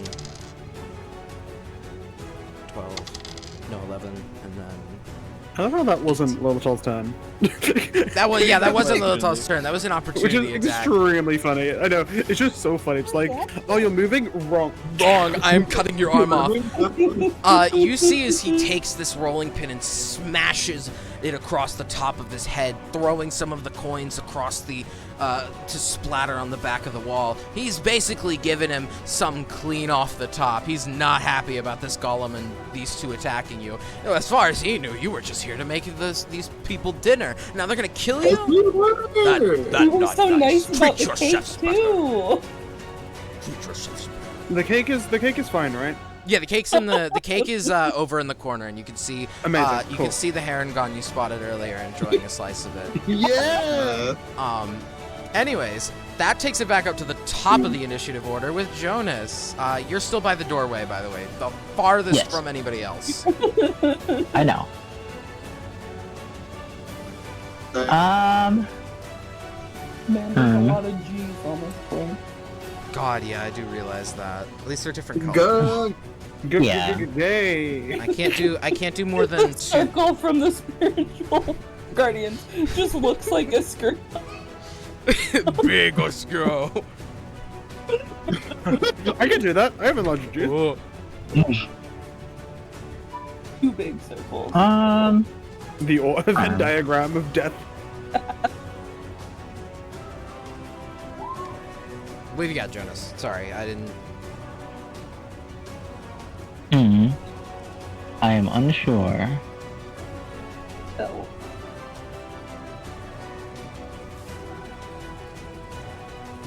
12, no 11, and then. I love how that wasn't Lilith's turn. That wasn't Lilith's turn. That was an opportunity. Which is extremely funny. I know. It's just so funny. It's like, oh, you're moving? Wrong. I'm cutting your arm off. You see as he takes this rolling pin and smashes it across the top of his head, throwing some of the coins across the to splatter on the back of the wall. He's basically given him some clean off the top. He's not happy about this golem and these two attacking you. As far as he knew, you were just here to make these people dinner. Now they're gonna kill you? He was so nice about the cake too. The cake is fine, right? Yeah, the cake is over in the corner, and you can see Amazing. You Cool. can see the Herringon you spotted earlier enjoying a slice of it. Yeah. Anyways, that takes it back up to the top of the initiative order with Jonas. You're still by the doorway, by the way, the farthest from anybody else. I know. Man, there's a lot of G's on this thing. God, yeah, I do realize that. At least they're different colors. Good Yeah. day. I can't do more than The two. circle from the spiritual guardians just looks like a skirt. Big Oscar. I can do that. I have a larger juice. Two big circles. The Venn diagram of death. What have you got, Jonas? Sorry, I didn't. I am unsure. Oh.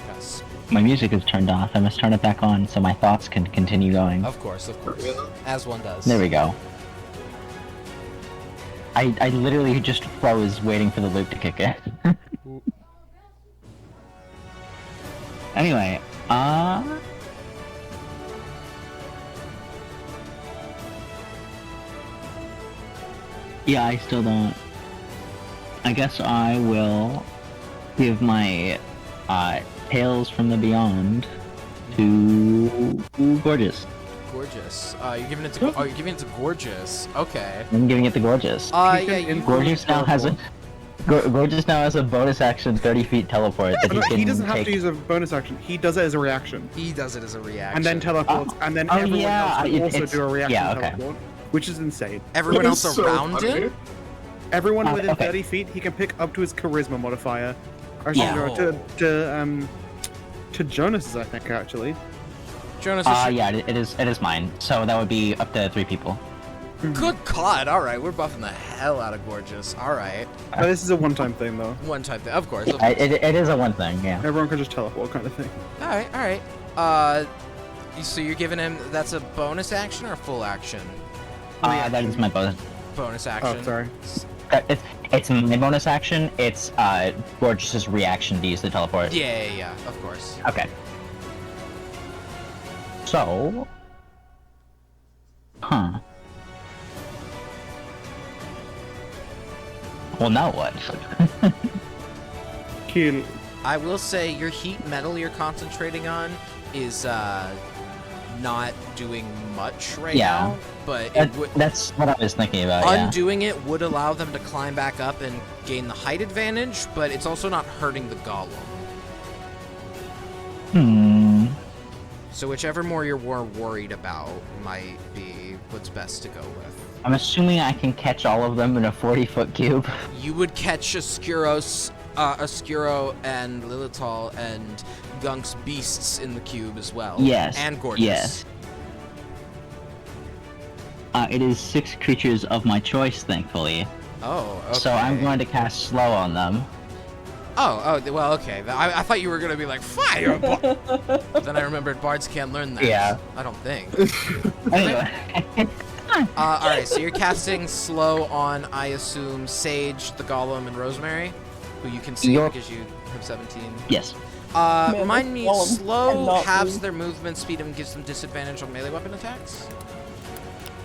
Yes. My music is turned off. I must turn it back on so my thoughts can continue going. Of course. As one does. There we go. I literally just froze waiting for the loop to kick in. Anyway, yeah, I still don't. I guess I will give my Tales from the Beyond to Gorgeous. Gorgeous. You're giving it to Gorgeous. Okay. I'm giving it to Gorgeous. Gorgeous now has a Gorgeous now has a bonus action 30 feet teleport that he can He doesn't have take. to use a bonus action. He does it as a reaction. He does it as a reaction. And then teleports, and then everyone else will also do a reaction teleport, which is insane. Everyone else around him? Everyone within okay. 30 feet, he can pick up to his charisma modifier. Actually, Yeah. no, to Jonas's, I think, actually. Jonas, Yeah, it is mine. So that would be up to 3 people. good God! All right, we're buffing the hell out of Gorgeous. All right, But this is a one-time thing, though. one type thing, of course. It is a one thing, yeah. Everyone can just teleport, kind of thing. All right. So you're giving him that's a bonus action or a full action? That is my Bonus action. Oh, sorry. It's my bonus action. It's Gorgeous's reaction to use the teleport. Yeah, of course. Okay. So, well, now what? Kill. I will say your heat metal you're concentrating on is not doing much right now, but That's what I was thinking about. undoing it would allow them to climb back up and gain the height advantage, but it's also not hurting the golem. So whichever more you're more worried about might be what's best to go with. I'm assuming I can catch all of them in a 40-foot cube. You would catch Oscuro and Lilital and Gunk's beasts in the cube as well. Yes. And Gorgeous. Yes. It is 6 creatures of my choice, thankfully. Oh, okay. So I'm going to cast slow on them. Oh, well, okay. I thought you were going to be like, fire! Then I remembered bards can't learn that. Yeah. I don't think. Anyway. Alright, so you're casting slow on, I assume, Sage, the Golem, and Rosemary, who you can see because you have 17. Yes. Remind me, Golem slow cannot halves move. their movement speed and gives them disadvantage on melee weapon attacks?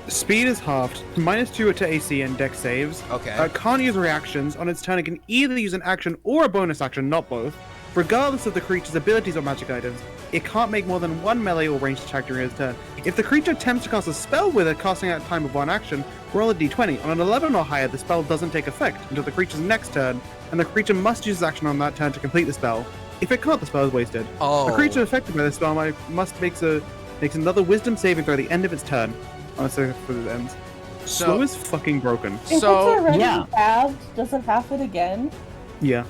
Speed is halved, -2 to AC and dex saves. Okay. Can't use reactions. On its turn, it can either use an action or a bonus action, not both. Regardless of the creature's abilities or magic items, it can't make more than 1 melee or ranged attack during its turn. If the creature attempts to cast a spell with it, casting at a time of 1 action, roll a d20. On an 11 or higher, the spell doesn't take effect until the creature's next turn, and the creature must use its action on that turn to complete the spell. If it can't, the spell is wasted. Oh. A creature affected by this spell makes another Wisdom saving throw at the end of its turn. Honestly, for the ends. Slow is fucking broken. If it's So, already yeah. halved, does it half it again? Yeah.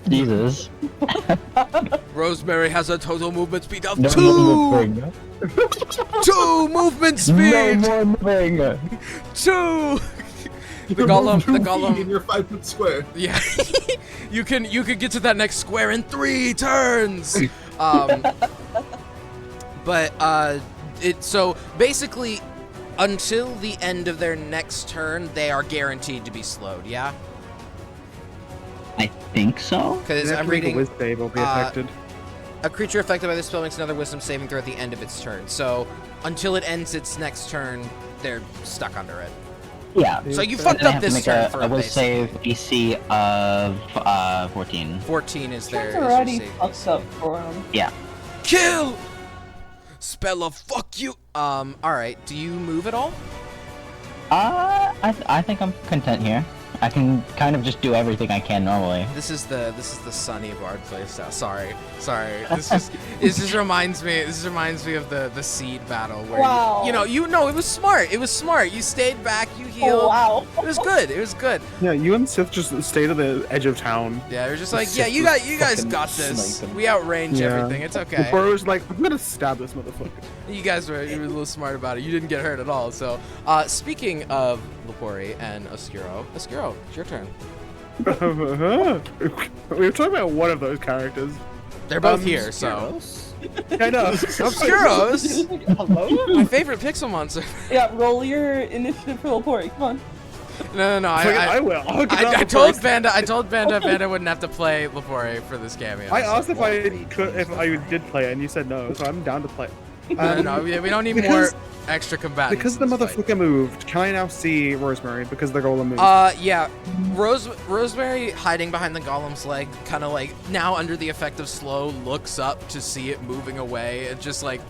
Jesus. Rosemary has a total movement speed of No 2! more moving. 2 movement speed! No more moving. 2! The golem. in your 5-foot square. Yeah. you could get to that next square in 3 turns. So basically, until the end of their next turn, they are guaranteed to be slowed. Yeah. I think so. Because They have I'm to make a reading. Wisdom save or be affected. A creature affected by this spell makes another Wisdom saving throw at the end of its turn. So until it ends its next turn, they're stuck under it. Yeah. So you And fucked then I up have to this make turn a for will basically. save AC of 14. 14 is their. It's is your already save. fucked up for him. Yeah. Kill. Spell of fuck you. All right. Do you move at all? I think I'm content here. I can kind of just do everything I can normally. This is the Sunny Bard playstyle. Sorry. This just reminds me of the seed battle where Wow. you know it was smart. It was smart. You stayed back. You healed. Oh, wow. It was good. It was good. Yeah, you and Sith just stayed at the edge of town. Yeah, you're just like, Sith yeah, you was guys fucking got this. sniping. We outrange Yeah. everything. It's okay. Before it was like, I'm gonna stab this motherfucker. You guys were a little smart about it. You didn't get hurt at all. So, speaking of Lepori and Oscuro, it's your turn. We were talking about one of those characters. They're both here, so. I know. Obscuros! Hello? My favorite pixel monster. Yeah, roll your initiative for Lepori. Come on. No. I will. I'll get I out told first. Vanda wouldn't have to play Lepori for this cameo. I asked if I did play it, and you said no, so I'm down to play. No, we don't need more because- extra combatants. Because the in this fight. motherfucker moved, can I now see Rosemary? Because the golem moved. Yeah. Rosemary hiding behind the golem's leg, kind of like now under the effect of slow, looks up to see it moving away, and just like,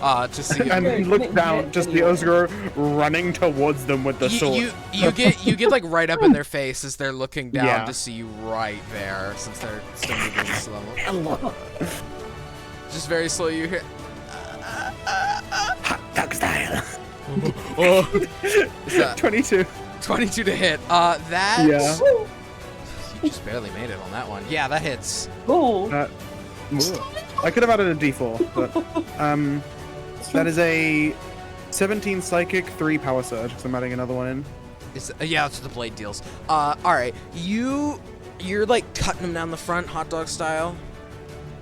to see it. And look down, just the Oscar running towards them with the sword. You get like right up in their face as they're looking down Yeah. to see you right there, since they're still moving slow. Just very slow. You hear. Hot dog style. Oh, is that 22. 22 to hit? That. Yeah. You just barely made it on that one. Yeah, that hits. Ooh. I could have added a d4, but that is a 17 psychic, 3 power surge, because I'm adding another one in. Yeah, that's what the blade deals. All right, you're like cutting them down the front, hot dog style.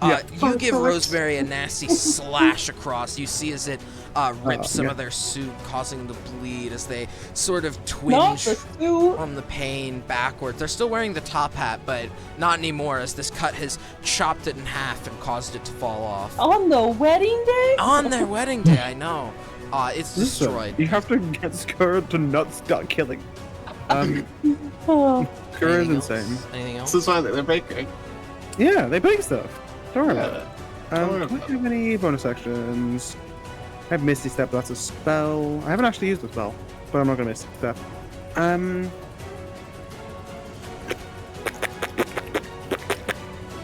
Yeah. You give Rosemary a nasty slash across. You see as it rips some yeah. of their suit, causing them to bleed as they sort of Not twinge the suit. from the pain backwards. They're still wearing the top hat, but not anymore, as this cut has chopped it in half and caused it to fall off. On the wedding day? On their wedding day, I know. It's destroyed. You have to get Skur to not start killing. Oh. Skur is Anything else? insane. Anything else? This is why they're bakery. Yeah, they bake stuff. Don't worry about it. Don't worry Do I about have any bonus actions? I have Misty Step, but that's a spell. I haven't actually used the spell, but I'm not gonna Misty Step.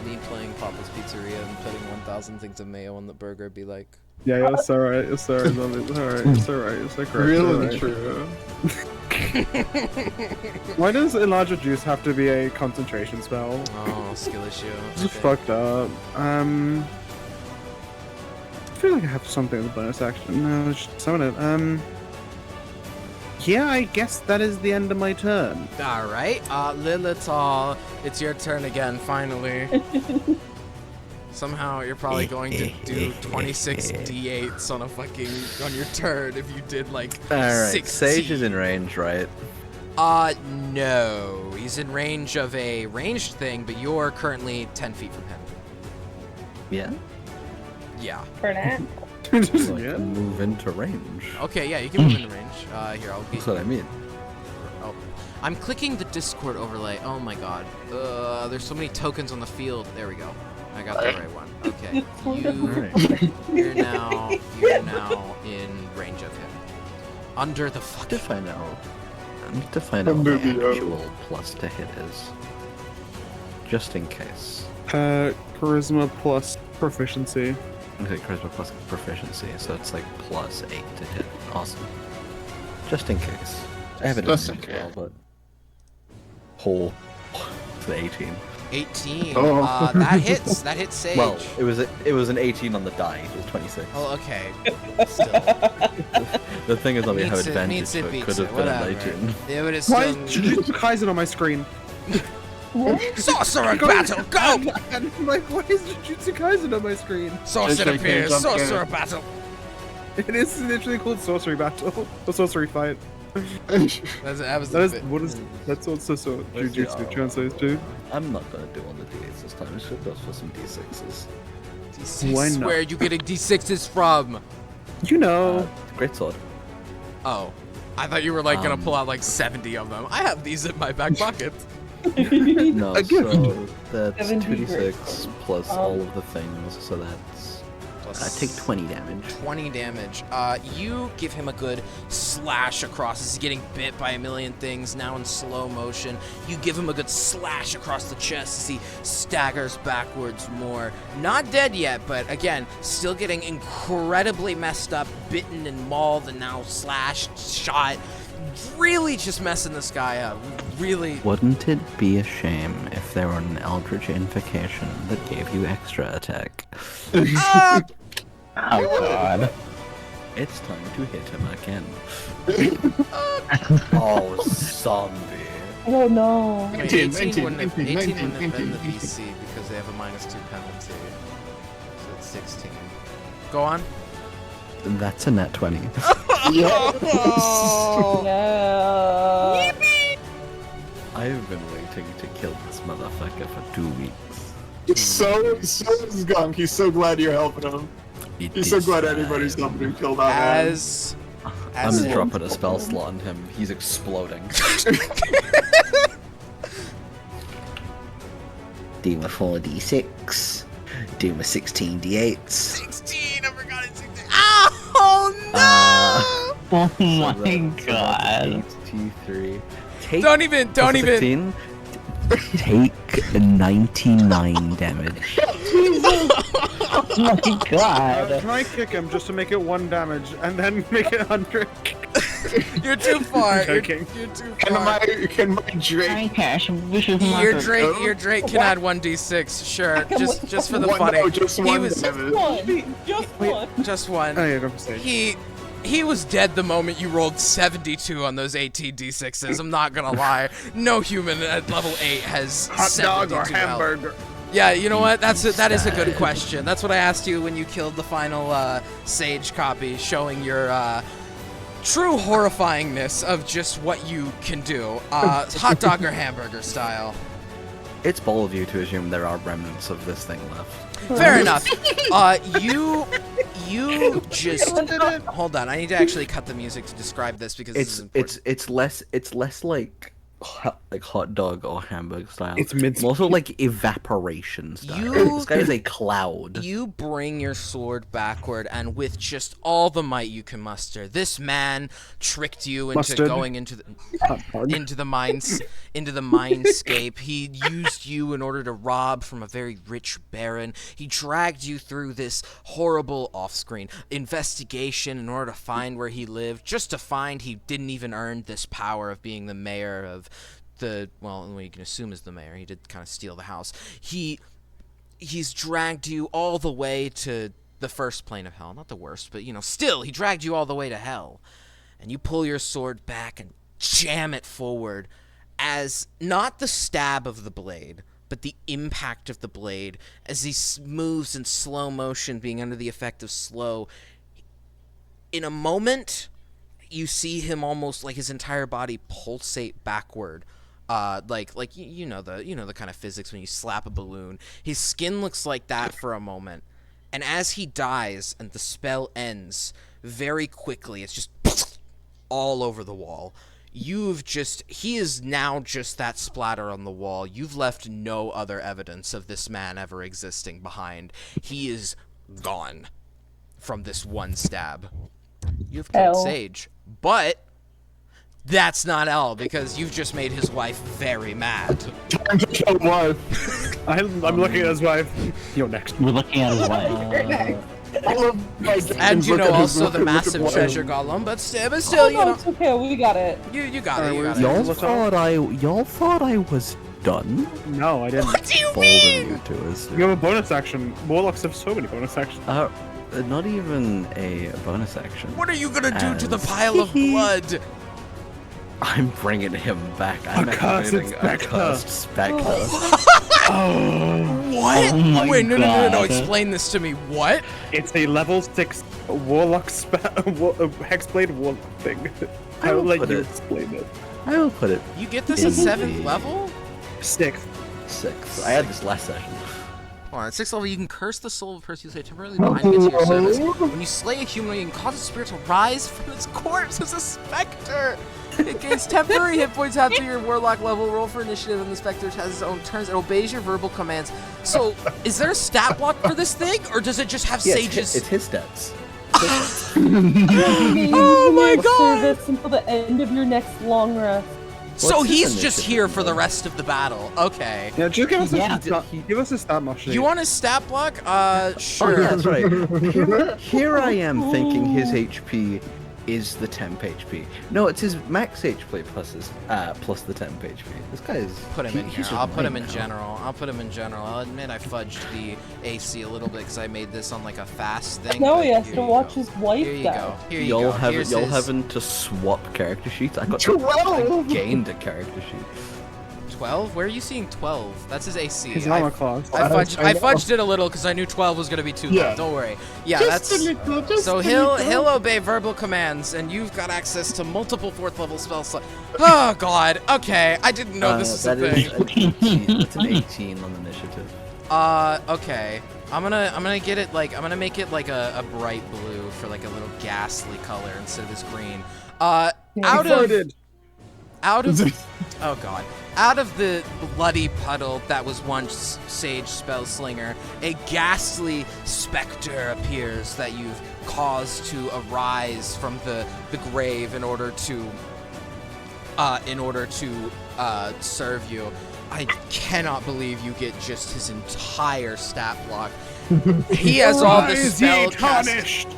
Me playing Papa's Pizza pizzeria and putting 1,000 things of mayo on the burger be like? Yeah, it's alright. It's alright. It's alright. It's alright. It's like Really alright. true. Why does Elijah Juice have to be a concentration spell? Oh, skill issue. This is fucked up. I feel like I have something as a bonus action. No, just summon it. Yeah, I guess that is the end of my turn. All right, Lilithal, it's your turn again. Finally. Somehow you're probably going to do 26 d8s on your turn if you did like Alright, 16. Sage is in range, right? No. He's in range of a ranged thing, but you're currently 10 feet from him. Yeah. Yeah. For now. So I Yeah. can move into range. Okay, yeah, you can move in range. Here, I'll get That's what I mean. Oh, I'm clicking the Discord overlay. Oh my god. There's so many tokens on the field. There we go. I got the right one. Okay. You're now in range of him. Under the fucking. I need to find out what the actual plus to hit is. Just in case. Charisma plus proficiency. Okay, charisma plus proficiency, so it's like plus 8 to hit. Awesome. Just in case. I have it Just in in as well, case. but. Whole. To 18. 18. Oh. That hits. That hits Sage. Well, it was an 18 on the die. It was 26. Oh, okay. Still. The thing is that we have Meets it, advantage, meets so it, it beats could it, have been whatever. an 18. Yeah, but it's Why is still. Jujutsu Kaisen on my screen? Sorcerer battle, go! And I'm like, why is Jujutsu Kaisen on my screen? Sorcerer Okay, appears, jump in. sorcerer battle. It is literally called Sorcery Battle. Or Sorcery Fight. That was That the is, bit. what is, that's what Where's the Jujutsu R? translates to. I'm not gonna do all the d8s this time. I should go for some d6s. D6. Why not? Where are you getting D6s from? You know. Great sword. Oh. I thought you were like gonna Um, pull out like 70 of them. I have these in my back pocket. No, A gift. so that's 70 2d6 plus all of the things, so that's... I take 20 damage. 20 damage. You give him a good slash across. He's getting bit by a million things, now in slow motion. You give him a good slash across the chest as he staggers backwards more. Not dead yet, but again, still getting incredibly messed up, bitten and mauled, and now slashed, shot. Really just messing this guy up. Really. Wouldn't it be a shame if there were an Eldritch Invocation that gave you extra attack? Oh god. It's time to hit him again. Oh, zombie. Oh no. Wait, 18 wouldn't have been the VC because they have a -2 penalty. So it's 16. Go on. That's a net 20. Oh. Yeah. I've been waiting to kill this motherfucker for 2 weeks. So is Gunk. He's so glad you're helping him. He's so glad everybody's helping him kill that man. As I'm dropping a spell slot on him. He's exploding. Do my 4d6. Do my 16d8s. 16. I forgot it's 16. Oh no! Oh So my that's god. 83. Take Don't even. plus 16, take 99 damage. Oh my god. Can I kick him just to make it 1 damage and then make it 100? You're too far. You're joking. too Can far. my Drake? Cash, vicious Your mother. Drake can add 1d6, sure. Just for the funny. No, just He one was damage. One. Just one. just one. Oh yeah, go for stage. He was dead the moment you rolled 72 on those 18 d6s. I'm not gonna lie. No human at level 8 has Hot dog 72 or health. hamburger? Yeah, you know what? That is a good question. That's what I asked you when you killed the final Sage copy, showing your true horrifyingness of just what you can do. Hot dog or hamburger style. It's bold of you to assume there are remnants of this thing left. Fair enough. You just hold on. I need to actually cut the music to describe this because this is important. It's less like like hot dog or hamburger style. It's mid. More so like evaporation style. You- This guy is a cloud. You bring your sword backward, and with just all the might you can muster, this man tricked you into Mustard. going into the Hot into the mindscape. He used you in order to rob from a very rich baron. He dragged you through this horrible off-screen investigation in order to find where he lived, just to find he didn't even earn this power of being the mayor of the, well, what you can assume is the mayor. He did kind of steal the house. He's dragged you all the way to the first plane of hell. Not the worst, but, you know, still, he dragged you all the way to hell. And you pull your sword back and jam it forward as not the stab of the blade, but the impact of the blade as he moves in slow motion, being under the effect of slow. In a moment, you see him almost like his entire body pulsate backward. Like you know the kind of physics when you slap a balloon. His skin looks like that for a moment, and as he dies and the spell ends, very quickly it's just all over the wall. He is now just that splatter on the wall. You've left no other evidence of this man ever existing behind. He is gone from this one stab. You've killed Hell. Sage, but that's not all, because you've just made his wife very mad. Time to kill wife. I'm looking at his wife. You're next. We're looking at his wife. I love my games. And you Look know at his- also look the at- look at massive what- treasure golem, but still, Oh, you no, know, it's okay. We got it. you got it. Alright, You got where's it. Y'all thought I was done? No, I didn't. What do you Bolder mean? you two is. You have a bonus action. Warlocks have so many bonus actions. Not even a bonus action. What are you gonna do to the As- pile of blood? I'm bringing him back. I'm A cursed activating a spectre. cursed spectre. What? Oh my Wait, no, God. explain this to me. What? It's a level 6 warlock hexblade warlock thing. I I'll will let put you it- explain it. I will put it You get this at In 7th the- level? 6th. 6th. I had this last session. Hold on, at 6th level, you can curse the soul of a person you say temporarily bind against your service. When you slay a human, you can cause a spirit to rise from its corpse as a specter. It gains temporary hit points after your warlock level. Roll for initiative, and the specter has its own turns. It obeys your verbal commands. So, is there a stat block for this thing, or does it just have Yeah, sages? it's his stats. Oh my God! Service until the end of your next long rest. So What's his he's just initiative, here for the though? rest of the battle. Okay. Yeah, just give us Yeah. a stat. Give us a stat mock sheet. You want his stat block? Sure. Oh, yeah, that's right. Here I am thinking his HP is the temp HP. No, it's his max HP plus the temp HP. This guy is. Put him in here. he's I'll put him right in now. general. I'll admit I fudged the AC a little bit because I made this on like a fast thing. Now but he has here to you watch go. his wife Here you die. go. Here you go. Y'all Here's his- having to swap character sheets. I 12! gained a character sheet. 12? Where are you seeing 12? That's his AC. His I armor class. I fudged, I I know. fudged it a little because I knew 12 was gonna be too low. Yeah. Don't worry. Yeah, Just that's. a little, just So a he'll little. obey verbal commands, and you've got access to multiple 4th level spell slots. Oh God. Okay, I didn't know this was a That thing. is an 18. That's an 18 on initiative. Okay. I'm gonna get it like, I'm gonna make it like a bright blue for like a little ghastly color instead of this green. Out of, oh God. Out of the bloody puddle that was once Sage Spellslinger, a ghastly specter appears that you've caused to arise from the grave in order to serve you. I cannot believe you get just his entire stat block. He has all the Rise, ye spell tarnished!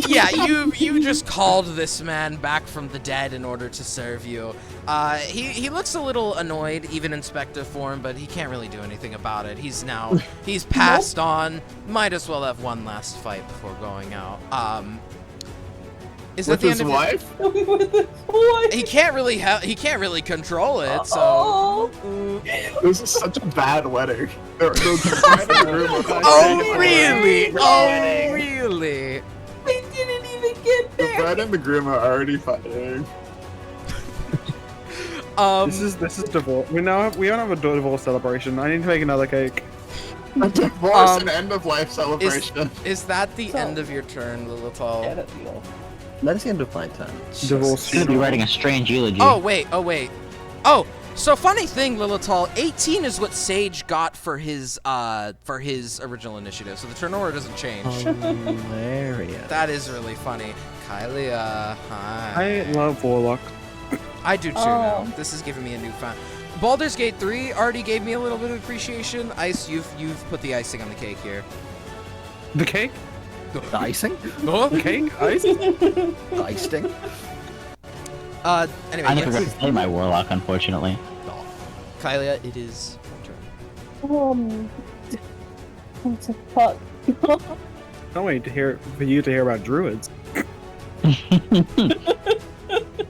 Yeah, you just called this man back from the dead in order to serve you. He looks a little annoyed, even in spectre form, but he can't really do anything about it. He's passed on. Might as well have one last fight before going out. Is that With the his end of wife? With his wife. He can't really control it. So. Oh. This is such a bad wedding. The bride and groom are Oh really? Oh really? They didn't even get The there. bride and the groom are already fighting. This is divorce. We don't have a divorce celebration. I need to make another cake. A divorce and end of life celebration. Is that the So- end of your turn, Lilithal? Get it, deal. That's the end of my turn. Divorce. Gonna be writing a strange eulogy. Oh wait. Oh, so funny thing, Lilithal, 18 is what Sage got for his original initiative, so the turn order doesn't change. Hilarious. That is really funny. Kylia, hi. I love Warlock. I do too now. This is giving me a new fan. Baldur's Gate 3 already gave me a little bit of appreciation. Ice, you've put the icing on the cake here. The cake? The icing? Oh, Cake? Ice? The icing? Anyway, I never got yes. to play my warlock, unfortunately. Kylia, it is your turn. What the fuck? Can't wait for you to hear about druids.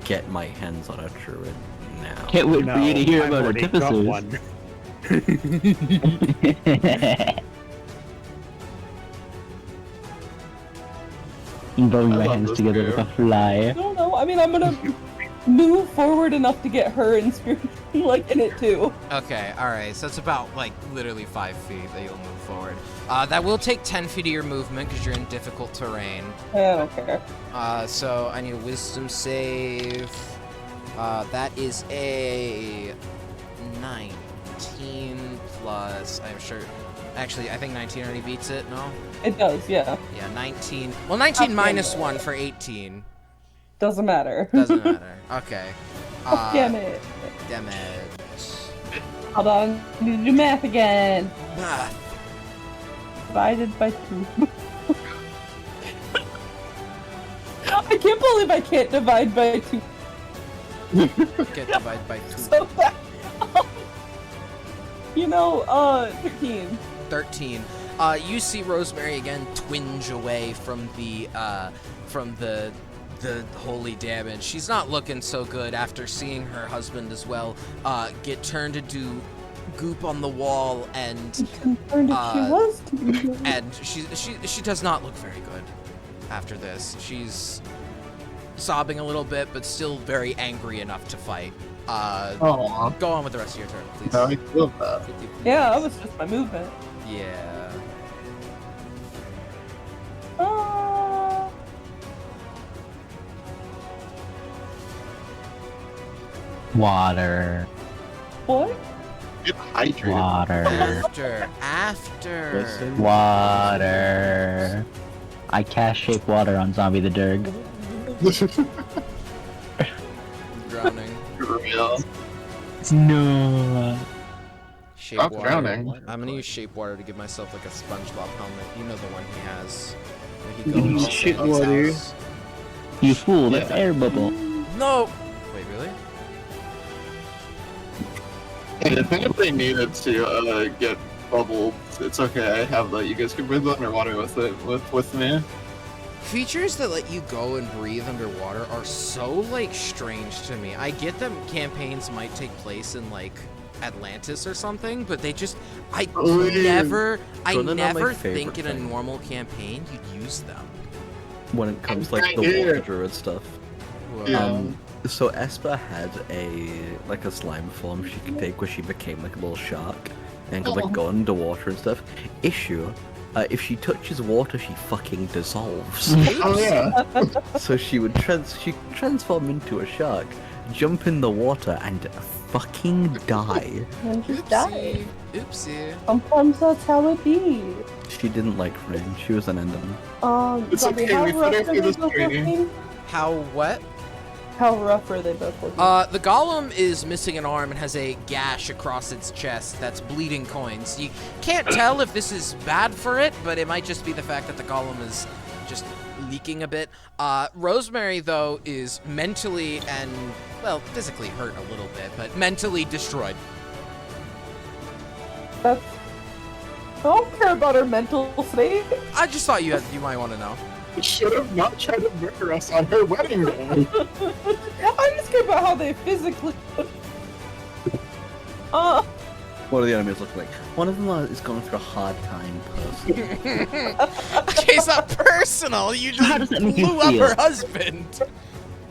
Get my hands on a druid now. Can't wait for you to hear I've about already got artificers. one. I'm throwing I my love hands this together game. like a fly. I don't know. I mean, I'm gonna move forward enough to get her in spirit, like in it too. Okay, alright, so it's about, like, literally 5 feet that you'll move forward. That will take 10 feet of your movement because you're in difficult terrain. I don't care. So I need a wisdom save. That is a 19 plus, I'm sure, actually, I think 19 already beats it, no? It does, yeah. Yeah, 19. Well, 19 Okay. minus 1 for 18. Doesn't matter. Doesn't matter. Okay. Damn it. Damn it. Hold on. Need to do math again. Math. Divided by 2. I can't believe I can't divide by 2. Get divided by 2. So bad. You know, 15. 13. You see Rosemary again twinge away from the holy damage. She's not looking so good after seeing her husband as well get turned into goop on the wall, and Confirmed if she was to be good. and she does not look very good after this. She's sobbing a little bit, but still very angry enough to fight. Aw. Go on with the rest of your turn, please. How I feel that. Yeah, that was just my movement. Yeah. Water. What? Get hydrated. Water. After. Water. I cast Shape Water on Zombie the Durg. Drowning. Real. No. Shape Stop water. drowning. I'm gonna use shape water to give myself like a SpongeBob helmet. You know the one he has. Where he You goes use to shit Sandy's water. house. You fool, that's Yeah. air bubble. No. Wait, really? And if anybody needed to get bubbled, it's okay. I have that. You guys can breathe underwater with it with me. Features that let you go and breathe underwater are so like strange to me. I get that campaigns might take place in like Atlantis or something, but they just I never Conan are my favorite think in a thing. normal campaign you'd use them. When it comes I'm like right the here. water druid stuff. Yeah. So Esper had a slime form she could take where she became like a little shark and could like go underwater and stuff. Issue, if she touches water, she fucking dissolves. Oh yeah. So she would transform into a shark, jump in the water, and fucking die. And just die. Oopsie. Sometimes that's how it be. She didn't like rain. She was an enderman. It's Zombie, okay, how we rough put her are through they this both training. looking? How what? How rough are they both looking? The golem is missing an arm and has a gash across its chest that's bleeding coins. You can't tell if this is bad for it, but it might just be the fact that the golem is just leaking a bit. Rosemary, though, is mentally and, well, physically hurt a little bit, but mentally destroyed. That's... I don't care about her mental state. I just thought you might want to know. You should have not tried to murder us on her wedding day. I just care about how they physically. What do the enemies look like? One of them is going through a hard time personally. Okay, it's not personal. You How does just that make you blew up feel? her husband.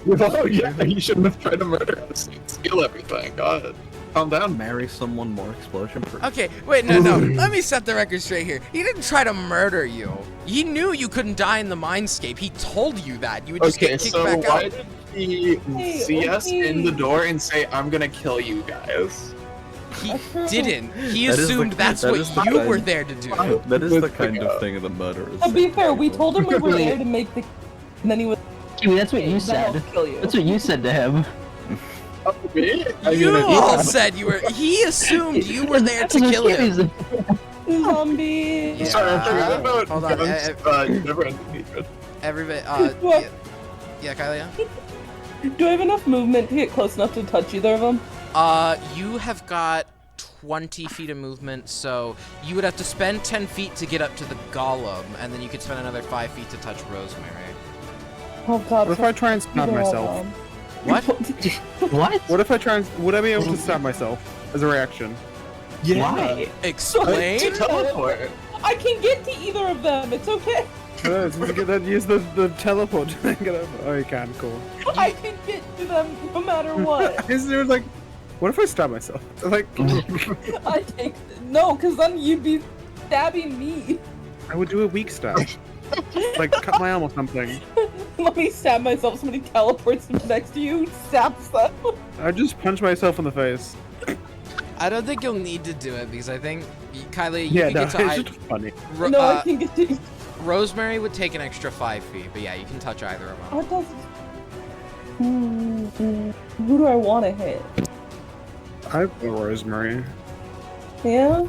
Oh yeah, you shouldn't have tried to murder us. Steal everything. God, calm down. Marry someone more explosion proof. Okay, wait, no. Let me set the record straight here. He didn't try to murder you. He knew you couldn't die in the mindscape. He told you that. You would just Okay, get kicked so back why out. he Hey, see us in the okay. door and say, "I'm gonna kill you guys"? He didn't. He That is the- assumed that's that what is the you kind- were there to do. That is the Let's kind pick of up. thing that murderers. To be say. fair, we told him we were there to make the. And then he was. Kiwi, that's what you "Then I'll said. kill you." That's what you said to him. Oh, me? You all said you were. He assumed you were there to kill him. Zombie. Yeah. Sorry, I forgot about Hold on, guns. Never ending hatred. Everybody. What? Yeah, Kylia. Do I have enough movement to get close enough to touch either of them? You have got 20 feet of movement, so you would have to spend 10 feet to get up to the golem, and then you could spend another 5 feet to touch Rosemary. Oh god. What if I try and stab either of myself? them. What? What? What if I try and... Would I be able to stab myself as a reaction? Why? Explain? To teleport. I can get to either of them. It's okay. Use the teleport to get over. Oh, you can, cool. I can get to them no matter what. It was like, what if I stab myself? Like, I take no, because then you'd be stabbing me. I would do a weak stab. Like, cut my arm or something. Let me stab myself. Somebody teleports next to you, stabs them. I'd just punch myself in the face. I don't think you'll need to do it because I think Kylie, you Yeah, can no, get to it's just funny. No, I can get to. Rosemary would take an extra 5 feet, but yeah, you can touch either of them. What does? Who do I want to hit? I've got Rosemary. Yeah.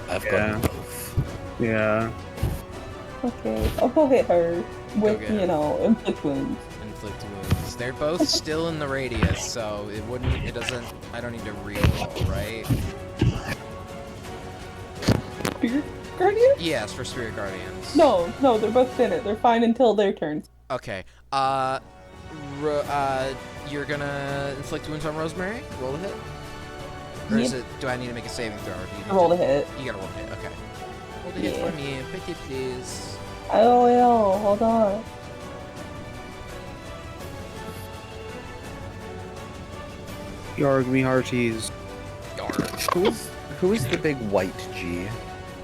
I've Yeah. got both. Yeah. Okay. I'll go hit her with get her. inflict wounds. Inflict wounds. They're both still in the radius, so it wouldn't. It doesn't. I don't need to reroll, right? Spirit guardian? Yes, for Spirit Guardians. No, they're both in it. They're fine until their turns. Okay. You're gonna inflict wounds on Rosemary. Roll a hit. Or is Yep. it? Do I need to make a saving throw? Or do you need Roll to, a hit. You gotta roll a hit. Okay. Roll a hit Yeah. for me, pretty please. LOL, hold on. Yarg me hearties. Who is the big white G?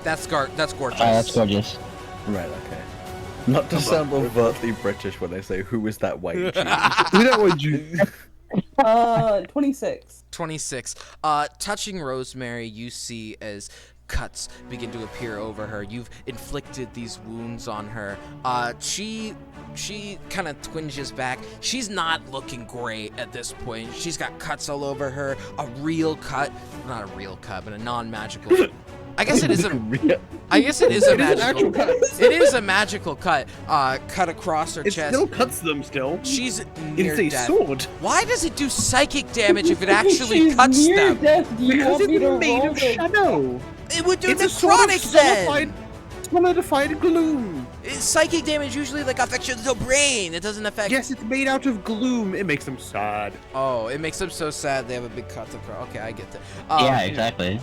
That's gorgeous. That's gorgeous. Right. Okay. Not to sound overtly British when I say who is that white G. We don't want you. 26. 26. Touching Rosemary, you see as cuts begin to appear over her. You've inflicted these wounds on her. She kind of twinges back. She's not looking great at this point. She's got cuts all over her. A real cut, not a real cut, but a non-magical. I guess it is a. I guess it is a magical cut. It is a magical cut. Cut across her It chest. still cuts them still. She's near It's a death. sword. Why does it do psychic damage if it actually She's cuts near them? death. Do you Because want me it's to made roll of the- shadow. It would do It's a sort of necrotic then. solidified gloom. Psychic damage usually like affects your brain. It doesn't affect. Yes, it's made out of gloom. It makes them sad. Oh, it makes them so sad they have a big cut across. Okay, I get that. Yeah, exactly.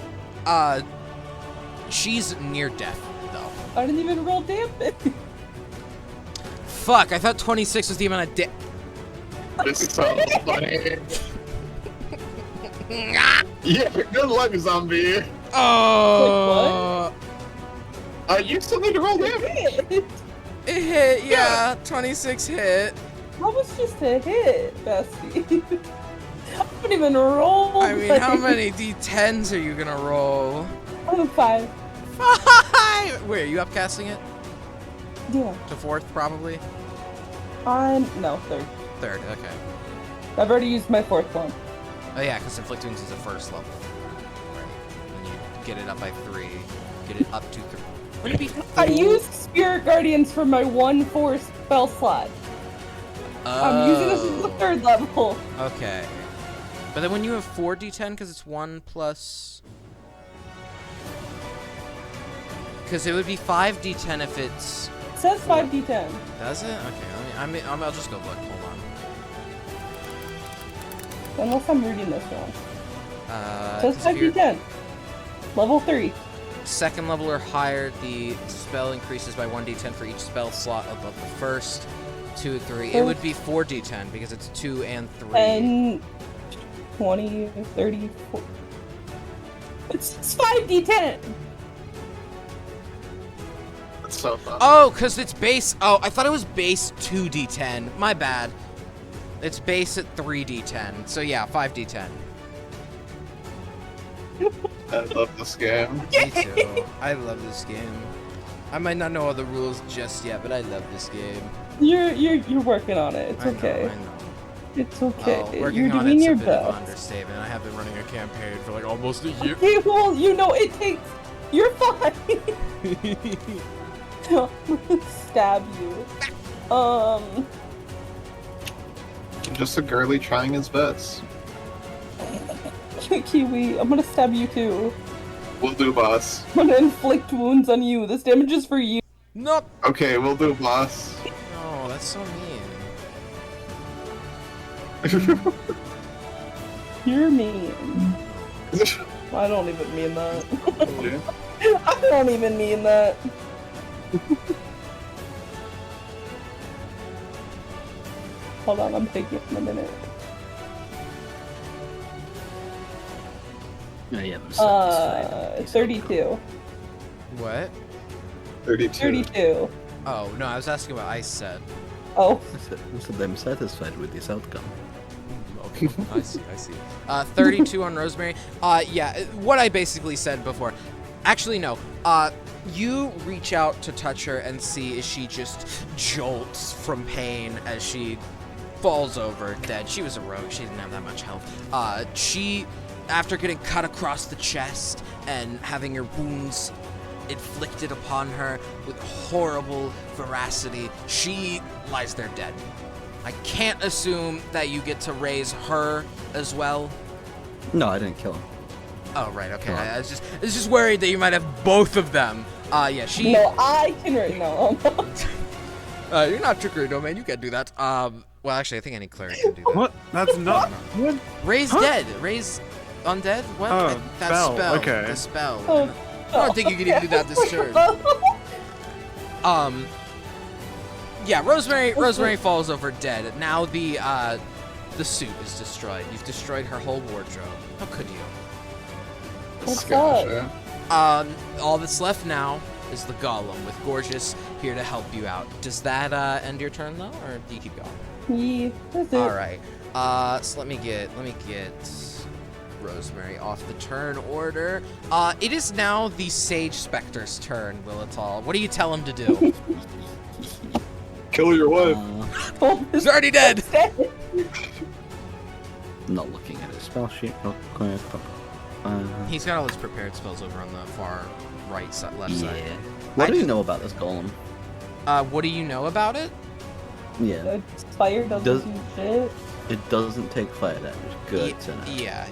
She's near death though. I didn't even roll damage. Fuck, I thought 26 was the amount of This is so funny. Yeah, good luck, zombie. Oh. You still need to roll damage. It hit, yeah. 26 hit. That was just a hit, bestie. I haven't even rolled. I mean, how many d10s are you gonna roll? I'm 5. 5! Wait, are you upcasting it? Yeah. To 4th, probably? No, 3rd. 3rd, okay. I've already used my 4th one. Oh yeah, because Inflict Wounds is a 1st level. Right. And you get it up by 3. Get it up to 3. Wouldn't it be I 4? used Spirit Guardians for my 1/4 spell slot. I'm using this as the 3rd level. Okay. But then when you have 4d10, because it's 1 plus... Because it would be 5d10 if it's... It says 5d10. Does it? Okay, I'll just go look. Hold on. Unless I'm reading this wrong. It says 'cause if you're 5d10. Level 3. 2nd level or higher, the spell increases by 1d10 for each spell slot above the first. 2, 3. It would be 4d10 because it's 2 and 3. 10, 20, 30, 40. It's 5d10! So fun. Oh, because it's base. Oh, I thought it was base 2d10. My bad. It's base at 3d10. So yeah, 5d10. I love this game. Me too. I love this game. I might not know all the rules just yet, but I love this game. You're working on it. It's okay. I know. It's okay. Oh, working You're on doing it's your a bit of an best. understatement. I have been running a campaign for like almost a year. Okay, well, you know it takes. You're fine. I'm gonna stab you. Just a girly trying his best. Kiwi, I'm gonna stab you too. We'll do, boss. I'm gonna inflict wounds on you. This damage is for you. Nope. Okay, we'll do, boss. Oh, that's so mean. You're mean. I don't even mean that. I don't even mean that. Hold on, I'm taking a minute. I am satisfied. 32. What? 32. 32. Oh, no, I was asking what Ice said. Oh. So I'm satisfied with this outcome. Okay, I see. 32 on Rosemary. Yeah, what I basically said before. Actually, no. You reach out to touch her and see as she just jolts from pain as she falls over dead. She was a rogue. She didn't have that much health. She, after getting cut across the chest and having her wounds inflicted upon her with horrible veracity, she lies there dead. I can't assume that you get to raise her as well. No, I didn't kill him. Oh, right, okay. I was just worried that you might have both of them. Yeah, she... No, I can no. You're not trickery, no, man. You can't do that. Well, actually, I think any cleric can do that. What? That's not. What? Raise dead. Raise undead? What? Oh, that spell. Okay. The spell. Oh, I don't think you can even do that this turn. Yeah, Rosemary falls over dead. Now the suit is destroyed. You've destroyed her whole wardrobe. How could you? What's up? All that's left now is the golem with Gorgeous here to help you out. Does that end your turn though, or do you keep going? Yeah, that's it. All right. So let me get Rosemary off the turn order. It is now the Sage Spectre's turn, Willital. What do you tell him to do? Kill your wife. He's already dead! Not looking at his spell sheet real quick. He's got all his prepared spells over on the far right side, left side. What do you know about this golem? What do you know about it? Yeah. Fire doesn't do shit. It doesn't take fire damage. Good to know. Yeah.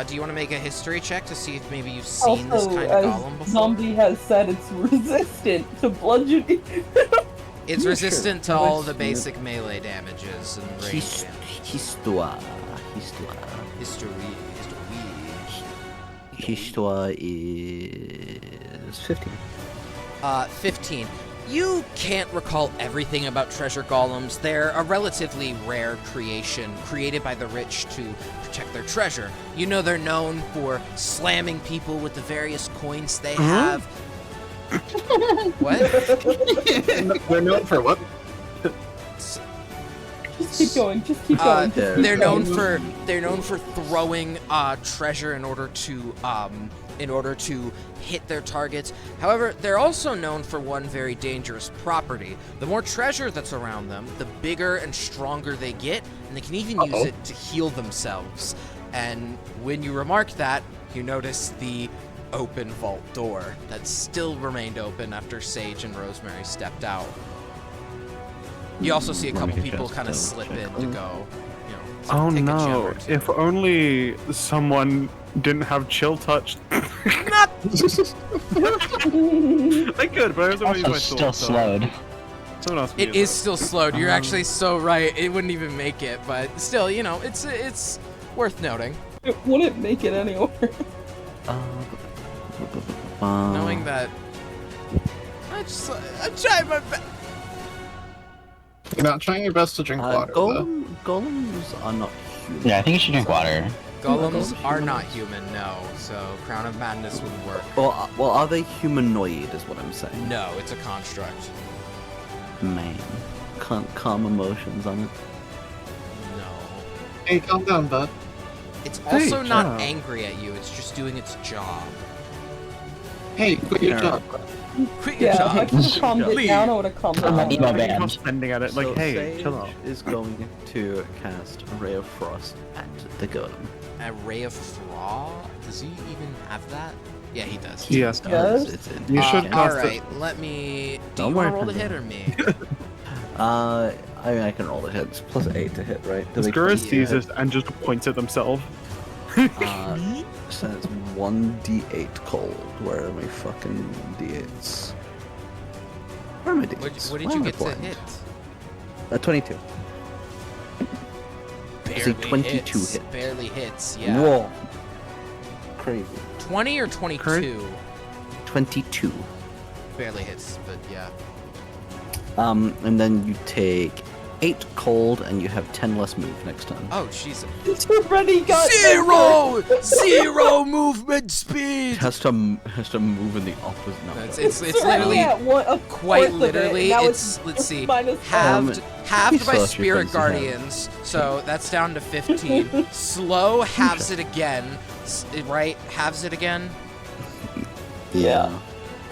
Do you want to make a history check to see if maybe you've seen this kind of golem before? Zombie has said it's resistant to bludgeoning. It's resistant to all the basic melee damages and range damage. Histoire is 15. 15. You can't recall everything about treasure golems. They're a relatively rare creation, created by the rich to protect their treasure. You know they're known for slamming people with the various coins they have. What? They're known for what? Just keep going. Just keep going. They're known for throwing treasure in order to hit their targets. However, they're also known for one very dangerous property. The more treasure that's around them, the bigger and stronger they get, and they can even use it to heal themselves. And when you remark that, you notice the open vault door that still remained open after Sage and Rosemary stepped out. You also see a couple people kind of slip in to go, you know, Oh take a gem no! or two. If only someone didn't have chill touch. Not. I could, but I was always my Also sword, still so slowed. Someone else. It is still slowed. You're actually so right. It wouldn't even make it, but still, you know, it's worth noting. It wouldn't make it anywhere. Knowing that I'm trying my best. You're not trying your best to drink water, though. Golems are not human. Yeah, I think you should drink water. Golems are not human, no. So Crown of Madness would work. Well, are they humanoid? Is what I'm saying. No, it's a construct. Man, can't calm emotions on it. No. Hey, calm down, bud. It's also Hey, not chill. angry at you. It's just doing its job. Hey, quit your Yeah. job. Quit your Yeah, I job. could have calmed it Please. down. I would have calmed it I'm down. not even Like, banned. I'm spending at it. Like, So hey, Sage chill out. is going to cast a Ray of Frost at the golem. A ray of frost. Does he even have that? Yeah, he does. Yes. Yes. It's in You should yeah. cast All it. right, let me. Do Don't you want to worry, roll the Panda. hit or me? I mean, I can roll the hit. It's +8 to hit, right? Do they Skura hit? sees this and just points at themselves. So it's 1d8 cold. Where are my fucking d8s? Where are my d8s? What did Why you am I get to blind? hit? 22. It's a Barely 22 hits. hit. Barely hits. Yeah. Whoa. Crazy. 20 or 22? 22. Barely hits, but yeah. And then you take 8 cold, and you have 10 less move next time. Oh, jeez. It's already got Zero movement speed. Has to move in the opposite. No, It's already literally at a quite fourth of it, literally. now It's let's see. minus Halved Please by tell us your spirit things you have. guardians, so that's down to 15. Slow halves it again, right? Halves it again. Yeah.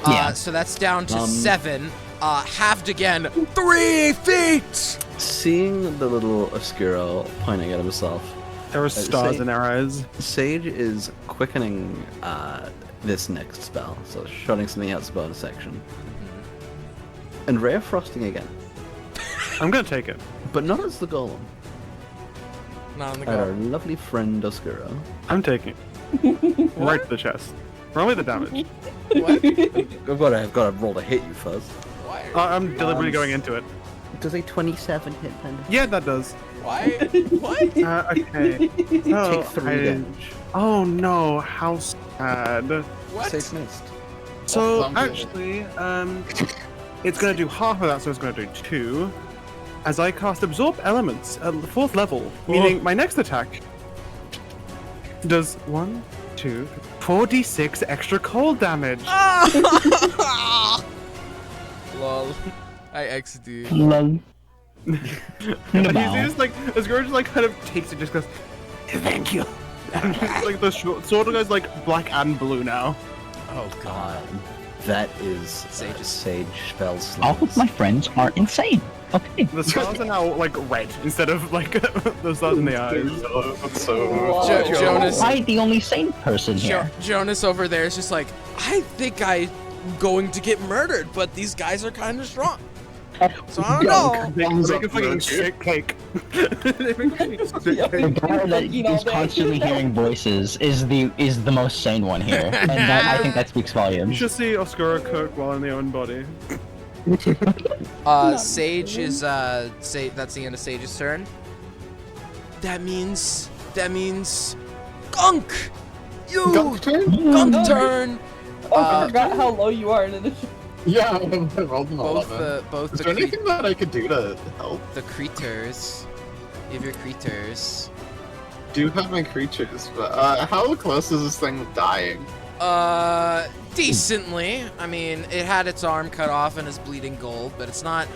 Yeah. So that's down to Um, 7. Halved again. 3 feet. Seeing the little Oscuro pointing at himself, There were stars say- in their eyes. Sage is quickening this next spell, so shutting something out as a bonus section. And Ray of Frosting again, I'm gonna take it. but not as the golem. Not on the Our go. lovely friend Oscuro. I'm taking it. Right to the chest. Roll me the damage. What? I've got to roll to hit you first. Why? I'm deliberately going into it. Does a 27 hit, Panda? Yeah, that does. Why? What? Okay. So, Take 3 damage. Oh no, how sad. What? Sage missed. So I'm good. actually, it's gonna do half of that, so it's gonna do 2. As I cast Absorb Elements at the 4th level, meaning my next attack does 1, 2, 4d6 extra cold damage. Lol. I XD. Lol. And he's just like, Asgore just like kind of takes it, just goes, thank you. And just, like the sword goes like black and blue now. Oh god. That is Sage's- Sage spell All slows. of my friends are insane. Okay. The stars are now like red instead of like the stars in the eyes. That's so. Jonas. Am I the only sane person here? Jonas over there is just like, I think I'm going to get murdered, but these guys are kind of strong. So I don't know. They Thumbs make a up, fucking don't you? shit cake. They make a shit Yeah. The cake. guy that You know, is they- constantly hearing voices is the most sane one here, and that, I think that speaks You volumes. should see Oscuro cook while in their own body. Sage is that's the end of Sage's turn. That means Gunk! You Gunk turn? Gunk No. turn! Oh, I forgot how low you are in initiative. Yeah, I rolled an Both 11. both Is the there anything that I could do to help? the creatures. You have your creatures. Do have my creatures, but how close is this thing to dying? Decently. I mean, it had its arm cut off and is bleeding gold, but it's not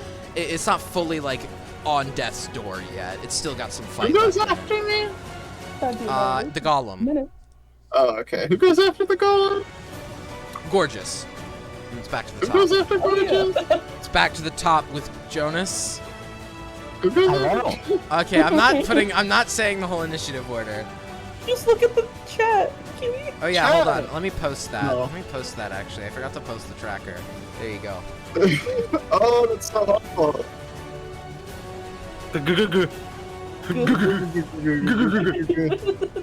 fully like on death's door yet. It's still got some fight. Who goes left in after me? it. The golem. Minute. Oh, okay. Who goes after the golem? Gorgeous. It's back to the Who goes top. after Gorgeous? It's back to the top with Jonas. Who goes Hello. after? Okay, I'm not saying the whole initiative order. Just look at the chat. Kiwi. Oh yeah, hold on. Let me post that. No. Let me post that actually. I forgot to post the tracker. There you go. Oh, that's so helpful.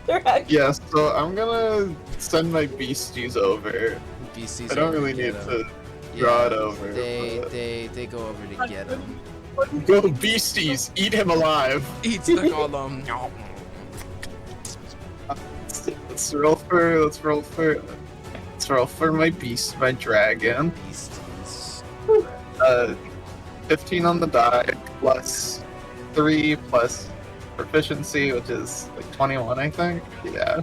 They're actually Yeah, so I'm gonna send my beasties over. BC's I don't over to really need get 'em. to draw it Yeah, over. They go over to get him. but- Go beasties, eat him alive. Eats the golem. Let's roll for my beast, my dragon. Beasties. 15 on the die plus 3 plus proficiency, which is like 21, I think. Yeah,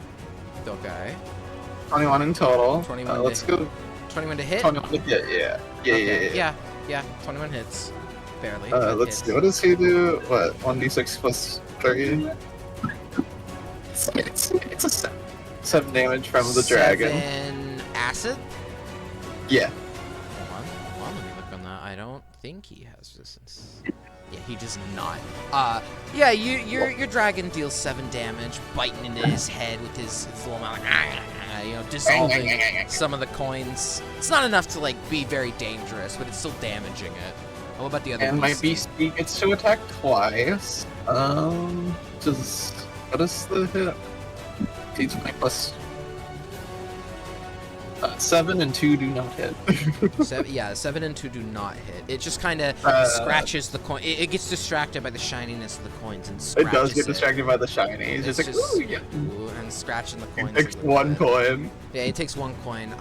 Okay. 21 in total. 21 Let's to go 21 to hit. 21 to hit. Yeah. Okay, yeah. 21 hits. Barely. but Let's hits. see. What does he do? What? 1d6 plus 3. It's a 7 damage from the dragon. 7 acid? Yeah. Hold on, let me look on that. I don't think he has resistance. Yeah, he does not. Yeah, your dragon deals 7 damage, biting into his head with his little mouth, like, dissolving some of the coins. It's not enough to, like, be very dangerous, but it's still damaging it. What about the other And my beast? beast beak gets to attack twice. What is the hit? D20 plus 7 and 2 do not hit. 7 and 2 do not hit. It just kind of scratches the coin. It gets distracted by the shininess of the coins and It scratches does get distracted by the shiny. It's just like, ooh, yeah. ooh, and scratching the coins. It takes a little 1 bit. coin. Yeah, it takes 1 coin.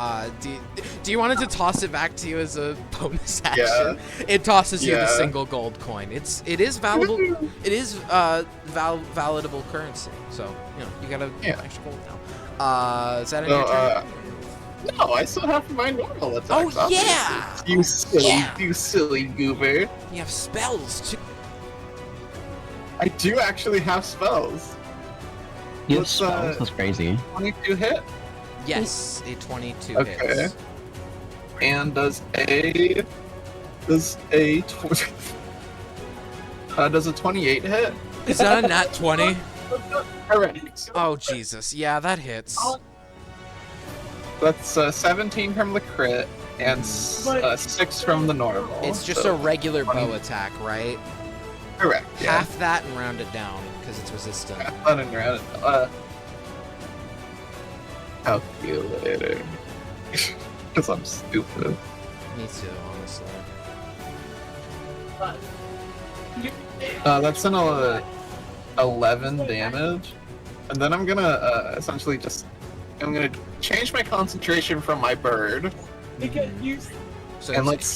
Do you want it to toss it back to you as a bonus action? Yeah. It tosses you the Yeah. single gold coin. It is valuable. It is validable currency. So you got extra gold now. Is that in your turn? No, I still have my normal attacks. Oh yeah! You silly goober. You have spells too. I do actually have spells. You have What's, spells? That's crazy. 22 hit? Yes, a 22 Okay. hits. And does a 28 hit? Is that a nat 20? Correct. Oh Jesus, yeah, that hits. That's 17 from the crit and 6 from the normal. It's just so a regular 20. bow attack, right? Correct. Yeah. Half that and round it down because it's resistant. Running around. Calculator. Because I'm stupid. Me too, honestly. That's an 11 damage, and then I'm gonna essentially I'm gonna change my concentration from my bird, So and let's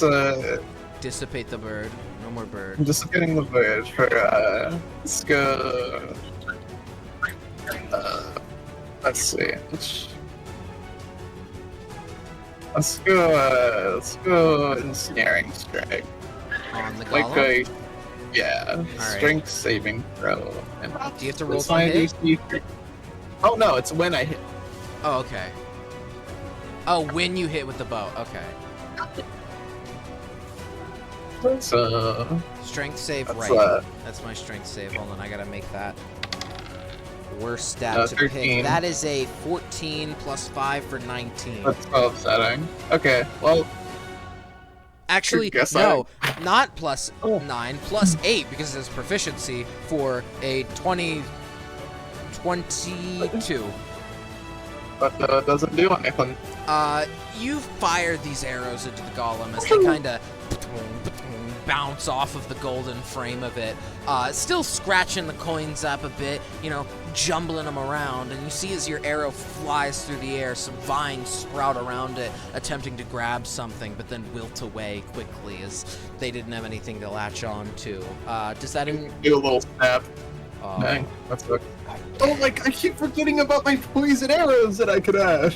dissipate the bird. No more bird. I'm dissipating the bird for let's go. Let's see. Let's go ensnaring strike. On the Like golem? yeah, strength saving throw. And Do you have to roll what's to my hit? DC? Oh no, it's when I hit. Oh, okay. Oh, when you hit with the bow. Okay. So Strength save, that's, right. That's my strength save. Hold on, I gotta make that. Worst stat to 13. pick. That is a 14 plus 5 for 19. that's so upsetting. Okay, well, Actually, guess no, not plus 9, plus 8, because it's proficiency for a 22. but doesn't do anything. You fire these arrows into the golem as they kind of bounce off of the golden frame of it, still scratching the coins up a bit, jumbling them around, and you see as your arrow flies through the air, some vines sprout around it, attempting to grab something, but then wilt away quickly as they didn't have anything to latch on to. Does that Do a little snap. Dang, that's good. Oh, like, I keep forgetting about my poison arrows that I could add.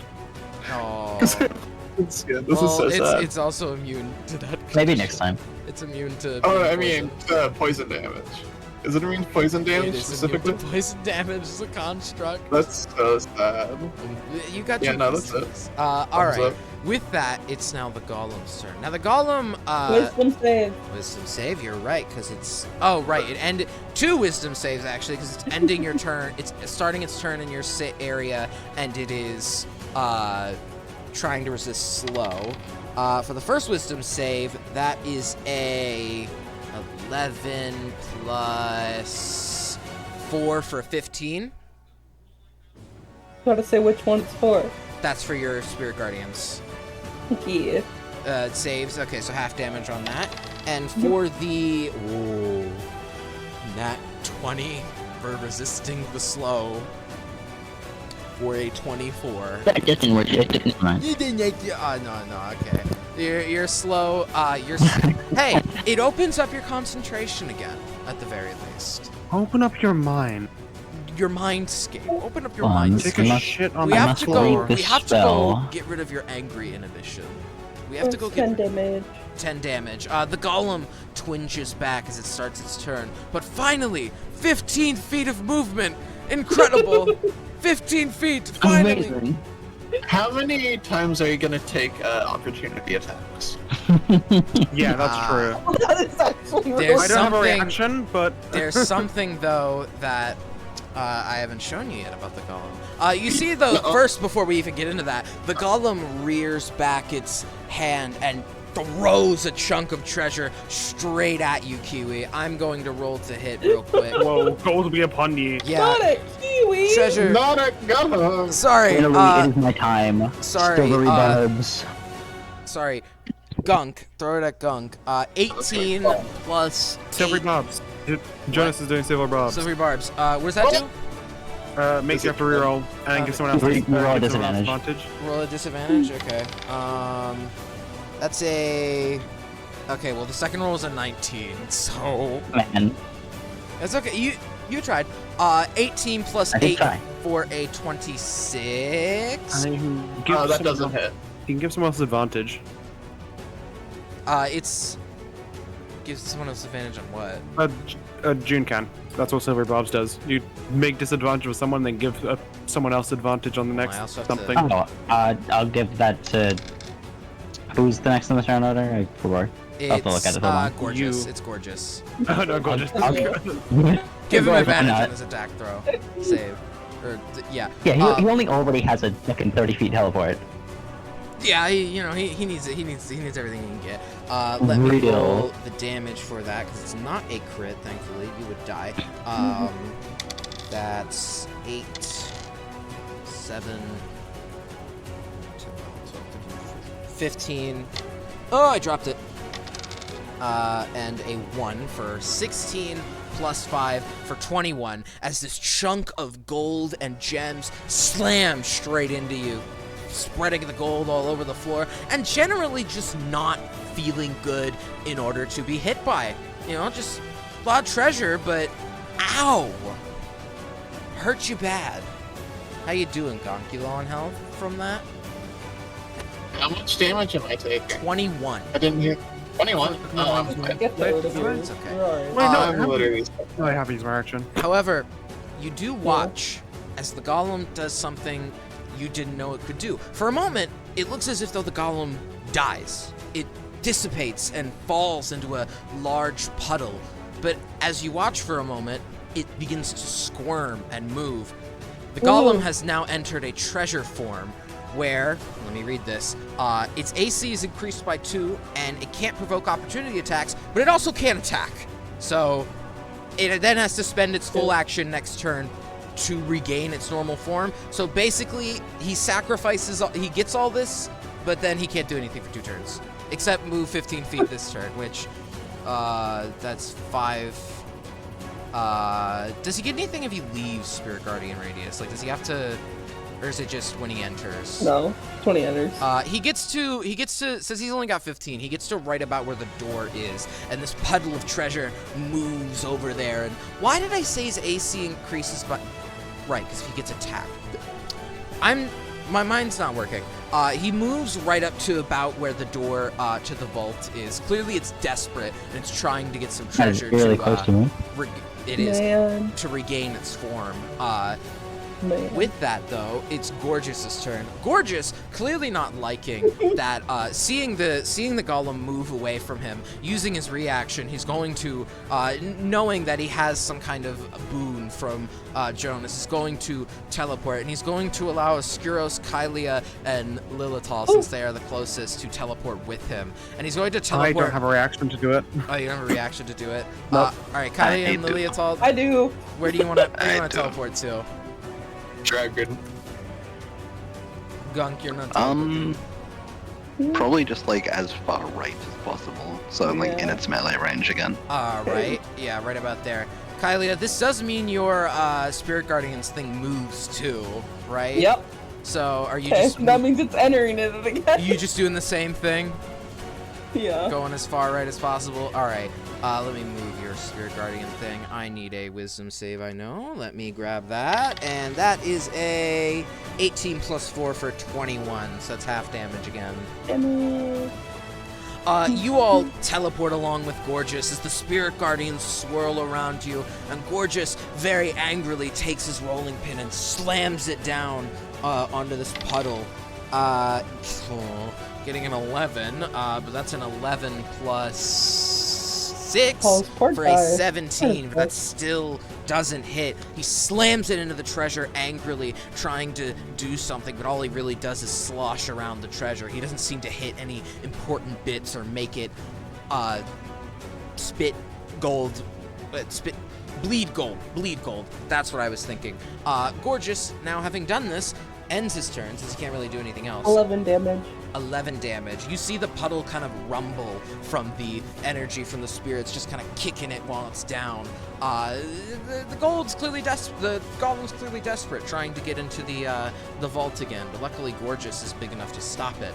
Oh. This is so sad. It's also immune to that. Maybe next time. It's immune to. Oh, being I mean, poison damage. Is it immune to poison damage It is specifically? immune to poison damage as a construct. That's so sad. You got Yeah, two no, that's pieces. it. All Thumbs right. up. With that, it's now the golem's turn. Now the golem. Wisdom save. Wisdom save. You're right, because it's. Oh, right. It ended 2 wisdom saves actually, because it's ending your turn. It's starting its turn in your area, and it is trying to resist slow. For the first wisdom save, that is a 11 plus 4 for 15. Gotta say which one it's for. That's for your spirit guardians. Yeah. It saves. Okay, so half damage on that. And for the nat 20 for resisting the slow for a 24. That didn't work. It didn't mind. No, okay. You're slow. Hey, it opens up your concentration again, at the very least. Open up your mind. Your mindscape. Open up your Hold on, mindscape. Take a shit on We the have to floor. go. We have to go spell. get rid of your angry inhibition. We have to go It's get 10 damage. 10 damage. The golem twinges back as it starts its turn, but finally, 15 feet of movement Incredible! 15 feet, finally! Amazing. How many times are you gonna take opportunity attacks? Yeah, that's true. That is actually really There's I don't have a something- reaction, but There's something, though, that I haven't shown you yet about the golem. You see, though, first, before we even get into that, the golem rears back its hand and throws a chunk of treasure straight at you, Kiwi. I'm going to roll to hit real quick. whoa, gold be upon ye. Yeah, Not a kiwi. treasure. Not a gun. Sorry, Literally, it is my time. sorry, Silvery barbs. sorry. Gunk. Throw it at Gunk. 18 plus Silvery Bobs. Jonas is doing Silver Bobs. Silvery Barbs. What does that do? Makes you have to reroll and give someone else Reroll give someone else disadvantage. advantage. Roll a disadvantage? Okay. That's a... Okay, well, the second roll is a 19, so... Man, That's okay. You tried. 18 plus I did 8 try. for a 26. Oh, that doesn't hit. You can give someone else advantage. It's... Gives someone else advantage on what? June can. That's what Silver Bobs does. You make disadvantage with someone, then give someone else advantage on the next I also have to- something. oh, I'll give that to. Who's the next in the turn order? I forgot. I'll have to look at it. Hold on. Gorgeous. You- It's gorgeous. Oh no, go just. Give him Why advantage not? on his attack throw. Save. Or, yeah. Yeah, he only already has a fucking 30 feet teleport. Yeah, he needs it. He needs everything he can get. Let me Real. roll the damage for that because it's not a crit. Thankfully, you would die. That's 8, 7, 15. Oh, I dropped it. And a 1 for 16 plus 5 for 21 as this chunk of gold and gems slams straight into you, spreading the gold all over the floor, and generally just not feeling good in order to be hit by. You know, just a lot of treasure, but ow! Hurt you bad. How you doing, Gonk? You low on health from that? How much damage am I taking? 21. I didn't hear. 21. Oh, I'm fine. Get the It's okay. Wait, no, I'm literally. I have his reaction. However, you do watch as the golem does something you didn't know it could do. For a moment, it looks as if though the golem dies. It dissipates and falls into a large puddle. But as you watch for a moment, it begins to squirm and move. The golem has now entered a treasure form where, let me read this, its AC is increased by 2, and it can't provoke opportunity attacks, but it also can't attack. So it then has to spend its full action next turn to regain its normal form. So basically, he sacrifices, he gets all this, but then he can't do anything for 2 turns. Except move 15 feet this turn, which, that's 5. Does he get anything if he leaves Spirit Guardian Radius? Like, does he have to, or is it just when he enters? No, 20 enters. He gets to, since he's only got 15, he gets to right about where the door is, and this puddle of treasure moves over there. And why did I say his AC increases by, right, because he gets attacked. My mind's not working. He moves right up to about where the door to the vault is. Clearly it's desperate, and it's trying to get some That is treasure really to, close to me. it is, Man, to regain its form. man. With that, though, it's Gorgeous's turn. Gorgeous, clearly not liking that, seeing the golem move away from him, using his reaction, he's going to, knowing that he has some kind of boon from Jonas, is going to teleport, and he's going to allow Ascuros, Kylia, and Lilital, since they are the closest, to teleport with him. And he's going to I teleport. don't have a reaction to do it. Oh, you don't have a reaction to do it? Nope. Alright, Kylia and Lilital, I do. where do you want to teleport to? Dragon. Gunk, you're not teleporting. Probably just like as far right as possible, so I'm like in its melee range again. Right. Yeah, right about there. Kylia, this does mean your Spirit Guardians thing moves too, right? Yep. So are you Okay, just that means it's entering it again. you just doing the same thing, Yeah. going as far right as possible? All right. Let me move your Spirit Guardian thing. I need a Wisdom save. I know. Let me grab that, and that is a 18 plus 4 for 21. So that's half damage again. You all teleport along with Gorgeous as the spirit guardians swirl around you, and Gorgeous very angrily takes his rolling pin and slams it down onto this puddle. Getting an 11, but that's an 11 plus 6 for a 17, but that still doesn't hit. He slams it into the treasure angrily, trying to do something, but all he really does is slosh around the treasure. He doesn't seem to hit any important bits or make it bleed gold. That's what I was thinking. Gorgeous, now having done this, ends his turn since he can't really do anything else. 11 damage. 11 damage. You see the puddle kind of rumble from the energy from the spirits, just kind of kicking it while it's down. The golem's clearly desperate, trying to get into the vault again, but luckily Gorgeous is big enough to stop it.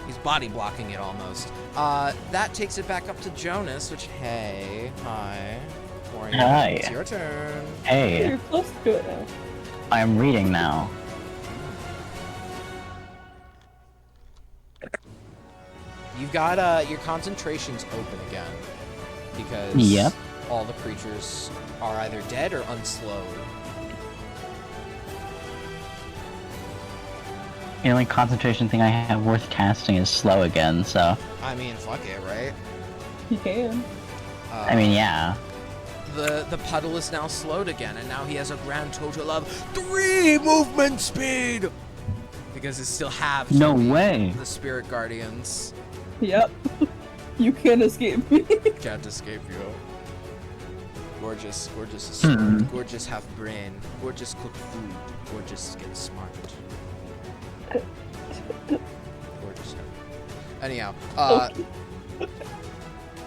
He's body blocking it almost. That takes it back up to Jonas, which, hi. Hi. It's your turn. Hey. You're close to it now. I'm reading now. You've got your concentration's open again because all the creatures are either dead or unslowed. The only concentration thing I have worth casting is slow again, so. I mean, fuck it, right? You can. I mean, yeah. The puddle is now slowed again, and now he has a grand total of 3 movement speed! Because it still halves No way. the spirit guardians. Yep. You can't escape me. Can't escape you. Gorgeous is smart. Gorgeous have brain. Gorgeous cook food. Gorgeous get smart. Gorgeous. Anyhow, what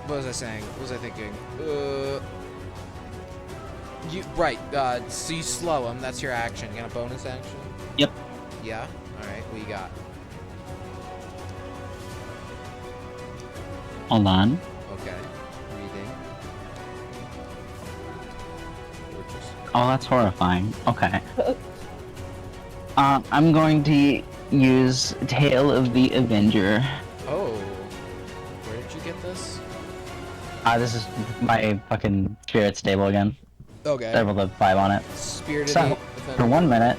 was I saying? What was I thinking? So you slow him. That's your action. You got a bonus action? Yep. Yeah. All right. What you got? Hold on. Okay. Reading. Gorgeous. Oh, that's horrifying. Okay. I'm going to use Tale of the Avenger. Oh. Where did you get this? This is my fucking spirit stable again. Okay. Level of 5 on it. Spirited. So, for 1 minute,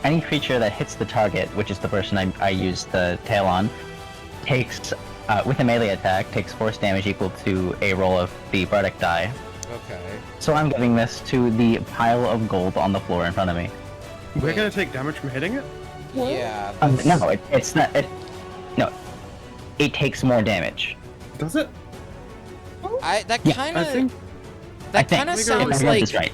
any creature that hits the target, which is the person I use the tail on, takes, with a melee attack, takes force damage equal to a roll of the bardic die. Okay. So I'm giving this to the pile of gold on the floor in front of me. We're gonna take damage from hitting it? Yeah. No, it's not. No, it takes more damage. Does it? That kind of sounds I like. this right.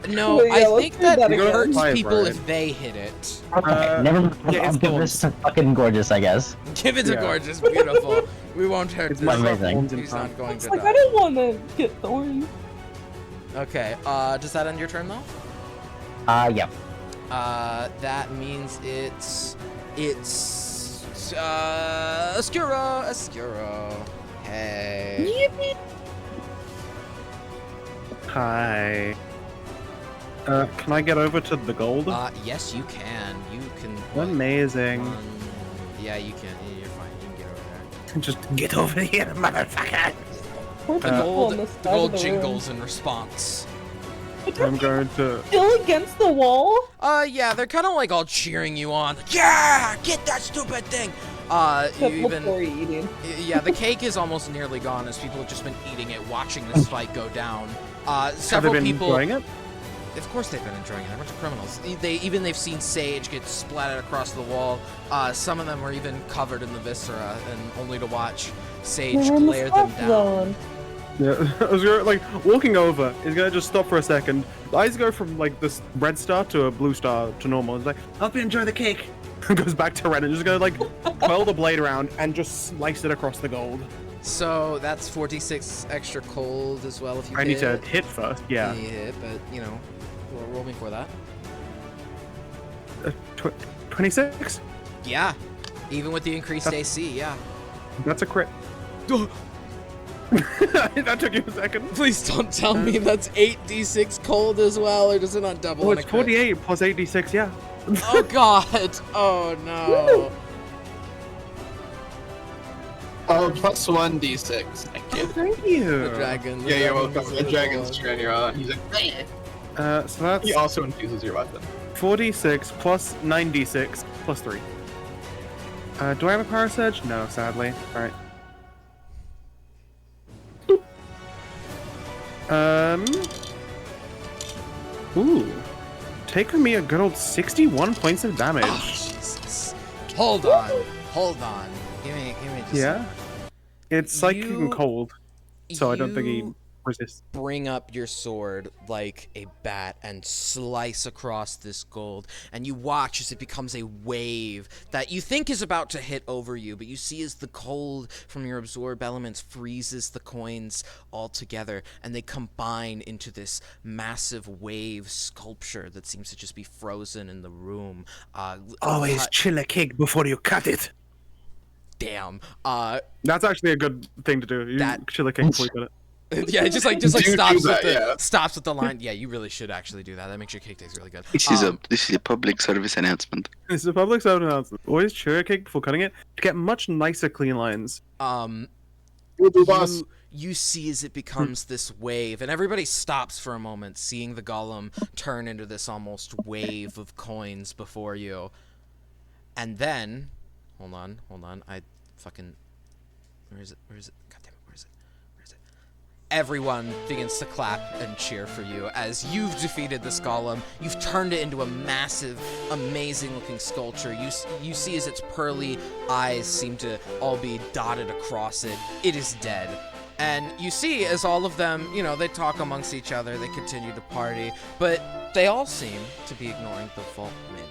No, Wait, I let's think do that that again. hurts Five, people right? if they hit it. Okay, never mind. yeah, I'll it's give this to fucking Gorgeous, I guess. Give it to Yeah. Gorgeous, beautiful. We won't hurt It's this. not amazing. thorns in He's time. not going It's to like, I die. didn't want to get thorns. Okay, does that end your turn though? Yeah. That means it's Oscuro. Hey. Yippee! Hi. Can I get over to the gold? Yes, you can. You can. Amazing. Yeah, you can. You're fine. You can get over there. Just get over here, motherfucker! We're The people gold, on the this side gold of the room. jingles in response. I'm going to... Still against the wall? Yeah, they're kind of like all cheering you on. Like, yeah, get that stupid thing. Before eating. Yeah, the cake is almost nearly gone as people have just been eating it, watching this fight go down. Have Several they been people. enjoying it? Of course they've been enjoying it. They're a bunch of criminals. They've seen Sage get splattered across the wall. Some of them were even covered in the viscera, and only to watch Sage They're in the glare them stop down. zone. Yeah, I was gonna, like, walking over, he's gonna just stop for a second. The eyes go from, like, this red star to a blue star to normal. He's like, hope you enjoy the cake. Goes back to red and just gonna, like, twirl the blade around and just slice it across the gold. So that's 46 extra cold as well if you I need hit. to hit first, yeah. You hit, but, you know, roll me for that. 26? Yeah. Even with the increased AC, yeah. That's a crit. That took you a second. Please don't tell me that's 8d6 cold as well, or does it not double? Oh, on it's a crit? 48 plus 86, yeah. Oh god! Oh no! Oh, plus 1d6. Thank you. Thank you. The dragon. Yeah, you're welcome. The dragon's turn, you're on. He's like, So that's he also infuses your weapon. 4d6 plus 9d6 plus 3. Do I have a power surge? No, sadly. Alright. Ooh. Taking me a good old 61 points of damage. Oh, Jesus. Hold on. Give me just. Yeah? It's psychic You- and cold, so I don't think he you resists. Bring up your sword like a bat and slice across this gold, and you watch as it becomes a wave that you think is about to hit over you, but you see as the cold from your absorb elements freezes the coins all together, and they combine into this massive wave sculpture that seems to just be frozen in the room. Always cut- chill a cake before you cut it. Damn. That's actually a good thing to do. You That- chill a cake before you cut it. Yeah, just like Do stops that, with the yeah. stops with the line. Yeah, you really should actually do that. That makes your cake taste really good. This is a public service announcement. It's a public service announcement. Always chill a cake before cutting it to get much nicer, clean lines. You see as it becomes this wave, and everybody stops for a moment, seeing the golem turn into this almost wave of coins before you. And then, hold on, where is it? God damn it, where is it? Everyone begins to clap and cheer for you as you've defeated this golem. You've turned it into a massive, amazing-looking sculpture. You see as its pearly eyes seem to all be dotted across it. It is dead. And you see as all of them, they talk amongst each other, they continue to party, but they all seem to be ignoring the vault mainly.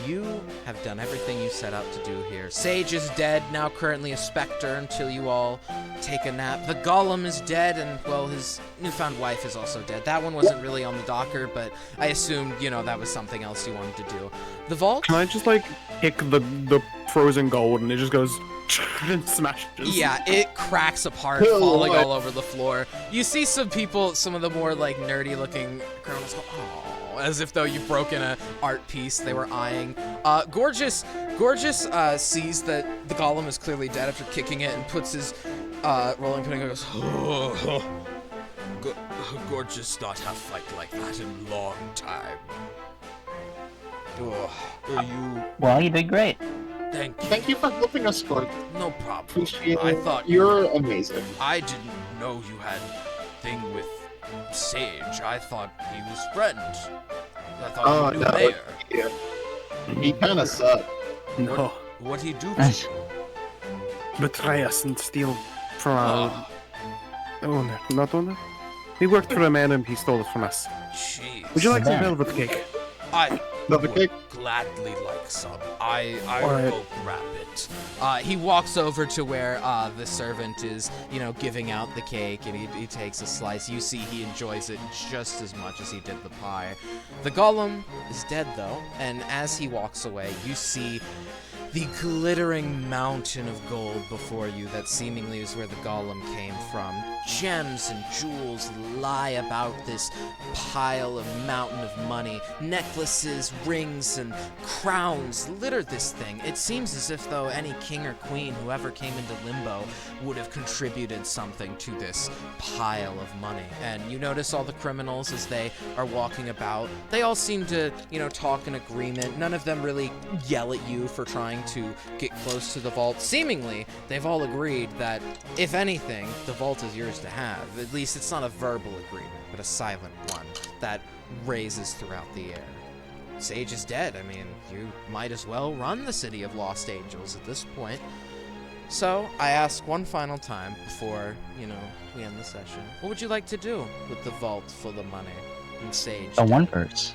You have done everything you set out to do here. Sage is dead, now currently a specter until you all take a nap. The golem is dead, and, well, his newfound wife is also dead. That one wasn't really on the docker, but I assumed, that was something else you wanted to do. The vault? Can I just, kick the frozen gold and it just goes and smashes? Yeah, it cracks apart, falling all over the floor. You see some people, some of the more, nerdy-looking criminals go, oh, as if though you've broken an art piece they were eyeing. Gorgeous sees that the golem is clearly dead after kicking it and puts his rolling pin and goes, Gorgeous not have fight like that in a long time. Well, you did great. Thank you. Thank you for helping us, Gord. No problem. Appreciate I it. thought You're amazing. I didn't know you had thing with Sage. I thought he was friends. I thought you knew Mayor. Yeah. He kind of sucked. No. What'd he do to you? Betray us and steal from our owner. Not owner? We worked for a man and he stole it from us. Jeez. Would you like some velvet cake? I Velvet would cake? gladly like some. I Alright. will grab it. He walks over to where the servant is, giving out the cake, and he takes a slice. You see he enjoys it just as much as he did the pie. The golem is dead, though, and as he walks away, you see the glittering mountain of gold before you that seemingly is where the golem came from. Gems and jewels lie about this pile of mountain of money. Necklaces, rings, and crowns litter this thing. It seems as if though any king or queen who ever came into Limbo would have contributed something to this pile of money. And you notice all the criminals as they are walking about. They all seem to, talk in agreement. None of them really yell at you for trying to get close to the vault. Seemingly, they've all agreed that, if anything, the vault is yours to have. At least it's not a verbal agreement, but a silent one that raises throughout the air. Sage is dead. I mean, you might as well run the City of Lost Angels at this point. So, I ask one final time before, we end the session. What would you like to do with the vault full of money and Sage? A one verse.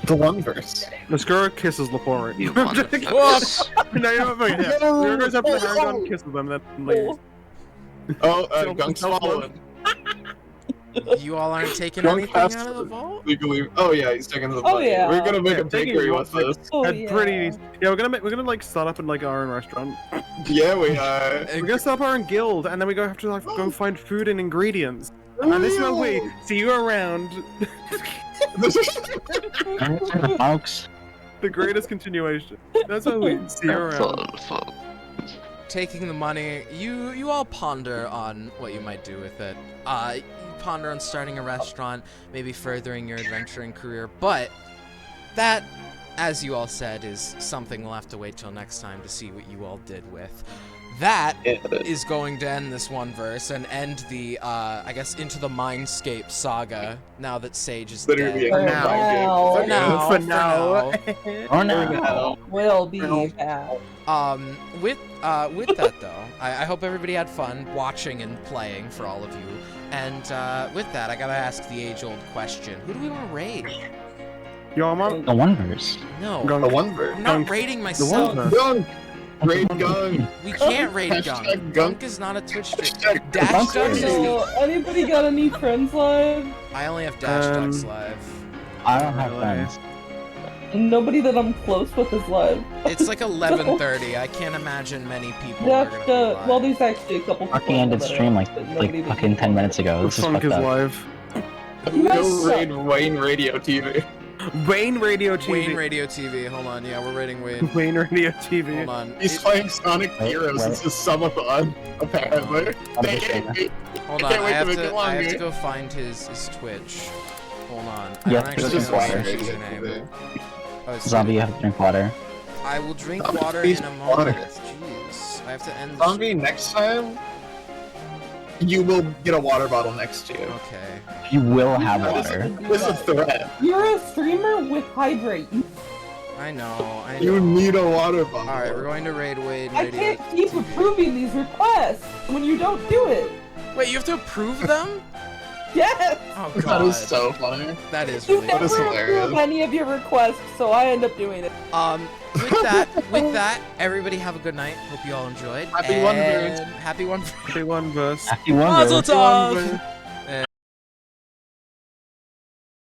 The one verse. Mascara kisses Lepore. You want to No, you don't fucking yeah. Mascara goes up to Aragon, kisses them, then leaves. Oh, Gunk's following. You all aren't taking Gunk anything has out of the to vault? legally. Oh yeah, he's taking the Oh, money. yeah. We're gonna make Yeah, a taking bakery what, with like, this. Oh, Had yeah. pretty. Yeah, we're gonna start up in our own restaurant. Yeah, we are. We're gonna start up our own guild, and then we have to go find food and ingredients. And this is how we see you around. Folks. The greatest continuation. That's how we see you around. Full. taking the money, you all ponder on what you might do with it. You ponder on starting a restaurant, maybe furthering your adventuring career, but that, as you all said, is something we'll have to wait till next time to see what you all did with. That is going to end this one verse and end the, I guess, Into the Mindscape saga, now that Sage is dead. For now. For now. Or no. Will be back. With that though, I hope everybody had fun watching and playing for all of you. And with that, I gotta ask the age-old question: who do we want to raid? Yo, I'm on The one verse. No, The one verse. I'm not raiding myself. Gunk! Raid Gunk! We can't raid Hashtag Gunk. Gunk. Gunk is not a Twitch stream. Hashtag Dash Gunk Ducks. So, anybody got any friends live? I only have Dash Ducks live. I don't have friends. Nobody that I'm close with is live. It's like 11:30. I can't imagine many people are That's gonna be live. well, there's actually a couple. Fucking people ended that stream are- like that nobody that- fucking 10 minutes ago. The This is funk fucked is up. live. You guys Go suck. raid Wayne Radio TV. Wayne Radio TV. Wayne Radio TV. Hold on. Yeah, we're raiding Wayne. Wayne Radio TV. Hold on. He's playing Sonic Wait, Heroes. wait. It's his subathon, apparently. I'm They just get saying. Hold I on. can't wait I have to make it to. I have to longer. go find his Twitch. Hold on. I You don't have to actually drink know water. his username. Oh, it's Zombie, you have to drink water. I will drink Zombie, water please, in a water. moment. Jeez. I have to end the Zombie, next time, you will get a water bottle next to you. Okay. You will have That is- water. This is a threat. You're a streamer with hydrate. I know. I know. You need a water bottle. All right, we're going to raid Wayne I Radio. can't keep approving these requests when you don't do it. Wait, you have to approve them? Yes. Oh That god. is so funny. That is You really That is never hilarious. approve any of your requests, so I end up doing it. With that, everybody have a good night. Hope you all enjoyed. Happy One Verse. And happy one. Happy one verse. Happy one Mazel verse. tov!